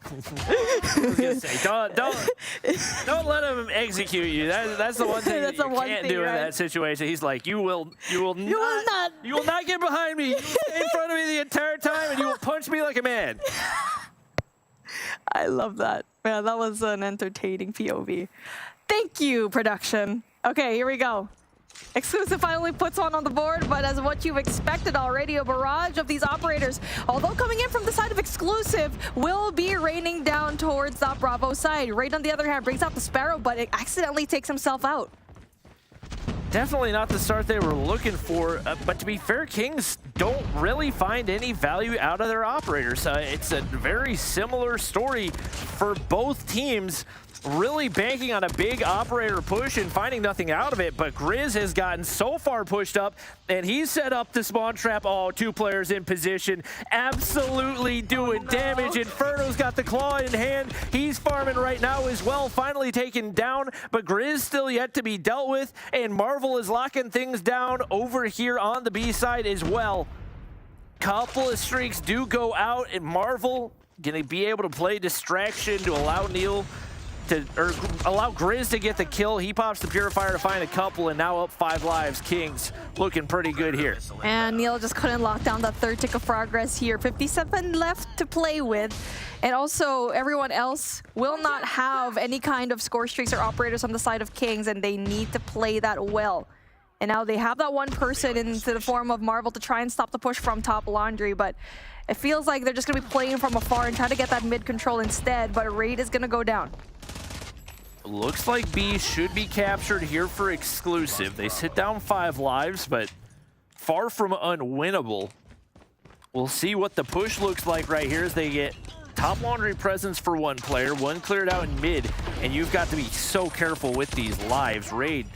Speaker 6: I was gonna say, don't let him execute you. That's the one thing that you can't do in that situation. He's like, you will not get behind me. You will stay in front of me the entire time, and you will punch me like a man.
Speaker 7: I love that. Man, that was an entertaining POV. Thank you, production. Okay, here we go. Exclusive finally puts one on the board, but as what you've expected already, a barrage of these operators, although coming in from the side of Exclusive, will be raining down towards that Bravo side. Raid, on the other hand, brings out the Sparrow, but it accidentally takes himself out.
Speaker 6: Definitely not the start they were looking for, but to be fair, Kings don't really find any value out of their operators. It's a very similar story for both teams, really banking on a big operator push and finding nothing out of it, but Grizz has gotten so far pushed up, and he's set up the spawn trap. Oh, 2 players in position, absolutely doing damage. Inferno's got the claw in hand. He's farming right now as well, finally taken down, but Grizz still yet to be dealt with, and Marvel is locking things down over here on the B side as well. Couple of streaks do go out, and Marvel gonna be able to play distraction to allow Neil or allow Grizz to get the kill. He pops the Purifier to find a couple, and now up 5 lives. Kings looking pretty good here.
Speaker 7: And Neil just couldn't lock down that 3rd tick of progress here. 57 left to play with. And also, everyone else will not have any kind of score streaks or operators on the side of Kings, and they need to play that well. And now they have that one person into the form of Marvel to try and stop the push from top Laundry, but it feels like they're just going to be playing from afar and try to get that mid control instead, but Raid is going to go down.
Speaker 6: Looks like B should be captured here for Exclusive. They sit down 5 lives, but far from unwinnable. We'll see what the push looks like right here as they get top Laundry presence for 1 player, 1 cleared out in mid, and you've got to be so careful with these lives. Raid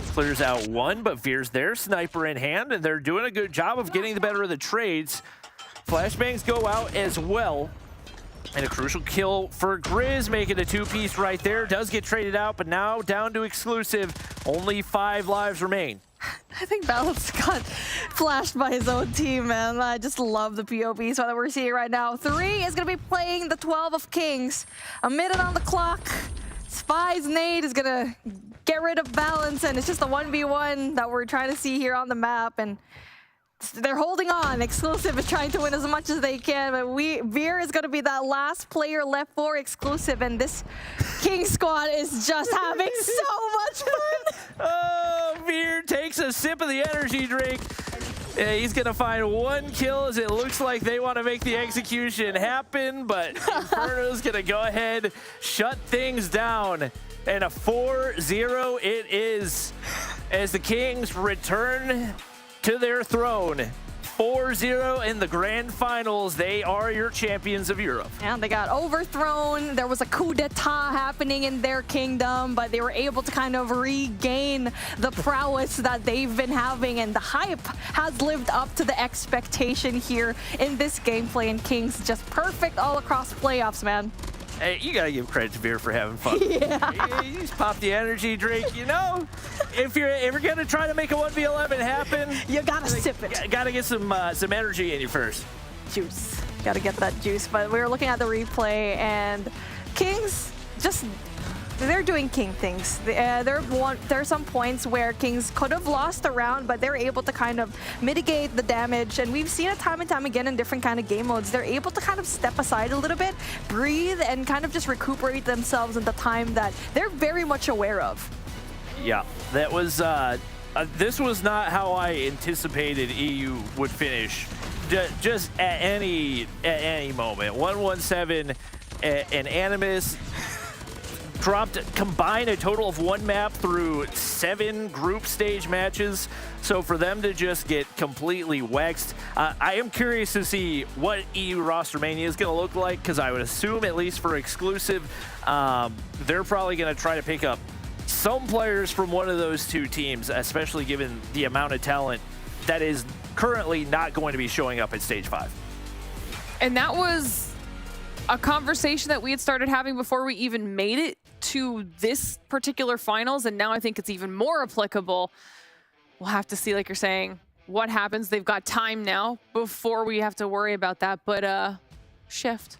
Speaker 6: clears out 1, but Veer's there, sniper in hand, and they're doing a good job of getting the better of the trades. Flashbangs go out as well. And a crucial kill for Grizz, making a 2-piece right there. Does get traded out, but now down to Exclusive. Only 5 lives remain.
Speaker 7: I think Balance got flashed by his own team, man. I just love the POVs that we're seeing right now. 3 is going to be playing the 12 of Kings. A minute on the clock. Spy's nade is going to get rid of Balance, and it's just a 1v1 that we're trying to see here on the map. And they're holding on. Exclusive is trying to win as much as they can, but Veer is going to be that last player left for Exclusive, and this King squad is just having so much fun.
Speaker 6: Oh, Veer takes a sip of the energy drink. He's going to find 1 kill as it looks like they want to make the execution happen, but Inferno's going to go ahead, shut things down. And a 4-0 it is as the Kings return to their throne. 4-0 in the grand finals. They are your champions of Europe.
Speaker 7: Yeah, they got overthrown. There was a coup d'etat happening in their kingdom, but they were able to kind of regain the prowess that they've been having, and the hype has lived up to the expectation here in this gameplay, and Kings just perfect all across playoffs, man.
Speaker 6: Hey, you gotta give credit to Veer for having fun.
Speaker 7: Yeah.
Speaker 6: You just pop the energy drink, you know? If you're gonna try to make a 1v11 happen,
Speaker 7: you gotta sip it.
Speaker 6: Gotta get some energy in you first.
Speaker 7: Juice. Gotta get that juice. But we were looking at the replay, and Kings just, they're doing King things. There are some points where Kings could have lost the round, but they're able to kind of mitigate the damage. And we've seen it time and time again in different kind of game modes. They're able to kind of step aside a little bit, breathe, and kind of just recuperate themselves in the time that they're very much aware of.
Speaker 6: Yeah, that was, this was not how I anticipated EU would finish. Just at any moment. 117 and Animus combined a total of 1 map through 7 group stage matches. So for them to just get completely waxed, I am curious to see what EU roster mania is going to look like, because I would assume, at least for Exclusive, they're probably going to try to pick up some players from one of those 2 teams, especially given the amount of talent that is currently not going to be showing up at Stage 5.
Speaker 2: And that was a conversation that we had started having before we even made it to this particular finals, and now I think it's even more applicable. We'll have to see, like you're saying, what happens. They've got time now before we have to worry about that, but shift.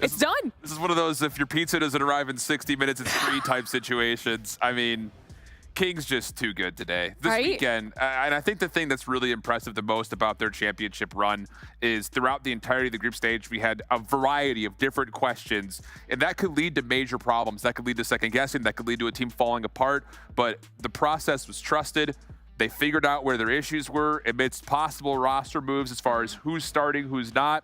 Speaker 2: It's done.
Speaker 5: This is one of those, if your pizza doesn't arrive in 60 minutes, it's free type situations. I mean, King's just too good today. This weekend, and I think the thing that's really impressive the most about their championship run is throughout the entirety of the group stage, we had a variety of different questions, and that could lead to major problems. That could lead to second guessing. That could lead to a team falling apart, but the process was trusted. They figured out where their issues were amidst possible roster moves as far as who's starting, who's not.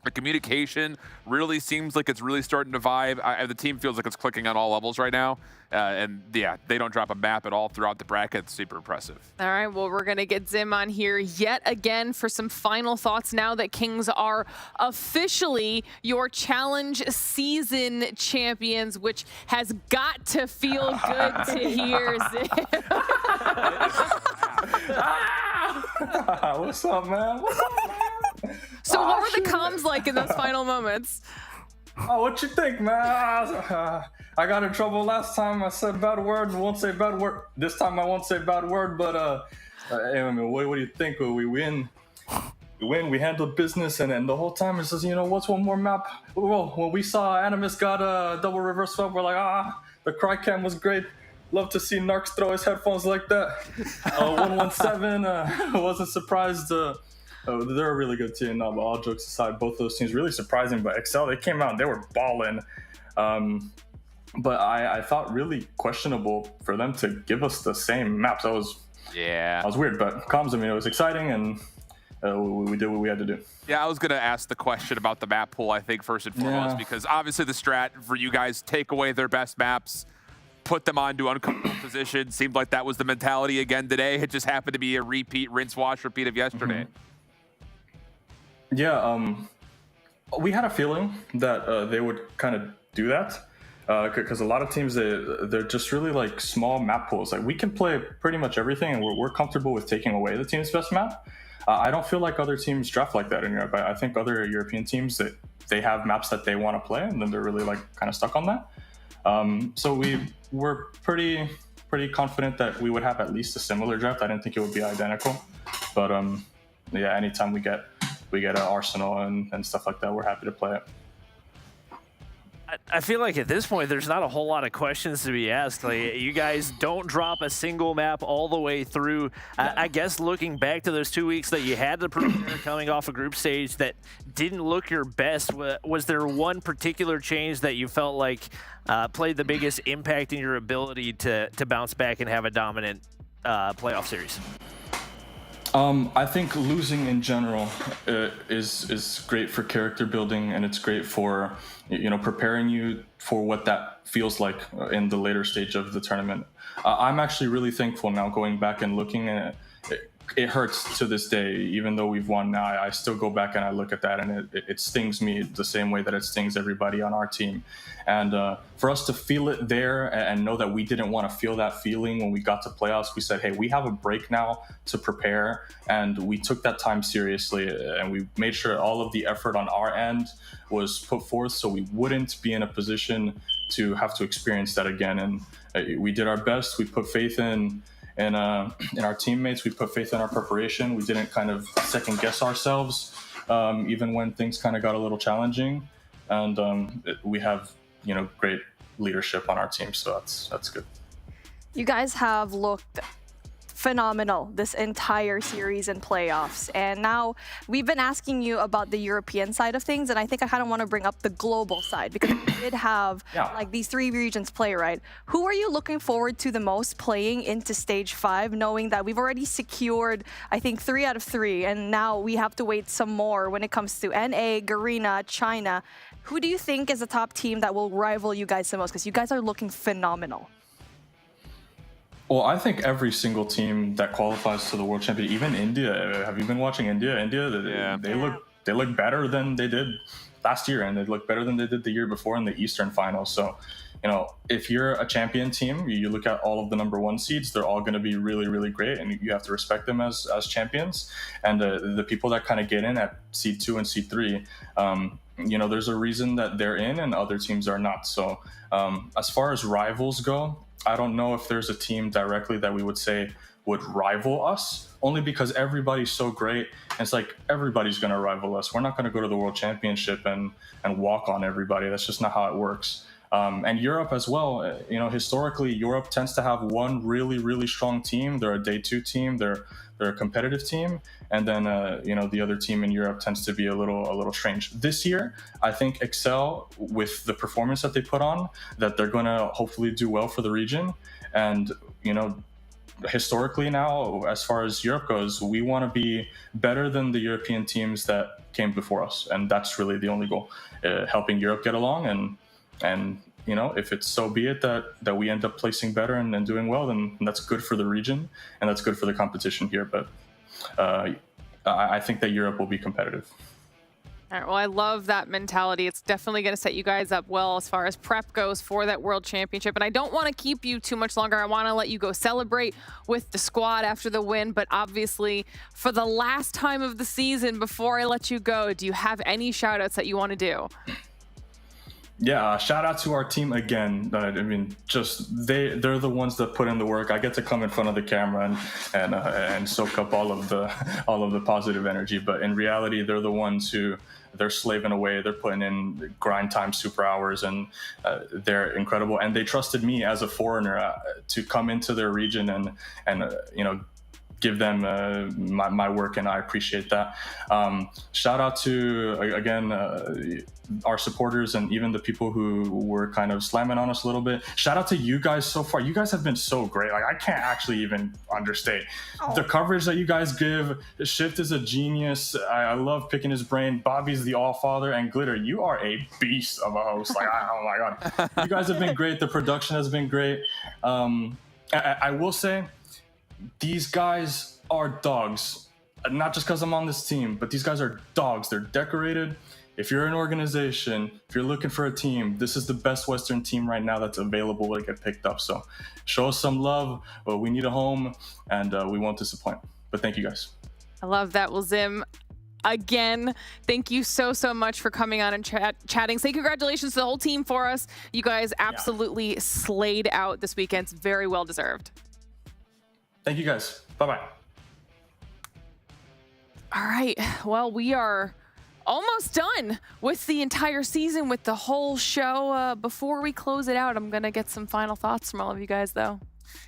Speaker 5: The communication really seems like it's really starting to vibe. The team feels like it's clicking on all levels right now. And yeah, they don't drop a map at all throughout the bracket. It's super impressive.
Speaker 2: All right, well, we're going to get Zim on here yet again for some final thoughts now that Kings are officially your challenge season champions, which has got to feel good to hear, Zim.
Speaker 11: What's up, man? What's up, man?
Speaker 2: So what were the comms like in those final moments?
Speaker 11: Oh, what you think, man? I got in trouble last time. I said bad word and won't say bad word. This time I won't say bad word, but hey, what do you think? We win. We handled business, and the whole time it says, you know, what's one more map? Well, when we saw Animus got a double reverse swap, we're like, the cry cam was great. Love to see Narcs throw his headphones like that. 117, wasn't surprised. They're a really good team. All jokes aside, both those teams really surprising. But Excel, they came out and they were balling. But I thought really questionable for them to give us the same maps. That was weird. But comms, I mean, it was exciting, and we did what we had to do.
Speaker 5: Yeah, I was going to ask the question about the map pool, I think, first and foremost, because obviously the strat for you guys, take away their best maps, put them onto uncomfortable positions. Seemed like that was the mentality again today. It just happened to be a repeat, rinse, wash, repeat of yesterday.
Speaker 11: Yeah, we had a feeling that they would kind of do that because a lot of teams, they're just really like small map pools. Like we can play pretty much everything, and we're comfortable with taking away the team's best map. I don't feel like other teams draft like that in Europe. I think other European teams, that they have maps that they want to play, and then they're really like kind of stuck on that. So we were pretty confident that we would have at least a similar draft. I didn't think it would be identical, but yeah, anytime we get an Arsenal and stuff like that, we're happy to play it.
Speaker 6: I feel like at this point, there's not a whole lot of questions to be asked. Like, you guys don't drop a single map all the way through. I guess looking back to those 2 weeks that you had to prepare coming off a group stage that didn't look your best, was there one particular change that you felt like played the biggest impact in your ability to bounce back and have a dominant playoff series?
Speaker 11: I think losing in general is great for character building, and it's great for preparing you for what that feels like in the later stage of the tournament. I'm actually really thankful now, going back and looking at it. It hurts to this day, even though we've won now. I still go back and I look at that, and it stings me the same way that it stings everybody on our team. And for us to feel it there and know that we didn't want to feel that feeling when we got to playoffs, we said, hey, we have a break now to prepare. And we took that time seriously, and we made sure all of the effort on our end was put forth so we wouldn't be in a position to have to experience that again. And we did our best. We put faith in our teammates. We put faith in our preparation. We didn't kind of second guess ourselves, even when things kind of got a little challenging. And we have, great leadership on our team, so that's good.
Speaker 7: You guys have looked phenomenal this entire series and playoffs. And now we've been asking you about the European side of things, and I think I kind of want to bring up the global side, because we did have like these 3 regions play, right? Who are you looking forward to the most playing into stage 5, knowing that we've already secured, I think, 3 out of 3, and now we have to wait some more when it comes to NA, Garena, China. Who do you think is the top team that will rival you guys the most? Because you guys are looking phenomenal.
Speaker 11: Well, I think every single team that qualifies to the World Championship, even India. Have you been watching India? They look better than they did last year, and they look better than they did the year before in the Eastern Finals. So, if you're a champion team, you look at all of the number 1 seeds, they're all going to be really, really great, and you have to respect them as champions. And the people that kind of get in at seed 2 and seed 3, there's a reason that they're in and other teams are not. So as far as rivals go, I don't know if there's a team directly that we would say would rival us, only because everybody's so great. And it's like, everybody's going to rival us. We're not going to go to the World Championship and walk on everybody. That's just not how it works. And Europe as well, historically, Europe tends to have one really, really strong team. They're a day 2 team. They're a competitive team. And then, the other team in Europe tends to be a little strange. This year, I think Excel, with the performance that they put on, that they're going to hopefully do well for the region. And, historically now, as far as Europe goes, we want to be better than the European teams that came before us. And that's really the only goal, helping Europe get along. And if it's so be it that we end up placing better and doing well, then that's good for the region and that's good for the competition here. But I think that Europe will be competitive.
Speaker 2: All right, well, I love that mentality. It's definitely going to set you guys up well as far as prep goes for that World Championship. And I don't want to keep you too much longer. I want to let you go celebrate with the squad after the win. But obviously, for the last time of the season, before I let you go, do you have any shout outs that you want to do?
Speaker 11: Yeah, shout out to our team again. They're the ones that put in the work. I get to come in front of the camera and soak up all of the positive energy. But in reality, they're the ones who they're slaving away. They're putting in grind time, super hours, and they're incredible. And they trusted me as a foreigner to come into their region and give them my work, and I appreciate that. Shout out to, again, our supporters and even the people who were kind of slamming on us a little bit. Shout out to you guys so far. You guys have been so great. Like, I can't actually even understate the coverage that you guys give. Shift is a genius. I love picking his brain. Bobby's the all-father, and Glitter, you are a beast of a host. Like, oh my God. You guys have been great. The production has been great. I will say, these guys are dogs. Not just because I'm on this team, but these guys are dogs. They're decorated. If you're an organization, if you're looking for a team, this is the best Western team right now that's available to get picked up. So show us some love. Well, we need a home, and we won't disappoint. But thank you guys.
Speaker 2: I love that. Well, Zim, again. Thank you so much for coming on and chatting. Say congratulations to the whole team for us. You guys absolutely slayed out this weekend. It's very well deserved.
Speaker 11: Thank you guys. Bye-bye.
Speaker 2: All right, well, we are almost done with the entire season, with the whole show. Before we close it out, I'm gonna get some final thoughts from all of you guys, though.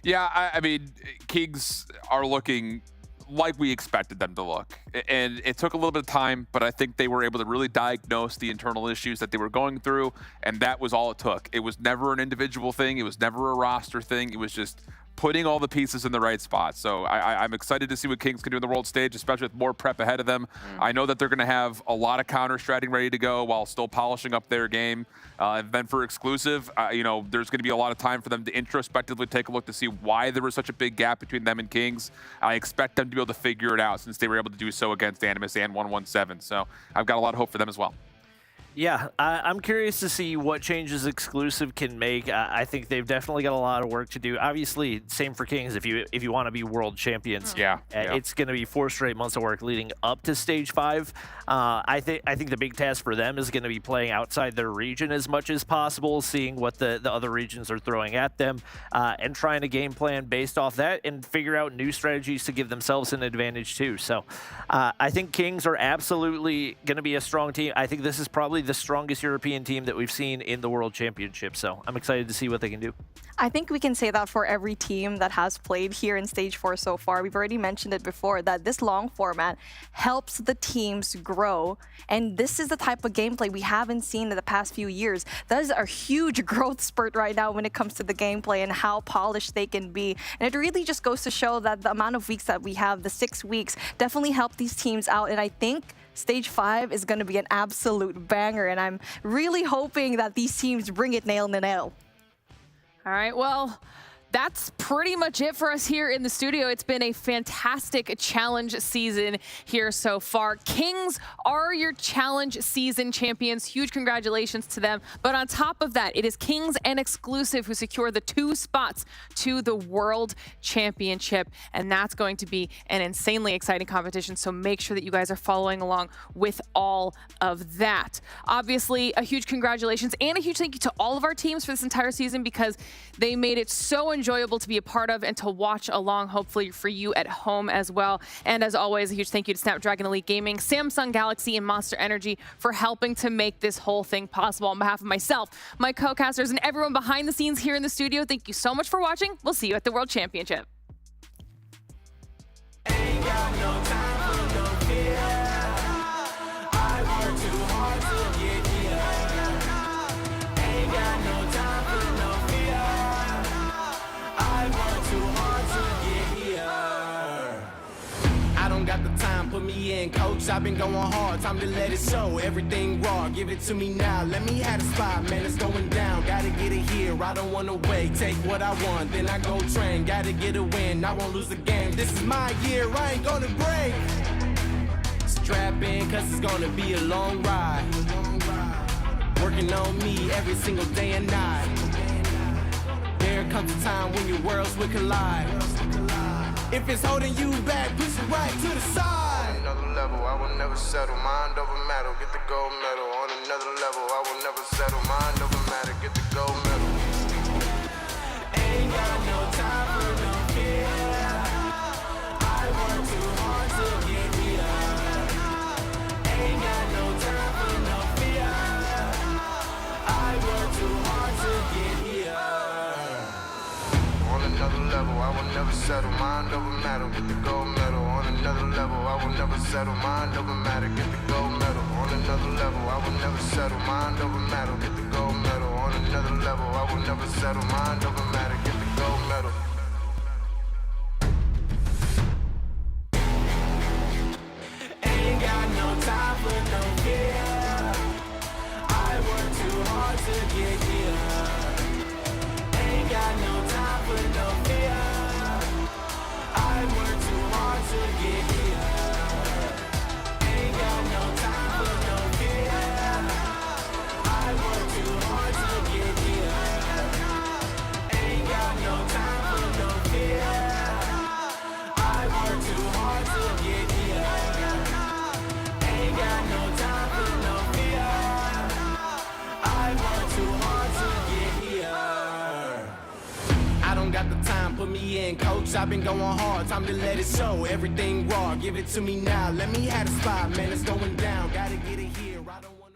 Speaker 5: Yeah, I mean, Kings are looking like we expected them to look. And it took a little bit of time, but I think they were able to really diagnose the internal issues that they were going through, and that was all it took. It was never an individual thing. It was never a roster thing. It was just putting all the pieces in the right spot. So I'm excited to see what Kings can do in the world stage, especially with more prep ahead of them. I know that they're going to have a lot of counter-stratting ready to go while still polishing up their game. And then for exclusive, you know, there's going to be a lot of time for them to introspectively take a look to see why there was such a big gap between them and Kings. I expect them to be able to figure it out since they were able to do so against Animus and 117. So I've got a lot of hope for them as well.
Speaker 6: Yeah, I'm curious to see what changes exclusive can make. I think they've definitely got a lot of work to do. Obviously, same for Kings. If you want to be world champions, it's going to be 4 straight months of work leading up to stage 5. I think the big task for them is going to be playing outside their region as much as possible, seeing what the other regions are throwing at them, and trying to game plan based off that and figure out new strategies to give themselves an advantage too. So I think Kings are absolutely going to be a strong team. I think this is probably the strongest European team that we've seen in the World Championship. So I'm excited to see what they can do.
Speaker 7: I think we can say that for every team that has played here in Stage 4 so far. We've already mentioned it before, that this long format helps the teams grow. And this is the type of gameplay we haven't seen in the past few years. That is a huge growth spurt right now when it comes to the gameplay and how polished they can be. And it really just goes to show that the amount of weeks that we have, the 6 weeks, definitely help these teams out. And I think Stage 5 is going to be an absolute banger, and I'm really hoping that these teams bring it nail to nail.
Speaker 2: All right, well, that's pretty much it for us here in the studio. It's been a fantastic challenge season here so far. Kings are your challenge season champions. Huge congratulations to them. But on top of that, it is Kings and Exclusive who secure the 2 spots to the World Championship. And that's going to be an insanely exciting competition. So make sure that you guys are following along with all of that. Obviously, a huge congratulations and a huge thank you to all of our teams for this entire season, because they made it so enjoyable to be a part of and to watch along, hopefully for you at home as well. And as always, a huge thank you to Snapdragon Elite Gaming, Samsung Galaxy, and Monster Energy for helping to make this whole thing possible. On behalf of myself, my co-casters, and everyone behind the scenes here in the studio, thank you so much for watching. We'll see you at the World Championship.
Speaker 1: Ain't got no time for no fear. I work too hard to get here. Ain't got no time for no fear. I work too hard to get here. I don't got the time, put me in, coach. I've been going hard, time to let it show. Everything raw, give it to me now. Let me have the spot, man, it's going down. Gotta get it here, I don't wanna wait. Take what I want, then I go train. Gotta get a win, I won't lose the game. This is my year, I ain't gonna break. Strap in, cause it's gonna be a long ride. Working on me every single day and night. There comes a time when your worlds will collide. If it's holding you back, push it right to the side. On another level, I will never settle. Mind over matter, get the gold medal. On another level, I will never settle. Mind over matter, get the gold medal. Ain't got no time for no fear. I work too hard to get here. Ain't got no time for no fear. I work too hard to get here. On another level, I will never settle. Mind over matter, get the gold medal. On another level, I will never settle. Mind over matter, get the gold medal. On another level, I will never settle. Mind over matter, get the gold medal. On another level, I will never settle. Mind over matter, get the gold medal. Ain't got no time for no fear. I work too hard to get here. Ain't got no time for no fear. I work too hard to get here. Ain't got no time for no fear. I work too hard to get here. Ain't got no time for
Speaker 3: in, coach. I've been going hard, time to let it show. Everything raw, give it to me now. Let me have the spot, man, it's going down. Gotta get it here, I don't wanna...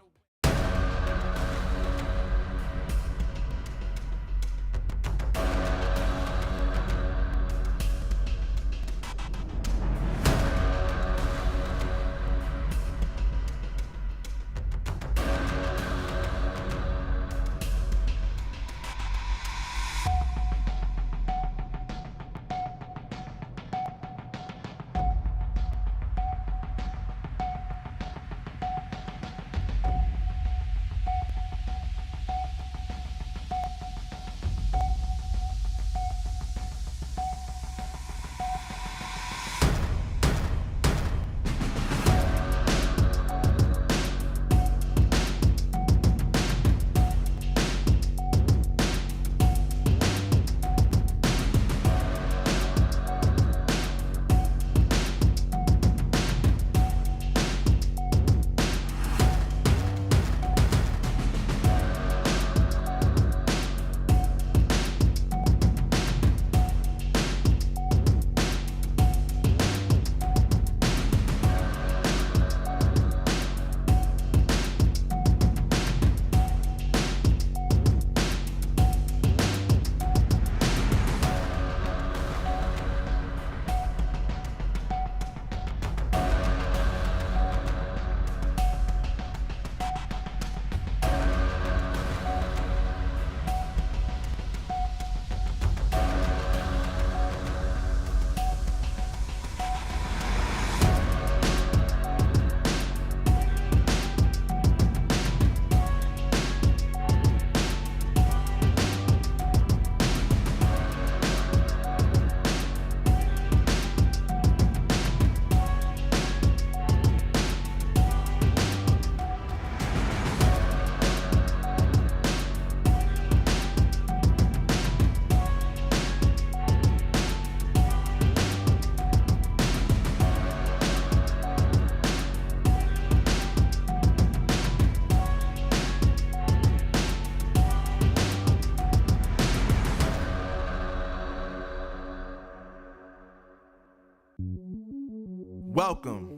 Speaker 1: Welcome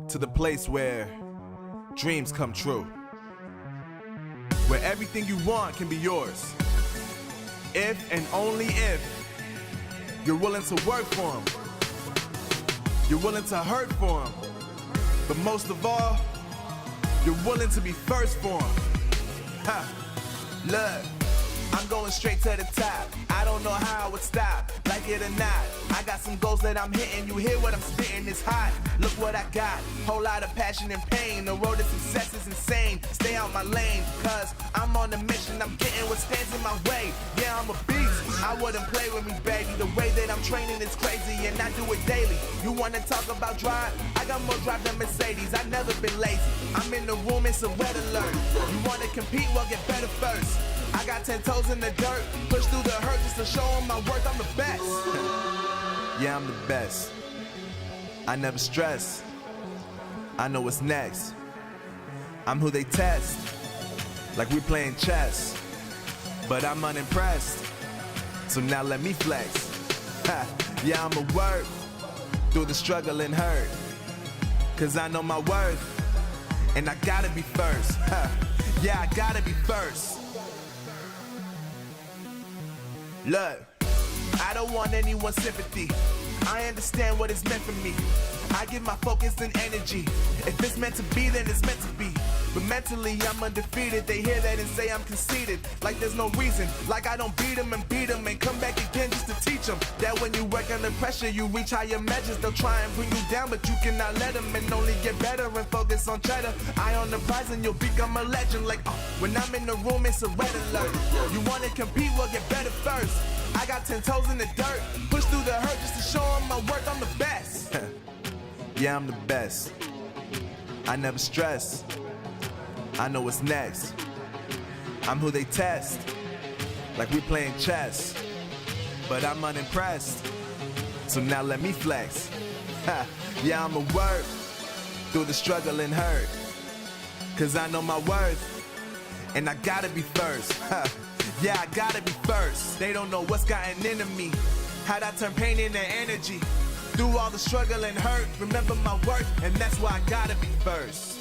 Speaker 1: to the place where dreams come true, where everything you want can be yours, if and only if you're willing to work for them, you're willing to hurt for them, but most of all, you're willing to be first for them. Ha! Look, I'm going straight to the top. I don't know how I would stop, like it or not. I got some goals that I'm hitting. You hear what I'm spitting, it's hot. Look what I got, whole lot of passion and pain. The road to success is insane. Stay out my lane, cause I'm on a mission. I'm getting what stands in my way. Yeah, I'm a beast, I wouldn't play with me, baby. The way that I'm training is crazy and I do it daily. You wanna talk about drive? I got more drive than Mercedes, I've never been lazy. I'm in the room, it's a red alert. You wanna compete, well get better first. I got 10 toes in the dirt, push through the hurt just to show them my worth. I'm the best. Yeah, I'm the best. I never stress. I know what's next. I'm who they test, like we playing chess. But I'm unimpressed, so now let me flex. Ha, yeah, I'ma work through the struggle and hurt, cause I know my worth, and I gotta be first. Ha, yeah, I gotta be first. Look, I don't want anyone's sympathy. I understand what it's meant for me. I give my focus and energy. If it's meant to be, then it's meant to be. But mentally, I'm undefeated. They hear that and say I'm conceited. Like there's no reason. Like I don't beat them and come back again just to teach them that when you work under pressure, you reach higher measures. They'll try and bring you down, but you cannot let them, and only get better and focus on cheddar. Eye on the prize and you'll become a legend. Like, when I'm in the room, it's a red alert. You wanna compete, well get better first. I got 10 toes in the dirt, push through the hurt just to show them my worth. I'm the best. Yeah, I'm the best. I never stress. I know what's next. I'm who they test, like we playing chess. But I'm unimpressed, so now let me flex. Ha, yeah, I'ma work through the struggle and hurt, cause I know my worth, and I gotta be first. Ha, Yeah, I gotta be first. They don't know what's gotten into me. How'd I turn pain into energy? Through all the struggle and hurt, remember my worth, and that's why I gotta be first.